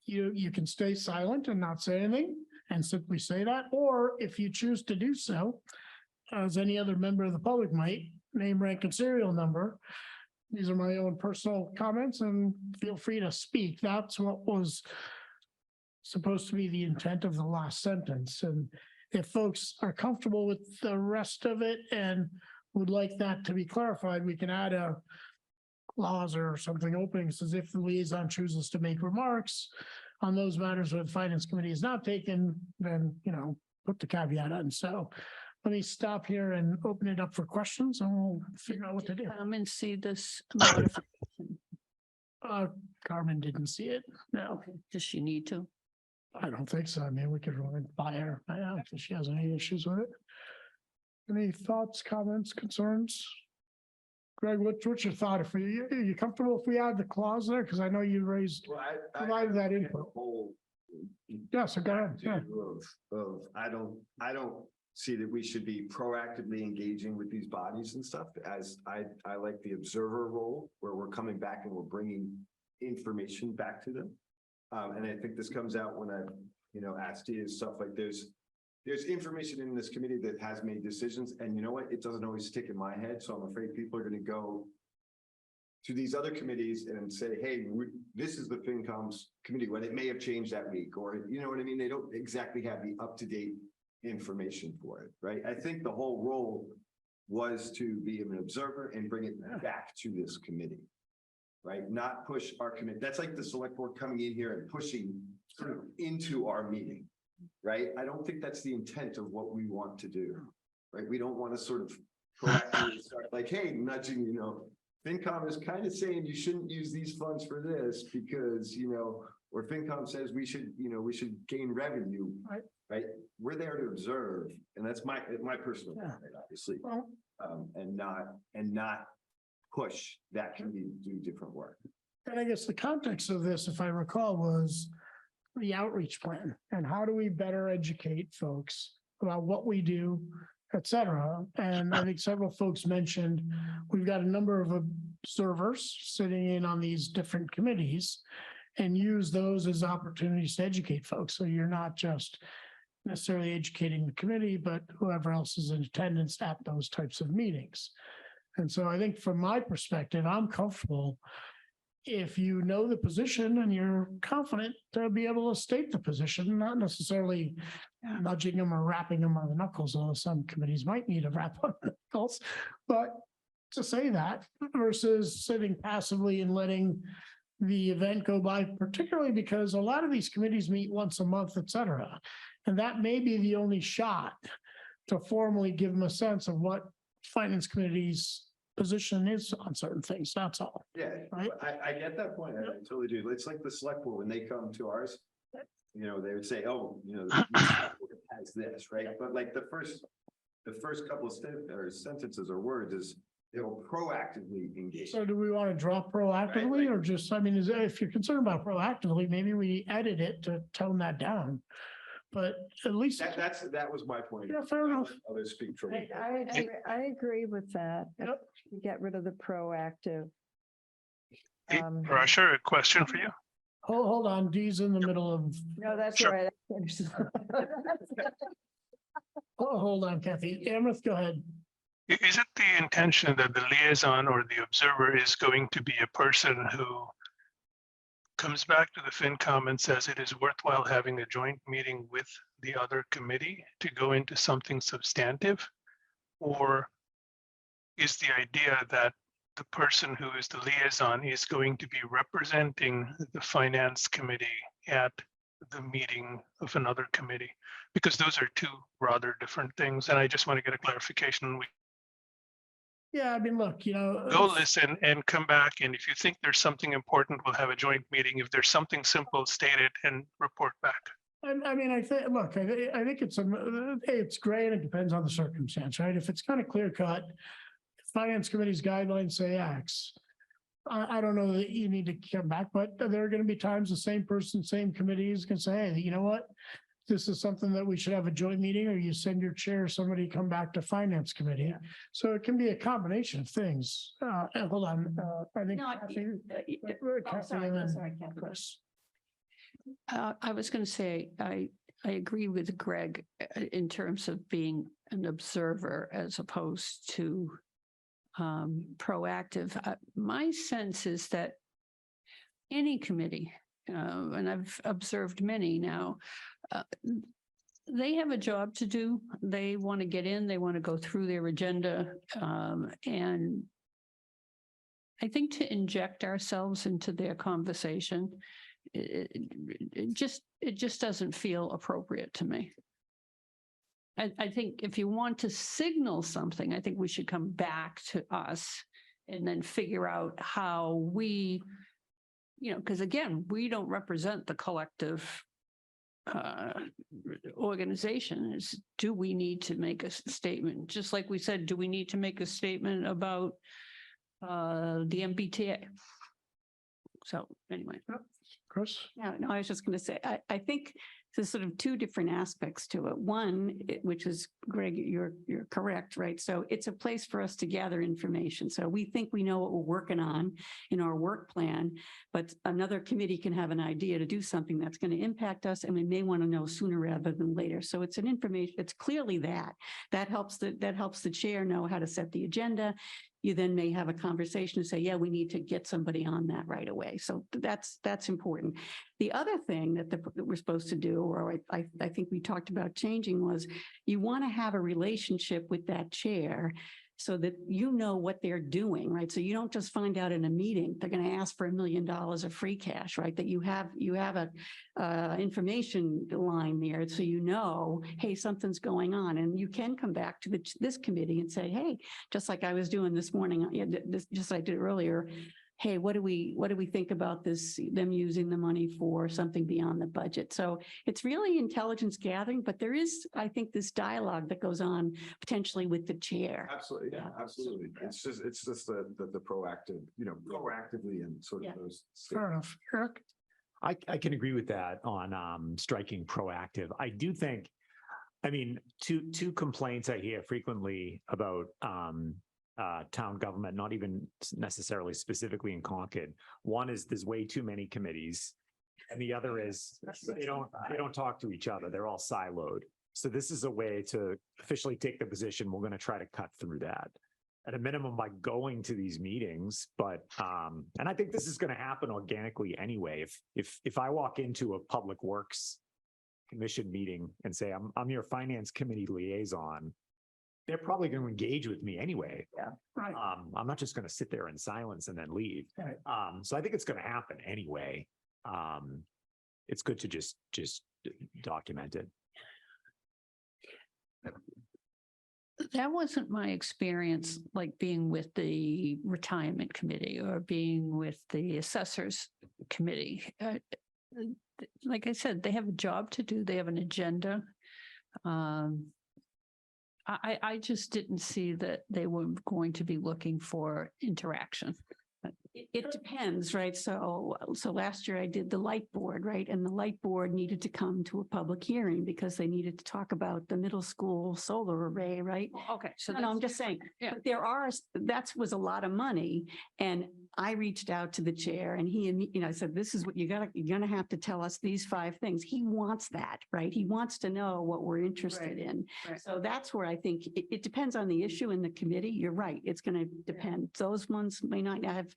you can stay silent and not say anything and simply say that. Or if you choose to do so, as any other member of the public might, name, rank, and serial number. These are my own personal comments and feel free to speak. That's what was supposed to be the intent of the last sentence. And if folks are comfortable with the rest of it and would like that to be clarified, we can add a clause or something opening says if the liaison chooses to make remarks on those matters where the finance committee is not taken, then, put the caveat on. So let me stop here and open it up for questions and we'll figure out what to do. Come and see this modification. Carmen didn't see it. No, Does she need to? I don't think so. I mean, we could run it by her. I don't think she has any issues with it. Any thoughts, comments, concerns? Greg, what's your thought? Are you comfortable if we add the clause there? Because I know you provided that input. Yeah, so go ahead. Yeah. I don't see that we should be proactively engaging with these bodies and stuff, as I like the observer role where we're coming back and we're bringing information back to them. And I think this comes out when I, asked you stuff like there's information in this committee that has made decisions, and you know what? It doesn't always stick in my head. So I'm afraid people are going to go to these other committees and say, hey, this is the FinCom's committee, when it may have changed that week, or you know what I mean? They don't exactly have the up-to-date information for it, right? I think the whole role was to be an observer and bring it back to this committee, right? Not push our committee. That's like the select board coming in here and pushing sort of into our meeting, right? I don't think that's the intent of what we want to do, right? We don't want to sort of proactively start like, hey, nudging, FinCom is kind of saying you shouldn't use these funds for this because, or FinCom says we should gain revenue, right? We're there to observe, and that's my personal comment, obviously, and not push that committee to do different work. And I guess the context of this, if I recall, was the outreach plan and how do we better educate folks about what we do, et cetera. And I think several folks mentioned, we've got a number of observers sitting in on these different committees and use those as opportunities to educate folks. So you're not just necessarily educating the committee, but whoever else is in attendance at those types of meetings. And so I think from my perspective, I'm comfortable if you know the position and you're confident to be able to state the position, not necessarily nudging them or rapping them on the knuckles, although some committees might need a rap on the knuckles, but to say that versus sitting passively and letting the event go by, particularly because a lot of these committees meet once a month, et cetera. And that may be the only shot to formally give them a sense of what finance committee's position is on certain things. That's all. Yeah, Right. I get that point. I totally do. It's like the select board, when they come to ours, you know, they would say, oh, you know, the select board has this, right? But like the first couple of sentences or words is, it'll proactively engage. So do we want to drop proactively or just, I mean, if you're concerned about proactively, maybe we edit it to tone that down. But at least That was my point. Yeah, fair enough. Others speak for me. I agree with that. Get rid of the proactive. Hey, Russia, a question for you. Hold on, Dee's in the middle of, No, that's Sure. right. hold on, Kathy. Amrith, go ahead. Is it the intention that the liaison or the observer is going to be a person who comes back to the FinCom and says it is worthwhile having a joint meeting with the other committee to go into something substantive? Or is the idea that the person who is the liaison is going to be representing the finance committee at the meeting of another committee? Because those are two rather different things. And I just want to get a clarification. We Yeah, I mean, look, you know. go listen and come back. And if you think there's something important, we'll have a joint meeting. If there's something simple, state it and report back. I mean, I think, look, I think it's gray and it depends on the circumstance, right? If it's kind of clear cut, finance committee's guidelines say X. I don't know that you need to come back, but there are going to be times the same person, same committees can say, hey, you know what? This is something that we should have a joint meeting, or you send your chair, somebody come back to finance committee. So it can be a combination of things. Hold on, I think. Chris. I was going to say, I agree with Greg in terms of being an observer as opposed to proactive. My sense is that any committee, and I've observed many now, they have a job to do. They want to get in, they want to go through their agenda. And I think to inject ourselves into their conversation, it just doesn't feel appropriate to me. I think if you want to signal something, I think we should come back to us and then figure out how we, you know, because again, we don't represent the collective organization. Is, do we need to make a statement? Just like we said, do we need to make a statement about the MBTA? So anyway. Chris? No, I was just going to say, I think there's sort of two different aspects to it. One, which is, Greg, you're correct, right? So it's a place for us to gather information. So we think we know what we're working on in our work plan, but another committee can have an idea to do something that's going to impact us, and we may want to know sooner rather than later. So it's an information, it's clearly that helps the chair know how to set the agenda. You then may have a conversation and say, yeah, we need to get somebody on that right away. So that's important. The other thing that we're supposed to do, or I think we talked about changing, was you want to have a relationship with that chair so that you know what they're doing, right? So you don't just find out in a meeting, they're going to ask for $1 million of free cash, right? That you have a information line there. So you know, hey, something's going on, and you can come back to this committee and say, hey, just like I was doing this morning, just like I did earlier, hey, what do we think about this, them using the money for something beyond the budget? So it's really intelligence gathering, but there is, I think, this dialogue that goes on potentially with the chair. Absolutely, yeah, absolutely. It's just the proactive, you know, proactively and sort of those. Fair enough. Eric? I can agree with that on striking proactive. I do think, I mean, two complaints I hear frequently about town government, not even necessarily specifically in Concord. One is there's way too many committees. And the other is they don't talk to each other. They're all siloed. So this is a way to officially take the position. We're going to try to cut through that at a minimum by going to these meetings. But and I think this is going to happen organically anyway. If I walk into a public works commission meeting and say, I'm your finance committee liaison, they're probably going to engage with me anyway. Yeah. Right. I'm not just going to sit there in silence and then leave. Right. So I think it's going to happen anyway. It's good to just document it. That wasn't my experience, like being with the retirement committee or being with the assessors committee. Like I said, they have a job to do. They have an agenda. I just didn't see that they were going to be looking for interaction. It depends, right? So last year I did the light board, right? And the light board needed to come to a public hearing because they needed to talk about the middle school solar array, right? Okay. So No, I'm just saying, Yeah. but that was a lot of money. And I reached out to the chair and I said, this is what you're going to have to tell us these 5 things. He wants that, right? He wants to know what we're interested in. Right. So that's where I think it depends on the issue in the committee. You're right. It's going to depend. Those ones may not have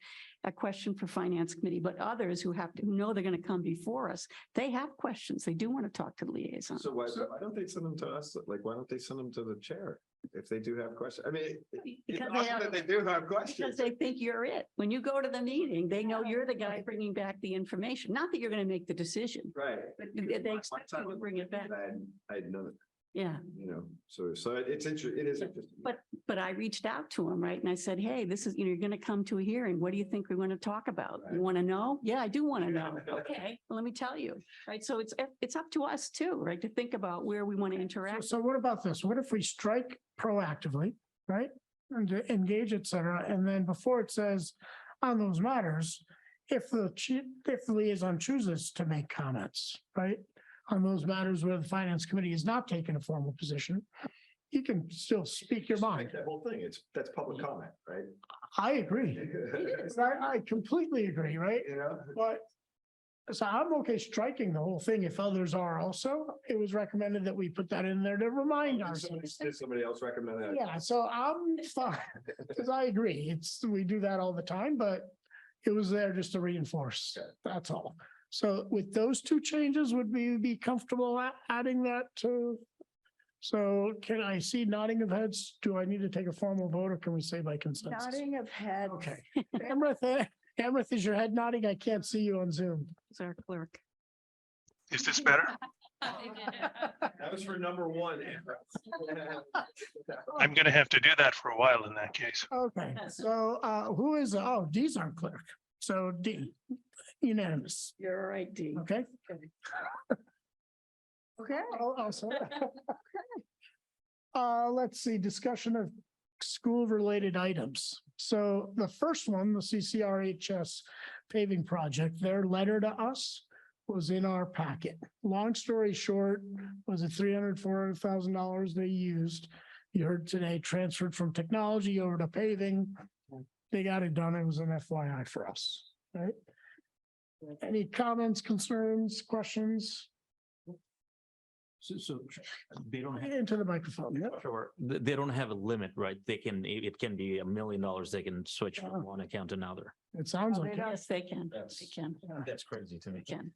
a question for finance committee, but others who know they're going to come before us, they have questions. They do want to talk to the liaison. So why don't they send them to us? Like, why don't they send them to the chair if they do have questions? I mean, it's Because awesome that they do have Because questions. they think you're it. When you go to the meeting, they know you're the guy bringing back the information. Not that you're going to make the decision, Right. but they expect you to bring it back. I had none of, Yeah. so it's interesting. It is interesting. But I reached out to him, right? And I said, hey, this is, you're going to come to a hearing. What do you think we're going to talk about? Right. You want to know? Yeah, I do want to know. Okay, well, let me tell you. Right. So it's up to us too, right? To think about where we want to interact. So what about this? What if we strike proactively, right? And to engage, et cetera, and then before it says on those matters, if the liaison chooses to make comments, right? On those matters where the finance committee is not taking a formal position, you can still speak your mind. That whole thing, that's public comment, right? I agree. I completely agree, right? But so I'm okay striking the whole thing if others are also. It was recommended that we put that in there to remind ourselves. Did somebody else recommend that? Yeah, so I'm fine, because I agree. We do that all the time, but it was there just to reinforce. That's all. So with those 2 changes, would we be comfortable adding that to? So can I see nodding of heads? Do I need to take a formal vote or can we say by consensus? Nodding of head. Okay. Amrith, is your head nodding? I can't see you on Zoom. It's our clerk. Is this better? That was for number 1. I'm going to have to do that for a while in that case. Okay, so who is, D's our clerk. So D, unanimous. You're right, D. Okay. Okay. Let's see, discussion of school-related items. So the first one, the CCRHS paving project, their letter to us was in our packet. Long story short, was it $400,000 they used? You heard today, transferred from technology over to paving. They got it done. It was an FYI for us, right? Any comments, concerns, questions? So they don't Get have, into the microphone. Yeah. sure, they don't have a limit, right? It can be $1 million. They can switch Oh. from one account to another. It sounds like it. Yes, they can. That's- They can. That's crazy to They me. can.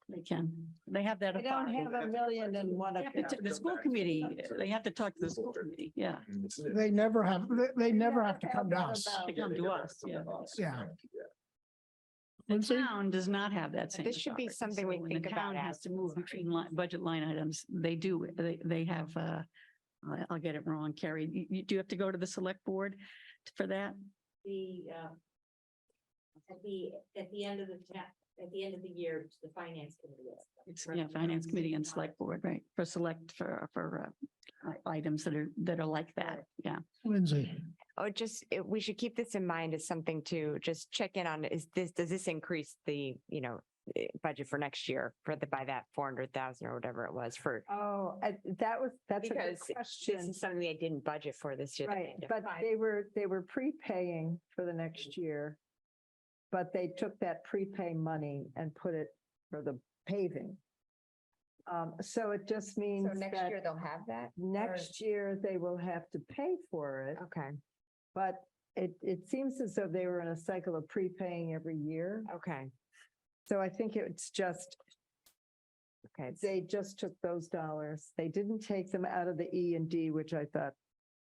They can. They have that. They don't have $1 million in one They have to account. The school committee, they have to talk to the school committee. Yeah. They never have, they never have to come to us. They come to us. Yeah. Yeah. The Lindsay? town does not have that same. This should be authority. something we So when think the town about has as- to move between budget line items. They do. They have, I'll get it wrong, Carrie. Do you have to go to the select board for that? At the end of the year, the finance committee. It's, yeah, finance committee and select board, right? For select for items that are like that. Yeah. Lindsay? We should keep this in mind as something to just check in on. Does this increase the, budget for next year by that 400,000 or whatever it was for. Oh, that's a good Because this question. is something they didn't budget for this year. Right, but they were prepaying for the next year. But they took that prepay money and put it for the paving. So it just means So next year that they'll have that? next year they will have to pay for it. Okay, But it seems as though they were in a cycle of prepaying every year. okay, So I think it's just, okay. they just took those dollars. They didn't take them out of the E&D, which I thought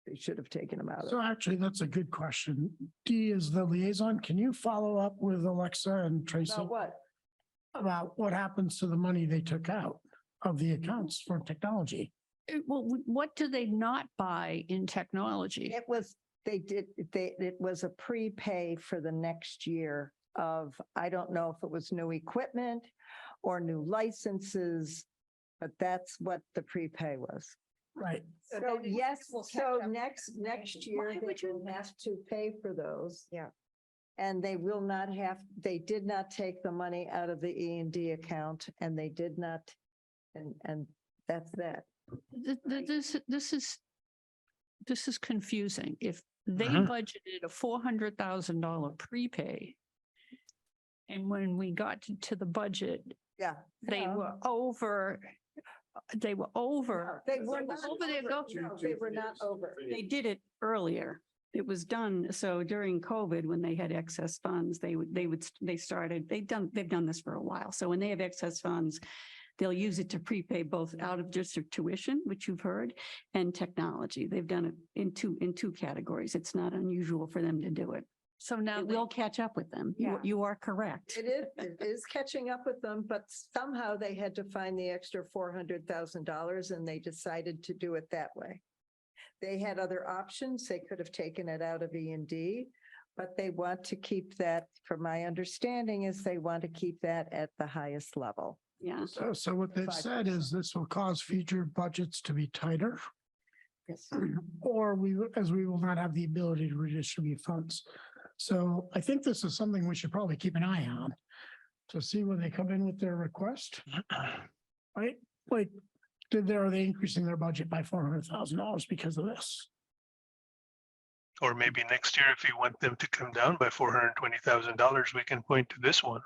they should have taken them out of. So actually, that's a good question. Dee is the liaison. Can you follow up with Alexa and Tracy About what? about what happens to the money they took out of the accounts for technology? Well, what do they not buy in technology? It was, it was a prepay for the next year of, I don't know if it was new equipment or new licenses, but that's what the prepay was. Right. So yes, so next year they will have to pay for those. Yeah. And they will not have, they did not take the money out of the E&D account and they did not, and that's that. This is confusing. If they budgeted a $400,000 prepay, and when we got to the budget, Yeah. they were over. They were over. They were not Over their go. No, they were not over. They did it earlier. It was done. So during COVID, when they had excess funds, they've done this for a while. So when they have excess funds, they'll use it to prepay both out of district tuition, which you've heard, and technology. They've done it in two categories. It's not unusual for them to do it. So now It will catch up with them. Yeah. You are correct. It is catching up with them, but somehow they had to find the extra $400,000 and they decided to do it that way. They had other options. They could have taken it out of E&D, but they want to keep that, from my understanding, is they want to keep that at the highest level. Yeah. So what they've said is this will cause future budgets to be tighter. Yes. Or as we will not have the ability to redistribute funds. So I think this is something we should probably keep an eye on to see when they come in with their request. Right? Like, are they increasing their budget by $400,000 because of this? Or maybe next year, if you want them to come down by $420,000, we can point to this one.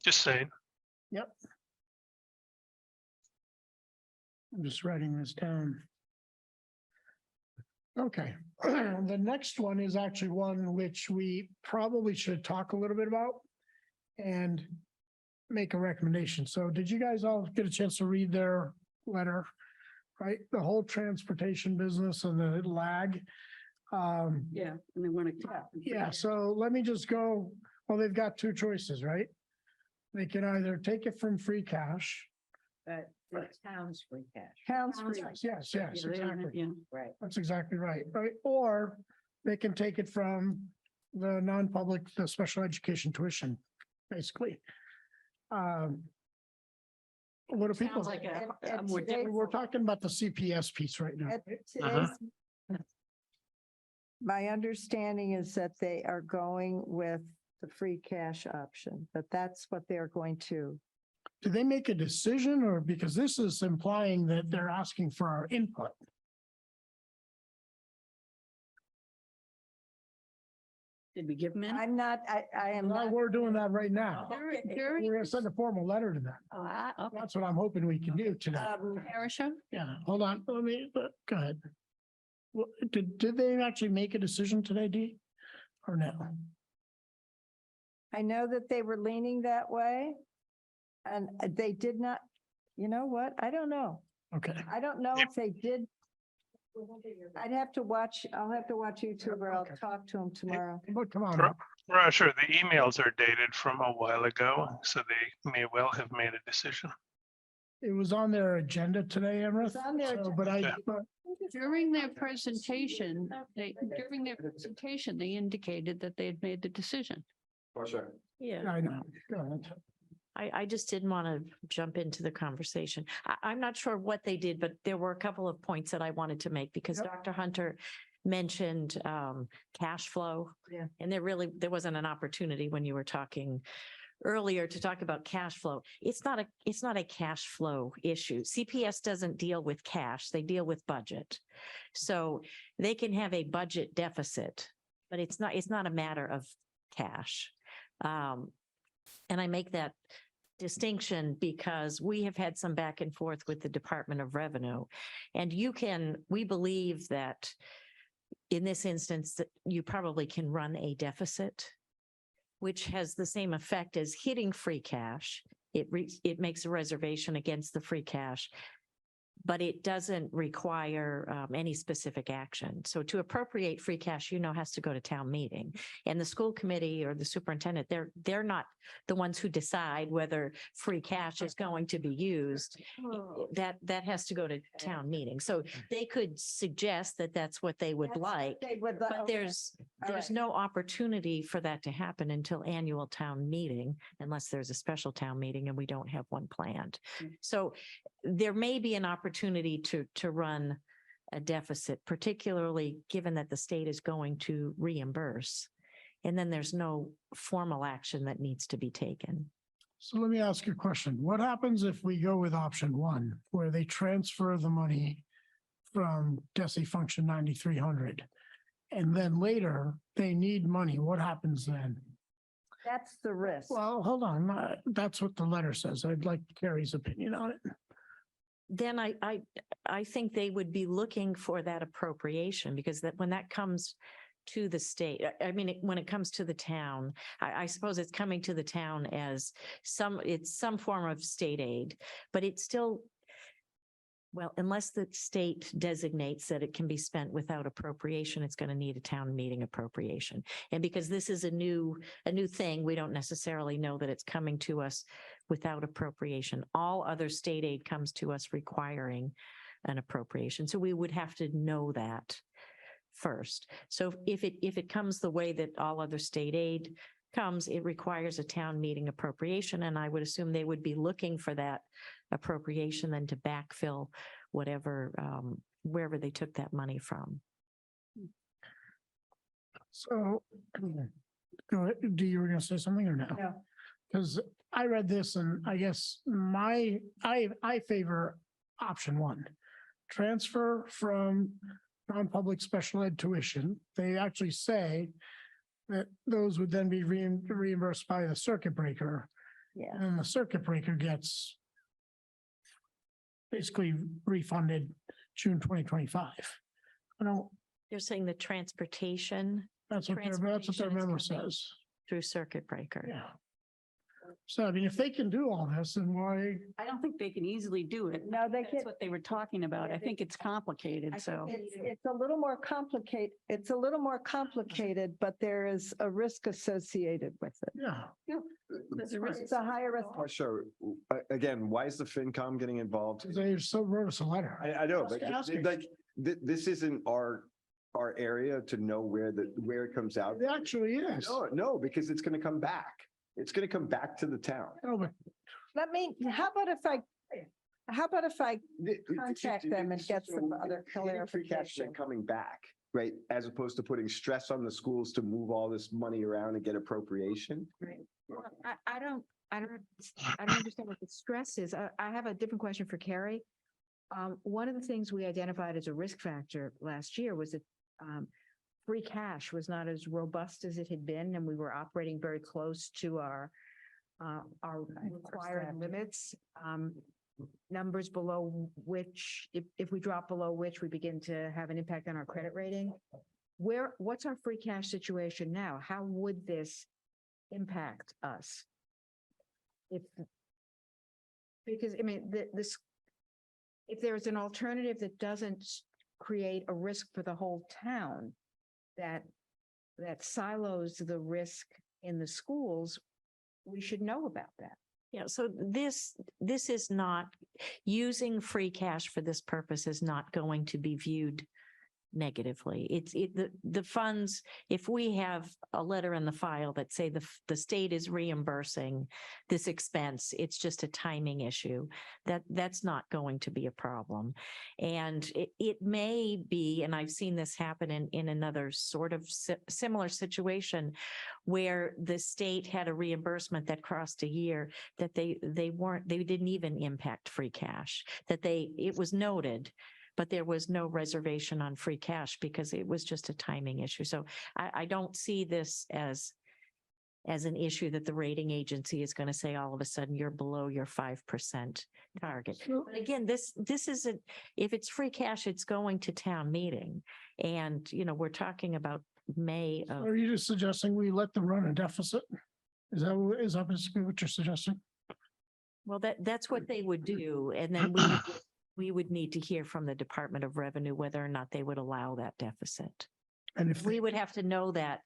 Just saying. Yep. I'm just writing this down. Okay, the next one is actually one which we probably should talk a little bit about and make a recommendation. So did you guys all get a chance to read their letter? Right, the whole transportation business and the lag. Yeah, and they want to. Yeah, so let me just go, well, they've got two choices, right? They can either take it from free cash. The town's free cash. Town's free. Yes, exactly. Yeah. Right. That's exactly right, right? Or they can take it from the non-public, the special education tuition, basically. What do people? Sounds like And more today- We're talking about the CPS piece right now. At today's- My understanding is that they are going with the free cash option, but that's what they're going to. Do they make a decision or because this is implying that they're asking for our input? Did we give them any? I'm not, I am No, not. we're doing that right now. Okay. We're gonna send a formal letter to them. Okay. That's what I'm hoping we can do today. Parisha? Yeah, hold on, let me, go ahead. Well, did they actually make a decision today, Dee? Or no? I know that they were leaning that way. And they did not, you know what? I don't know. Okay. I don't know if they did. I'd have to watch, I'll have to watch YouTube or I'll Okay. talk to them tomorrow. But come on. Ro- up. Roger, the emails are dated from a while ago, so they may well have made a decision. It was on their agenda today, Emrith. It's on their So, But I, Yeah. but During their presentation, they indicated that they had made the decision. Yeah, I know. Go ahead. I just didn't want to jump into the conversation. I'm not sure what they did, but there were a couple of points that I wanted to make because Yep. Dr. Hunter mentioned cash flow. Yeah. And there wasn't an opportunity when you were talking earlier to talk about cash flow. It's not a cash flow issue. CPS doesn't deal with cash, they deal with budget. So they can have a budget deficit, but it's not a matter of cash. And I make that distinction because we have had some back and forth with the Department of Revenue. And we believe that in this instance, that you probably can run a deficit, which has the same effect as hitting free cash. It makes a reservation against the free cash, but it doesn't require any specific action. So to appropriate free cash, has to go to town meeting. And the school committee or the superintendent, they're not the ones who decide whether free cash is going to be used. That has to go to town meeting. So they could suggest that that's what they would like, but there's no opportunity for that to happen until annual town meeting, unless there's a special town meeting and we don't have one planned. So there may be an opportunity to run a deficit, particularly given that the state is going to reimburse. And then there's no formal action that needs to be taken. So let me ask you a question. What happens if we go with option one, where they transfer the money from DESI function 9300? And then later they need money. What happens then? That's the risk. Well, hold on. That's what the letter says. I'd like Carrie's opinion on it. Then I think they would be looking for that appropriation, because when that comes to the state, when it comes to the town, I suppose it's coming to the town as it's some form of state aid, but it's still, well, unless the state designates that it can be spent without appropriation, it's going to need a town meeting appropriation. And because this is a new thing, we don't necessarily know that it's coming to us without appropriation. All other state aid comes to us requiring an appropriation. So we would have to know that first. So if it comes the way that all other state aid comes, it requires a town meeting appropriation. And I would assume they would be looking for that appropriation then to backfill whatever, wherever they took that money from. So, go ahead. You were going to say something or no? No. Because I read this and I guess I favor option one. Transfer from non-public special ed tuition. They actually say that those would then be reimbursed by the circuit breaker. Yeah. And the circuit breaker gets basically refunded June 2025. They're saying the transportation. That's what their memo says. Through circuit breaker. Yeah. So, if they can do all this, then why? I don't think they can easily do it. No, they That's can. what they were talking about. I think it's complicated, so. It's a little more complicated. It's a little more complicated, but there is a risk associated with it. Yeah. There's a risk. It's a higher risk. So again, why is the FinCom getting involved? They so wrote us a letter. I know, but Just asking. this isn't our area to know where it comes out. It actually is. No, because it's going to come back. It's going to come back to the town. No, but How about if I contact them and get some other Free cash clarification? coming back, right? As opposed to putting stress on the schools to move all this money around and get appropriation. I don't understand what the stress is. I have a different question for Carrie. One of the things we identified as a risk factor last year was that free cash was not as robust as it had been, and we were operating very close to our required limits. Numbers below which, if we drop below which, we begin to have an impact on our credit rating. What's our free cash situation now? How would this impact us? Because if there's an alternative that doesn't create a risk for the whole town, that silos the risk in the schools, we should know about that. Yeah, so this is not, using free cash for this purpose is not going to be viewed negatively. The funds, if we have a letter in the file that say the state is reimbursing this expense, it's just a timing issue. That's not going to be a problem. And it may be, and I've seen this happen in another sort of similar situation where the state had a reimbursement that crossed a year that they didn't even impact free cash, it was noted, but there was no reservation on free cash because it was just a timing issue. So I don't see this as an issue that the rating agency is going to say all of a sudden you're below your 5% target. But again, this isn't, if it's free cash, it's going to town meeting. And, we're talking about May of. Are you just suggesting we let them run a deficit? Is that basically what you're suggesting? Well, that's what they would do. And then we would need to hear from the Department of Revenue whether or not they would allow that deficit. And if we would have to know that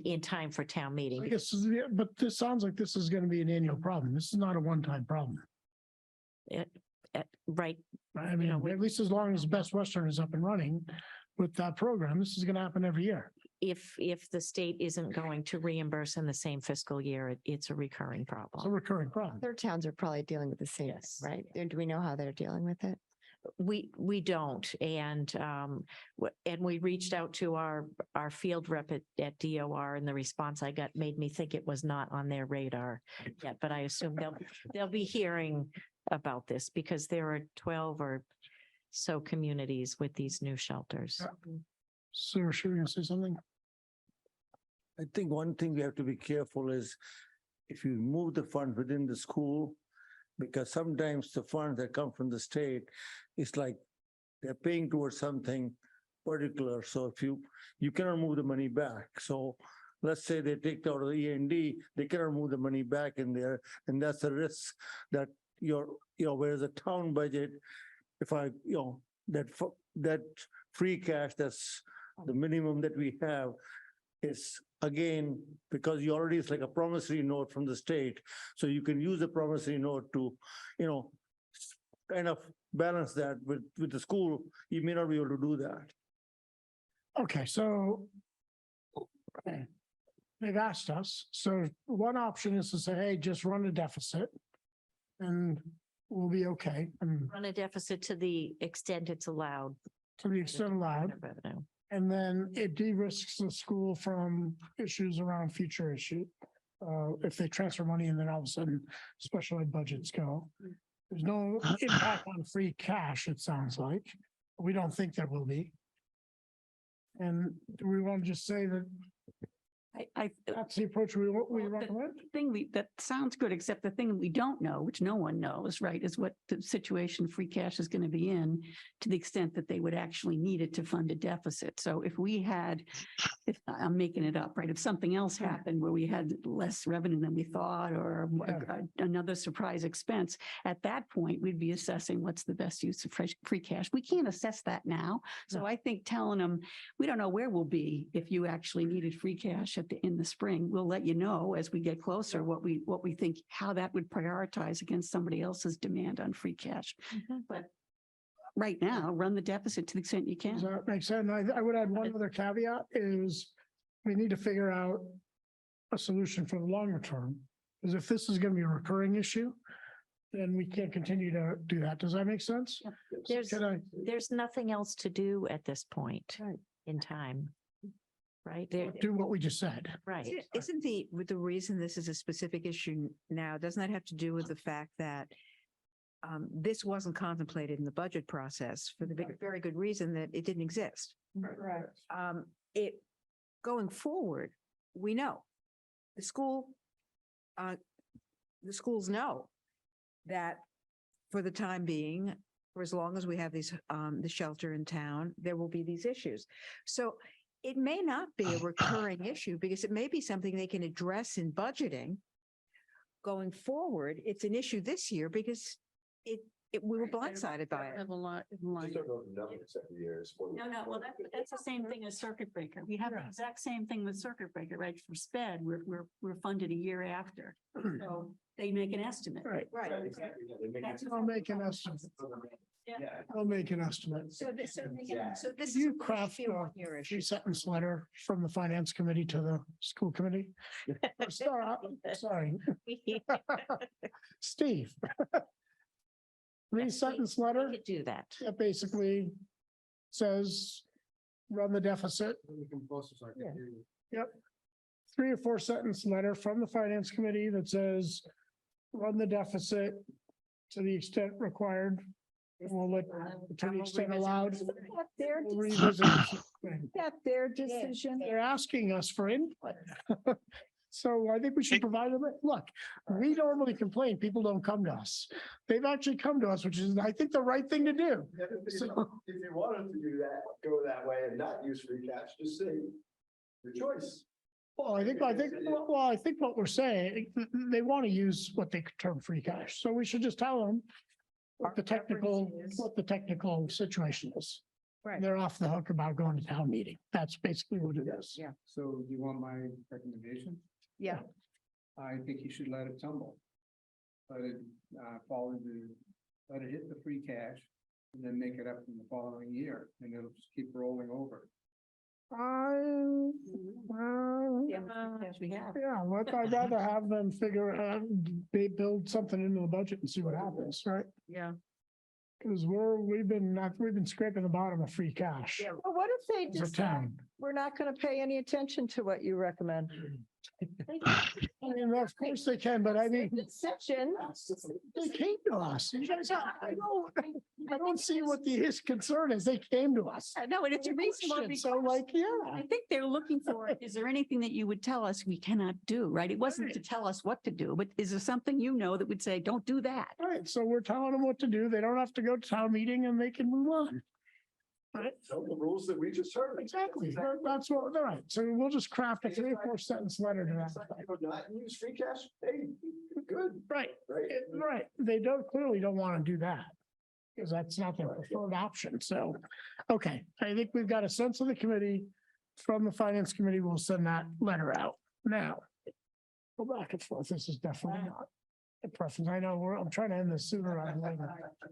in time for town meeting. I guess, but this sounds like this is going to be an annual problem. This is not a one-time problem. Right. I mean, at least as long as Best Western is up and running with that program, this is going to happen every year. If the state isn't going to reimburse in the same fiscal year, it's a recurring problem. It's a recurring problem. Other towns are probably dealing with the same, right? And do we know how they're dealing with it? We don't. And we reached out to our field rep at DOR, and the response I got made me think it was not on their radar yet, but I assume they'll be hearing about this because there are 12 or so communities with these new shelters. So sure, you going to say something? I think one thing we have to be careful is if you move the fund within the school, because sometimes the funds that come from the state, it's like they're paying towards something particular. So if you cannot move the money back. So let's say they take out of the E&D, they cannot move the money back in there. And that's a risk that whereas a town budget, that free cash, that's the minimum that we have, is again, because you already, it's like a promissory note from the state. So you can use the promissory note to, kind of balance that with the school. You may not be able to do that. Okay, so they've asked us. So one option is to say, hey, just run a deficit and we'll be okay. And run a deficit to the extent it's allowed. To the extent allowed. Revenue. And then it de-risks the school from issues around future issue. If they transfer money and then all of a sudden special ed budgets go. There's no impact on free cash, it sounds like. We don't think there will be. And do we want to just say that that's the approach we recommend? That sounds good, except the thing we don't know, which no one knows, right, is what the situation free cash is going to be in to the extent that they would actually need it to fund a deficit. So if I'm making it up, right, if something else happened where we had less revenue than we thought or another surprise expense, at that point, we'd be assessing what's the best use of free cash. We can't assess that now. So I think telling them, we don't know where we'll be if you actually needed free cash in the spring. We'll let you know as we get closer what we think, how that would prioritize against somebody else's demand on free cash. But right now, run the deficit to the extent you can. Does that make sense? I would add one other caveat is we need to figure out a solution for the longer term. Because if this is going to be a recurring issue, then we can't continue to do that. Does that make sense? There's nothing else to do at this point in time. Right. Do what we just said. Right. Isn't the reason this is a specific issue now, doesn't that have to do with the fact that this wasn't contemplated in the budget process for the very good reason that it didn't exist. Right. Going forward, we know the schools know that for the time being, for as long as we have these the shelter in town, there will be these issues. So it may not be a recurring issue because it may be something they can address in budgeting. Going forward, it's an issue this year because we were blindsided by it. Have a lot in line. No, well, that's the same thing as circuit breaker. We have the exact same thing with circuit breaker, right? For SPED, we're funded a year after. So they make an estimate. Right. Right. I'll make an estimate. I'll make an estimate. So this is. You craft a Your issue. three-sentence letter from the finance committee to the school committee. Sorry, Steve. Three-sentence letter We could do that. that basically says, run the deficit. Yep. 3 or 4 sentence letter from the finance committee that says, run the deficit to the extent required. And we'll let, to the extent allowed. We'll revisit it. That's their decision. They're asking us for input. So I think we should provide them, look, we normally complain, people don't come to us. They've actually come to us, which is, I think, the right thing to do. If you wanted to do that, go that way and not use free cash, just say your choice. Well, I think what we're saying, they want to use what they term free cash. So we should just tell them what the technical situation is. Right. They're off the hook about going to town meeting. That's basically what it is. Yeah. So do you want my recommendation? Yeah. I think you should let it tumble. Let it let it hit the free cash and then make it up in the following year and it'll just keep rolling over. I'd rather have them they build something into the budget and see what happens, right? Yeah. Because we've been scraping the bottom of free cash. Well, what if they As a decide town. we're not going to pay any attention to what you recommend? I mean, of course they can, but I mean, Decision. they came to us. You guys, I don't see what his concern is. They came to us. No, and it's a reasonable Question. So request. like, yeah. I think they're looking for, is there anything that you would tell us we cannot do, right? It wasn't to tell us what to do, but is there something you know that would say, don't do that? All right, so we're telling them what to do. They don't have to go to town meeting and they can move on. Right? So the rules that we just heard. Exactly. That's what, all right. So we'll just craft a 3 or 4 sentence letter to that. Not use free cash, hey, good. Right, Right. right. They clearly don't want to do that. Because that's not their preferred option. So, okay, I think we've got a sense of the committee. From the finance committee, we'll send that letter out. Now, go back and forth. This is definitely not a preference. I know I'm trying to end this sooner rather than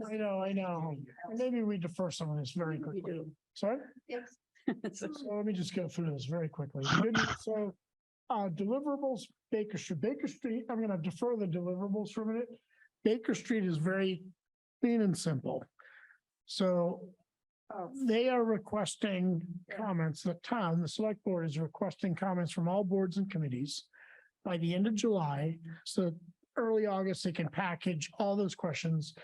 later. I know. Maybe we defer some of this very quickly. Sorry? Yes. So let me just go through this very quickly. So, deliverables, Baker Street, I'm going to defer the deliverables for a minute. Baker Street is very clean and simple. So they are requesting comments, the select board is requesting comments from all boards and committees by the end of July. So early August, they can package all those questions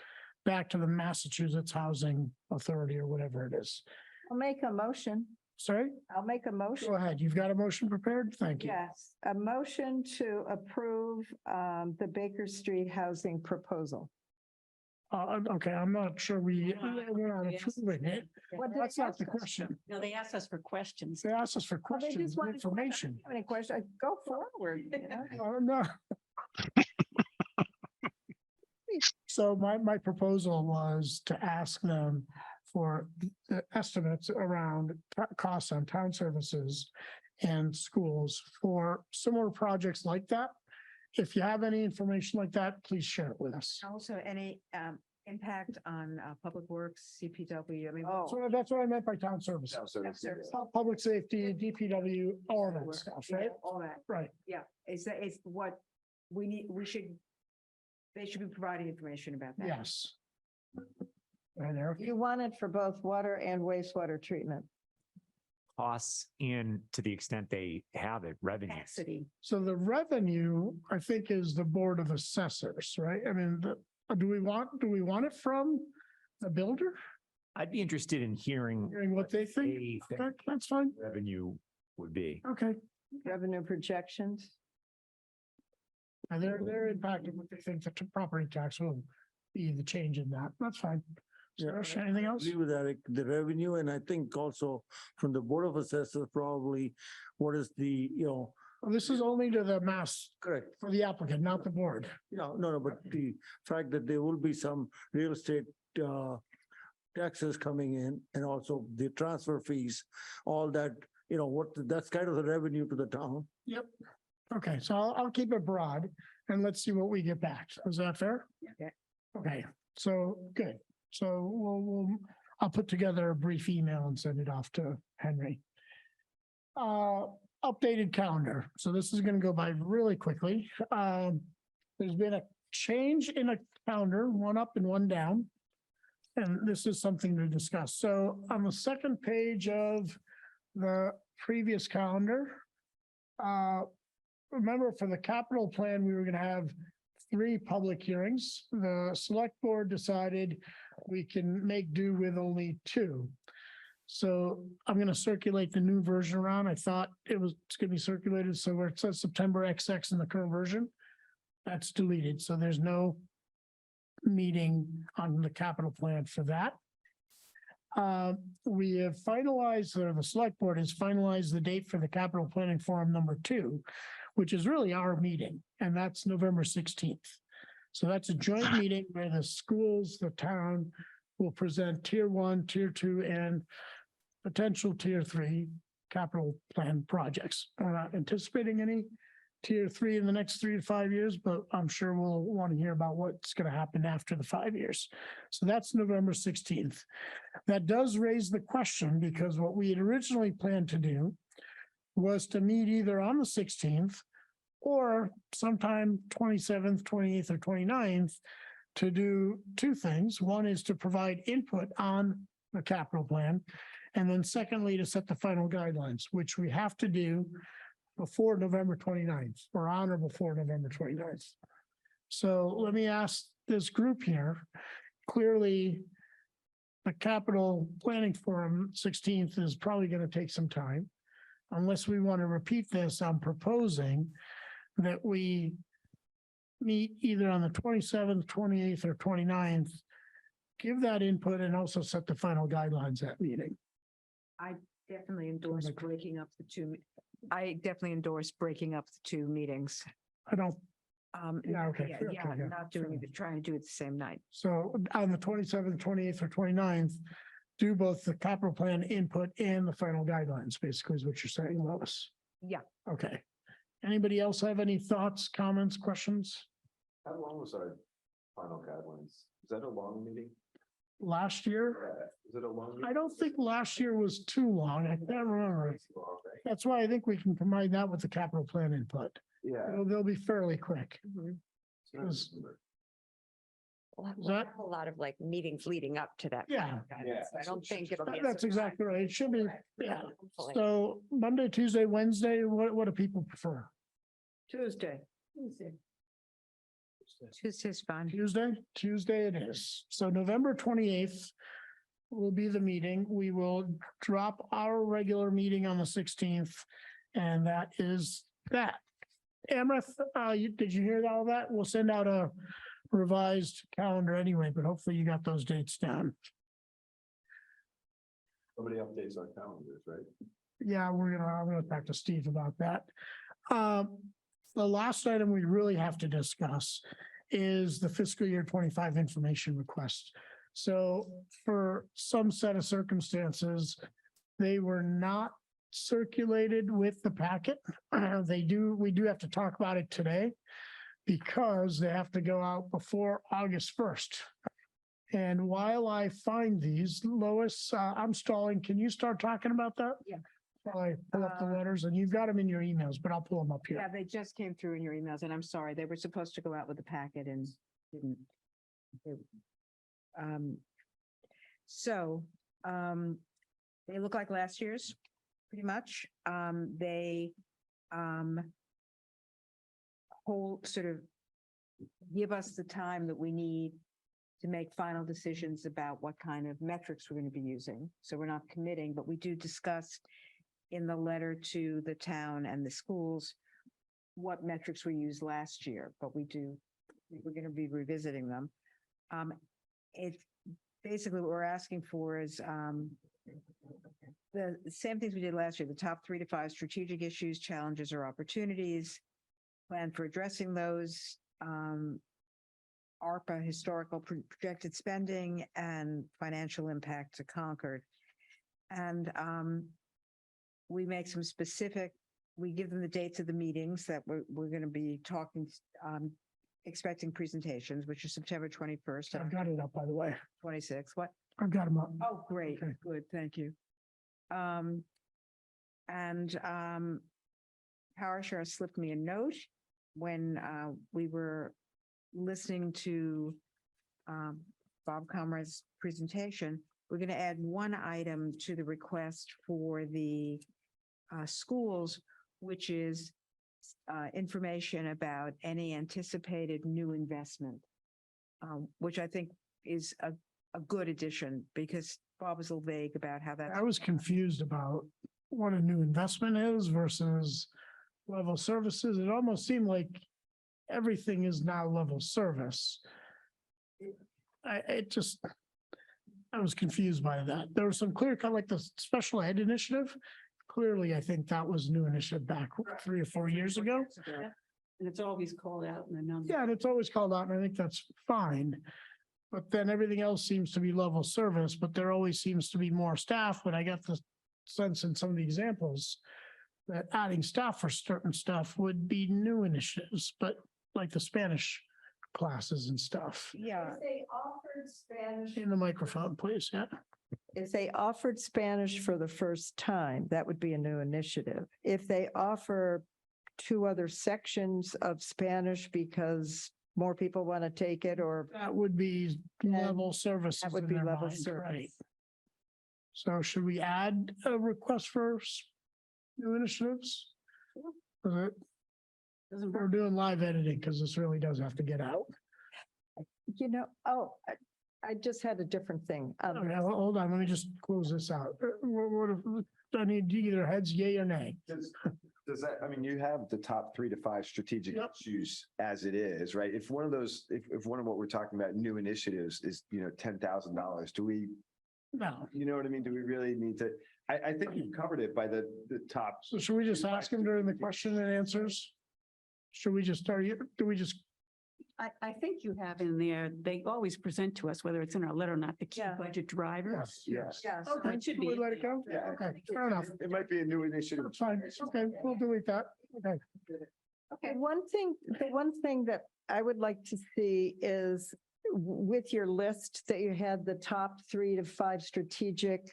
back to the Massachusetts Housing Authority or whatever it is. I'll make a motion. Sorry? I'll make a motion. Go ahead. You've got a motion prepared? Thank you. Yes, a motion to approve the Baker Street housing proposal. Okay, I'm not sure we're not approving it. What did That's they not ask the us? question. No, they asked us for questions. They asked us for Oh, they just questions, wanted to- information. Any questions? Go forward. You know? No. So my proposal was to ask them for the estimates around costs on town services and schools for similar projects like that. If you have any information like that, please share it with us. Also, any impact on public works, CPW, I mean. So that's what I meant by town services. Public safety, DPW, all of that stuff, right? All that, Right. yeah, is what we need, they should be providing information about that. Yes. And Eric? You want it for both water and wastewater treatment. Costs and to the extent they have it, revenue. Capacity. So the revenue, I think, is the Board of Assessors, right? I mean, do we want it from the builder? I'd be interested in hearing Hearing what they think? they think Okay, that's fine. revenue would be. Okay. Revenue projections. And they're impacted what they think the property tax will be the change in that. That's fine. Suresh, anything else? Agree with Eric, the revenue, and I think also from the Board of Assessors, probably what is the, Well, this is only to the mass correct. for the applicant, not the board. No, but the fact that there will be some real estate taxes coming in and also the transfer fees, all that, that's kind of the revenue to the town. Yep. Okay, so I'll keep it broad and let's see what we get back. Is that fair? Yeah. Okay, so good. So I'll put together a brief email and send it off to Henry. Updated calendar. So this is going to go by really quickly. There's been a change in a calendar, one up and one down. And this is something to discuss. So on the second page of the previous calendar, remember for the capital plan, we were going to have 3 public hearings. The select board decided we can make do with only 2. So I'm going to circulate the new version around. I thought it's going to be circulated. So where it says September XX in the current version, that's deleted. So there's no meeting on the capital plan for that. We have finalized, or the select board has finalized the date for the capital planning forum number 2, which is really our meeting, and that's November 16th. So that's a joint meeting where the schools, the town will present tier 1, tier 2, and potential tier 3 capital plan projects. We're not anticipating any tier 3 in the next 3 to 5 years, but I'm sure we'll want to hear about what's going to happen after the 5 years. So that's November 16th. That does raise the question, because what we had originally planned to do was to meet either on the 16th or sometime 27th, 28th, or 29th to do 2 things. One is to provide input on the capital plan. And then secondly, to set the final guidelines, which we have to do before November 29th, or on or before November 29th. So let me ask this group here. Clearly, the capital planning forum 16th is probably going to take some time. Unless we want to repeat this, I'm proposing that we meet either on the 27th, 28th, or 29th, give that input and also set the final guidelines at meeting. I definitely endorse breaking up the 2. I definitely endorse breaking up the 2 meetings. I don't, yeah, okay. Yeah, not doing it, trying to do it the same night. So on the 27th, 28th, or 29th, do both the capital plan input and the final guidelines, basically is what you're saying, Lois. Yeah. Okay. Anybody else have any thoughts, comments, questions? How long was our final guidelines? Is that a long meeting? Last year? Is it a long? I don't think last year was too long. I can't remember. That's why I think we can combine that with the capital plan input. Yeah. They'll be fairly quick. It's Is that- A lot of like meetings leading up to that. Yeah. I don't think it'll be. a That's exactly right. It should be, yeah. Hopefully. So Monday, Tuesday, Wednesday, what do people prefer? Tuesday. Tuesday's fine. Tuesday it is. So November 28th will be the meeting. We will drop our regular meeting on the 16th. And that is that. Amrith, did you hear all that? We'll send out a revised calendar anyway, but hopefully you got those dates down. Somebody updates our calendars, right? Yeah, I'm gonna talk to Steve about that. The last item we really have to discuss is the fiscal year 25 information request. So for some set of circumstances, they were not circulated with the packet. We do have to talk about it today because they have to go out before August 1st. And while I find these, Lois, I'm stalling. Can you start talking about that? Yeah. While I pull up the letters, and you've got them in your emails, but I'll pull them up here. Yeah, they just came through in your emails, and I'm sorry, they were supposed to go out with the packet and didn't. They look like last year's, pretty much. They sort of give us the time that we need to make final decisions about what kind of metrics we're going to be using. So we're not committing, but we do discuss in the letter to the town and the schools what metrics we used last year, but we're going to be revisiting them. It's basically what we're asking for is the same things we did last year, the top 3 to 5 strategic issues, challenges, or opportunities, plan for addressing those, ARPA historical projected spending, and financial impact to Concord. And we make some specific, we give them the dates of the meetings that we're going to be talking expecting presentations, which is September 21st, I've got it up, by the way. 26th. What? I've got them up. Oh, great, Okay. good, thank you. PowerShare slipped me a note when we were listening to Bob Comrade's presentation. We're going to add one item to the request for the schools, which is information about any anticipated new investment, which I think is a good addition because Bob was a little vague about how that. I was confused about what a new investment is versus level services. It almost seemed like everything is now level service. I was confused by that. There was some clear cut, like the special ed initiative. Clearly, I think that was new initiative back 3 or 4 years ago. And it's always called out in the number. Yeah, and it's always called out, and I think that's fine. But then everything else seems to be level service, but there always seems to be more staff. But I got the sense in some of the examples that adding staff for certain stuff would be new initiatives, but like the Spanish classes and stuff. Yeah. They offered Spanish. In the microphone, please, yeah. If they offered Spanish for the first time, that would be a new initiative. If they offer 2 other sections of Spanish because more people want to take it, or That would be level services. that would in be their level mind, service. right? So should we add a request for new initiatives? We're doing live editing because this really does have to get out. I just had a different thing. Okay, well, hold on, let me just close this out. I need either heads, yay or nay. Does that, I mean, you have the top 3 to 5 strategic Yep. issues as it is, right? If one of those, if one of what we're talking about, new initiatives is, $10,000, do we, No. you know what I mean? Do we really need to? I think you've covered it by the top. So should we just ask him during the question and answers? Should we just start, do we just, I think you have in there, they always present to us, whether it's in our letter or not, the key Yeah. budget drivers. Yes. Yes. okay, It should can we be. let it go? Yeah. Okay, fair enough. It might be a new initiative. That's fine. Okay, we'll delete that. Okay. Okay, the one thing that I would like to see is with your list that you had the top 3 to 5 strategic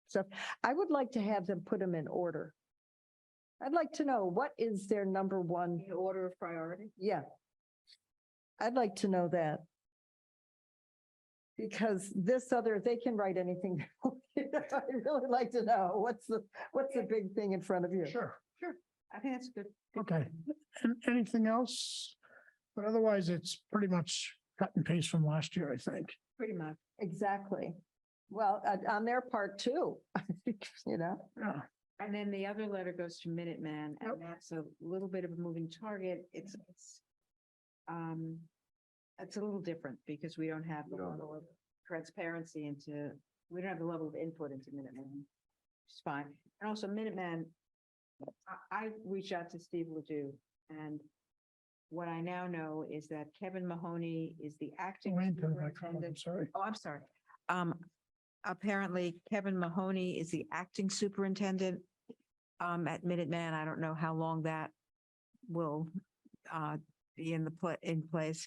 stuff, I would like to have them put them in order. I'd like to know what is their number one. In order of priority? Yeah. I'd like to know that. Because this other, they can write anything. I'd really like to know what's the big thing in front of you. Sure. I think that's good. Okay. And anything else? But otherwise, it's pretty much cut and paste from last year, I think. Pretty much. Exactly. Well, on their part too, Yeah. And then the other letter goes to Minuteman, and that's a little bit of a moving target. It's a little different because we don't have the level of transparency we don't have the level of input into Minuteman. It's fine. And also Minuteman, I reached out to Steve Ledoux, and what I now know is that Kevin Mahoney is the acting. Wait till I come, I'm superintendent. sorry. Oh, I'm sorry. Apparently Kevin Mahoney is the acting superintendent at Minuteman. I don't know how long that will be in place.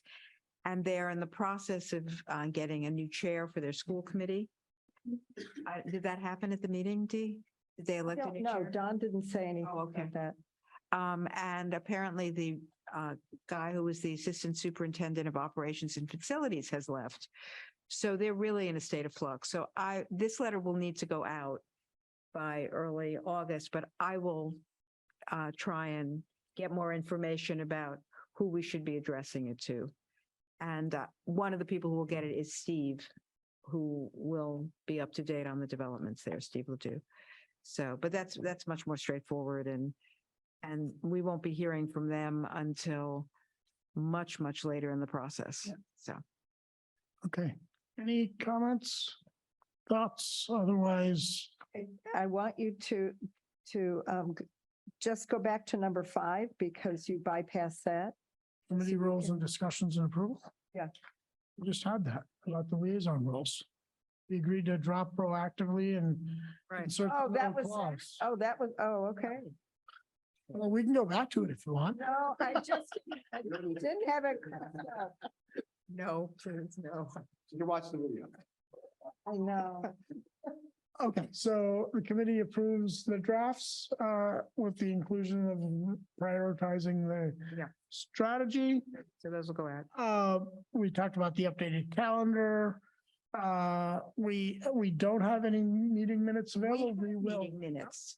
And they're in the process of getting a new chair for their school committee. Did that happen at the meeting, Dee? Did they elect a new No, chair? Don didn't say anything Oh, okay. about that. And apparently the guy who was the assistant superintendent of operations and facilities has left. So they're really in a state of flux. So this letter will need to go out by early August, but I will try and get more information about who we should be addressing it to. And one of the people who will get it is Steve, who will be up to date on the developments there, Steve Ledoux. So, but that's much more straightforward, and we won't be hearing from them until much, much later in the process. Yeah. So. Okay. Any comments, thoughts? Otherwise, I want you to just go back to number 5 because you bypassed that. committee roles and discussions and approval? Yeah. We just had that about the liaison roles. We agreed to drop proactively and Right. insert. Oh, the that little was, clause. okay. Well, we can go back to it if you want. No, I didn't have it. No, please, no. You can watch the video. I know. Okay, so the committee approves the drafts with the inclusion of prioritizing the Yeah. strategy. So those will go out. We talked about the updated calendar. We don't have any meeting minutes available. We will. Meeting minutes.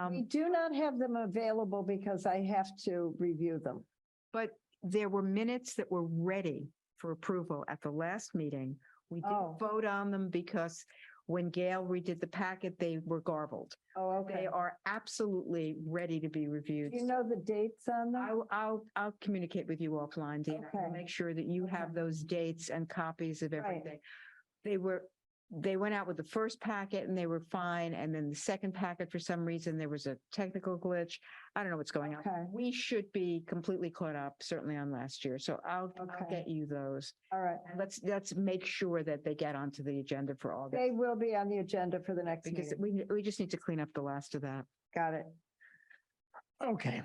We do not have them available because I have to review them. But there were minutes that were ready for approval at the last meeting. We Oh. didn't vote on them because when Gail redid the packet, they were garbled. Oh, They are absolutely ready to be reviewed. Do you know the dates on them? I'll communicate with you offline, Dina. I'll Okay. make sure that you have those dates and copies of Right. everything. They went out with the first packet and they were fine. And then the second packet, for some reason, there was a technical glitch. I don't know what's going Okay. on. We should be completely caught up, certainly on last year. So I'll Okay. get you those. All right. And let's make sure that they get onto the agenda for August. They will be on the agenda for the next Because meeting. we just need to clean up the last of that. Got it. Okay.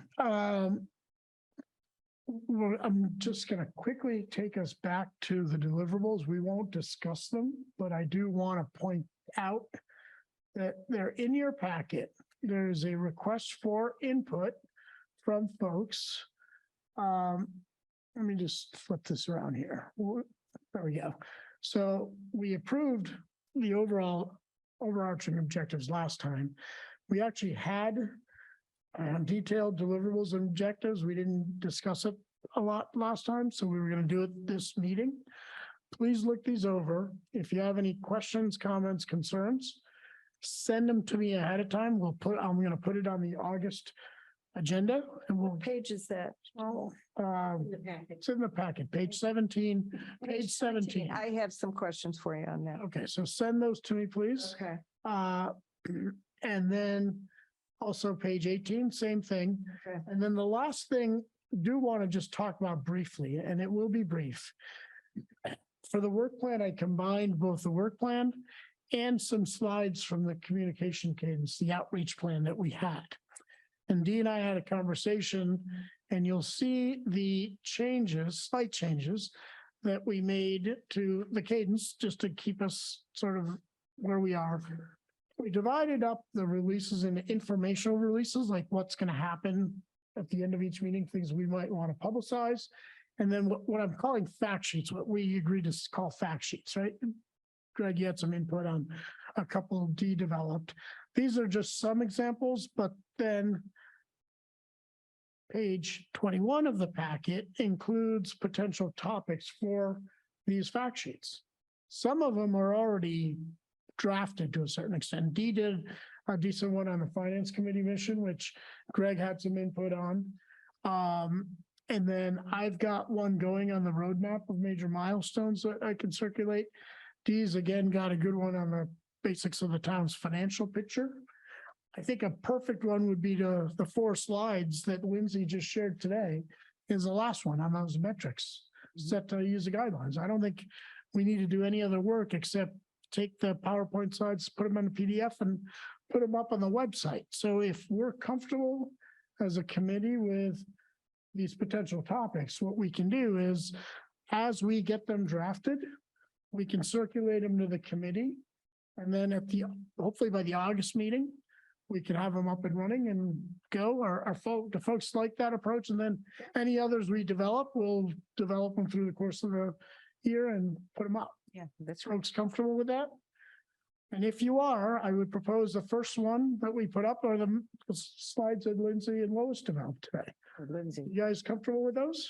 Well, I'm just going to quickly take us back to the deliverables. We won't discuss them, but I do want to point out that they're in your packet. There's a request for input from folks. Let me just flip this around here. There we go. So we approved the overarching objectives last time. We actually had detailed deliverables and objectives. We didn't discuss it a lot last time, so we were going to do it this meeting. Please look these over. If you have any questions, comments, concerns, send them to me ahead of time. I'm going to put it on the August agenda and we'll. What page is that? Oh, it's in the packet, page 17, page 17. I have some questions for you on that. Okay, so send those to me, please. Okay. And then also page 18, same thing. Okay. And then the last thing, do want to just talk about briefly, and it will be brief. For the work plan, I combined both the work plan and some slides from the communication cadence, the outreach plan that we had. And Dee and I had a conversation, and you'll see the changes, slight changes that we made to the cadence just to keep us sort of where we are. We divided up the releases into informational releases, like what's going to happen at the end of each meeting, things we might want to publicize. And then what I'm calling fact sheets, what we agreed to call fact sheets, right? Greg, you had some input on a couple Dee developed. These are just some examples, but then page 21 of the packet includes potential topics for these fact sheets. Some of them are already drafted to a certain extent. Dee did a decent one on the finance committee mission, which Greg had some input on. And then I've got one going on the roadmap of major milestones that I can circulate. Dee's again got a good one on the basics of the town's financial picture. I think a perfect one would be the 4 slides that Lindsay just shared today is the last one on those metrics set to user guidelines. I don't think we need to do any other work except take the PowerPoint slides, put them in a PDF and put them up on the website. So if we're comfortable as a committee with these potential topics, what we can do is as we get them drafted, we can circulate them to the committee. And then hopefully by the August meeting, we can have them up and running and go. The folks like that approach. And then any others we develop, we'll develop them through the course of the year and put them up. Yeah, that's Folks comfortable with that? And if you are, I would propose the first one that we put up are the slides that Lindsay and Lois developed today. Lindsay. You guys comfortable with those?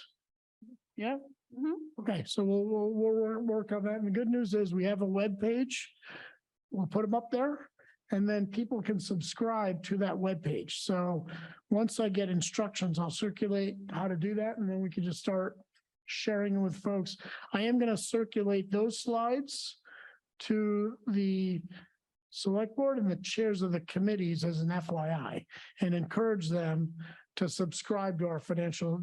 Yeah? Mm-hmm. Okay, so we'll work on that. And the good news is we have a web page. We'll put them up there and then people can subscribe to that web page. So once I get instructions, I'll circulate how to do that and then we can just start sharing with folks. I am going to circulate those slides to the select board and the chairs of the committees as an FYI and encourage them to subscribe to our financial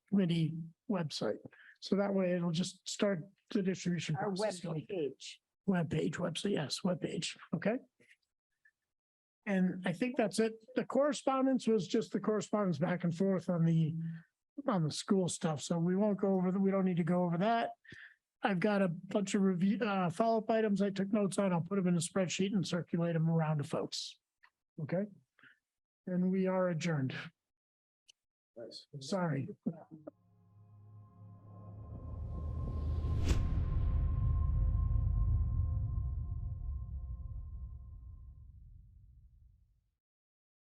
committee website. So that way it'll just start the distribution. Our web process. page. Website, yes, webpage. Okay. And I think that's it. The correspondence was just the correspondence back and forth on the school stuff. So we won't go over we don't need to go over that. I've got a bunch of review, follow-up items I took notes on. I'll put them in a spreadsheet and circulate them around to folks. Okay? And we are adjourned. Sorry.